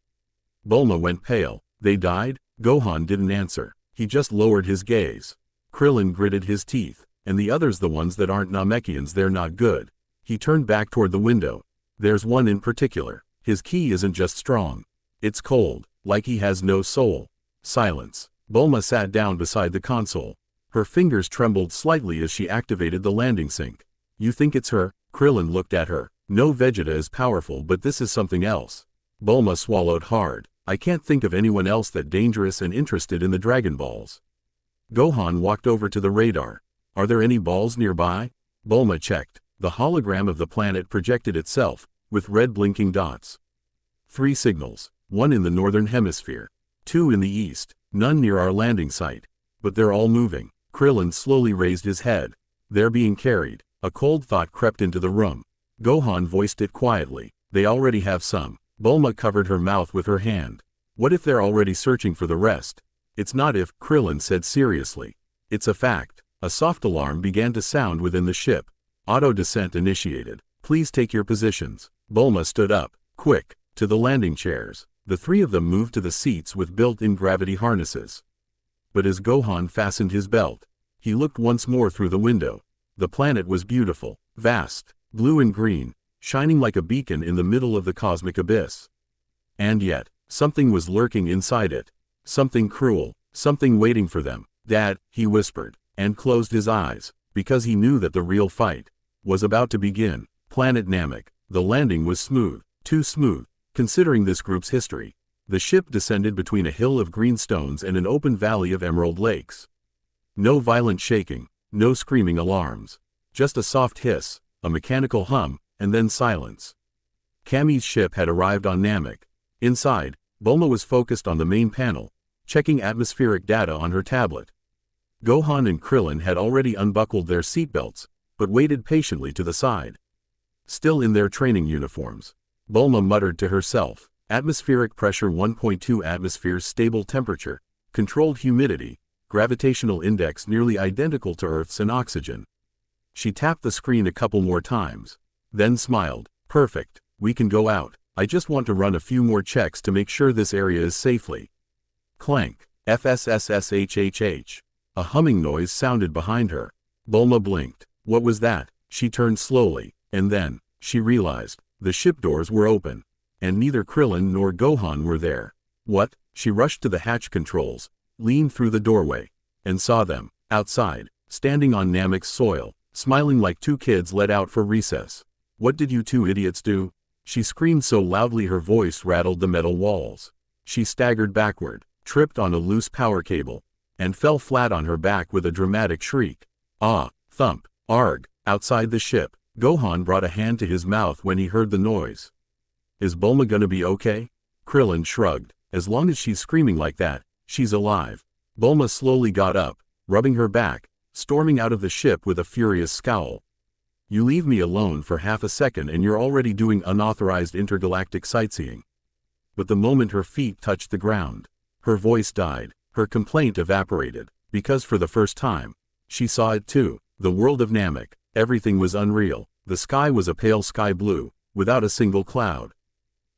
Bulma went pale. They died? Gohan didn't answer. He just lowered his gaze. Krillin gritted his teeth. And the others, the ones that aren't Namekians, they're not good. He turned back toward the window. There's one in particular. His Ki isn't just strong. It's cold, like he has no soul. Silence. Bulma sat down beside the console. Her fingers trembled slightly as she activated the landing sync. You think it's her? Krillin looked at her. No, Vegeta is powerful, but this is something else. Bulma swallowed hard. I can't think of anyone else that dangerous and interested in the Dragon Balls. Gohan walked over to the radar. Are there any balls nearby? Bulma checked. The hologram of the planet projected itself, with red blinking dots. 3 signals, 1 in the northern hemisphere, 2 in the east, none near our landing site. But they're all moving. Krillin slowly raised his head. They're being carried. A cold thought crept into the room. Gohan voiced it quietly. They already have some. Bulma covered her mouth with her hand. What if they're already searching for the rest? It's not if, Krillin said seriously. It's a fact. A soft alarm began to sound within the ship. Auto descent initiated. Please take your positions. Bulma stood up. Quick. To the landing chairs. The 3 of them moved to the seats with built-in gravity harnesses. But as Gohan fastened his belt, he looked once more through the window. The planet was beautiful, vast, blue and green, shining like a beacon in the middle of the cosmic abyss. And yet, something was lurking inside it. Something cruel, something waiting for them. Dad, he whispered, and closed his eyes, because he knew that the real fight was about to begin. Planet Namek. The landing was smooth, too smooth, considering this group's history. The ship descended between a hill of green stones and an open valley of emerald lakes. No violent shaking, no screaming alarms. Just a soft hiss, a mechanical hum, and then silence. Cammy's ship had arrived on Namek. Inside, Bulma was focused on the main panel, checking atmospheric data on her tablet. Gohan and Krillin had already unbuckled their seatbelts, but waited patiently to the side. Still in their training uniforms, Bulma muttered to herself, atmospheric pressure 1.2 atmospheres, stable temperature, controlled humidity, gravitational index nearly identical to Earth's and oxygen. She tapped the screen a couple more times, then smiled. Perfect, we can go out. I just want to run a few more checks to make sure this area is safely. Clank. FSSSHHH. A humming noise sounded behind her. Bulma blinked. What was that? She turned slowly, and then, she realized, the ship doors were open, and neither Krillin nor Gohan were there. What? She rushed to the hatch controls, leaned through the doorway, and saw them, outside, standing on Namek's soil, smiling like two kids let out for recess. What did you two idiots do? She screamed so loudly her voice rattled the metal walls. She staggered backward, tripped on a loose power cable, and fell flat on her back with a dramatic shriek. Ah! Thump! Arg! Outside the ship, Gohan brought a hand to his mouth when he heard the noise. Is Bulma gonna be okay? Krillin shrugged. As long as she's screaming like that, she's alive. Bulma slowly got up, rubbing her back, storming out of the ship with a furious scowl. You leave me alone for half a second and you're already doing unauthorized intergalactic sightseeing. But the moment her feet touched the ground, her voice died, her complaint evaporated, because for the first time, she saw it too, the world of Namek. Everything was unreal. The sky was a pale sky blue, without a single cloud.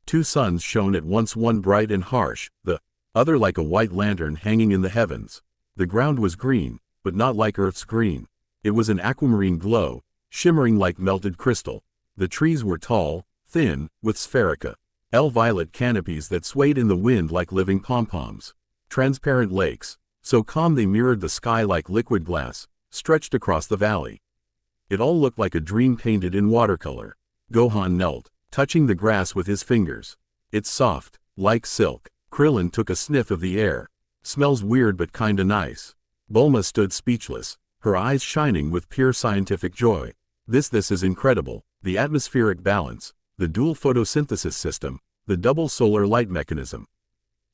Two suns shone at once, one bright and harsh, the other like a white lantern hanging in the heavens. The ground was green, but not like Earth's green. It was an aquamarine glow, shimmering like melted crystal. The trees were tall, thin, with spherica, violet canopies that swayed in the wind like living pom-poms. Transparent lakes, so calm they mirrored the sky like liquid glass, stretched across the valley. It all looked like a dream painted in watercolor. Gohan knelt, touching the grass with his fingers. It's soft, like silk. Krillin took a sniff of the air. Smells weird but kinda nice. Bulma stood speechless, her eyes shining with pure scientific joy. This is incredible. The atmospheric balance, the dual photosynthesis system, the double solar light mechanism.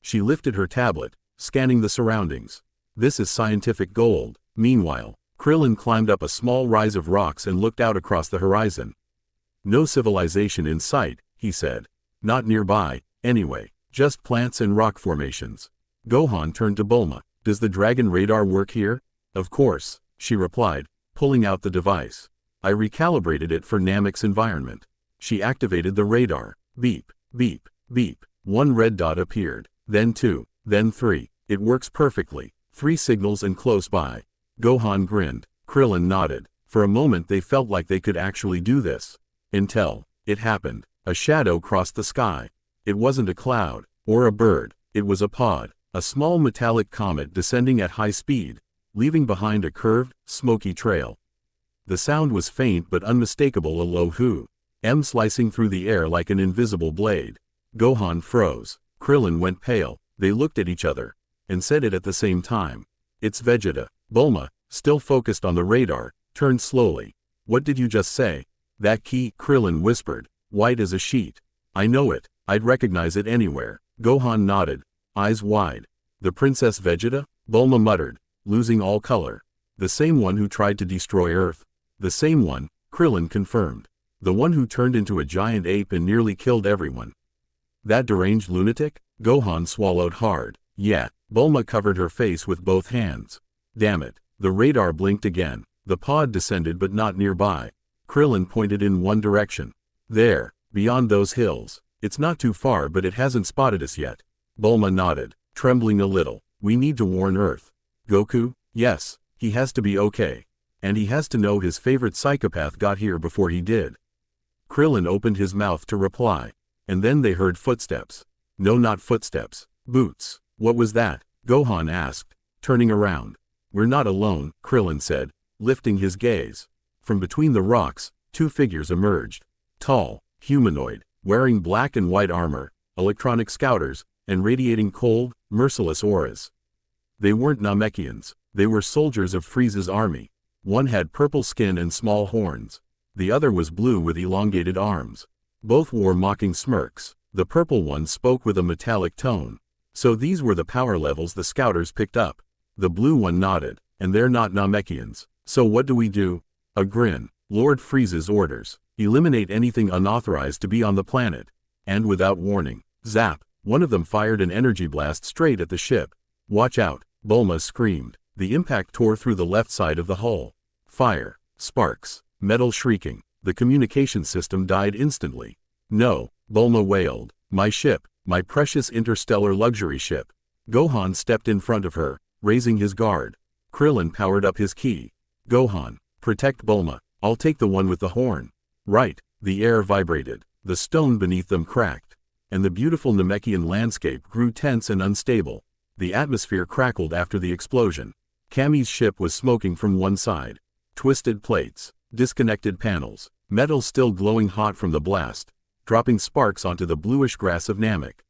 She lifted her tablet, scanning the surroundings. This is scientific gold. Meanwhile, Krillin climbed up a small rise of rocks and looked out across the horizon. No civilization in sight, he said. Not nearby, anyway, just plants and rock formations. Gohan turned to Bulma. Does the dragon radar work here? Of course, she replied, pulling out the device. I recalibrated it for Namek's environment. She activated the radar. Beep, beep, beep. One red dot appeared, then two, then three. It works perfectly. 3 signals and close by. Gohan grinned. Krillin nodded. For a moment they felt like they could actually do this. Until it happened. A shadow crossed the sky. It wasn't a cloud, or a bird. It was a pod. A small metallic comet descending at high speed, leaving behind a curved, smoky trail. The sound was faint but unmistakable, a low hoo-m slicing through the air like an invisible blade. Gohan froze. Krillin went pale. They looked at each other, and said it at the same time. It's Vegeta. Bulma, still focused on the radar, turned slowly. What did you just say? That key, Krillin whispered, white as a sheet. I know it. I'd recognize it anywhere. Gohan nodded, eyes wide. The Princess Vegeta? Bulma muttered, losing all color. The same one who tried to destroy Earth. The same one, Krillin confirmed. The one who turned into a giant ape and nearly killed everyone. That deranged lunatic? Gohan swallowed hard. Yeah. Bulma covered her face with both hands. Damn it. The radar blinked again. The pod descended but not nearby. Krillin pointed in one direction. There, beyond those hills. It's not too far but it hasn't spotted us yet. Bulma nodded, trembling a little. We need to warn Earth. Goku? Yes, he has to be okay. And he has to know his favorite psychopath got here before he did. Krillin opened his mouth to reply. And then they heard footsteps. No, not footsteps. Boots. What was that? Gohan asked, turning around. We're not alone, Krillin said, lifting his gaze. From between the rocks, 2 figures emerged. Tall, humanoid, wearing black and white armor, electronic scouters, and radiating cold, merciless auras. They weren't Namekians, they were soldiers of Frieza's army. One had purple skin and small horns. The other was blue with elongated arms. Both wore mocking smirks. The purple one spoke with a metallic tone. So these were the power levels the scouters picked up. The blue one nodded. And they're not Namekians. So what do we do? A grin. Lord Frieza's orders. Eliminate anything unauthorized to be on the planet. And without warning, zap, one of them fired an energy blast straight at the ship. Watch out, Bulma screamed. The impact tore through the left side of the hull. Fire, sparks, metal shrieking. The communication system died instantly. No, Bulma wailed. My ship, my precious interstellar luxury ship. Gohan stepped in front of her, raising his guard. Krillin powered up his ki. Gohan, protect Bulma. I'll take the one with the horn. Right, the air vibrated. The stone beneath them cracked. And the beautiful Namekian landscape grew tense and unstable. The atmosphere crackled after the explosion. Kami's ship was smoking from one side. Twisted plates, disconnected panels, metal still glowing hot from the blast, dropping sparks onto the bluish grass of Namek.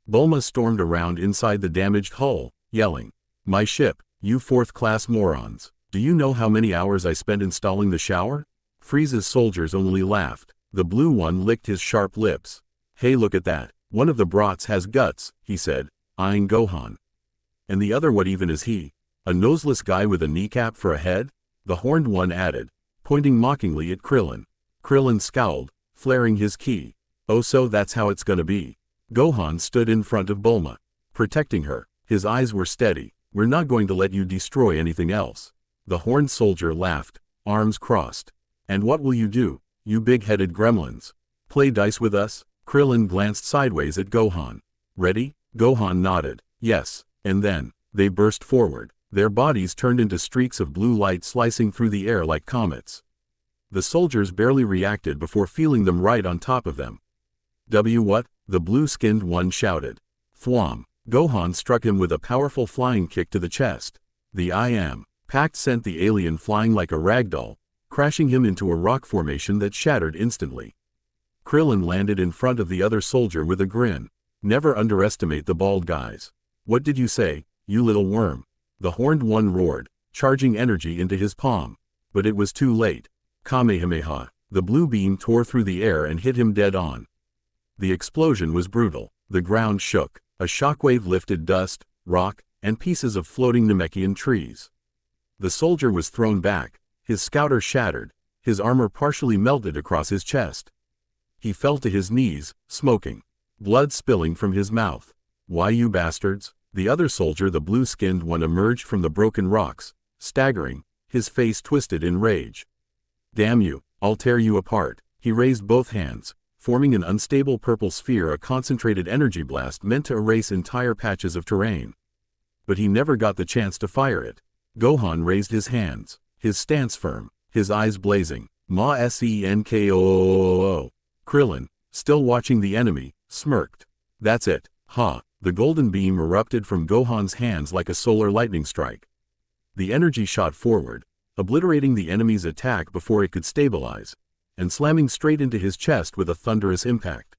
Bulma stormed around inside the damaged hull, yelling, "My ship, you fourth-class morons. Do you know how many hours I spent installing the shower?" Frieza's soldiers only laughed. The blue one licked his sharp lips. "Hey, look at that. One of the brats has guts," he said, eyeing Gohan. "And the other, what even is he? A noseless guy with a kneecap for a head?" The horned one added, pointing mockingly at Krillin. Krillin scowled, flaring his ki. "Oh, so that's how it's gonna be." Gohan stood in front of Bulma, protecting her. His eyes were steady. "We're not going to let you destroy anything else." The horned soldier laughed, arms crossed. "And what will you do, you big-headed gremlins? Play dice with us?" Krillin glanced sideways at Gohan. "Ready?" Gohan nodded. "Yes." And then, they burst forward. Their bodies turned into streaks of blue light slicing through the air like comets. The soldiers barely reacted before feeling them right on top of them. What?" the blue-skinned one shouted. Thwom. Gohan struck him with a powerful flying kick to the chest. The I Am Pact sent the alien flying like a ragdoll, crashing him into a rock formation that shattered instantly. Krillin landed in front of the other soldier with a grin. "Never underestimate the bald guys." "What did you say, you little worm?" The horned one roared, charging energy into his palm. But it was too late. Kamehameha. The blue beam tore through the air and hit him dead on. The explosion was brutal. The ground shook. A shockwave lifted dust, rock, and pieces of floating Namekian trees. The soldier was thrown back, his scouter shattered, his armor partially melted across his chest. He fell to his knees, smoking, blood spilling from his mouth. "Why, you bastards?" The other soldier, the blue-skinned one, emerged from the broken rocks, staggering, his face twisted in rage. "Damn you, I'll tear you apart." He raised both hands, forming an unstable purple sphere, a concentrated energy blast meant to erase entire patches of terrain. But he never got the chance to fire it. Gohan raised his hands, his stance firm, his eyes blazing. "Ma Senkoo." Krillin, still watching the enemy, smirked. "That's it, ha." The golden beam erupted from Gohan's hands like a solar lightning strike. The energy shot forward, obliterating the enemy's attack before it could stabilize, and slamming straight into his chest with a thunderous impact.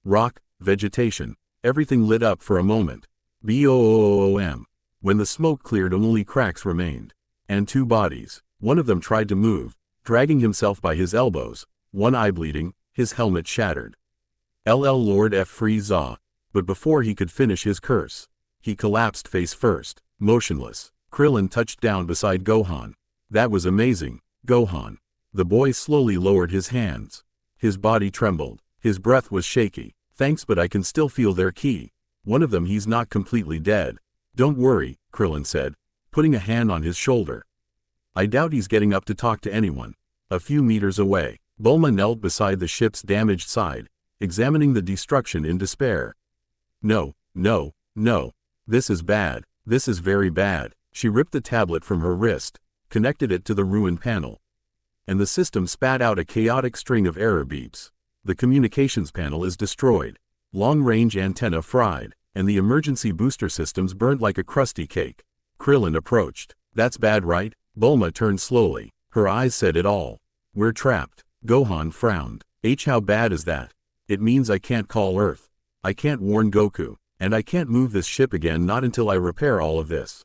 Rock, vegetation, everything lit up for a moment. Boom. When the smoke cleared, only cracks remained. And two bodies. One of them tried to move, dragging himself by his elbows, one eye bleeding, his helmet shattered. Lord F. Frieza. But before he could finish his curse, he collapsed face first, motionless. Krillin touched down beside Gohan. "That was amazing, Gohan." The boy slowly lowered his hands. His body trembled. His breath was shaky. "Thanks, but I can still feel their ki. One of them, he's not completely dead." "Don't worry," Krillin said, putting a hand on his shoulder. "I doubt he's getting up to talk to anyone." A few meters away, Bulma knelt beside the ship's damaged side, examining the destruction in despair. No. This is bad. This is very bad." She ripped the tablet from her wrist, connected it to the ruined panel. And the system spat out a chaotic string of error beeps. "The communications panel is destroyed. Long-range antenna fried, and the emergency booster systems burnt like a crusty cake." Krillin approached. "That's bad, right?" Bulma turned slowly. Her eyes said it all. "We're trapped." Gohan frowned. "How bad is that?" "It means I can't call Earth. I can't warn Goku. And I can't move this ship again not until I repair all of this.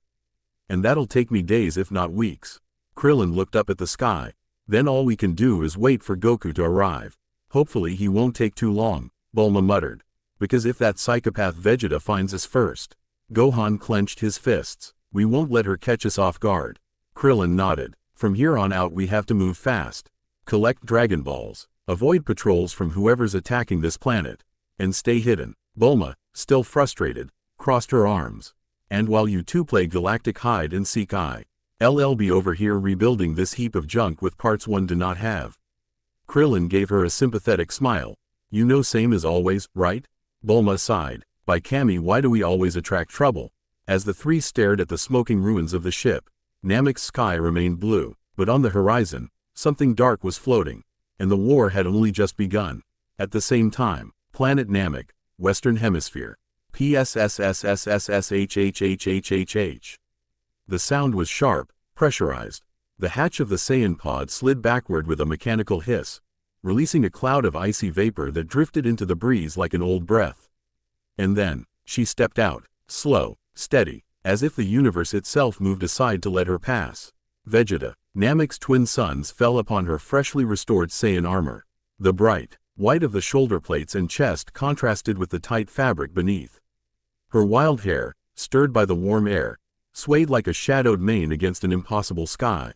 And that'll take me days if not weeks. Krillin looked up at the sky. Then all we can do is wait for Goku to arrive. Hopefully he won't take too long, Bulma muttered. Because if that psychopath Vegeta finds us first. Gohan clenched his fists. We won't let her catch us off guard. Krillin nodded. From here on out we have to move fast. Collect Dragon Balls. Avoid patrols from whoever's attacking this planet. And stay hidden. Bulma, still frustrated, crossed her arms. And while you two play galactic hide and seek, I'll be over here rebuilding this heap of junk with parts one do not have. Krillin gave her a sympathetic smile. You know, same as always, right? Bulma sighed. By Kami, why do we always attract trouble? As the three stared at the smoking ruins of the ship, Namek's sky remained blue, but on the horizon, something dark was floating, and the war had only just begun. At the same time, Planet Namek, Western Hemisphere. PSSSSSSHHHHHH. The sound was sharp, pressurized. The hatch of the Saiyan pod slid backward with a mechanical hiss, releasing a cloud of icy vapor that drifted into the breeze like an old breath. And then, she stepped out, slow, steady, as if the universe itself moved aside to let her pass. Vegeta, Namek's twin sons, fell upon her freshly restored Saiyan armor. The bright white of the shoulder plates and chest contrasted with the tight fabric beneath. Her wild hair, stirred by the warm air, swayed like a shadowed mane against an impossible sky.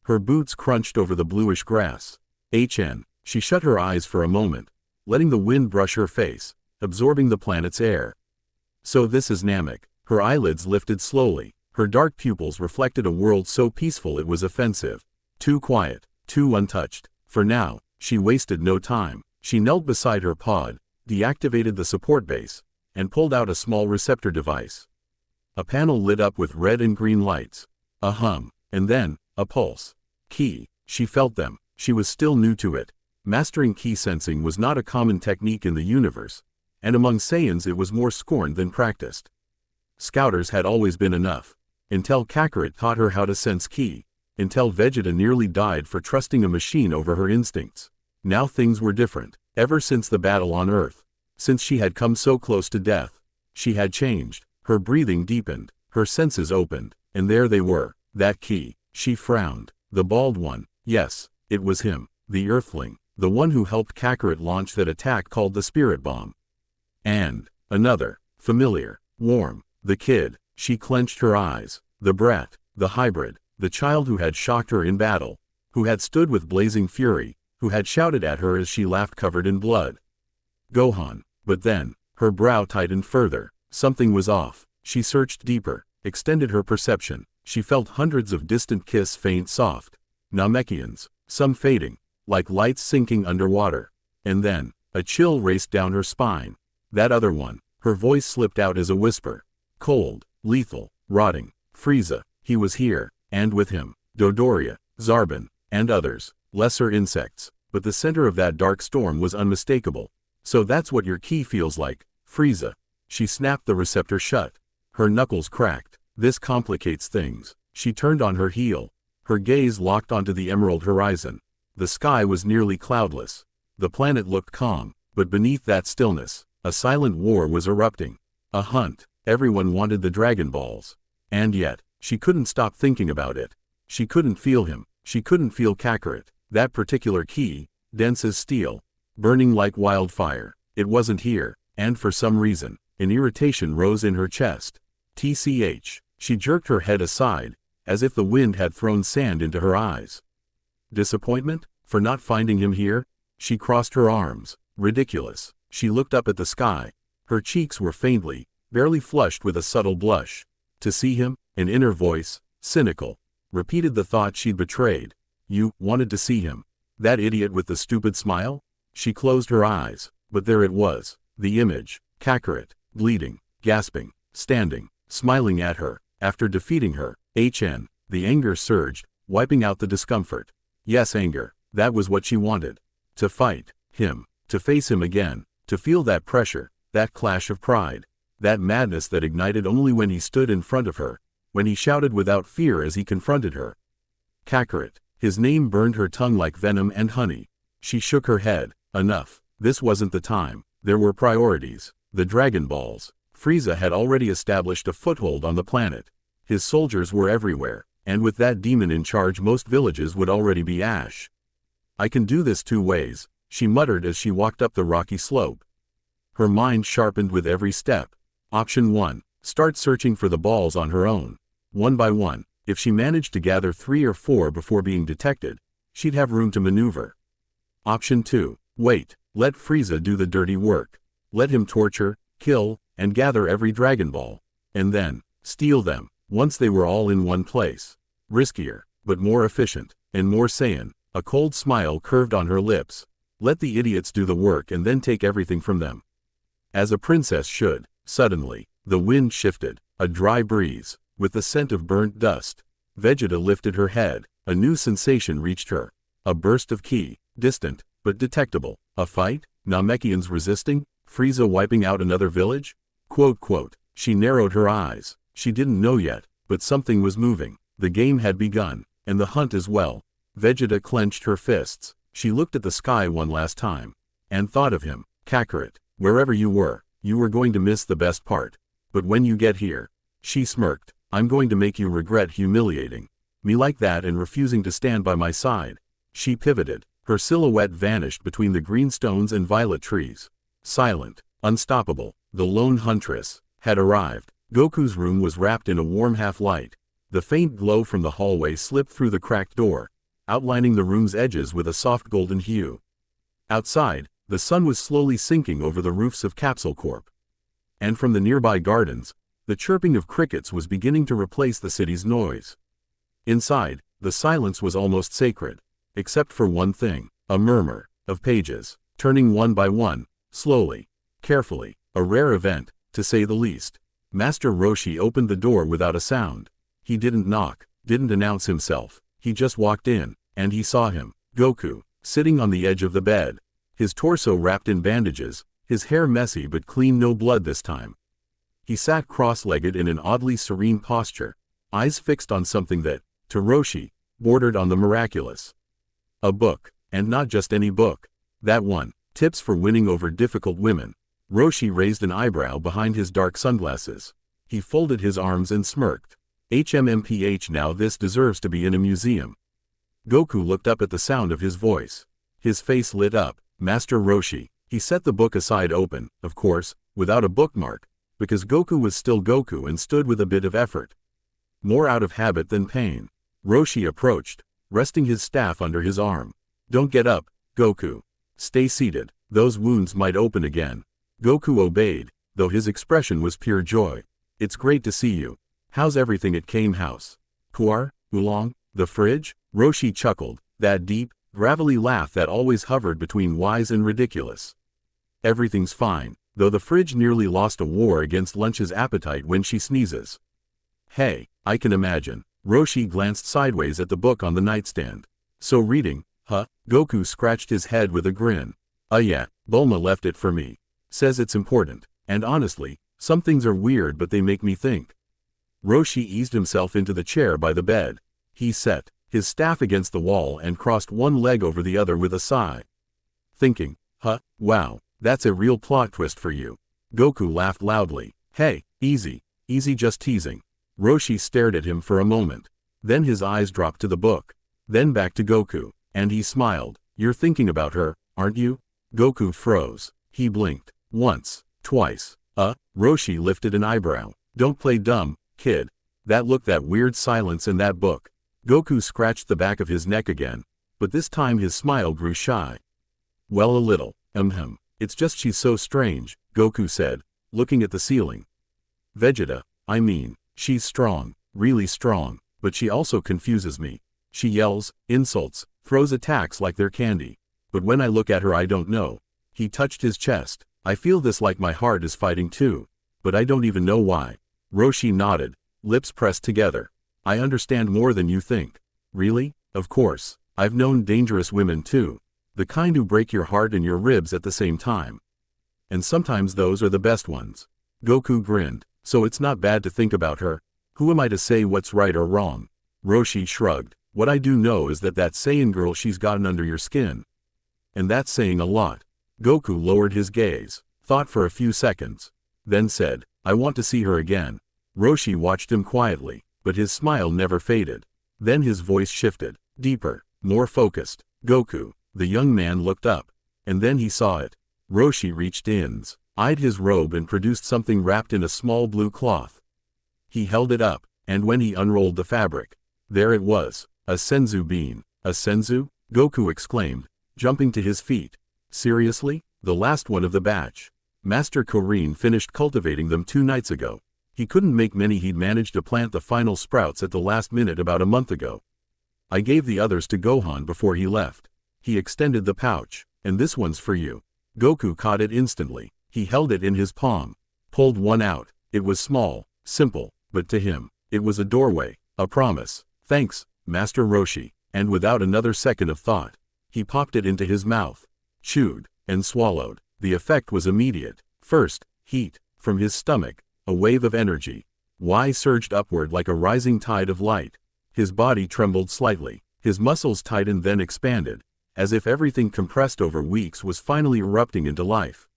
Her boots crunched over the bluish grass. She shut her eyes for a moment, letting the wind brush her face, absorbing the planet's air. So this is Namek. Her eyelids lifted slowly. Her dark pupils reflected a world so peaceful it was offensive. Too quiet, too untouched. For now, she wasted no time. She knelt beside her pod, deactivated the support base, and pulled out a small receptor device. A panel lit up with red and green lights. A hum, and then, a pulse. Ki. She felt them. She was still new to it. Mastering ki sensing was not a common technique in the universe, and among Saiyans it was more scorned than practiced. Scouters had always been enough. Until Kakarot taught her how to sense ki. Until Vegeta nearly died for trusting a machine over her instincts. Now things were different. Ever since the battle on Earth, since she had come so close to death, she had changed. Her breathing deepened, her senses opened, and there they were, that ki. She frowned. The bald one, yes, it was him, the Earthling, the one who helped Kakarot launch that attack called the Spirit Bomb. And another, familiar, warm, the kid. She clenched her eyes. The brat, the hybrid, the child who had shocked her in battle, who had stood with blazing fury, who had shouted at her as she laughed covered in blood. Gohan. But then, her brow tightened further. Something was off. She searched deeper, extended her perception. She felt hundreds of distant kiss faint soft. Namekians, some fading, like lights sinking underwater. And then, a chill raced down her spine. That other one. Her voice slipped out as a whisper. Cold, lethal, rotting. Frieza. He was here, and with him, Dodoria, Zarbon, and others. Lesser insects, but the center of that dark storm was unmistakable. So that's what your ki feels like, Frieza. She snapped the receptor shut. Her knuckles cracked. This complicates things. She turned on her heel. Her gaze locked onto the emerald horizon. The sky was nearly cloudless. The planet looked calm, but beneath that stillness, a silent war was erupting. A hunt. Everyone wanted the Dragon Balls. And yet, she couldn't stop thinking about it. She couldn't feel him. She couldn't feel Kakarot. That particular ki, dense as steel, burning like wildfire. It wasn't here, and for some reason, an irritation rose in her chest. TCH. She jerked her head aside, as if the wind had thrown sand into her eyes. Disappointment? For not finding him here? She crossed her arms. Ridiculous. She looked up at the sky. Her cheeks were faintly, barely flushed with a subtle blush. To see him? An inner voice, cynical, repeated the thought she'd betrayed. You wanted to see him. That idiot with the stupid smile? She closed her eyes, but there it was, the image. Kakarot, bleeding, gasping, standing, smiling at her, after defeating her. The anger surged, wiping out the discomfort. Yes, anger. That was what she wanted. To fight him, to face him again, to feel that pressure, that clash of pride, that madness that ignited only when he stood in front of her, when he shouted without fear as he confronted her. Kakarot. His name burned her tongue like venom and honey. She shook her head. Enough. This wasn't the time. There were priorities. The Dragon Balls. Frieza had already established a foothold on the planet. His soldiers were everywhere, and with that demon in charge most villages would already be ash. I can do this 2 ways, she muttered as she walked up the rocky slope. Her mind sharpened with every step. Option 1. Start searching for the balls on her own. One by one, if she managed to gather 3 or 4 before being detected, she'd have room to maneuver. Option 2. Wait, let Frieza do the dirty work. Let him torture, kill, and gather every Dragon Ball. And then, steal them, once they were all in one place. Riskier, but more efficient, and more Saiyan. A cold smile curved on her lips. Let the idiots do the work and then take everything from them. As a princess should. Suddenly, the wind shifted, a dry breeze, with the scent of burnt dust. Vegeta lifted her head. A new sensation reached her. A burst of ki, distant, but detectable. A fight? Namekians resisting? Frieza wiping out another village? Quote. She narrowed her eyes. She didn't know yet, but something was moving. The game had begun, and the hunt as well. Vegeta clenched her fists. She looked at the sky one last time, and thought of him. Kakarot, wherever you were going to miss the best part. But when you get here, she smirked, I'm going to make you regret humiliating me like that and refusing to stand by my side. She pivoted. Her silhouette vanished between the green stones and violet trees. Silent, unstoppable, the lone huntress had arrived. Goku's room was wrapped in a warm half-light. The faint glow from the hallway slipped through the cracked door, outlining the room's edges with a soft golden hue. Outside, the sun was slowly sinking over the roofs of Capsule Corp. And from the nearby gardens, the chirping of crickets was beginning to replace the city's noise. Inside, the silence was almost sacred, except for one thing, a murmur of pages, turning one by one, slowly, carefully, a rare event, to say the least. Master Roshi opened the door without a sound. He didn't knock, didn't announce himself, he just walked in, and he saw him, Goku, sitting on the edge of the bed. His torso wrapped in bandages, his hair messy but clean, no blood this time. He sat cross-legged in an oddly serene posture, eyes fixed on something that, to Roshi, bordered on the miraculous. A book, and not just any book. That one, Tips for Winning Over Difficult Women. Roshi raised an eyebrow behind his dark sunglasses. He folded his arms and smirked. HMMPH, now this deserves to be in a museum. Goku looked up at the sound of his voice. His face lit up. Master Roshi. He set the book aside, open, of course, without a bookmark, because Goku was still Goku and stood with a bit of effort. More out of habit than pain. Roshi approached, resting his staff under his arm. Don't get up, Goku. Stay seated. Those wounds might open again. Goku obeyed, though his expression was pure joy. It's great to see you. How's everything at Kame House? Puar, Oolong, the fridge? Roshi chuckled, that deep, gravelly laugh that always hovered between wise and ridiculous. Everything's fine, though the fridge nearly lost a war against Lunch's appetite when she sneezes. Hey, I can imagine. Roshi glanced sideways at the book on the nightstand. So reading, huh? Goku scratched his head with a grin. Yeah, Bulma left it for me. Says it's important, and honestly, some things are weird but they make me think. Roshi eased himself into the chair by the bed. He set his staff against the wall and crossed one leg over the other with a sigh. Thinking, huh, wow, that's a real plot twist for you. Goku laughed loudly. Hey, easy, just teasing. Roshi stared at him for a moment. Then his eyes dropped to the book. Then back to Goku, and he smiled. You're thinking about her, aren't you? Goku froze. He blinked. Once, twice. Roshi lifted an eyebrow. Don't play dumb, kid. That look, that weird silence in that book. Goku scratched the back of his neck again, but this time his smile grew shy. Well, a little, it's just she's so strange, Goku said, looking at the ceiling. Vegeta, I mean, she's strong, really strong, but she also confuses me. She yells, insults, throws attacks like they're candy. But when I look at her I don't know. He touched his chest. I feel this, like my heart is fighting too. But I don't even know why. Roshi nodded, lips pressed together. I understand more than you think. Really? Of course. I've known dangerous women too. The kind who break your heart and your ribs at the same time. And sometimes those are the best ones. Goku grinned. So it's not bad to think about her. Who am I to say what's right or wrong? Roshi shrugged. What I do know is that Saiyan girl, she's gotten under your skin. And that's saying a lot. Goku lowered his gaze, thought for a few seconds, then said, I want to see her again. Roshi watched him quietly, but his smile never faded. Then his voice shifted, deeper, more focused. Goku. The young man looked up. And then he saw it. Roshi reached in, eyed his robe and produced something wrapped in a small blue cloth. He held it up, and when he unrolled the fabric, there it was, a senzu bean. A senzu? Goku exclaimed, jumping to his feet. Seriously? The last one of the batch. Master Korin finished cultivating them 2 nights ago. He couldn't make many. He'd managed to plant the final sprouts at the last minute about a month ago. I gave the others to Gohan before he left. He extended the pouch. And this one's for you. Goku caught it instantly. He held it in his palm. Pulled one out. It was small, simple, but to him, it was a doorway, a promise. Thanks, Master Roshi. And without another second of thought, he popped it into his mouth. Chewed, and swallowed. The effect was immediate. First, heat. From his stomach, a wave of energy. Surged upward like a rising tide of light. His body trembled slightly. His muscles tightened then expanded, as if everything compressed over weeks was finally erupting into life.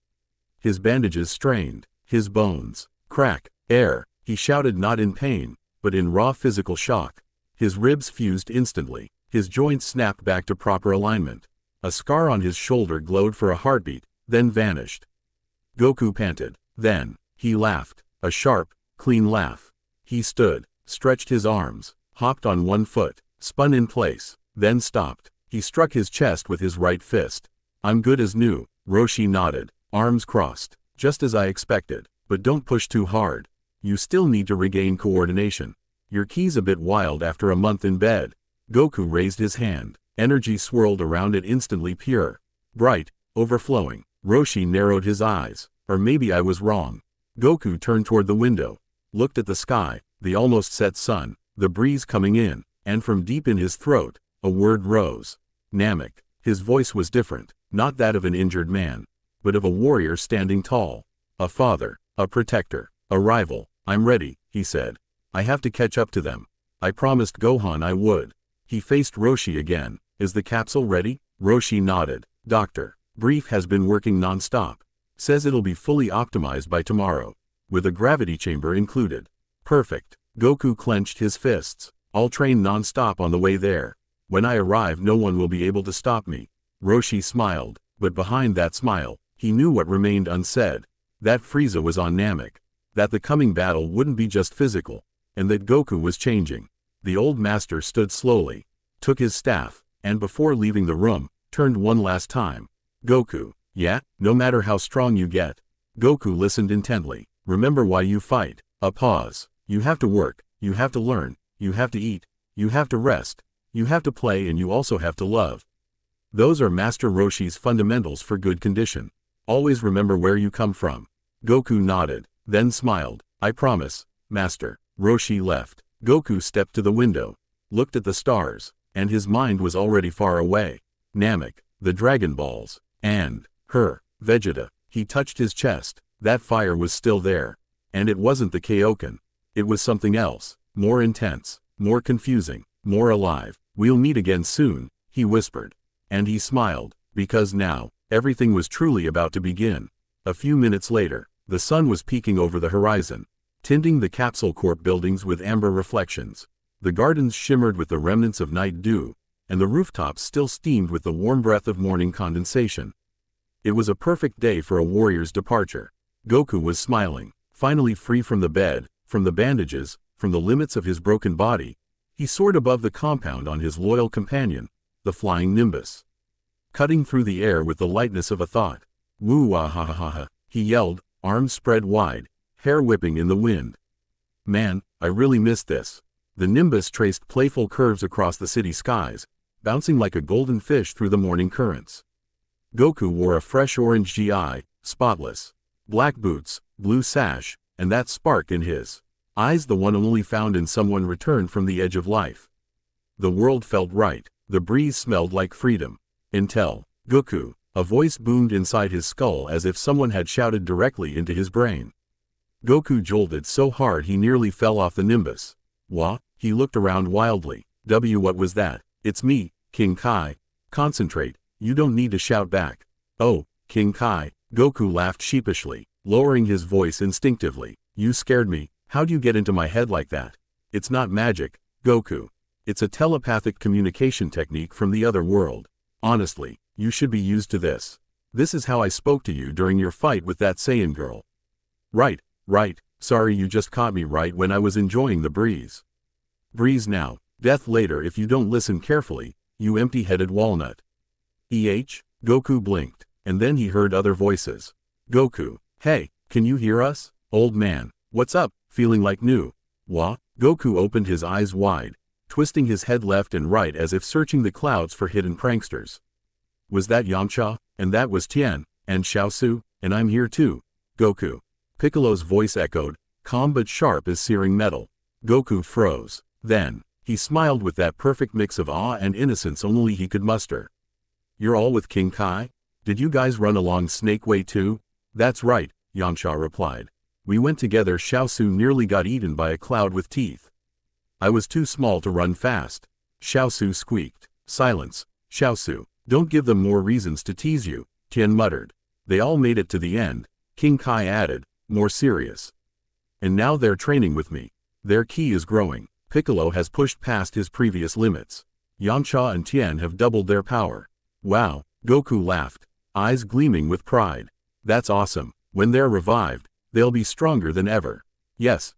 His bandages strained. His bones. Crack. Air. He shouted not in pain, but in raw physical shock. His ribs fused instantly. His joints snapped back to proper alignment. A scar on his shoulder glowed for a heartbeat, then vanished. Goku panted. Then, he laughed. A sharp, clean laugh. He stood, stretched his arms, hopped on one foot, spun in place, then stopped. He struck his chest with his right fist. I'm good as new. Roshi nodded, arms crossed. Just as I expected. But don't push too hard. You still need to regain coordination. Your ki's a bit wild after a month in bed. Goku raised his hand. Energy swirled around it instantly pure. Bright, overflowing. Roshi narrowed his eyes. Or maybe I was wrong. Goku turned toward the window. Looked at the sky, the almost set sun, the breeze coming in, and from deep in his throat, a word rose. Namek. His voice was different, not that of an injured man, but of a warrior standing tall. A father, a protector, a rival. I'm ready, he said. I have to catch up to them. I promised Gohan I would. He faced Roshi again. Is the capsule ready? Roshi nodded. Dr. Brief has been working non-stop. Says it'll be fully optimized by tomorrow. With a gravity chamber included. Perfect. Goku clenched his fists. I'll train non-stop on the way there. When I arrive no one will be able to stop me. Roshi smiled, but behind that smile, he knew what remained unsaid. That Frieza was on Namek. That the coming battle wouldn't be just physical. And that Goku was changing. The old master stood slowly, took his staff, and before leaving the room, turned one last time. Goku. Yeah? No matter how strong you get. Goku listened intently. Remember why you fight. A pause. You have to work, you have to learn, you have to eat, you have to rest, you have to play, and you also have to love. Those are Master Roshi's fundamentals for good condition. Always remember where you come from. Goku nodded, then smiled. I promise, Master. Roshi left. Goku stepped to the window, looked at the stars, and his mind was already far away. Namek, the Dragon Balls, and her, Vegeta. He touched his chest. That fire was still there. And it wasn't the Kaioken. It was something else, more intense, more confusing, more alive. We'll meet again soon, he whispered. And he smiled, because now, everything was truly about to begin. A few minutes later, the sun was peeking over the horizon, tinting the Capsule Corp buildings with amber reflections. The gardens shimmered with the remnants of night dew, and the rooftops still steamed with the warm breath of morning condensation. It was a perfect day for a warrior's departure. Goku was smiling, finally free from the bed, from the bandages, from the limits of his broken body. He soared above the compound on his loyal companion, the flying Nimbus. Cutting through the air with the lightness of a thought. Woo-wah-ha-ha-ha, he yelled, arms spread wide, hair whipping in the wind. Man, I really missed this. The Nimbus traced playful curves across the city skies, bouncing like a golden fish through the morning currents. Goku wore a fresh orange GI, spotless. Black boots, blue sash, and that spark in his eyes, the one only found in someone returned from the edge of life. The world felt right. The breeze smelled like freedom. Intel. Goku. A voice boomed inside his skull as if someone had shouted directly into his brain. Goku jolted so hard he nearly fell off the Nimbus. What? He looked around wildly. What was that? It's me, King Kai. Concentrate. You don't need to shout back. Oh, King Kai. Goku laughed sheepishly, lowering his voice instinctively. You scared me. How'd you get into my head like that? It's not magic, Goku. It's a telepathic communication technique from the other world. Honestly, you should be used to this. This is how I spoke to you during your fight with that Saiyan girl. Right. Sorry, you just caught me right when I was enjoying the breeze. Breeze now, death later if you don't listen carefully, you empty-headed walnut. Goku blinked, and then he heard other voices. Goku, hey, can you hear us? Old man, what's up, feeling like new? Wha? Goku opened his eyes wide, twisting his head left and right as if searching the clouds for hidden pranksters. Was that Yamcha? And that was Tien, and Xiaosu, and I'm here too. Goku. Piccolo's voice echoed, calm but sharp as searing metal. Goku froze. Then, he smiled with that perfect mix of awe and innocence only he could muster. You're all with King Kai? Did you guys run along Snake Way too? That's right, Yamcha replied. We went together. Xiaosu nearly got eaten by a cloud with teeth. I was too small to run fast. Xiaosu squeaked. Silence, Xiaosu. Don't give them more reasons to tease you, Tien muttered. They all made it to the end, King Kai added, more serious. And now they're training with me. Their ki is growing. Piccolo has pushed past his previous limits. Yamcha and Tien have doubled their power. Wow, Goku laughed, eyes gleaming with pride. That's awesome. When they're revived, they'll be stronger than ever. Yes,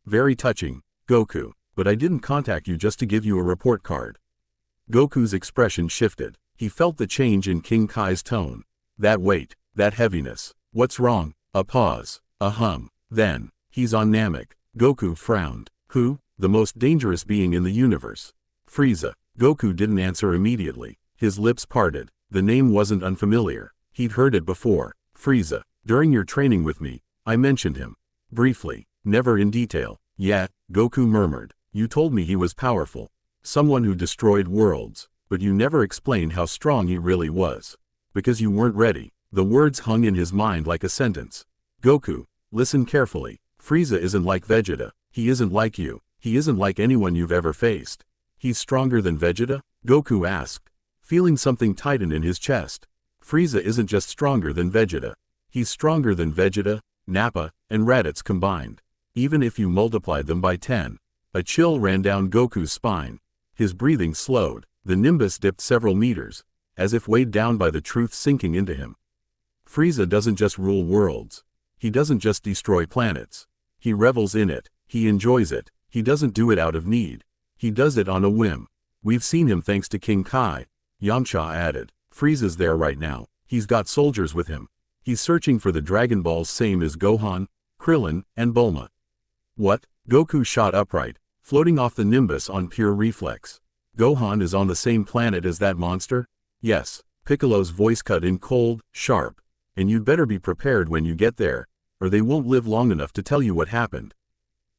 very touching, Goku, but I didn't contact you just to give you a report card. Goku's expression shifted. He felt the change in King Kai's tone. That weight, that heaviness. What's wrong? A pause, a hum. Then, he's on Namek. Goku frowned. Who? The most dangerous being in the universe. Frieza. Goku didn't answer immediately. His lips parted. The name wasn't unfamiliar. He'd heard it before. Frieza. During your training with me, I mentioned him. Briefly, never in detail. Yeah, Goku murmured. You told me he was powerful. Someone who destroyed worlds. But you never explained how strong he really was. Because you weren't ready. The words hung in his mind like a sentence. Goku, listen carefully. Frieza isn't like Vegeta. He isn't like you. He isn't like anyone you've ever faced. He's stronger than Vegeta? Goku asked, feeling something tighten in his chest. Frieza isn't just stronger than Vegeta. He's stronger than Vegeta, Nappa, and Raditz combined. Even if you multiplied them by 10. A chill ran down Goku's spine. His breathing slowed. The nimbus dipped several meters, as if weighed down by the truth sinking into him. Frieza doesn't just rule worlds. He doesn't just destroy planets. He revels in it. He enjoys it. He doesn't do it out of need. He does it on a whim. We've seen him thanks to King Kai, Yamcha added. Frieza's there right now. He's got soldiers with him. He's searching for the Dragon Balls same as Gohan, Krillin, and Bulma. What? Goku shot upright, floating off the nimbus on pure reflex. Gohan is on the same planet as that monster? Yes. Piccolo's voice cut in cold, sharp. And you'd better be prepared when you get there, or they won't live long enough to tell you what happened.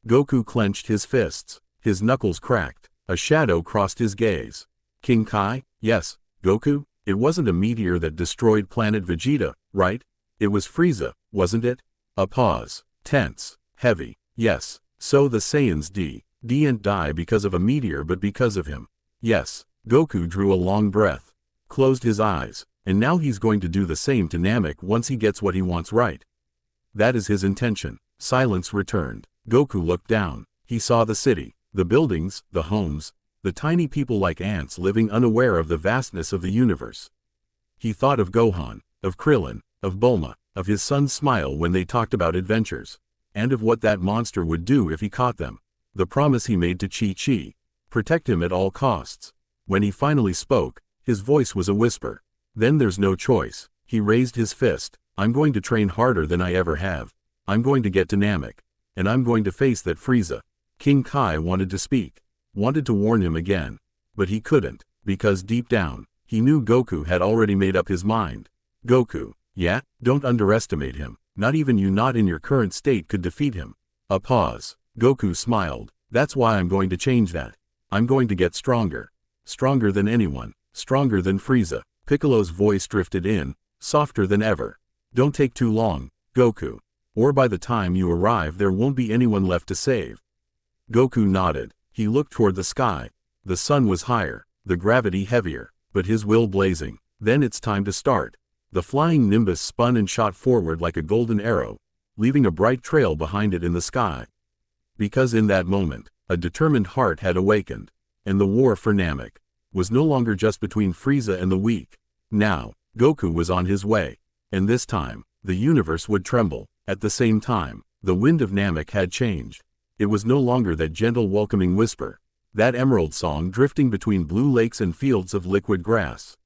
Goku clenched his fists. His knuckles cracked. A shadow crossed his gaze. King Kai? Yes. Goku? It wasn't a meteor that destroyed planet Vegeta, right? It was Frieza, wasn't it? A pause. Tense. Heavy. Yes. So the Saiyans didn't die because of a meteor but because of him. Yes. Goku drew a long breath. Closed his eyes. And now he's going to do the same to Namek once he gets what he wants right. That is his intention. Silence returned. Goku looked down. He saw the city, the buildings, the homes, the tiny people like ants living unaware of the vastness of the universe. He thought of Gohan, of Krillin, of Bulma, of his son's smile when they talked about adventures, and of what that monster would do if he caught them. The promise he made to Chi-Chi. Protect him at all costs. When he finally spoke, his voice was a whisper. Then there's no choice. He raised his fist. I'm going to train harder than I ever have. I'm going to get to Namek. And I'm going to face that Frieza. King Kai wanted to speak. Wanted to warn him again. But he couldn't, because deep down, he knew Goku had already made up his mind. Goku, yeah? Don't underestimate him. Not even you not in your current state could defeat him. A pause. Goku smiled. That's why I'm going to change that. I'm going to get stronger. Stronger than anyone. Stronger than Frieza. Piccolo's voice drifted in, softer than ever. Don't take too long, Goku. Or by the time you arrive there won't be anyone left to save. Goku nodded. He looked toward the sky. The sun was higher, the gravity heavier, but his will blazing. Then it's time to start. The flying nimbus spun and shot forward like a golden arrow, leaving a bright trail behind it in the sky. Because in that moment, a determined heart had awakened, and the war for Namek was no longer just between Frieza and the weak. Now, Goku was on his way, and this time, the universe would tremble. At the same time, the wind of Namek had changed. It was no longer that gentle welcoming whisper, that emerald song drifting between blue lakes and fields of liquid grass.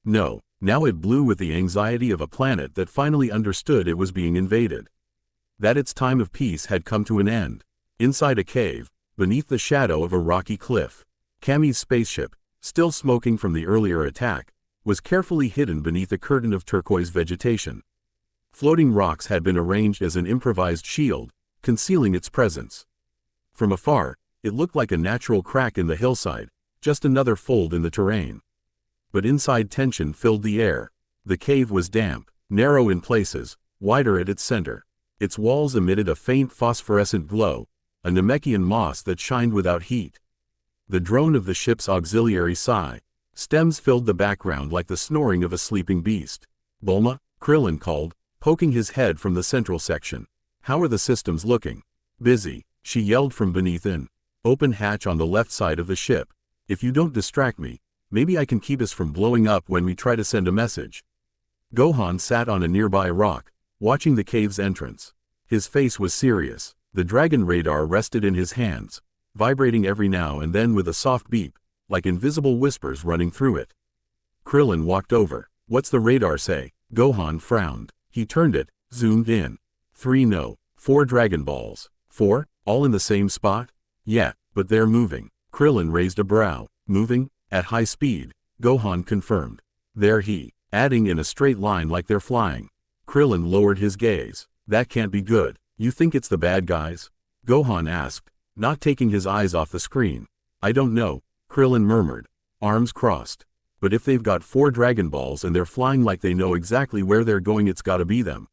No, now it blew with the anxiety of a planet that finally understood it was being invaded. That its time of peace had come to an end. Inside a cave, beneath the shadow of a rocky cliff, Kami's spaceship, still smoking from the earlier attack, was carefully hidden beneath a curtain of turquoise vegetation. Floating rocks had been arranged as an improvised shield, concealing its presence. From afar, it looked like a natural crack in the hillside, just another fold in the terrain. But inside tension filled the air. The cave was damp, narrow in places, wider at its center. Its walls emitted a faint phosphorescent glow, a Namekian moss that shined without heat. The drone of the ship's auxiliary sigh stems filled the background like the snoring of a sleeping beast. "Bulma," Krillin called, poking his head from the central section. "How are the systems looking?" "Busy," she yelled from beneath an open hatch on the left side of the ship. "If you don't distract me, maybe I can keep us from blowing up when we try to send a message." Gohan sat on a nearby rock, watching the cave's entrance. His face was serious. The dragon radar rested in his hands, vibrating every now and then with a soft beep, like invisible whispers running through it. Krillin walked over. "What's the radar say?" Gohan frowned. He turned it, zoomed in. 3 no, 4 Dragon Balls. 4, all in the same spot? Yeah, but they're moving. Krillin raised a brow. "Moving? At high speed," Gohan confirmed. "They're adding in a straight line like they're flying." Krillin lowered his gaze. "That can't be good. You think it's the bad guys?" Gohan asked, not taking his eyes off the screen. "I don't know," Krillin murmured, arms crossed. "But if they've got 4 Dragon Balls and they're flying like they know exactly where they're going, it's gotta be them.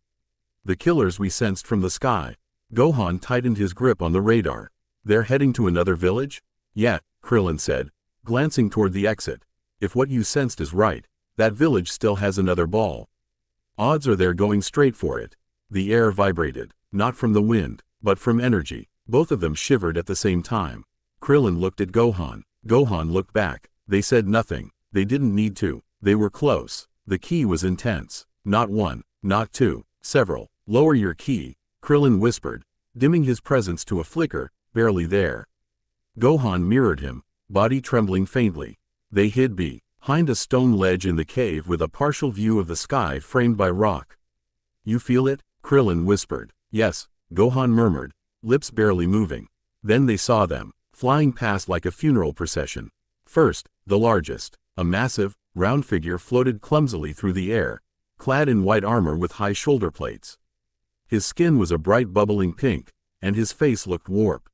The killers we sensed from the sky." Gohan tightened his grip on the radar. "They're heading to another village?" "Yeah," Krillin said, glancing toward the exit. "If what you sensed is right, that village still has another ball. Odds are they're going straight for it." The air vibrated, not from the wind, but from energy. Both of them shivered at the same time. Krillin looked at Gohan. Gohan looked back. They said nothing. They didn't need to. They were close. The ki was intense. Not 1, not 2, several. "Lower your ki," Krillin whispered, dimming his presence to a flicker, barely there. Gohan mirrored him, body trembling faintly. They hid behind a stone ledge in the cave with a partial view of the sky framed by rock. "You feel it?" Krillin whispered. "Yes," Gohan murmured, lips barely moving. Then they saw them, flying past like a funeral procession. First, the largest, a massive, round figure floated clumsily through the air, clad in white armor with high shoulder plates. His skin was a bright bubbling pink, and his face looked warped,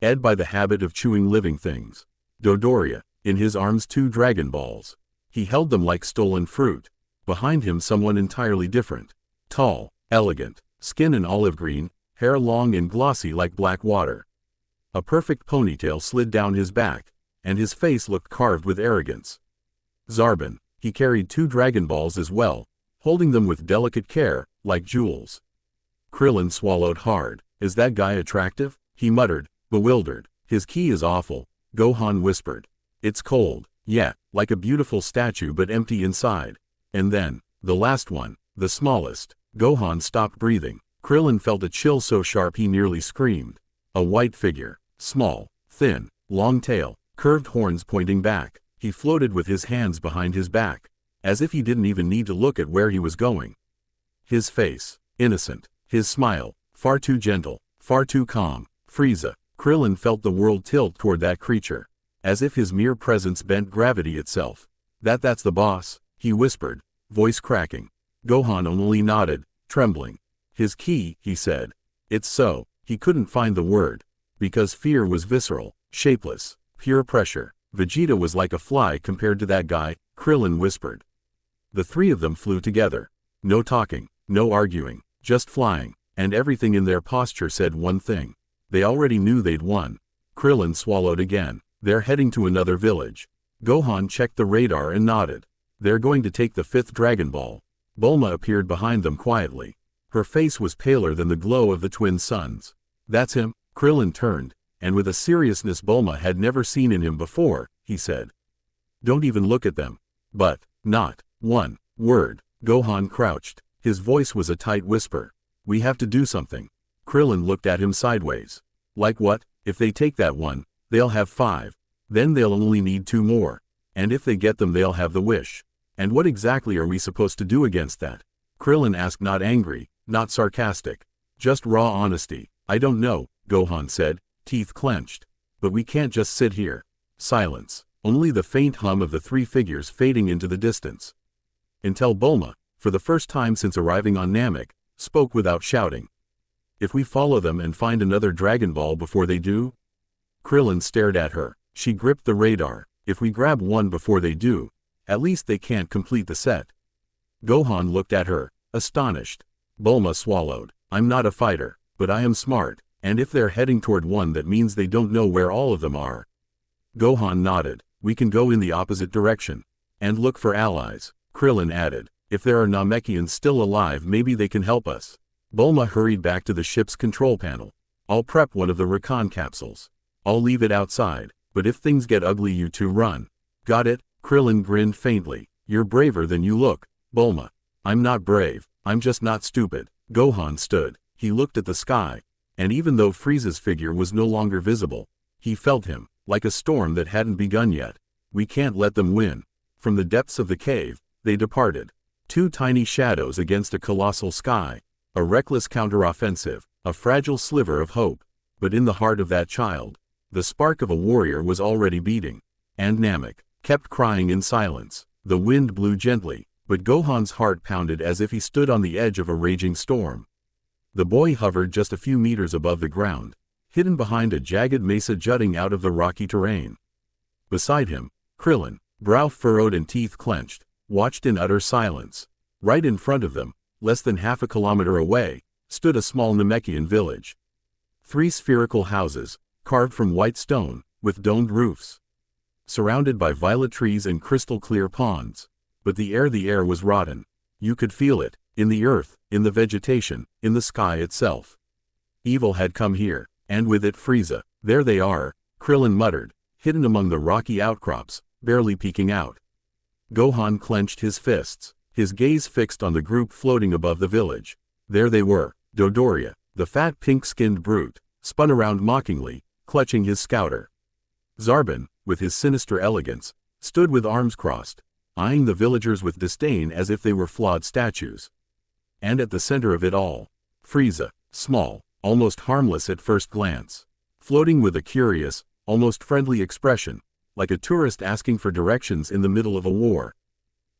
ed by the habit of chewing living things. Dodoria, in his arms 2 Dragon Balls. He held them like stolen fruit. Behind him someone entirely different. Tall, elegant, skin an olive green, hair long and glossy like black water. A perfect ponytail slid down his back, and his face looked carved with arrogance. Zarbon, he carried 2 Dragon Balls as well, holding them with delicate care, like jewels. Krillin swallowed hard. "Is that guy attractive?" he muttered, bewildered. "His ki is awful," Gohan whispered. "It's cold." "Yeah, like a beautiful statue but empty inside." And then, the last one, the smallest. Gohan stopped breathing. Krillin felt a chill so sharp he nearly screamed. A white figure, small, thin, long tail, curved horns pointing back. He floated with his hands behind his back, as if he didn't even need to look at where he was going. His face, innocent. His smile, far too gentle, far too calm. Frieza. Krillin felt the world tilt toward that creature, as if his mere presence bent gravity itself. That's the boss," he whispered, voice cracking. Gohan only nodded, trembling. "His ki," he said. "It's so." He couldn't find the word, because fear was visceral, shapeless, pure pressure. Vegeta was like a fly compared to that guy, Krillin whispered. The 3 of them flew together. No talking, no arguing, just flying, and everything in their posture said one thing. They already knew they'd won. Krillin swallowed again. "They're heading to another village." Gohan checked the radar and nodded. "They're going to take the 5th Dragon Ball." Bulma appeared behind them quietly. Her face was paler than the glow of the twin suns. That's him. Krillin turned, and with a seriousness Bulma had never seen in him before, he said. Don't even look at them. But, not one word. Gohan crouched. His voice was a tight whisper. We have to do something. Krillin looked at him sideways. Like what? If they take that one, they'll have 5. Then they'll only need 2 more. And if they get them they'll have the wish. And what exactly are we supposed to do against that? Krillin asked, not angry, not sarcastic. Just raw honesty. I don't know, Gohan said, teeth clenched. But we can't just sit here. Silence. Only the faint hum of the 3 figures fading into the distance. Until Bulma, for the first time since arriving on Namek, spoke without shouting. If we follow them and find another Dragon Ball before they do? Krillin stared at her. She gripped the radar. If we grab one before they do, at least they can't complete the set. Gohan looked at her, astonished. Bulma swallowed. I'm not a fighter, but I am smart, and if they're heading toward one that means they don't know where all of them are. Gohan nodded. We can go in the opposite direction. And look for allies, Krillin added. If there are Namekians still alive maybe they can help us. Bulma hurried back to the ship's control panel. I'll prep one of the recon capsules. I'll leave it outside, but if things get ugly you two run. Got it? Krillin grinned faintly. You're braver than you look, Bulma. I'm not brave, I'm just not stupid. Gohan stood. He looked at the sky, and even though Frieza's figure was no longer visible, he felt him, like a storm that hadn't begun yet. We can't let them win. From the depths of the cave, they departed. 2 tiny shadows against a colossal sky. A reckless counteroffensive, a fragile sliver of hope. But in the heart of that child, the spark of a warrior was already beating. And Namek kept crying in silence. The wind blew gently, but Gohan's heart pounded as if he stood on the edge of a raging storm. The boy hovered just a few meters above the ground, hidden behind a jagged mesa jutting out of the rocky terrain. Beside him, Krillin, brow furrowed and teeth clenched, watched in utter silence. Right in front of them, less than half a kilometer away, stood a small Namekian village. 3 spherical houses, carved from white stone, with domed roofs. Surrounded by violet trees and crystal-clear ponds. But the air was rotten. You could feel it, in the earth, in the vegetation, in the sky itself. Evil had come here, and with it Frieza. There they are, Krillin muttered, hidden among the rocky outcrops, barely peeking out. Gohan clenched his fists, his gaze fixed on the group floating above the village. There they were, Dodoria, the fat pink-skinned brute, spun around mockingly, clutching his scouter. Zarbon, with his sinister elegance, stood with arms crossed, eyeing the villagers with disdain as if they were flawed statues. And at the center of it all, Frieza, small, almost harmless at first glance, floating with a curious, almost friendly expression, like a tourist asking for directions in the middle of a war.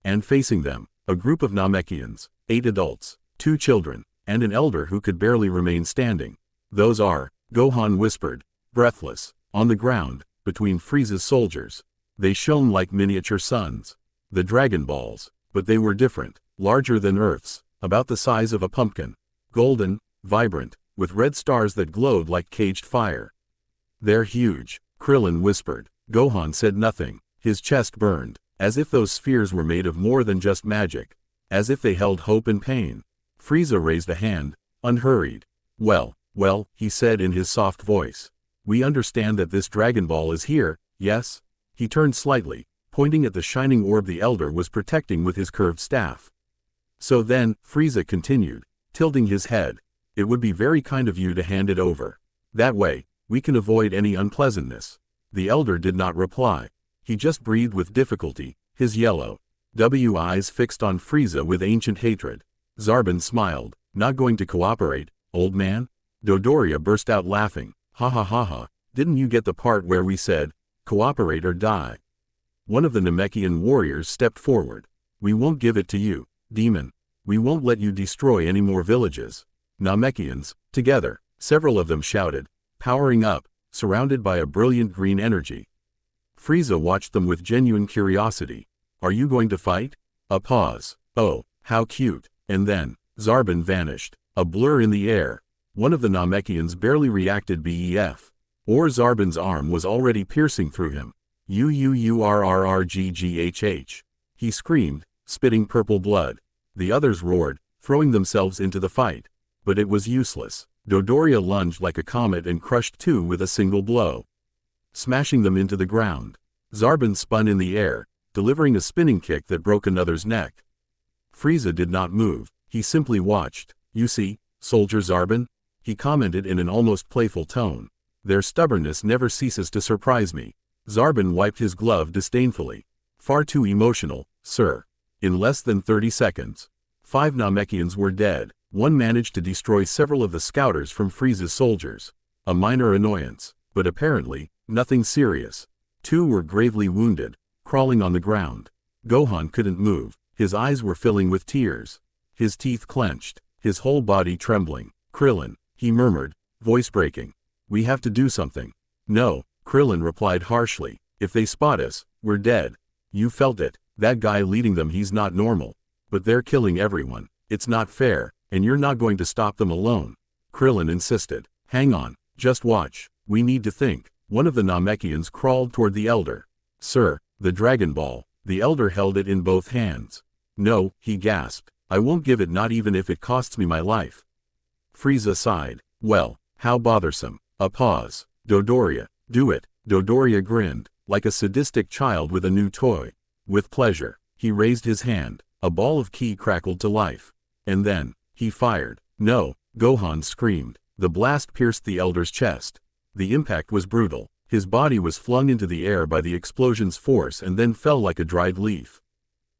And facing them, a group of Namekians, 8 adults, 2 children, and an elder who could barely remain standing. Those are, Gohan whispered, breathless, on the ground, between Frieza's soldiers. They shone like miniature suns. The Dragon Balls, but they were different, larger than Earth's, about the size of a pumpkin. Golden, vibrant, with red stars that glowed like caged fire. They're huge, Krillin whispered. Gohan said nothing. His chest burned, as if those spheres were made of more than just magic, as if they held hope and pain. Frieza raised a hand, unhurried. Well, he said in his soft voice. We understand that this Dragon Ball is here, yes? He turned slightly, pointing at the shining orb the elder was protecting with his curved staff. So then, Frieza continued, tilting his head, it would be very kind of you to hand it over. That way, we can avoid any unpleasantness. The elder did not reply. He just breathed with difficulty, his yellow eyes fixed on Frieza with ancient hatred. Zarbon smiled. Not going to cooperate, old man? Dodoria burst out laughing. Ha ha ha ha, didn't you get the part where we said, cooperate or die? One of the Namekian warriors stepped forward. We won't give it to you, demon. We won't let you destroy any more villages. Namekians, together, several of them shouted, powering up, surrounded by a brilliant green energy. Frieza watched them with genuine curiosity. Are you going to fight? A pause. Oh, how cute. And then, Zarbon vanished. A blur in the air. One of the Namekians barely reacted bef. Or Zarbon's arm was already piercing through him. Uurrrgghh. He screamed, spitting purple blood. The others roared, throwing themselves into the fight. But it was useless. Dodoria lunged like a comet and crushed two with a single blow, smashing them into the ground. Zarbon spun in the air, delivering a spinning kick that broke another's neck. Frieza did not move, he simply watched. "You see, Soldier Zarbon?" he commented in an almost playful tone. "Their stubbornness never ceases to surprise me." Zarbon wiped his glove disdainfully. "Far too emotional, sir." In less than 30 seconds, 5 Namekians were dead. One managed to destroy several of the scouters from Frieza's soldiers. A minor annoyance, but apparently, nothing serious. 2 were gravely wounded, crawling on the ground. Gohan couldn't move, his eyes were filling with tears. His teeth clenched, his whole body trembling. "Krillin," he murmured, voice breaking. "We have to do something." "No," Krillin replied harshly. "If they spot us, we're dead." "You felt it. That guy leading them, he's not normal. But they're killing everyone. It's not fair, and you're not going to stop them alone." Krillin insisted. "Hang on, just watch. We need to think." One of the Namekians crawled toward the elder. "Sir, the Dragon Ball." The elder held it in both hands. "No," he gasped. "I won't give it, not even if it costs me my life." Frieza sighed. "Well, how bothersome." A pause. "Dodoria, do it." Dodoria grinned, like a sadistic child with a new toy. "With pleasure." He raised his hand. A ball of ki crackled to life. And then, he fired. "No!" Gohan screamed. The blast pierced the elder's chest. The impact was brutal. His body was flung into the air by the explosion's force and then fell like a dried leaf.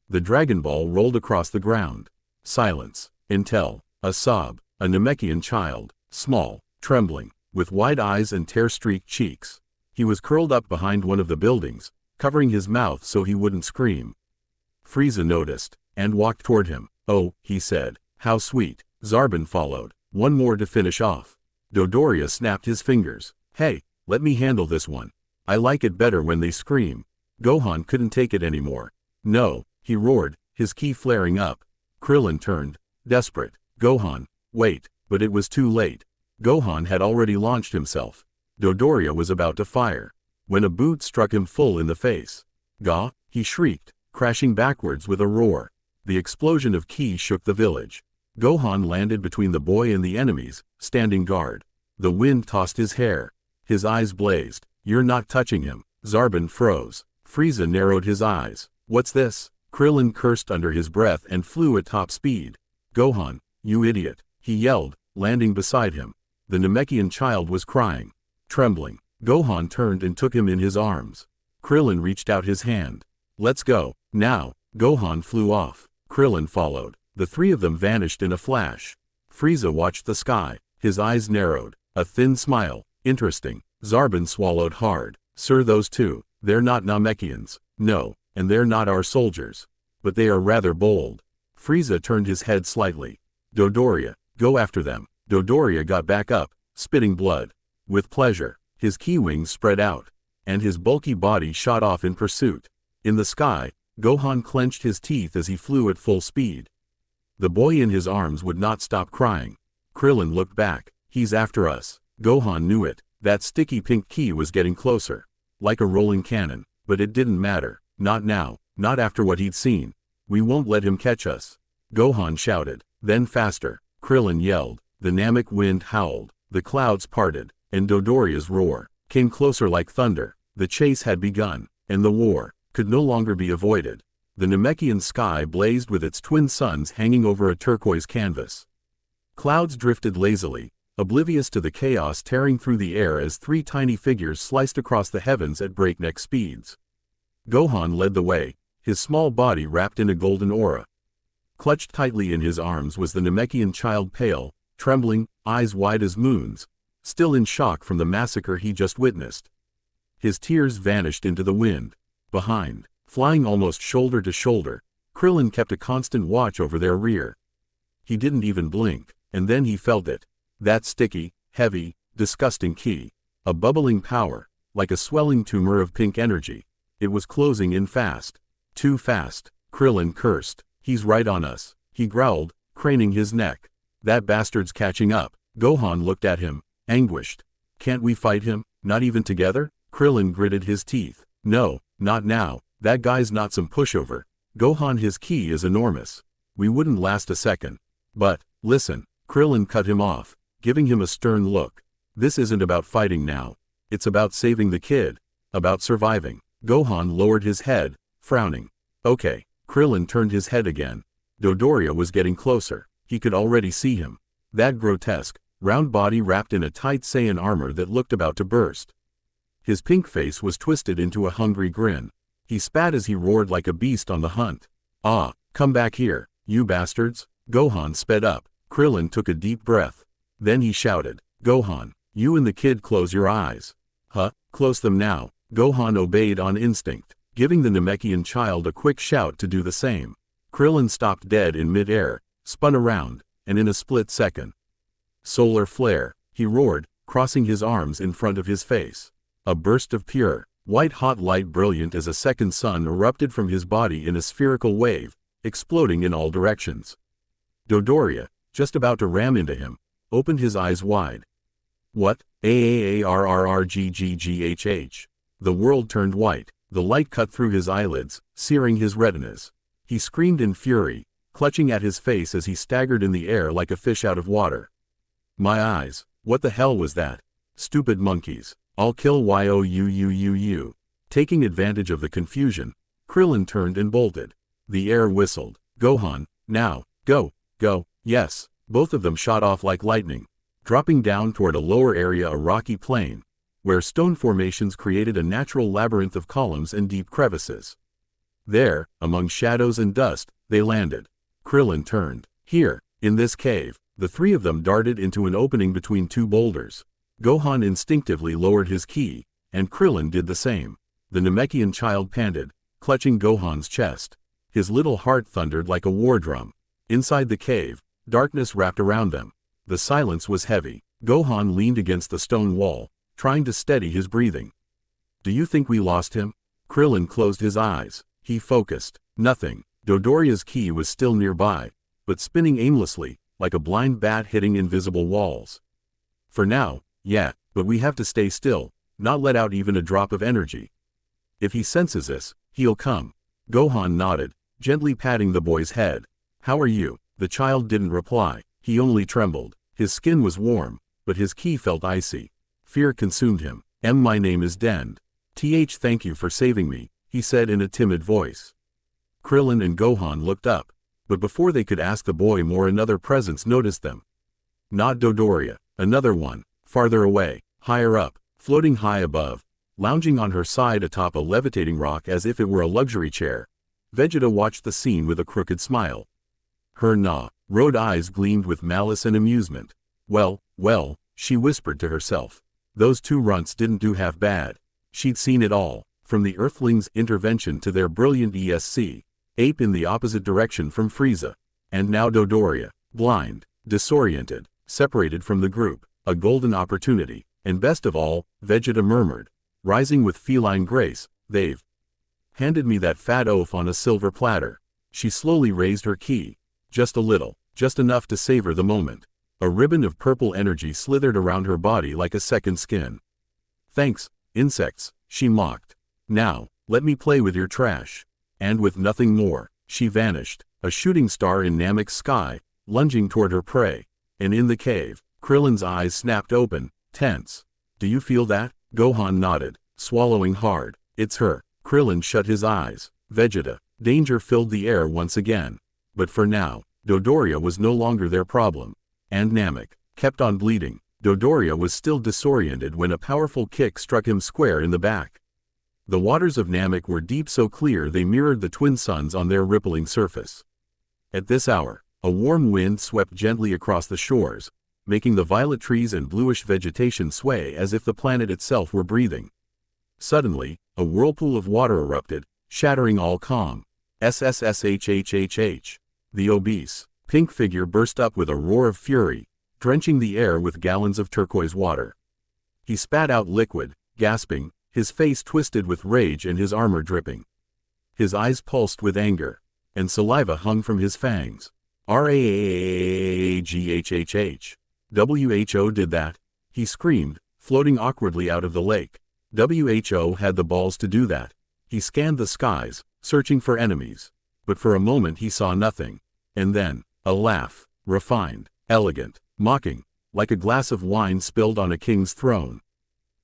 The Dragon Ball rolled across the ground. Silence. Until, a sob, a Namekian child, small, trembling, with wide eyes and tear-streaked cheeks. He was curled up behind one of the buildings, covering his mouth so he wouldn't scream. Frieza noticed, and walked toward him. "Oh," he said, "how sweet." Zarbon followed. "One more to finish off." Dodoria snapped his fingers. "Hey, let me handle this one. I like it better when they scream." Gohan couldn't take it anymore. "No," he roared, his ki flaring up. Krillin turned, desperate. "Gohan, wait." But it was too late. Gohan had already launched himself. Dodoria was about to fire, when a boot struck him full in the face. "Gah!" he shrieked, crashing backwards with a roar. The explosion of ki shook the village. Gohan landed between the boy and the enemies, standing guard. The wind tossed his hair. His eyes blazed. "You're not touching him." Zarbon froze. Frieza narrowed his eyes. "What's this?" Krillin cursed under his breath and flew at top speed. "Gohan, you idiot," he yelled, landing beside him. The Namekian child was crying. Trembling, Gohan turned and took him in his arms. Krillin reached out his hand. "Let's go, now." Gohan flew off. Krillin followed. The 3 of them vanished in a flash. Frieza watched the sky. His eyes narrowed. A thin smile. "Interesting." Zarbon swallowed hard. "Sir, those 2, they're not Namekians." "No, and they're not our soldiers. But they are rather bold." Frieza turned his head slightly. "Dodoria, go after them." Dodoria got back up, spitting blood. With pleasure, his ki wings spread out, and his bulky body shot off in pursuit. In the sky, Gohan clenched his teeth as he flew at full speed. The boy in his arms would not stop crying. Krillin looked back. "He's after us." Gohan knew it. That sticky pink ki was getting closer, like a rolling cannon. But it didn't matter. Not now, not after what he'd seen. "We won't let him catch us." Gohan shouted. Then faster. Krillin yelled. The Namek wind howled. The clouds parted, and Dodoria's roar came closer like thunder. The chase had begun, and the war could no longer be avoided. The Namekian sky blazed with its twin suns hanging over a turquoise canvas. Clouds drifted lazily, oblivious to the chaos tearing through the air as 3 tiny figures sliced across the heavens at breakneck speeds. Gohan led the way, his small body wrapped in a golden aura. Clutched tightly in his arms was the Namekian child, pale, trembling, eyes wide as moons, still in shock from the massacre he just witnessed. His tears vanished into the wind. Behind, flying almost shoulder to shoulder, Krillin kept a constant watch over their rear. He didn't even blink, and then he felt it. That sticky, heavy, disgusting ki. A bubbling power, like a swelling tumor of pink energy. It was closing in fast. Too fast, Krillin cursed. "He's right on us," he growled, craning his neck. "That bastard's catching up." Gohan looked at him, anguished. "Can't we fight him, not even together?" Krillin gritted his teeth. "No, not now. That guy's not some pushover. Gohan, his ki is enormous. We wouldn't last a second." But, listen, Krillin cut him off, giving him a stern look. This isn't about fighting now. It's about saving the kid. About surviving. Gohan lowered his head, frowning. Okay. Krillin turned his head again. Dodoria was getting closer. He could already see him. That grotesque, round body wrapped in a tight Saiyan armor that looked about to burst. His pink face was twisted into a hungry grin. He spat as he roared like a beast on the hunt. Ah, come back here, you bastards. Gohan sped up. Krillin took a deep breath. Then he shouted, Gohan, you and the kid close your eyes. Huh, close them now. Gohan obeyed on instinct, giving the Namekian child a quick shout to do the same. Krillin stopped dead in mid-air, spun around, and in a split second. Solar flare, he roared, crossing his arms in front of his face. A burst of pure, white-hot light brilliant as a second sun erupted from his body in a spherical wave, exploding in all directions. Dodoria, just about to ram into him, opened his eyes wide. What? AAARRRGGGHH. The world turned white. The light cut through his eyelids, searing his retinas. He screamed in fury, clutching at his face as he staggered in the air like a fish out of water. My eyes, what the hell was that? Stupid monkeys. I'll kill you. Taking advantage of the confusion, Krillin turned and bolted. The air whistled. Gohan, now, go. Yes, both of them shot off like lightning, dropping down toward a lower area, a rocky plain, where stone formations created a natural labyrinth of columns and deep crevices. There, among shadows and dust, they landed. Krillin turned. Here, in this cave, the three of them darted into an opening between two boulders. Gohan instinctively lowered his ki, and Krillin did the same. The Namekian child panted, clutching Gohan's chest. His little heart thundered like a war drum. Inside the cave, darkness wrapped around them. The silence was heavy. Gohan leaned against the stone wall, trying to steady his breathing. Do you think we lost him? Krillin closed his eyes. He focused. Nothing. Dodoria's ki was still nearby, but spinning aimlessly, like a blind bat hitting invisible walls. For now, yeah, but we have to stay still, not let out even a drop of energy. If he senses this, he'll come. Gohan nodded, gently patting the boy's head. How are you? The child didn't reply. He only trembled. His skin was warm, but his ki felt icy. Fear consumed him. My name is Dend. Thank you for saving me, he said in a timid voice. Krillin and Gohan looked up, but before they could ask the boy more, another presence noticed them. Not Dodoria, another one, farther away, higher up, floating high above, lounging on her side atop a levitating rock as if it were a luxury chair. Vegeta watched the scene with a crooked smile. Her narrowed eyes gleamed with malice and amusement. Well, she whispered to herself. Those two runts didn't do half bad. She'd seen it all, from the Earthlings' intervention to their brilliant ESC, ape in the opposite direction from Frieza. And now Dodoria, blind, disoriented, separated from the group, a golden opportunity. And best of all, Vegeta murmured, rising with feline grace, they've handed me that fat oaf on a silver platter. She slowly raised her ki. Just a little, just enough to savor the moment. A ribbon of purple energy slithered around her body like a second skin. Thanks, insects, she mocked. Now, let me play with your trash. And with nothing more, she vanished, a shooting star in Namek's sky, lunging toward her prey. And in the cave, Krillin's eyes snapped open, tense. Do you feel that? Gohan nodded, swallowing hard. It's her. Krillin shut his eyes. Vegeta. Danger filled the air once again. But for now, Dodoria was no longer their problem. And Namek kept on bleeding. Dodoria was still disoriented when a powerful kick struck him square in the back. The waters of Namek were deep, so clear they mirrored the twin suns on their rippling surface. At this hour, a warm wind swept gently across the shores, making the violet trees and bluish vegetation sway as if the planet itself were breathing. Suddenly, a whirlpool of water erupted, shattering all calm. SSSHHHH. The obese, pink figure burst up with a roar of fury, drenching the air with gallons of turquoise water. He spat out liquid, gasping, his face twisted with rage and his armor dripping. His eyes pulsed with anger, and saliva hung from his fangs. RAAGHHH. WHO did that, he screamed, floating awkwardly out of the lake. WHO had the balls to do that. He scanned the skies, searching for enemies. But for a moment he saw nothing. And then, a laugh. refined, elegant, mocking, like a glass of wine spilled on a king's throne.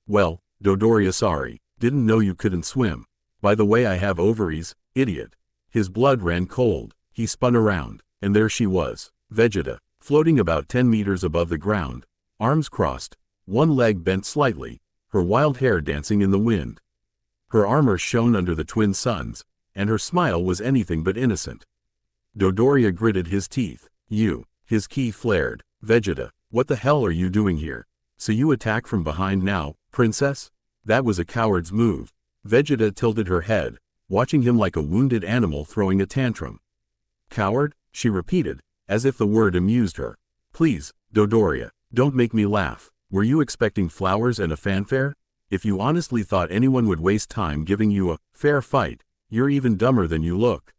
Well, Dodoria, sorry, didn't know you couldn't swim. By the way, I have ovaries, idiot. His blood ran cold. He spun around, and there she was, Vegeta, floating about 10 meters above the ground, arms crossed, one leg bent slightly, her wild hair dancing in the wind. Her armor shone under the twin suns, and her smile was anything but innocent. Dodoria gritted his teeth. You. His ki flared. Vegeta, what the hell are you doing here? So you attack from behind now, princess? That was a coward's move. Vegeta tilted her head, watching him like a wounded animal throwing a tantrum. Coward? She repeated, as if the word amused her. Please, Dodoria, don't make me laugh. Were you expecting flowers and a fanfare? If you honestly thought anyone would waste time giving you a fair fight, you're even dumber than you look.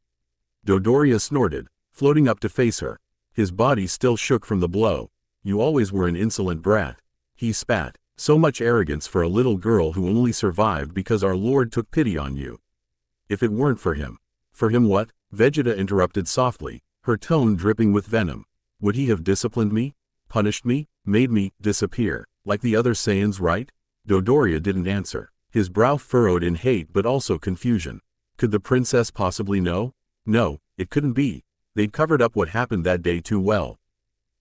Dodoria snorted, floating up to face her. His body still shook from the blow. You always were an insolent brat. He spat. So much arrogance for a little girl who only survived because our Lord took pity on you. If it weren't for him. For him what? Vegeta interrupted softly, her tone dripping with venom. Would he have disciplined me? Punished me? Made me disappear, like the other Saiyans, right? Dodoria didn't answer. His brow furrowed in hate but also confusion. Could the princess possibly know? No, it couldn't be. They'd covered up what happened that day too well.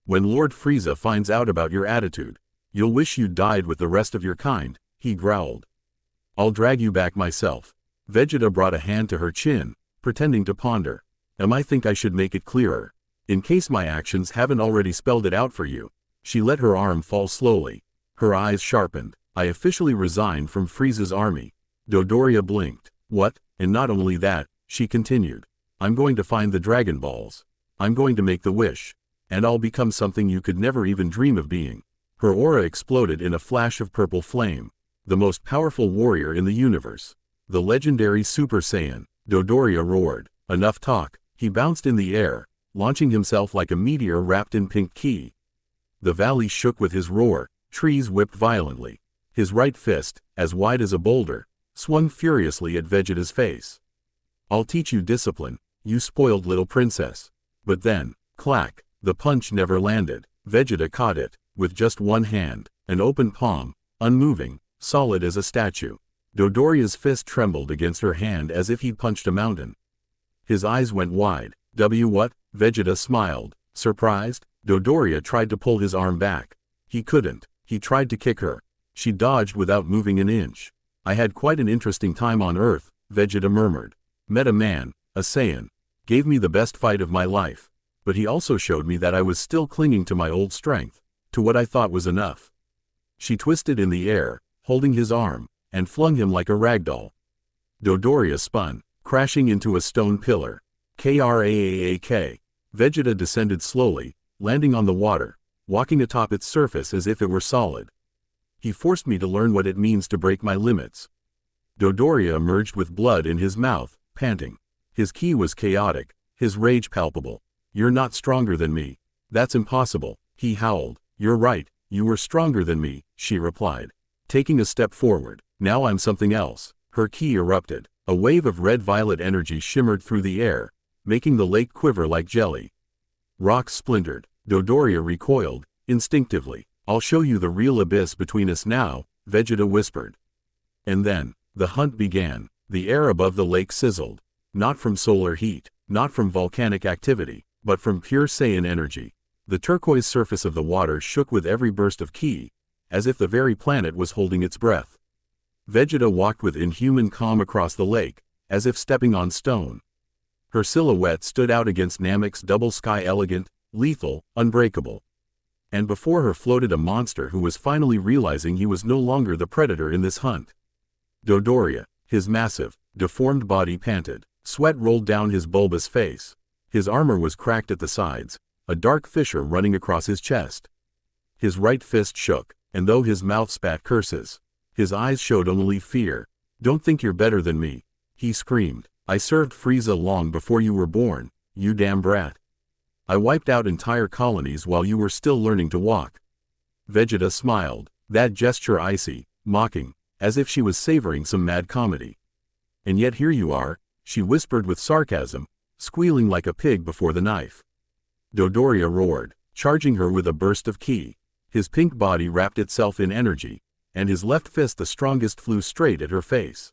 When Lord Frieza finds out about your attitude, you'll wish you'd died with the rest of your kind, he growled. I'll drag you back myself. Vegeta brought a hand to her chin, pretending to ponder. I think I should make it clearer. In case my actions haven't already spelled it out for you. She let her arm fall slowly. Her eyes sharpened. I officially resigned from Frieza's army. Dodoria blinked. What? And not only that, she continued. I'm going to find the Dragon Balls. I'm going to make the wish. And I'll become something you could never even dream of being. Her aura exploded in a flash of purple flame. The most powerful warrior in the universe. The legendary Super Saiyan. Dodoria roared. Enough talk. He bounced in the air, launching himself like a meteor wrapped in pink ki. The valley shook with his roar, trees whipped violently. His right fist, as wide as a boulder, swung furiously at Vegeta's face. I'll teach you discipline, you spoiled little princess. But then, clack, the punch never landed. Vegeta caught it, with just one hand, an open palm, unmoving, solid as a statue. Dodoria's fist trembled against her hand as if he'd punched a mountain. His eyes went wide. What? Vegeta smiled. Surprised, Dodoria tried to pull his arm back. He couldn't. He tried to kick her. She dodged without moving an inch. I had quite an interesting time on Earth, Vegeta murmured. Met a man, a Saiyan. Gave me the best fight of my life. But he also showed me that I was still clinging to my old strength, to what I thought was enough. She twisted in the air, holding his arm, and flung him like a ragdoll. Dodoria spun, crashing into a stone pillar. Kraak. Vegeta descended slowly, landing on the water, walking atop its surface as if it were solid. He forced me to learn what it means to break my limits. Dodoria emerged with blood in his mouth, panting. His ki was chaotic, his rage palpable. You're not stronger than me. That's impossible, he howled. You're right, you were stronger than me, she replied. Taking a step forward, now I'm something else. Her ki erupted. A wave of red-violet energy shimmered through the air, making the lake quiver like jelly. Rocks splintered. Dodoria recoiled, instinctively. I'll show you the real abyss between us now, Vegeta whispered. And then, the hunt began. The air above the lake sizzled. Not from solar heat, not from volcanic activity, but from pure Saiyan energy. The turquoise surface of the water shook with every burst of ki, as if the very planet was holding its breath. Vegeta walked with inhuman calm across the lake, as if stepping on stone. Her silhouette stood out against Namek's double sky, elegant, lethal, unbreakable. And before her floated a monster who was finally realizing he was no longer the predator in this hunt. Dodoria, his massive, deformed body panted. Sweat rolled down his bulbous face. His armor was cracked at the sides, a dark fissure running across his chest. His right fist shook, and though his mouth spat curses, his eyes showed only fear. Don't think you're better than me, he screamed. I served Frieza long before you were born, you damn brat. I wiped out entire colonies while you were still learning to walk. Vegeta smiled, that gesture icy, mocking, as if she was savoring some mad comedy. And yet here you are, she whispered with sarcasm, squealing like a pig before the knife. Dodoria roared, charging her with a burst of ki. His pink body wrapped itself in energy, and his left fist, the strongest, flew straight at her face.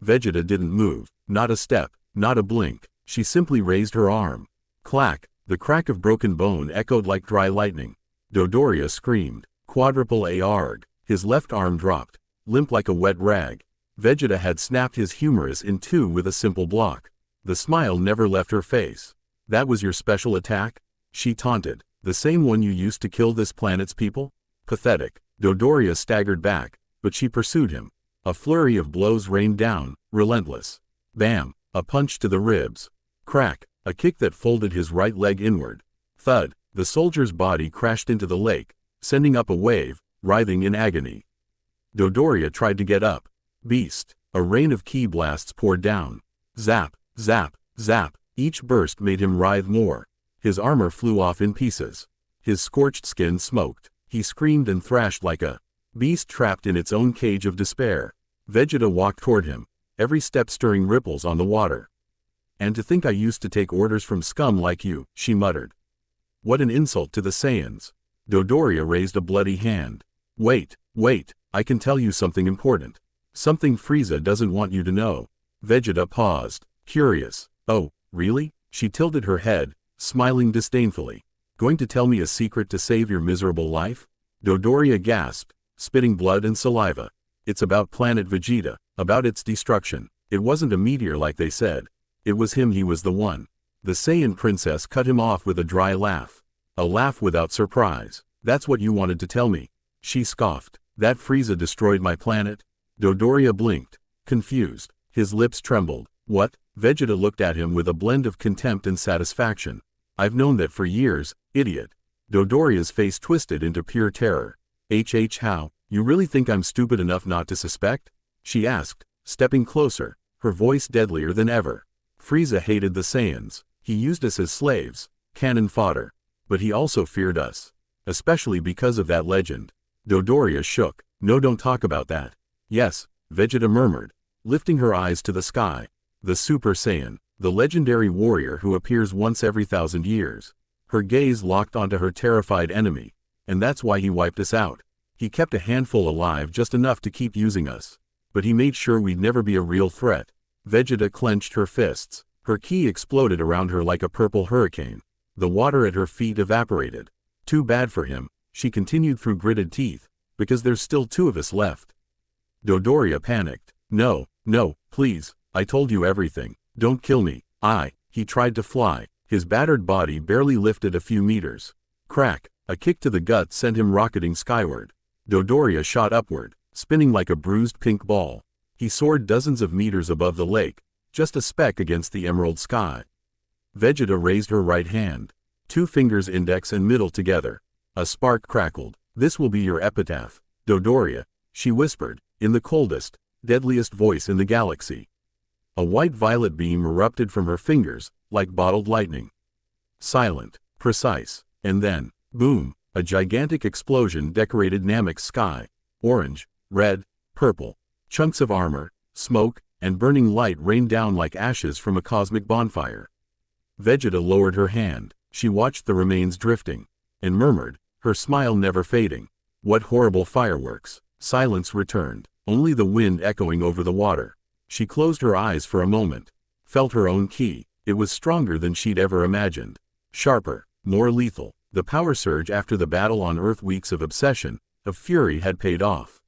Vegeta didn't move, not a step, not a blink. She simply raised her arm. Clack! The crack of broken bone echoed like dry lightning. Dodoria screamed. Quadruple ARG. His left arm dropped, limp like a wet rag. Vegeta had snapped his humerus in two with a simple block. The smile never left her face. That was your special attack? She taunted. The same one you used to kill this planet's people? Pathetic. Dodoria staggered back, but she pursued him. A flurry of blows rained down, relentless. Bam! A punch to the ribs. Crack! A kick that folded his right leg inward. Thud! The soldier's body crashed into the lake, sending up a wave, writhing in agony. Dodoria tried to get up. Beast! A rain of ki blasts poured down. Zap! Zap! Zap! Each burst made him writhe more. His armor flew off in pieces. His scorched skin smoked. He screamed and thrashed like a beast trapped in its own cage of despair. Vegeta walked toward him, every step stirring ripples on the water. And to think I used to take orders from scum like you, she muttered. What an insult to the Saiyans. Dodoria raised a bloody hand. Wait, I can tell you something important. Something Frieza doesn't want you to know. Vegeta paused, curious. Oh, really? She tilted her head, smiling disdainfully. Going to tell me a secret to save your miserable life? Dodoria gasped, spitting blood and saliva. It's about planet Vegeta, about its destruction. It wasn't a meteor like they said. It was him, he was the one. The Saiyan princess cut him off with a dry laugh. A laugh without surprise. That's what you wanted to tell me. She scoffed. That Frieza destroyed my planet? Dodoria blinked, confused. His lips trembled. What? Vegeta looked at him with a blend of contempt and satisfaction. I've known that for years, idiot. Dodoria's face twisted into pure terror. How? You really think I'm stupid enough not to suspect? She asked, stepping closer, her voice deadlier than ever. Frieza hated the Saiyans. He used us as slaves, cannon fodder. But he also feared us. Especially because of that legend. Dodoria shook. No, don't talk about that. Yes, Vegeta murmured, lifting her eyes to the sky. The Super Saiyan, the legendary warrior who appears once every 1,000 years. Her gaze locked onto her terrified enemy. And that's why he wiped us out. He kept a handful alive, just enough to keep using us. But he made sure we'd never be a real threat. Vegeta clenched her fists. Her ki exploded around her like a purple hurricane. The water at her feet evaporated. Too bad for him, she continued through gritted teeth, because there's still 2 of us left. Dodoria panicked. No, please, I told you everything. Don't kill me. He tried to fly. His battered body barely lifted a few meters. Crack! A kick to the gut sent him rocketing skyward. Dodoria shot upward, spinning like a bruised pink ball. He soared dozens of meters above the lake, just a speck against the emerald sky. Vegeta raised her right hand. 2 fingers, index and middle together. A spark crackled. This will be your epitaph, Dodoria, she whispered, in the coldest, deadliest voice in the galaxy. A white-violet beam erupted from her fingers, like bottled lightning. Silent, precise, and then, boom, a gigantic explosion decorated Namek's sky. Orange, red, purple. Chunks of armor, smoke, and burning light rained down like ashes from a cosmic bonfire. Vegeta lowered her hand. She watched the remains drifting, and murmured, her smile never fading. What horrible fireworks. Silence returned, only the wind echoing over the water. She closed her eyes for a moment, felt her own ki. It was stronger than she'd ever imagined. Sharper, more lethal. The power surge after the battle on Earth, weeks of obsession, of fury, had paid off.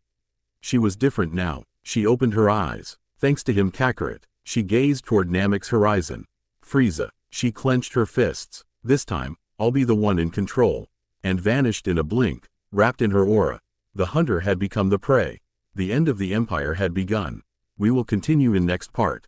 She was different now. She opened her eyes. Thanks to him, Kakarot. She gazed toward Namek's horizon. Frieza. She clenched her fists. This time, I'll be the one in control. And vanished in a blink, wrapped in her aura. The hunter had become the prey. The end of the Empire had begun. We will continue in next part.